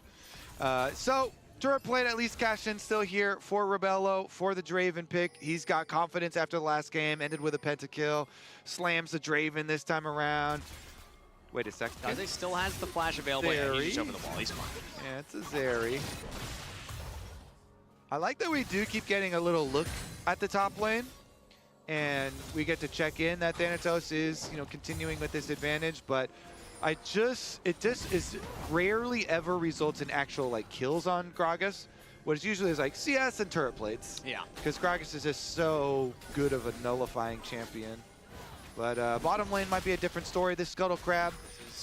So turret plate at least cashed in still here for Rebello for the Draven pick. He's got confidence after the last game, ended with a pentakill, slams the Draven this time around. Wait a second. Kaze still has the flash available. Yeah, he's just over the wall. He's fine. Yeah, it's a Zeri. I like that we do keep getting a little look at the top lane, and we get to check in that Thanatos is, you know, continuing with this advantage, but it just is rarely ever results in actual like kills on Gragas. What it usually is like CS and turret plates. Yeah. Because Gragas is just so good of a nullifying champion. But bottom lane might be a different story. This Scuttle Crab,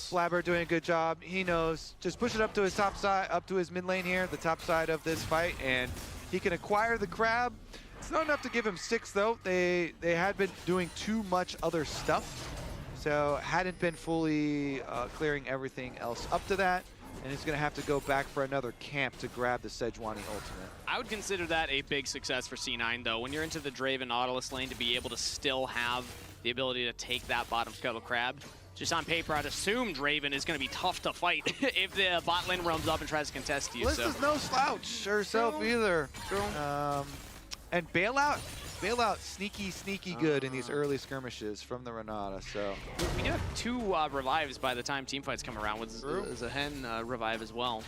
Blabber doing a good job. He knows. Just push it up to his top side, up to his mid lane here, the top side of this fight, and he can acquire the crab. It's not enough to give him 6 though. They had been doing too much other stuff, so hadn't been fully clearing everything else up to that. And he's going to have to go back for another camp to grab the Sejuani ultimate. I would consider that a big success for C9 though. When you're into the Draven Nautilus lane, to be able to still have the ability to take that bottom Scuttle Crab. Just on paper, I'd assume Draven is going to be tough to fight if the bot lane roams up and tries to contest you. Liz is no slouch herself either. And Bailout, sneaky good in these early skirmishes from the Renata. So we do have 2 revives by the time team fights come around with Zahen revive as well.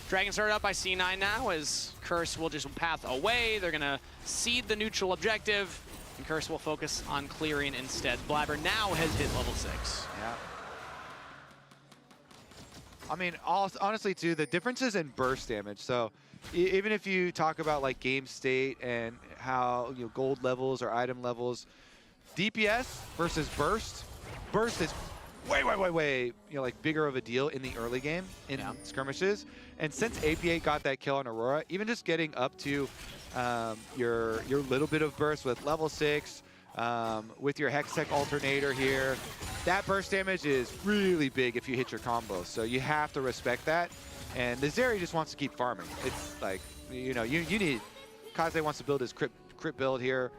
Dragon started up by C9 now as Curse will just path away. They're going to cede the neutral objective, and Curse will focus on clearing instead. Blabber now has hit level 6. Yeah. I mean, honestly, too, the differences in burst damage. So even if you talk about like game state and how, you know, gold levels or item levels, DPS versus burst is way, you know, like bigger of a deal in the early game in skirmishes. And since APA got that kill on Aurora, even just getting up to your little bit of burst with level 6, with your Hextech alternator here, that burst damage is really big if you hit your combos. So you have to respect that. And the Zeri just wants to keep farming. It's like, you know, you need, Kaze wants to build his crypt build here,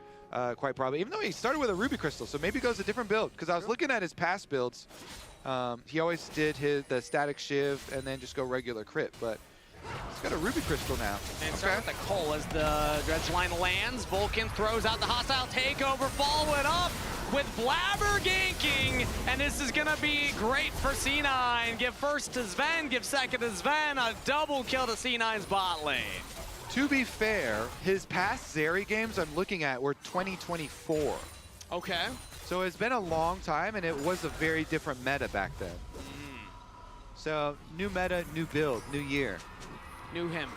quite probably, even though he started with a Ruby Crystal, so maybe he goes a different build. Because I was looking at his past builds, he always did the static shiv and then just go regular crit, but he's got a Ruby Crystal now. And start with the Cole as the dredge line lands. Vulcan throws out the hostile takeover, following up with Blabber ganking, and this is gonna be great for C9. Give first to Sven, give second to Sven, a double kill to C9's bot lane. To be fair, his past Zeri games I'm looking at were 2024. Okay. So it's been a long time, and it was a very different meta back then. So new meta, new build, new year. New him.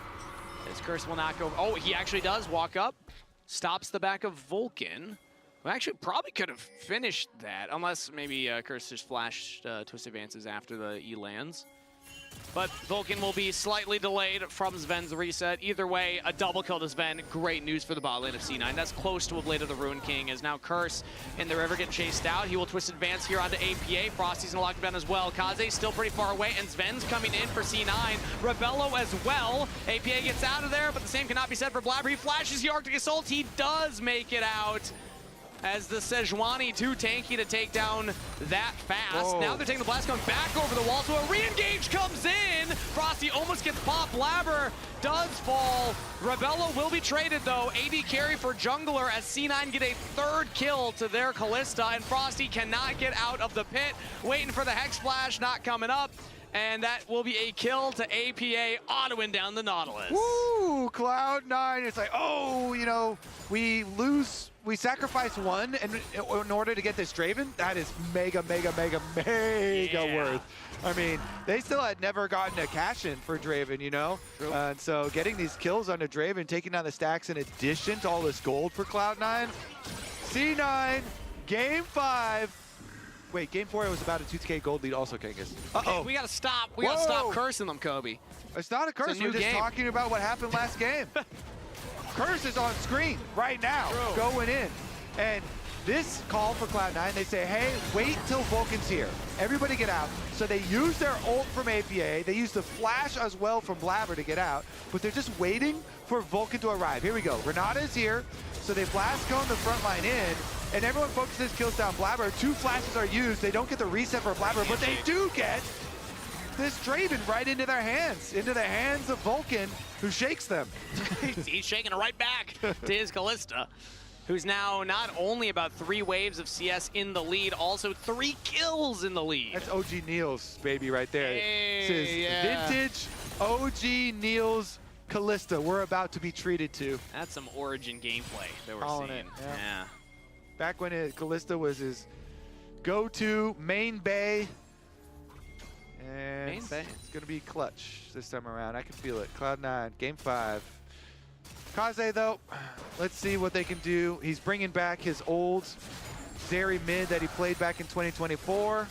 His Curse will not go. Oh, he actually does walk up, stops the back of Vulcan. Well, actually, probably could have finished that, unless maybe Curse just flashed Twist Advances after the E lands. But Vulcan will be slightly delayed from Sven's reset. Either way, a double kill to Sven. Great news for the bot lane of C9. That's close to a Blade of the Ruin King, as now Curse in the river get chased out. He will Twist Advance here onto APA. Frosty's gonna lock him down as well. Kaze's still pretty far away, and Sven's coming in for C9. Rebello as well. APA gets out of there, but the same cannot be said for Blabber. He flashes the Arctic Assault. He does make it out, as the Sejuani too tanky to take down that fast. Whoa. Now they're taking the blast gun back over the wall, so a re-engage comes in. Frosty almost gets popped. Blabber does fall. Rebello will be traded though. AD carry for jungler as C9 get a 3rd kill to their Callista, and Frosty cannot get out of the pit. Waiting for the Hex Flash, not coming up. And that will be a kill to APA, autoing down the Nautilus. Woo! Cloud9, it's like, oh, you know, we sacrifice one in order to get this Draven. That is mega worth. I mean, they still had never gotten a cash-in for Draven, you know? And so getting these kills onto Draven, taking down the stacks in addition to all this gold for Cloud9. C9, game 5. Wait, game 4 it was about a 2K gold lead also, Kangas. Uh-oh. We gotta stop. We gotta stop cursing them, Kobe. It's not a curse. We're just talking about what happened last game. Curse is on screen right now, going in. And this call for Cloud9, they say, hey, wait till Vulcan's here. Everybody get out. So they use their ult from APA. They use the flash as well from Blabber to get out. But they're just waiting for Vulcan to arrive. Here we go. Renata is here. So they blast cone the front line in. and everyone focuses kills down Blabber. 2 flashes are used. They don't get the reset for Blabber, but they do get this Draven right into their hands of Vulcan, who shakes them. He's shaking it right back to his Kalista, who's now not only about 3 waves of CS in the lead, also 3 kills in the lead. That's OG Neil's baby right there. Hey, This is vintage OG Neil's Kalista we're about to be treated to. That's some Origin gameplay that we're Calling seeing. it, yeah. Yeah. Back when Kalista was his go-to main bay. And Main bay. it's going to be clutch this time around. I can feel it. Cloud9, game 5. Kaze, though, let's see what they can do. He's bringing back his old Zeri mid that he played back in 2024.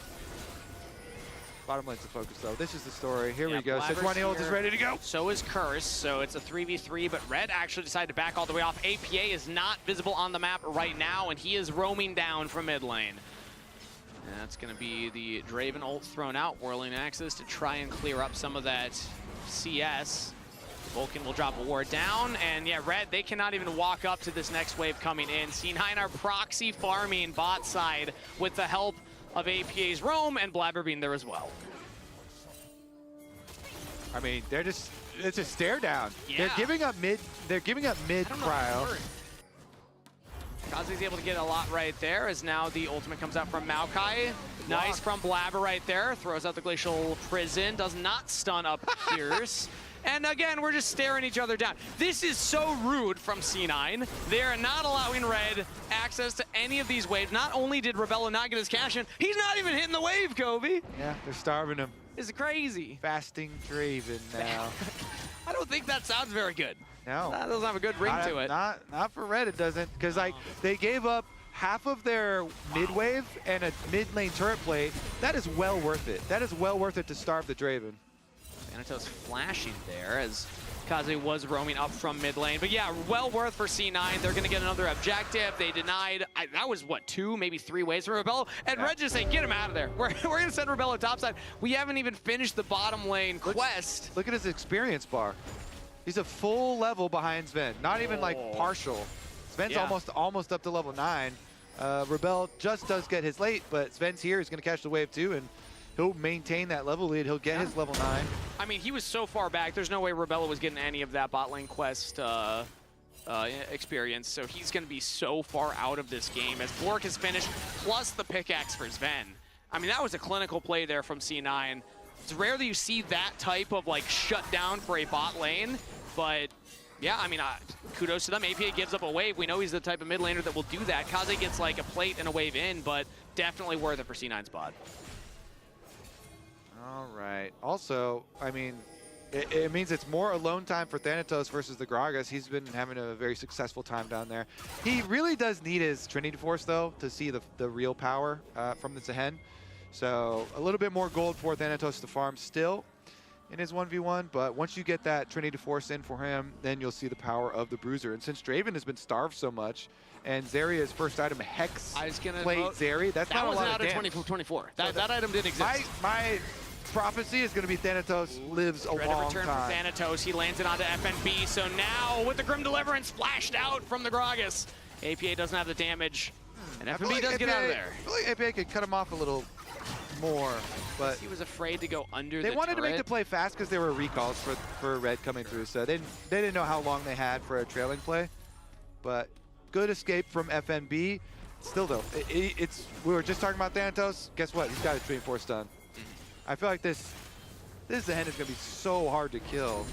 Bottom lane's the focus, though. This is the story. Here we go. 6-1 is ready to go. So is Curse, so it's a 3v3, but Red actually decided to back all the way off. APA is not visible on the map right now, and he is roaming down from mid lane. And that's going to be the Draven ult thrown out, whirling access to try and clear up some of that CS. Vulcan will drop a ward down, and yeah, Red, they cannot even walk up to this next wave coming in. C9 are proxy farming bot side with the help of APA's roam, and Blabber being there as well. I mean, it's a stare down. Yeah. They're giving up mid cryo. Kaze's able to get a lot right there, as now the ultimate comes out from Maokai. Nice from Blabber right there. Throws out the Glacial Prison. Does not stun up Pierce. And again, we're just staring each other down. This is so rude from C9. They're not allowing Red access to any of these waves. Not only did Rebello not get his cash in, he's not even hitting the wave, Kobe. Yeah, they're starving him. It's crazy. Fasting Draven now. I don't think that sounds very good. No. That doesn't have a good ring to it. Not for Red, it doesn't. Because like they gave up half of their mid wave and a mid lane turret plate. That is well worth it. That is well worth it to starve the Draven. Thanatos flashing there as Kaze was roaming up from mid lane. But yeah, well worth for C9. They're going to get another objective. They denied, that was what, 2, maybe 3 waves for Rebello. And Red just saying, get him out of there. We're going to send Rebello topside. We haven't even finished the bottom lane quest. Look at his experience bar. He's a full level behind Sven. Not even like partial. Sven's almost up to level 9. Rebel just does get his late, but Sven's here. He's going to catch the wave too, and he'll maintain that level lead. He'll get his level 9. I mean, he was so far back. There's no way Rebello was getting any of that bot lane quest experience. So he's going to be so far out of this game as Bork is finished, plus the pickaxe for Sven. I mean, that was a clinical play there from C9. It's rare that you see that type of like shutdown for a bot lane, but yeah, I mean, kudos to them. APA gives up a wave. We know he's the type of mid laner that will do that. Kaze gets like a plate and a wave in, but definitely worth it for C9's bot. All right. Also, I mean, it means it's more alone time for Thanatos versus the Gragas. He's been having a very successful time down there. He really does need his Trinity Force, though, to see the real power from the Zehen. So a little bit more gold for Thanatos to farm still in his 1v1, but once you get that Trinity Force in for him, then you'll see the power of the Bruiser. And since Draven has been starved so much, and Zeria's first item, Hex plate Zeri, that's not a lot of damage. That was out of 24. That item did exist. My prophecy is going to be Thanatos lives a long time. Return for Thanatos. He lands it onto FNB. So now with the Grim Deliverance flashed out from the Gragas, APA doesn't have the damage, and FNB does get out of there. I feel like APA could cut him off a little more, but he was afraid to go under the They wanted turret. to make the play fast because there were recalls for Red coming through, so they didn't know how long they had for a trailing play. But good escape from FNB. Still though, we were just talking about Thanatos. Guess what? He's got a Trinity Force done. I feel like this Zehen is going to be so hard to kill.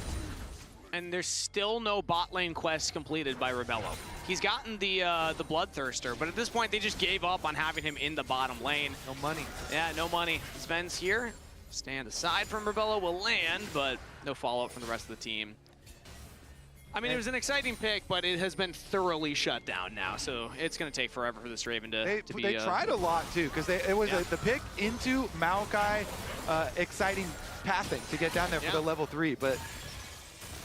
And there's still no bot lane quest completed by Rebello. He's gotten the Bloodthirster, but at this point they just gave up on having him in the bottom lane. No money. Yeah, no money. Sven's here. Stand aside from Rebello will land, but no follow-up from the rest of the team. I mean, it was an exciting pick, but it has been thoroughly shut down now, so it's going to take forever for this Draven to be... They tried a lot, too, because it was the pick into Maokai, exciting pathing to get down there for the level 3, but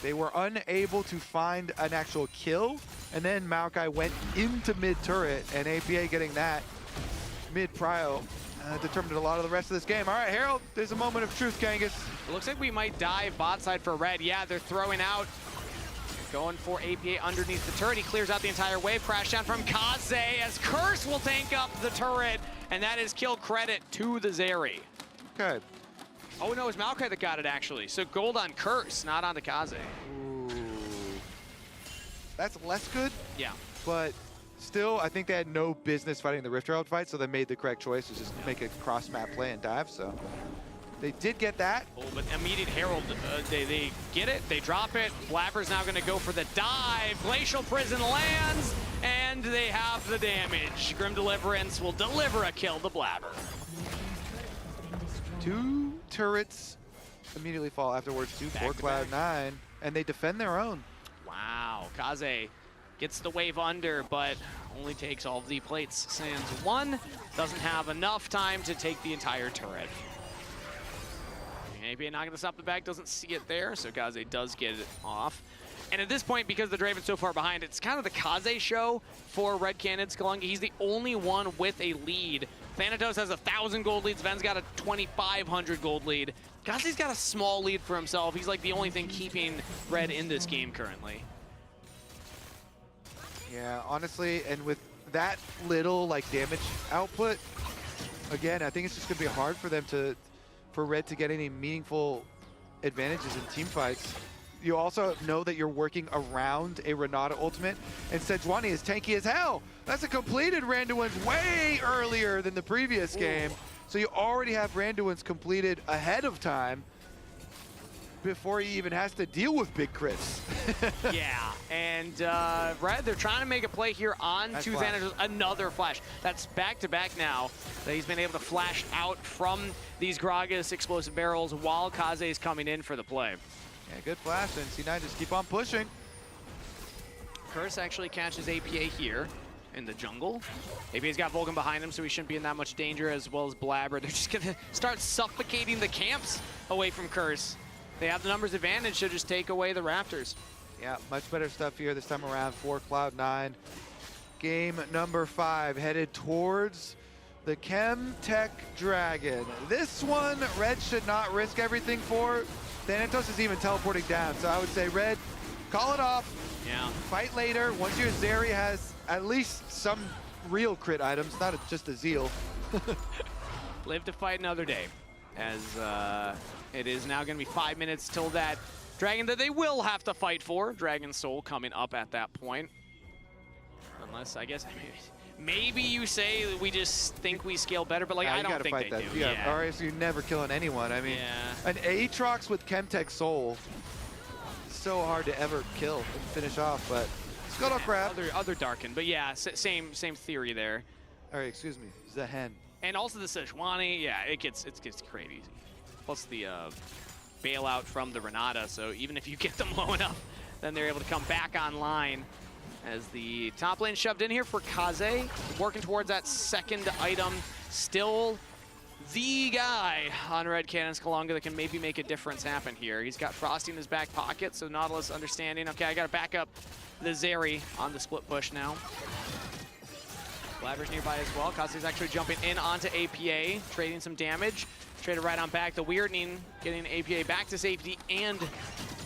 they were unable to find an actual kill, and then Maokai went into mid-turret, and APA getting that mid-prio determined a lot of the rest of this game. All right, Harold, there's a moment of truth, Kangas. It looks like we might dive bot side for Red. Yeah, they're throwing out going for APA underneath the turret. He clears out the entire wave. Crash down from Kaze as Curse will tank up the turret, and that is kill credit to the Zeri. Okay. Oh no, it's Maokai that got it actually. So gold on Curse, not onto Kaze. Ooh. That's less good. Yeah. But still, I think they had no business fighting the Rift Herald fight, so they made the correct choice to just make a cross-map play and dive, so. They did get that. Oh, but immediate Herald, they get it, they drop it. Blabber's now gonna go for the dive. Glacial Prison lands, and they have the damage. Grim Deliverance will deliver a kill to Blabber. 2 turrets immediately fall afterwards too for Cloud9, and they defend their own. Wow, Kaze gets the wave under, but only takes all of the plates. Sands 1, doesn't have enough time to take the entire turret. APA not gonna stop the back, doesn't see it there, so Kaze does get it off. And at this point, because the Draven's so far behind, it's kind of the Kaze show for RED Canids Kalunga. He's the only one with a lead. Thanatos has 1,000 gold lead, Sven's got a 2,500 gold lead. Kaze's got a small lead for himself. He's like the only thing keeping Red in this game currently. Yeah, honestly, and with that little like damage output, again, I think it's just gonna be hard for them for Red to get any meaningful advantages in team fights. You also know that you're working around a Renata ultimate, and Sejuani is tanky as hell. That's a completed Randuin's way earlier than the previous game. So you already have Randuin's completed ahead of time before he even has to deal with big crits. Yeah, and Red, they're trying to make a play here on to Thanatos. Another flash. That's back-to-back now that he's been able to flash out from these Gragas explosive barrels while Kaze is coming in for the play. Yeah, good flash, and C9 just keep on pushing. Curse actually catches APA here in the jungle. APA's got Vulcan behind him, so he shouldn't be in that much danger, as well as Blabber. They're just gonna start suffocating the camps away from Curse. They have the numbers advantage, so just take away the Raptors. Yeah, much better stuff here this time around for Cloud9. Game number 5, headed towards the Chemtech Dragon. This one, Red should not risk everything for. Thanatos is even teleporting down, so I would say Red, call it off. Yeah. Fight later, once your Zeri has at least some real crit items, not just a Zeal. Live to fight another day, as it is now going to be 5 minutes till that dragon that they will have to fight for. Dragon Soul coming up at that point. Unless, I guess, maybe you say we just think we scale better, but like I don't think they do. Yeah, or else you're never killing anyone. I mean, an Aatrox with Chemtech Soul is so hard to ever kill and finish off, but Scuttle Crab. Other Darken, but yeah, same theory there. All right, excuse me, Zehen. And also the Sejuani, yeah, it gets crazy. Plus the bailout from the Renata, so even if you get them low enough, then they're able to come back online. As the top lane shoved in here for Kaze, working towards that second item. Still the guy on RED Canids Kalunga that can maybe make a difference happen here. He's got Frosty in his back pocket, so Nautilus understanding, okay, I gotta back up the Zeri on the split push now. Blabber's nearby as well. Kaze's actually jumping in onto APA, trading some damage. Traded right on back. The Weirding getting APA back to safety and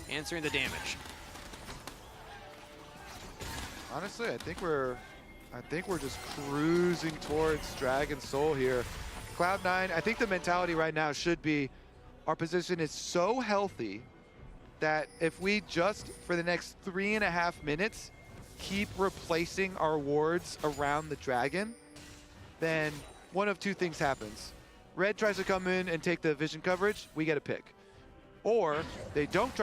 answering the damage. Honestly, I think we're just cruising towards Dragon Soul here. Cloud9, I think the mentality right now should be our position is so healthy that if we just, for the next 3.5 minutes, keep replacing our wards around the dragon, then one of two things happens. Red tries to come in and take the vision coverage, we get a pick. Or they don't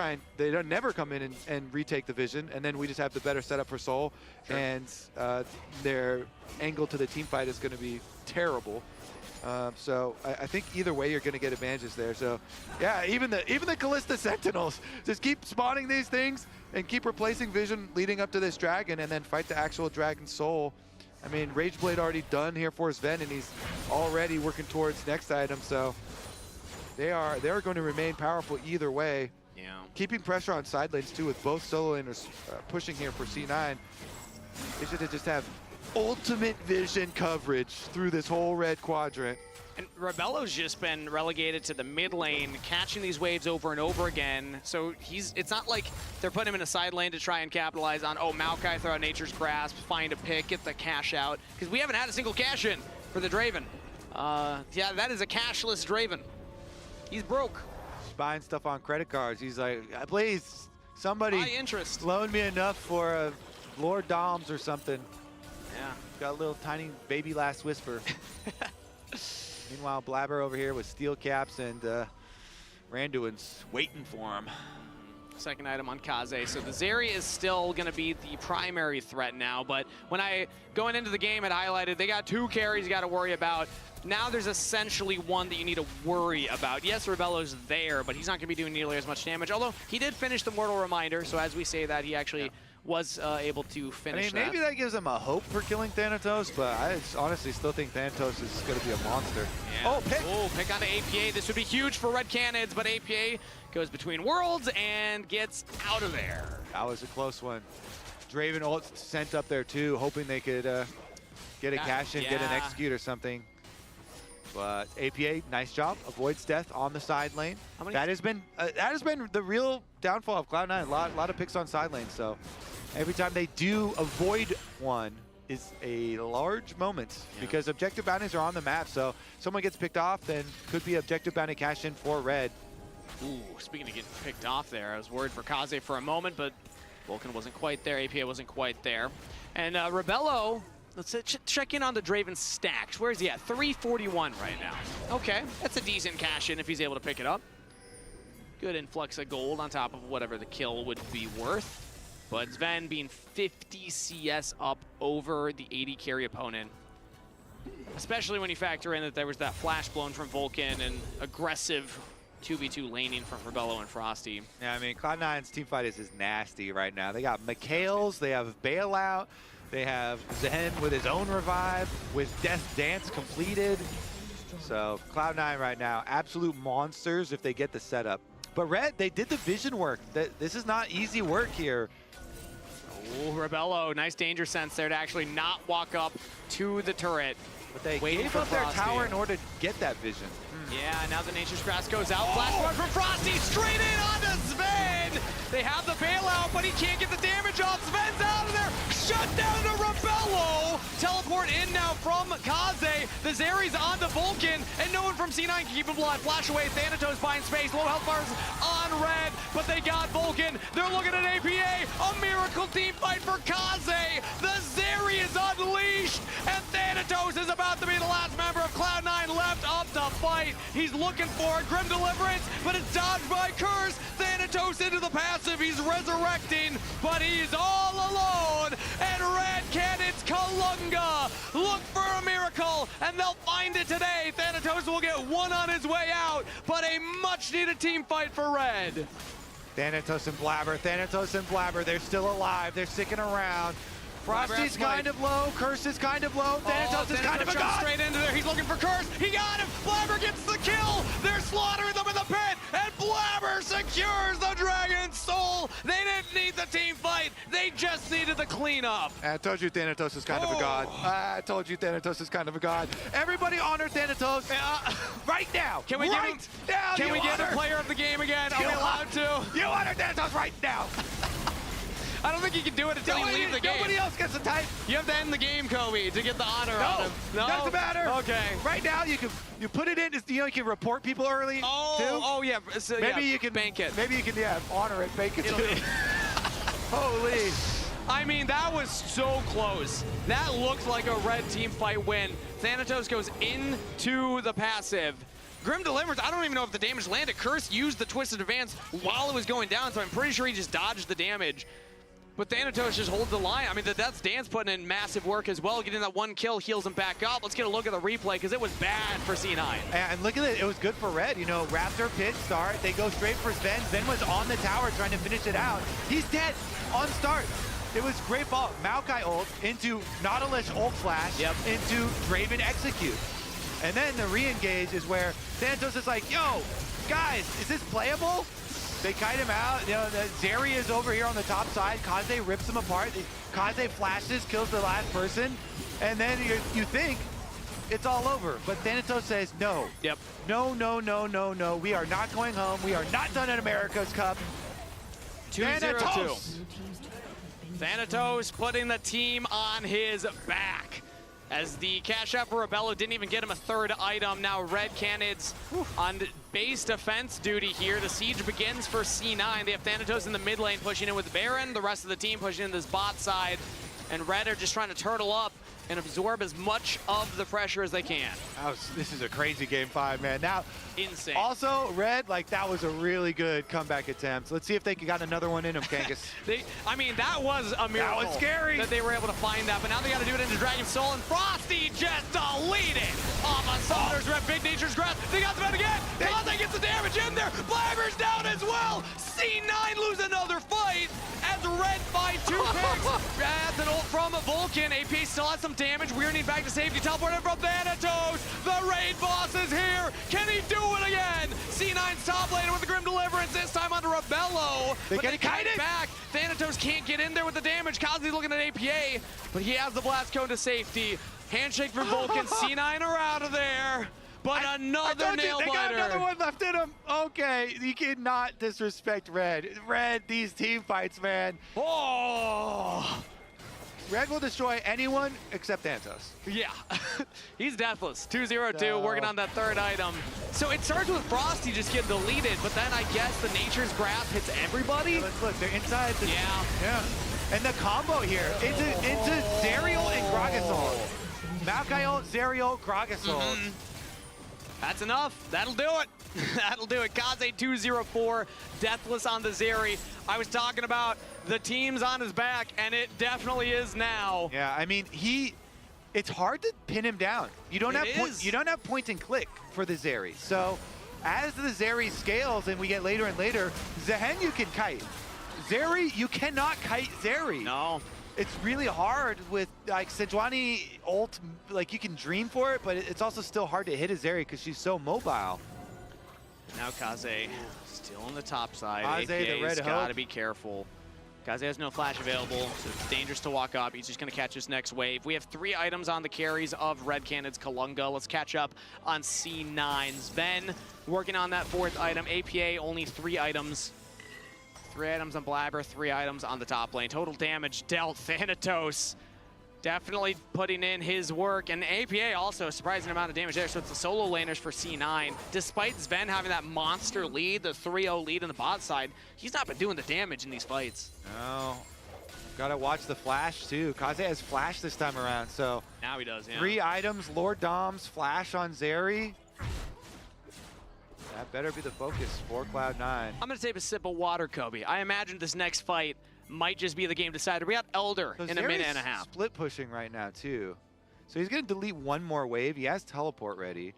never come in and retake the vision, and then we just have the better setup for Soul, and their angle to the team fight is going to be terrible. So I think either way you're going to get advantages there. So yeah, even the Callista Sentinels just keep spawning these things and keep replacing vision leading up to this dragon, and then fight the actual Dragon Soul. I mean, Rageblade already done here for Sven, and he's already working towards next item. So they're going to remain powerful either way. Yeah. Keeping pressure on side lanes too, with both solo laners pushing here for C9. They should just have ultimate vision coverage through this whole red quadrant. And Rebello's just been relegated to the mid lane, catching these waves over and over again. So it's not like they're putting him in a side lane to try and capitalize on, oh, Maokai throw out Nature's Grasp, find a pick, get the cash out. Because we haven't had a single cash in for the Draven. Yeah, that is a cashless Draven. He's broke. He's buying stuff on credit cards. He's like, please, somebody interest. loan me enough for a Lord Doms or something. Yeah. Got a little tiny baby last whisper. Meanwhile, Blabber over here with steel caps and Randuin's waiting for him. Second item on Kaze. So the Zeri is still going to be the primary threat now, but when going into the game, it highlighted they got 2 carries you got to worry about. Now there's essentially one that you need to worry about. Yes, Rebello's there, but he's not going to be doing nearly as much damage, although he did finish the Mortal Reminder, so as we say that, he actually was able to finish maybe that gives him a hope for killing Thanatos, but I honestly still think Thanatos is going to be a monster. Yeah. Oh, pick onto APA. This would be huge for Red Canids, but APA goes between worlds and gets out of there. That was a close one. Draven ult sent up there too, hoping they could get a cash in, get an execute or something. But APA, nice job, avoids death on the side lane. That has been the real downfall of Cloud9. A lot of picks on side lane. So every time they do avoid one is a large moment because objective bounties are on the map. So someone gets picked off, then could be objective bounty cash in for Red. Ooh, speaking of getting picked off there, I was worried for Kaze for a moment, but Vulcan wasn't quite there. APA wasn't quite there. And Rebello. Let's check in on the Draven stacks. Where is he at? 341 right now. Okay, that's a decent cash in if he's able to pick it up. Good influx of gold on top of whatever the kill would be worth. But Sven being 50 CS up over the 80 carry opponent. Especially when you factor in that there was that flash blown from Vulcan and aggressive 2v2 laning from Rebello and Frosty. Yeah, I mean, Cloud9's teamfight is nasty right now. They got Mikhails, they have Bailout, they have Zen with his own revive, with Death Dance completed. So Cloud9 right now, absolute monsters if they get the setup. But Red, they did the vision work. This is not easy work here. Oh, Rebello, nice danger sense there to actually not walk up to the turret. But they gave up their tower in order to get that vision. Yeah, now the Nature's Grasp goes out. Flash forward from Frosty, straight in onto Sven. They have the bailout, but he can't get the damage off. Sven's out of there. Shut down to Rebello. Teleport in now from Kaze. The Zeri's onto Vulcan, and no one from C9 can keep him alive. Flash away, Thanatos buying space. Low health bars on Red, but they got Vulcan. They're looking at APA. A miracle team fight for Kaze. The Zeri is unleashed, and Thanatos is about to be the last member of Cloud9 left up to fight. He's looking for a Grim Deliverance, but it's dodged by Curse. Thanatos into the passive. He's resurrecting, but he's all alone. And Red Canids Kalunga look for a miracle, and they'll find it today. Thanatos will get one on his way out, but a much-needed team fight for Red. Thanatos and Blabber, they're still alive. They're sticking around. Frosty's kind of low, Curse is kind of low, Thanatos is kind of a god! Straight into there, he's looking for Curse, he got him! Blabber gets the kill! They're slaughtering them in the pit, and Blabber secures the Dragon's soul! They didn't need the team fight, they just needed the cleanup! I told you Thanatos is kind of a god. I told you Thanatos is kind of a god. Everybody honor Thanatos right now! Can we get the player of the game again? Are we allowed to? You honor Thanatos right now! I don't think you can do it until you leave the game. Nobody else gets a type. You have to end the game, Kobe, to get the honor out of him. No, doesn't matter. Okay. Right now, you put it in. You can report people early. Oh yeah. So, maybe you can bank it. Maybe you can honor it, bank it too. Holy. I mean, that was so close. That looked like a Red team fight win. Thanatos goes into the passive. Grim Deliverance, I don't even know if the damage landed. Curse used the Twisted Advance while it was going down, so I'm pretty sure he just dodged the damage. But Thanatos just holds the line. I mean, the Death's Dance putting in massive work as well. Getting that one kill heals him back up. Let's get a look at the replay because it was bad for C9. And look at it. It was good for Red. You know, Raptor pit start. They go straight for Sven. Sven was on the tower trying to finish it out. He's dead on start. It was great ball. Maokai ult into Nautilus ult flash into Draven execute. And then the re-engage is where Thanatos is like, yo, guys, is this playable? They kite him out. You know, Zeri is over here on the top side. Kaze rips him apart. Kaze flashes, kills the last person, and then you think it's all over. But Thanatos says no. Yep. No, no, no, no, no. We are not going home. We are not done at America's Cup. 2-0-2. Thanatos putting the team on his back. As the cash out for Rebello didn't even get him a third item. Now RED Canids on base defense duty here. The siege begins for C9. They have Thanatos in the mid lane pushing in with Baron. The rest of the team pushing in this bot side. And RED are just trying to turtle up and absorb as much of the pressure as they can. This is a crazy game 5, man. Now, insane. Also, RED, like, that was a really good comeback attempt. Let's see if they got another one in them, Kangas. I mean, that was a miracle. That was scary. That they were able to find that, but now they got to do it into Dragon Soul, and Frosty just deleted off a Summoner's Rep, Big Nature's Grasp. They got the bet again. Kaze gets the damage in there. Blabber's down as well. C9 lose another fight as RED find 2 picks. That's an ult from Vulcan. AP still has some damage. We're need back to safety. Teleported from Thanatos. The raid boss is here. Can he do it again? C9's top lane with the Grim Deliverance, this time under Rebello. But they kite it back. Thanatos can't get in there with the damage. Kaze's looking at APA, but he has the blast cone to safety. Handshake from Vulcan. C9 are out of there. But another nail biter. They got another one left in him. Okay, you cannot disrespect RED. RED, these team fights, man. Oh! RED will destroy anyone except Thanatos. Yeah, he's deathless. 2-0-2, working on that third item. So it starts with Frosty just getting deleted, but then I guess the Nature's Grasp hits everybody. Look, they're inside. Yeah. And the combo here into Zerial and Gragasol. Maokai ult, Zerial, Gragasol. That's enough. That'll do it. That'll do it. Kaze 2-0-4, deathless on the Zeri. I was talking about the team's on his back, and it definitely is now. Yeah, I mean, it's hard to pin him down. You don't have point and click for the Zeri. So as the Zeri scales and we get later and later, Zehen you can kite. Zeri, you cannot kite Zeri. No. It's really hard with, like, Sejuani ult, like, you can dream for it, but it's also still hard to hit a Zeri because she's so mobile. Now Kaze still on the top side. Kaze, the Red got to Hope. be careful. Kaze has no flash available, so it's dangerous to walk up. He's just going to catch this next wave. We have 3 items on the carries of RED Canids Kalunga. Let's catch up on C9's. Ben working on that 4th item. APA only 3 items. 3 items on Blabber, 3 items on the top lane. Total damage dealt. Thanatos definitely putting in his work. And APA also a surprising amount of damage there. So it's the solo laners for C9. Despite Sven having that monster lead, the 3-0 lead on the bot side, he's not been doing the damage in these fights. No. Gotta watch the flash too. Kaze has flash this time around, so. Now he does, yeah. 3 items, Lord Dom's flash on Zeri. That better be the focus for Cloud9. I'm gonna take a sip of water, Kobe. I imagine this next fight might just be the game decider. We got Elder So in a minute and a half. Split pushing right now too. So he's gonna delete 1 more wave. He has teleport ready.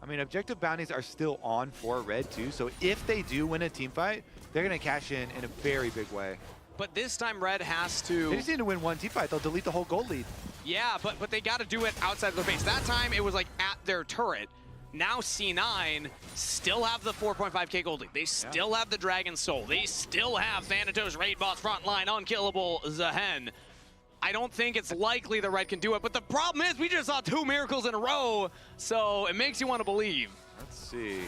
I mean, objective bounties are still on for RED too. So if they do win a team fight, they're gonna cash in a very big way. But this time RED has to... They just need to win 1 team fight. They'll delete the whole gold lead. Yeah, but they gotta do it outside of their base. That time it was like at their turret. Now C9 still have the 4.5k gold lead. They still have the Dragon Soul. They still have Thanatos, Raid Boss, Frontline, Unkillable, Zehen. I don't think it's likely the RED can do it, but the problem is we just saw 2 miracles in a row, so it makes you want to believe. Let's see.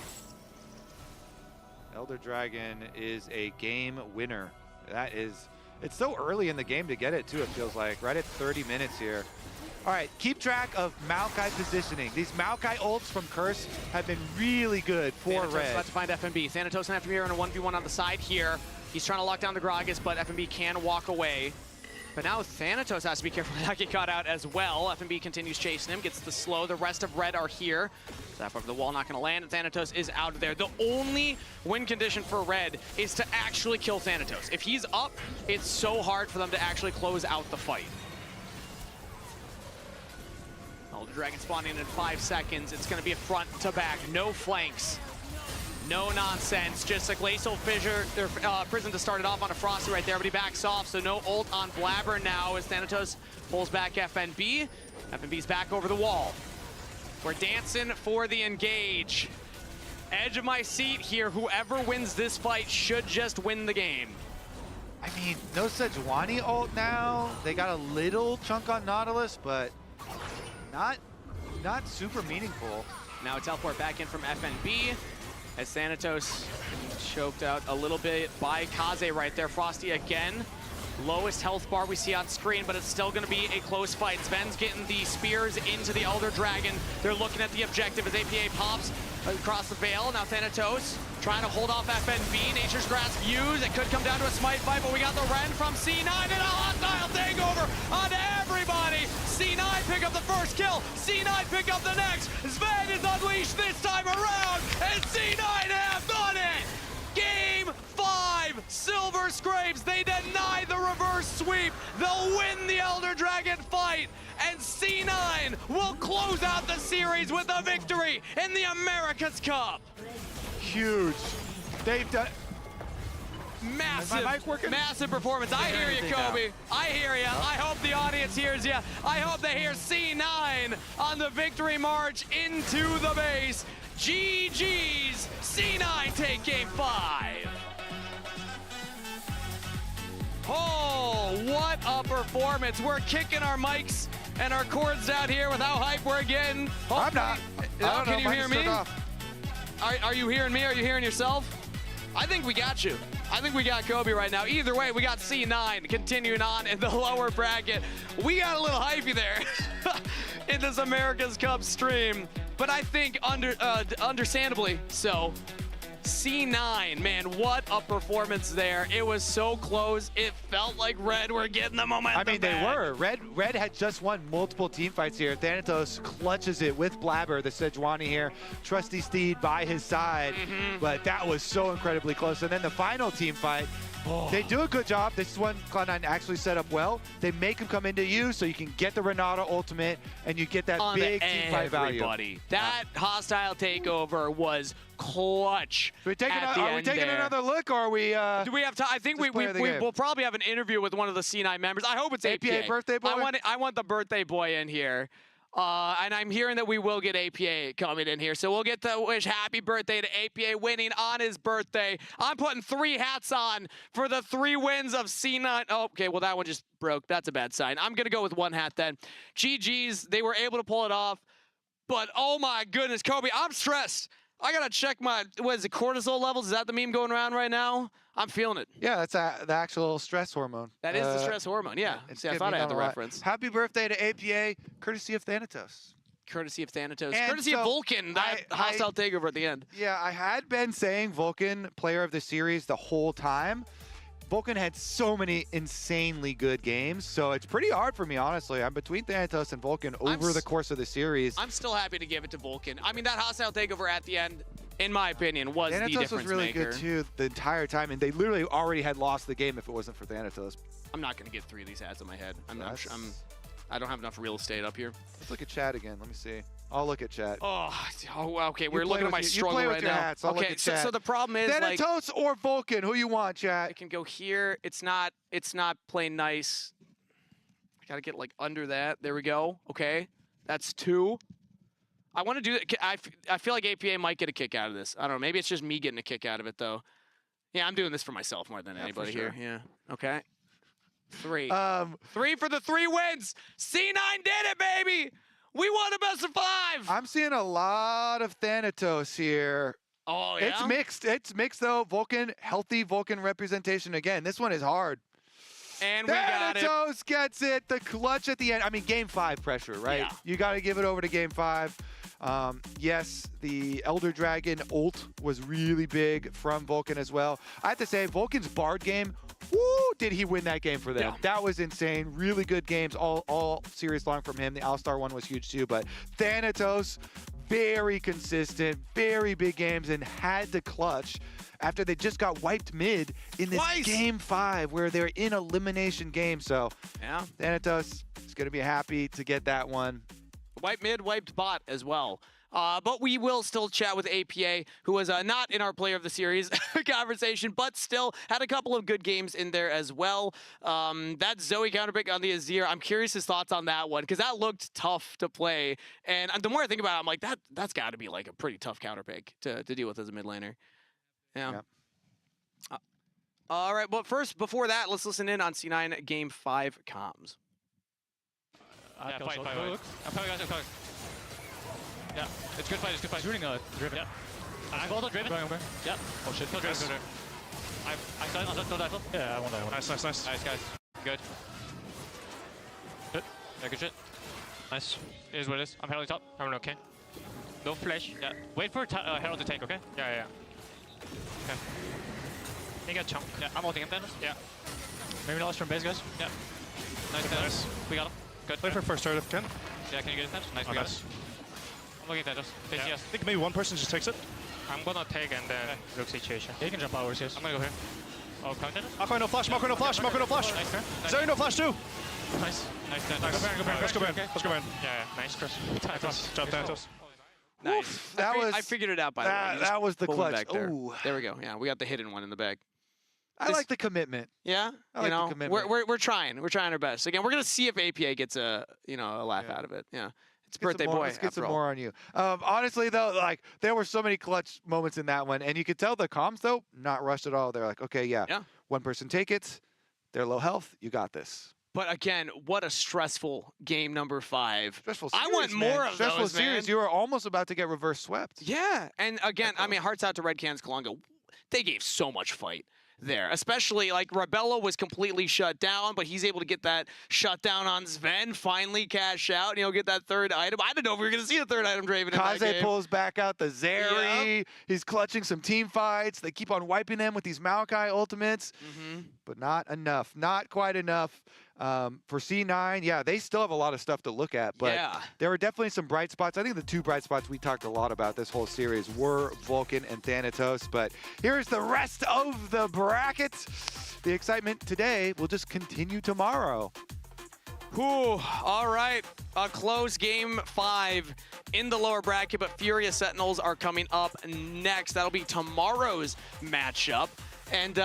Elder Dragon is a game winner. That is, it's so early in the game to get it too, it feels like. Right at 30 minutes here. All right, keep track of Maokai positioning. These Maokai ults from Curse have been really good for Thanatos RED. about to find FMB. Thanatos and FMB are in a 1v1 on the side here. He's trying to lock down the Gragas, but FMB can walk away. But now Thanatos has to be careful not get caught out as well. FMB continues chasing him, gets the slow. The rest of RED are here. Zap over the wall, not going to land, and Thanatos is out of there. The only win condition for RED is to actually kill Thanatos. If he's up, it's so hard for them to actually close out the fight. Elder Dragon spawning in 5 seconds. It's going to be a front to back, no flanks. No nonsense, just a Glacial Fissure, Prison to start it off on a Frosty right there, but he backs off, so no ult on Blabber now as Thanatos pulls back FNB. FNB's back over the wall. We're dancing for the engage. edge of my seat here. Whoever wins this fight should just win the game. I mean, no Sejuani ult now. They got a little chunk on Nautilus, but not super meaningful. Now a teleport back in from FNB as Thanatos choked out a little bit by Kaze right there. Frosty again. Lowest health bar we see on screen, but it's still going to be a close fight. Sven's getting the spears into the Elder Dragon. They're looking at the objective as APA pops across the veil. Now Thanatos trying to hold off FNB. Nature's Grasp used. It could come down to a smite fight, but we got the Ren from C9 and a hostile takeover onto everybody. C9 pick up the first kill. C9 pick up the next. Sven is unleashed this time around, and C9 have done it. Game 5, Silver Scrapes. They deny the reverse sweep. They'll win the Elder Dragon fight, and C9 will close out the series with a victory in the America's Cup. Huge. They've done massive performance. I hear you, Kobe. I hear you. I hope the audience hears you. I hope they hear C9 on the victory march into the base. GG's. C9 take game 5. Oh, what a performance. We're kicking our mics and our cords out here with how hype we're getting. I'm not. Can you hear me? Are you hearing me? Are you hearing yourself? I think we got you. I think we got Kobe right now. Either way, we got C9 continuing on in the lower bracket. We got a little hypey there in this America's Cup stream, but I think understandably so. C9, man, what a performance there. It was so close. It felt like Red were getting the momentum I mean, back. they were. Red had just won multiple team fights here. Thanatos clutches it with Blabber, the Sejuani here. Trusty Steed by his side. But that was so incredibly close. And then the final team fight, they do a good job. This is one Cloud9 actually set up well. They make him come into you so you can get the Renata ultimate and you get that big team fight value. That hostile takeover was clutch. Are we taking another look, or are we? Do we have time? I think we'll probably have an interview with one of the C9 members. I hope it's APA. Birthday boy? I want the birthday boy in here. And I'm hearing that we will get APA coming in here. So we'll get to wish happy birthday to APA winning on his birthday. I'm putting 3 hats on for the 3 wins of C9. Oh, okay, well, that one just broke. That's a bad sign. I'm going to go with 1 hat then. GG's, they were able to pull it off. But, oh, my goodness, Kobe, I'm stressed. I got to check my, cortisol levels? Is that the meme going around right now? I'm feeling it. Yeah, that's the actual stress hormone. That is the stress hormone, yeah. See, I thought I had the reference. Happy birthday to APA, courtesy of Thanatos. Courtesy of Thanatos. And courtesy of Vulcan, that hostile takeover at the end. Yeah, I had been saying Vulcan, player of the series, the whole time. Vulcan had so many insanely good games, so it's pretty hard for me, honestly. I'm between Thanatos and Vulcan over the course of the series. I'm still happy to give it to Vulcan. I mean, that hostile takeover at the end, in my opinion, was Thanatos the difference was really maker. good, too, the entire time, and they literally already had lost the game if it wasn't for Thanatos. I'm not going to get 3 of these hats in my head. I don't have enough real estate up here. Let's look at chat again. Let me see. I'll look at chat. Oh okay. We're looking at my struggle right now. Hats. I'll look at chat. So the problem is, Thanatos or Vulcan, who you want, chat? It can go here. It's not playing nice. I gotta get like under that. There we go. Okay, that's 2. I want to do that. I feel like APA might get a kick out of this. I don't know. Maybe it's just me getting a kick out of it though. Yeah, I'm doing this for myself more than anybody here. Yeah. Okay. 3. 3 for the 3 wins. C9 did it, baby. We won a best of 5. I'm seeing a lot of Thanatos here. Oh, yeah? It's mixed. It's mixed, though. Vulcan, healthy Vulcan representation again. This one is hard. And we got it. Thanatos gets it. The clutch at the end. I mean, game 5 pressure, right? Yeah. You got to give it over to game 5. Yes, the Elder Dragon ult was really big from Vulcan as well. I have to say, Vulcan's Bard game, woo, did he win that game for them. Yeah. That was insane. Really good games all series long from him. The All-Star one was huge too, but Thanatos, very consistent, very big games, and had to clutch after they just got wiped mid in this game 5 where they're in elimination game. So yeah, Thanatos is going to be happy to get that one. Wiped mid, wiped bot as well. But we will still chat with APA, who was not in our Player of the Series conversation, but still had a couple of good games in there as well. That Zoe counterpick on the Azir, I'm curious his thoughts on that one, because that looked tough to play. And the more I think about it, I'm like, that's got to be like a pretty tough counterpick to deal with as a mid laner. Yeah. Yep. All right, but first, before that, let's listen in on C9 Game 5 comms. Yeah, fight. I'm coming, guys, I'm coming. Yeah, it's good fight, it's good fight. Shooting driven. Yeah. I'm also driven. I'm going. Yeah. Oh shit. Kill driven, kill driven. I stun, no die. Yeah, I won that one. Nice. Nice, guys. Good. Good. Yeah, good shit. Nice. It is what it is. I'm heralding top. Herald okay. No flash. Yeah. Wait for Herald to tank, okay? Yeah. Okay. He got chunk. Yeah, I'm ulting him then. Yeah. Maybe lost from base, guys. Yeah. Nice. We got him. Good. Wait for first turret if you can. Yeah, can you get it, Thanos? Nice, we got it. I'm looking at Thanos. I think maybe one person just takes it. I'm gonna take and then look situation. Yeah, you can jump ours, yes. I'm gonna go here. Oh, come Thanos? Mako no flash, Mako no flash, Mako no flash. Nice turn. Zeri no flash too. Nice. Let's go Baron. Yeah. Nice. Thanos. Jump Thanos. Nice. I figured it out by the way. That was the clutch. Back there. Ooh. There we go. Yeah, we got the hidden one in the bag. I like the commitment. Yeah, I like the commitment. we're trying. We're trying our best. Again, we're gonna see if APA gets a laugh out of it. Yeah, it's birthday boy. Let's get some after all. more on you. Honestly, though, like there were so many clutch moments in that one, and you could tell the comms though not rushed at all. They're like, okay, yeah, one person take it. They're low health. You got this. But again, what a stressful game number 5. Stressful series, I want more of stressful those, series. man. You were almost about to get reverse swept. Yeah, and again, I mean, hearts out to Red Canids Kalunga. They gave so much fight there, especially like Rebella was completely shut down, but he's able to get that shutdown on Sven, finally cash out, and get that third item. I didn't know if we were going to see a third item Draven in that Kaze game. pulls back out the Zeri. Yep. He's clutching some team fights. They keep on wiping them with these Maokai ultimates, but not enough. Not quite enough. For C9, yeah, they still have a lot of stuff to look at, but there were definitely some bright spots. I think the 2 bright spots we talked a lot about this whole series were Vulcan and Thanatos, but here's the rest of the bracket. The excitement today will just continue tomorrow. Whew, all right, a close game 5 in the lower bracket, but FURIA Sentinels are coming up next. That'll be tomorrow's matchup. And,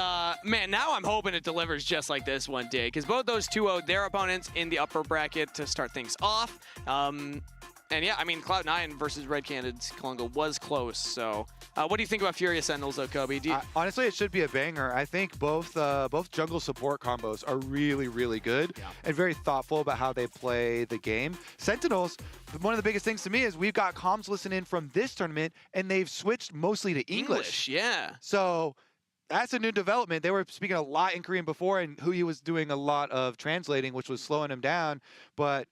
man, now I'm hoping it delivers just like this one did, because both those 2-0'd their opponents in the upper bracket to start things off. And, yeah, I mean, Cloud9 versus Red Canids Kalunga was close. So what do you think about FURIA Sentinels, though, Kobe? Honestly, it should be a banger. I think both jungle support combos are really, really good and very thoughtful about how they play the game. Sentinels, one of the biggest things to me is we've got comms listening from this tournament, and they've switched mostly to English. Yeah. So that's a new development. They were speaking a lot in Korean before, and Huyi was doing a lot of translating, which was slowing him down. But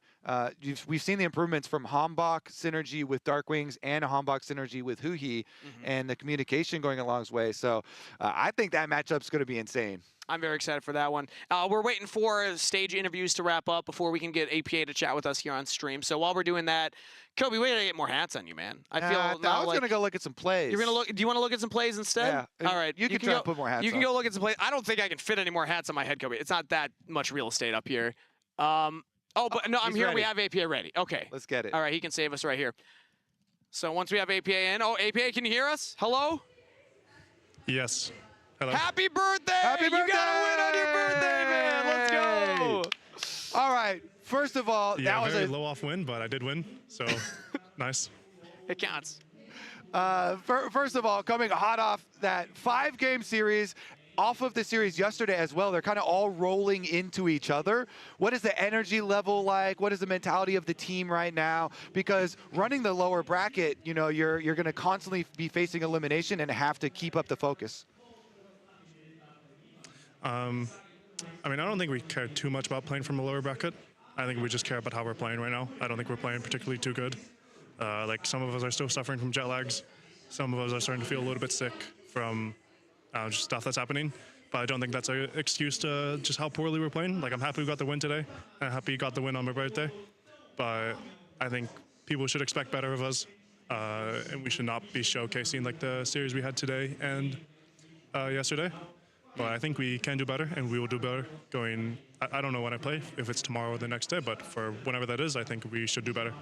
we've seen the improvements from Hambach synergy with Darkwings and Hambach synergy with Huyi, and the communication going a long way. So I think that matchup's going to be insane. I'm very excited for that one. We're waiting for stage interviews to wrap up before we can get APA to chat with us here on stream. So while we're doing that, Kobe, we gotta get more hats on you, man. I was gonna go look at some plays. You're gonna look. Do you want to look at some plays instead? Yeah. All right. You can try to put more hats on. You can go look at some plays. I don't think I can fit any more hats on my head, Kobe. It's not that much real estate up here. But no, I'm here. Ready. We have APA ready. Okay. Let's get it. All right. He can save us right here. So once we have APA in, APA, can you hear us? Hello. Yes. Hello. Happy birthday! Happy birthday! You got to win on your birthday, man. Let's go. All right. First of all, Yeah, that was very a low off win, but I did win, so nice. It counts. First of all, coming hot off that 5-game series, off of the series yesterday as well, they're kind of all rolling into each other. What is the energy level like? What is the mentality of the team right now? Because running the lower bracket, you're going to constantly be facing elimination and have to keep up the focus. I mean, I don't think we care too much about playing from a lower bracket. I think we just care about how we're playing right now. I don't think we're playing particularly too good. Like, some of us are still suffering from jet lags. Some of us are starting to feel a little bit sick from just stuff that's happening. But I don't think that's an excuse to just how poorly we're playing. Like, I'm happy we got the win today. I'm happy we got the win on my birthday. But I think people should expect better of us. And we should not be showcasing like the series we had today and yesterday. But I think we can do better, and we will do better going. I don't know when I play, if it's tomorrow or the next day, but for whenever that is, I think we should do better.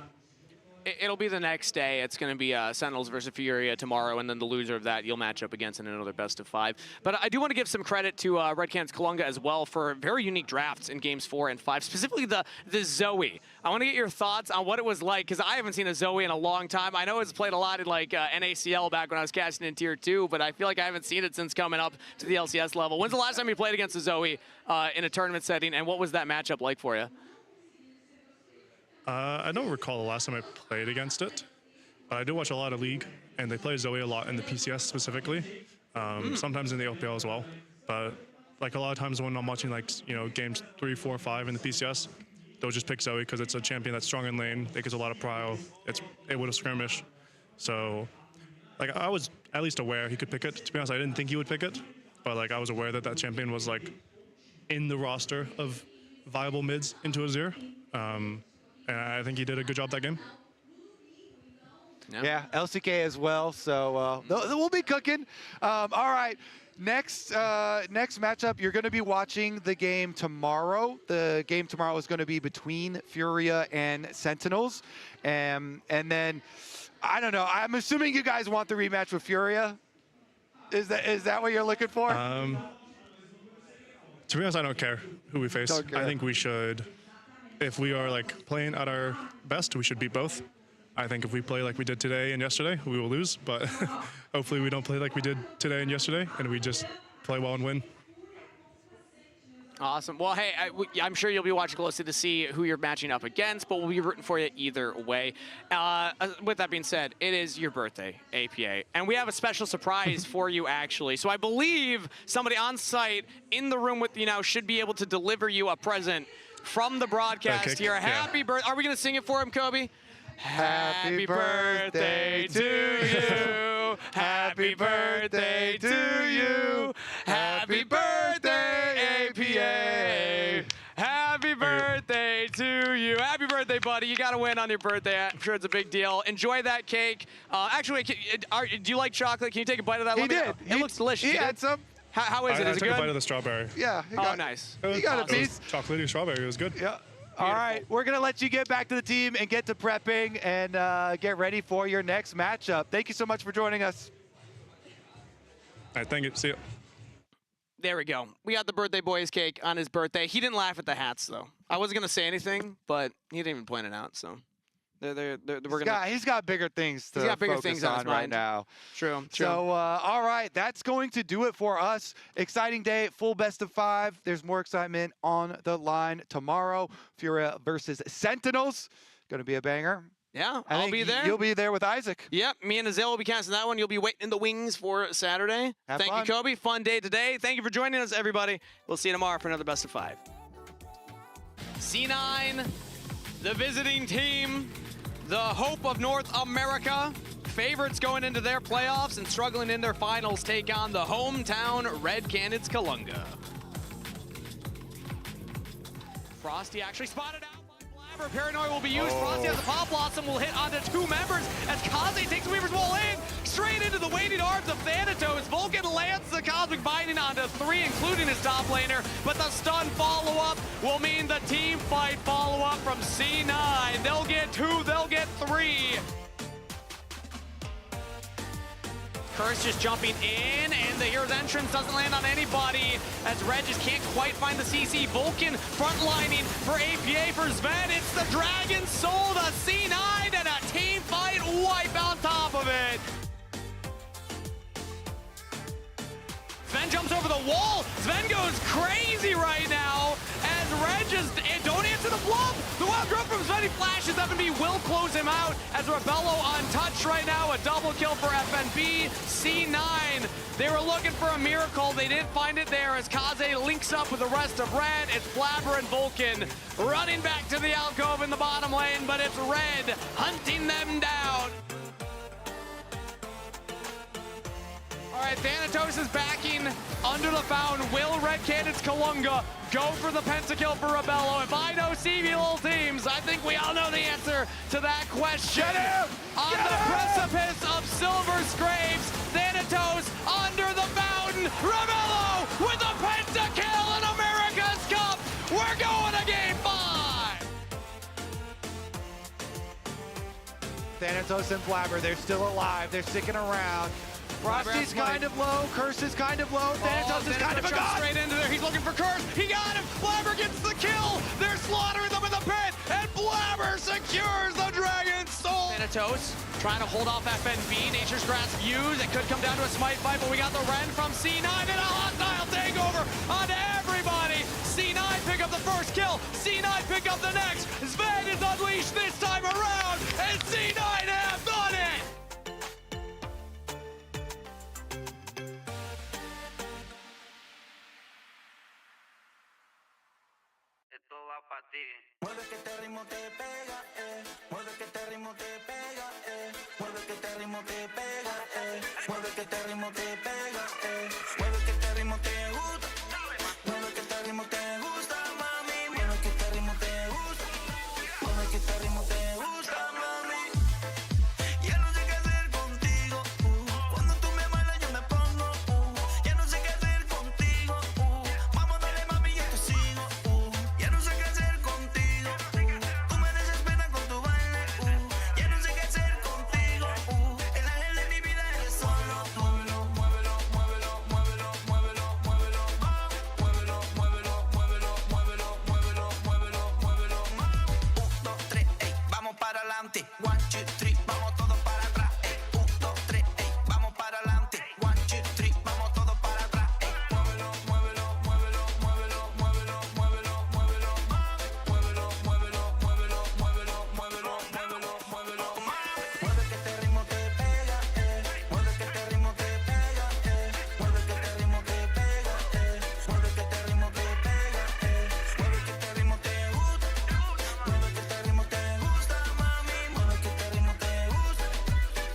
It'll be the next day. It's going to be Sentinels versus FURIA tomorrow, and then the loser of that you'll match up against in another best of 5. But I do want to give some credit to RED Canids Cologne as well for very unique drafts in games 4 and 5, specifically the Zoe. I want to get your thoughts on what it was like, because I haven't seen a Zoe in a long time. I know it's played a lot in like NACL back when I was casting in Tier 2, but I feel like I haven't seen it since coming up to the LCS level. When's the last time you played against a Zoe in a tournament setting, and what was that matchup like for you? I don't recall the last time I played against it, but I do watch a lot of League, and they play Zoe a lot in the PCS specifically, sometimes in the OPL as well. But like a lot of times when I'm watching like, you know, games 3, 4, 5 in the PCS, they'll just pick Zoe because it's a champion that's strong in lane, it gets a lot of prio, it's able to skirmish. So like I was at least aware he could pick it. To be honest, I didn't think he would pick it, but like I was aware that that champion was like in the roster of viable mids into Azir. And I think he did a good job that game. Yeah, LCK as well. So we'll be cooking. All right, next matchup, you're going to be watching the game tomorrow. The game tomorrow is going to be between FURIA and Sentinels, and then I don't know. I'm assuming you guys want the rematch with FURIA. Is that what you're looking for? To be honest, I don't care who we face. I think we should. If we are like playing at our best, we should beat both. I think if we play like we did today and yesterday, we will lose. But hopefully we don't play like we did today and yesterday, and we just play well and win. Awesome. Well, hey, I'm sure you'll be watching closely to see who you're matching up against, but we'll be rooting for you either way. With that being said, it is your birthday, APA, and we have a special surprise for you, actually. So I believe somebody on site in the room with you now should be able to deliver you a present from the broadcast here. Happy birthday. Are we going to sing it for him, Kobe? Happy birthday to you. Happy birthday to you. Happy birthday, APA. Happy birthday to you. Happy birthday, buddy. You got to win on your birthday. I'm sure it's a big deal. Enjoy that cake. Actually, do you like chocolate? Can you take a bite of that? He did. It looks delicious. He had some. How is it? Is it I took good? a bite of the strawberry. Yeah. Oh, nice. You got a piece. Chocolatey strawberry. It was good. Yeah. All right, we're going to let you get back to the team and get to prepping and get ready for your next matchup. Thank you so much for joining us. All right, thank you. See you. There we go. We got the birthday boy's cake on his birthday. He didn't laugh at the hats, though. I wasn't going to say anything, but he didn't even point it out, so. He's got bigger things to focus on right now. True. So, all right, that's going to do it for us. Exciting day, full best of 5. There's more excitement on the line tomorrow. FURIA versus Sentinels. Going to be a banger. Yeah, I'll be there. You'll be there with Isaac. Yep, me and Azale will be casting that one. You'll be waiting in the wings for Saturday. Thank you, Kobe. Fun day today. Thank you for joining us, everybody. We'll see you tomorrow for another best of 5. C9, the visiting team. The hope of North America, favorites going into their playoffs and struggling in their finals, take on the hometown RED Canids Cologne. Frosty actually spotted out by Blabber. Paranoid will be used. Frosty has a Pop Blossom, will hit onto 2 members as Kaze takes Weaver's Wall in, straight into the waiting arms of Thanatos. Vulcan lands the Cosmic Binding onto 3, including his top laner, but the stun follow-up will mean the team fight follow-up from C9. They'll get 2, they'll get 3. Curse just jumping in, and the hero's entrance doesn't land on anybody as Red just can't quite find the CC. Vulcan frontlining for APA for Sven. It's the Dragon Soul to C9 and a team fight wipe on top of it. Sven jumps over the wall. Sven goes crazy right now as Red just don't answer the flop. The wild growth from Sven, he flashes. FNB will close him out as Rebello untouched right now. A double kill for FNB. C9, they were looking for a miracle. They didn't find it there as Kaze links up with the rest of Red. It's Blabber and Vulcan running back to the alcove in the bottom lane, but it's Red hunting them down. All right, Thanatos is backing under the fountain. Will RED Canids Cologne go for the pentakill for Rebello? If I know CBLOL teams, I think we all know the answer to that question. On the precipice of Silver Scrapes, Thanatos under the fountain. Rebello with a pentakill in America's Cup. We're going to game 5. Thanatos and Blabber, they're still alive. They're sticking around. Frosty's kind of low. Curse is kind of low. Thanatos is kind of a god. Straight into there. He's looking for Curse. He got him. Blabber gets the kill. They're slaughtering them in the pit. And Blabber secures the Dragon Soul. Thanatos trying to hold off FNB. Nature's Grasp used. It could come down to a smite fight, but we got the Ren from C9 and a hostile takeover on everybody. C9 pick up the first kill. C9 pick up the next. Sven is unleashed this time around, and C9 have done it. Esto va pa' ti. Mueve que este ritmo te pega, Mueve que este ritmo te pega, Mueve que este ritmo te pega, Mueve que este ritmo te pega, Mueve que este ritmo te gusta. Mueve que este ritmo te gusta, mami. Mueve que este ritmo te gusta. Mueve que este ritmo te gusta, mami. Ya no sé qué hacer contigo. Cuando tú me bailas yo me pongo. Ya no sé qué hacer contigo. Vamos dale mami, yo te sigo. Ya no sé qué hacer contigo. Tú me desesperas con tu baile. Ya no sé qué hacer contigo. El ángel de mi vida eres solo tú. Muévelo, muévelo, muévelo, muévelo, muévelo, muévelo. Muévelo, muévelo, muévelo, muévelo, muévelo, muévelo, muévelo. 1, 2, 3, ey, vamos para adelante. 1, 2, 3, vamos todos para atrás. 1, 2, 3, ey, vamos para adelante. 1, 2, 3, vamos todos para atrás. Muévelo, muévelo, muévelo, muévelo, muévelo, muévelo, muévelo, muévelo, muévelo, muévelo, muévelo, muévelo, muévelo, muévelo. Mueve que este ritmo te pega, Mueve que este ritmo te pega, Mueve que este ritmo te pega, Mueve que este ritmo te pega, Mueve que este ritmo te gusta. Mueve que este ritmo te gusta, mami. Mueve que este ritmo te gusta.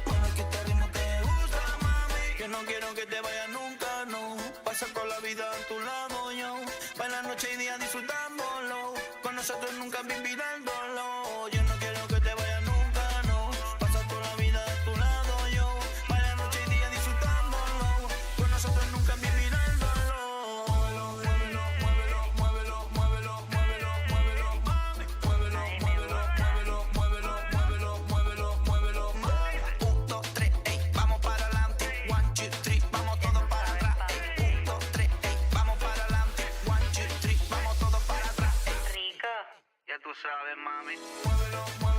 Mueve que este ritmo te gusta, mami. Yo no quiero que te vayas nunca, no. Pasa con la vida a tu lado, yo. Para la noche y día disfrutándolo. Con nosotros nunca vivirándolo. Yo no quiero que te vayas nunca, no. Pasa toda la vida a tu lado, yo. Para la noche y día disfrutándolo. Con nosotros nunca vivirándolo. Muévelo, muévelo, muévelo, muévelo, muévelo, muévelo, mami. Muévelo, muévelo, muévelo, muévelo, muévelo, muévelo, muévelo, mami. 1, 2, 3, ey, vamos para adelante. 1, 2, 3, vamos todos para atrás. 1, 2, 3, ey, vamos para adelante. 1, 2, 3, vamos todos para atrás. Rico. Ya tú sabes, mami. Muévelo, muévelo.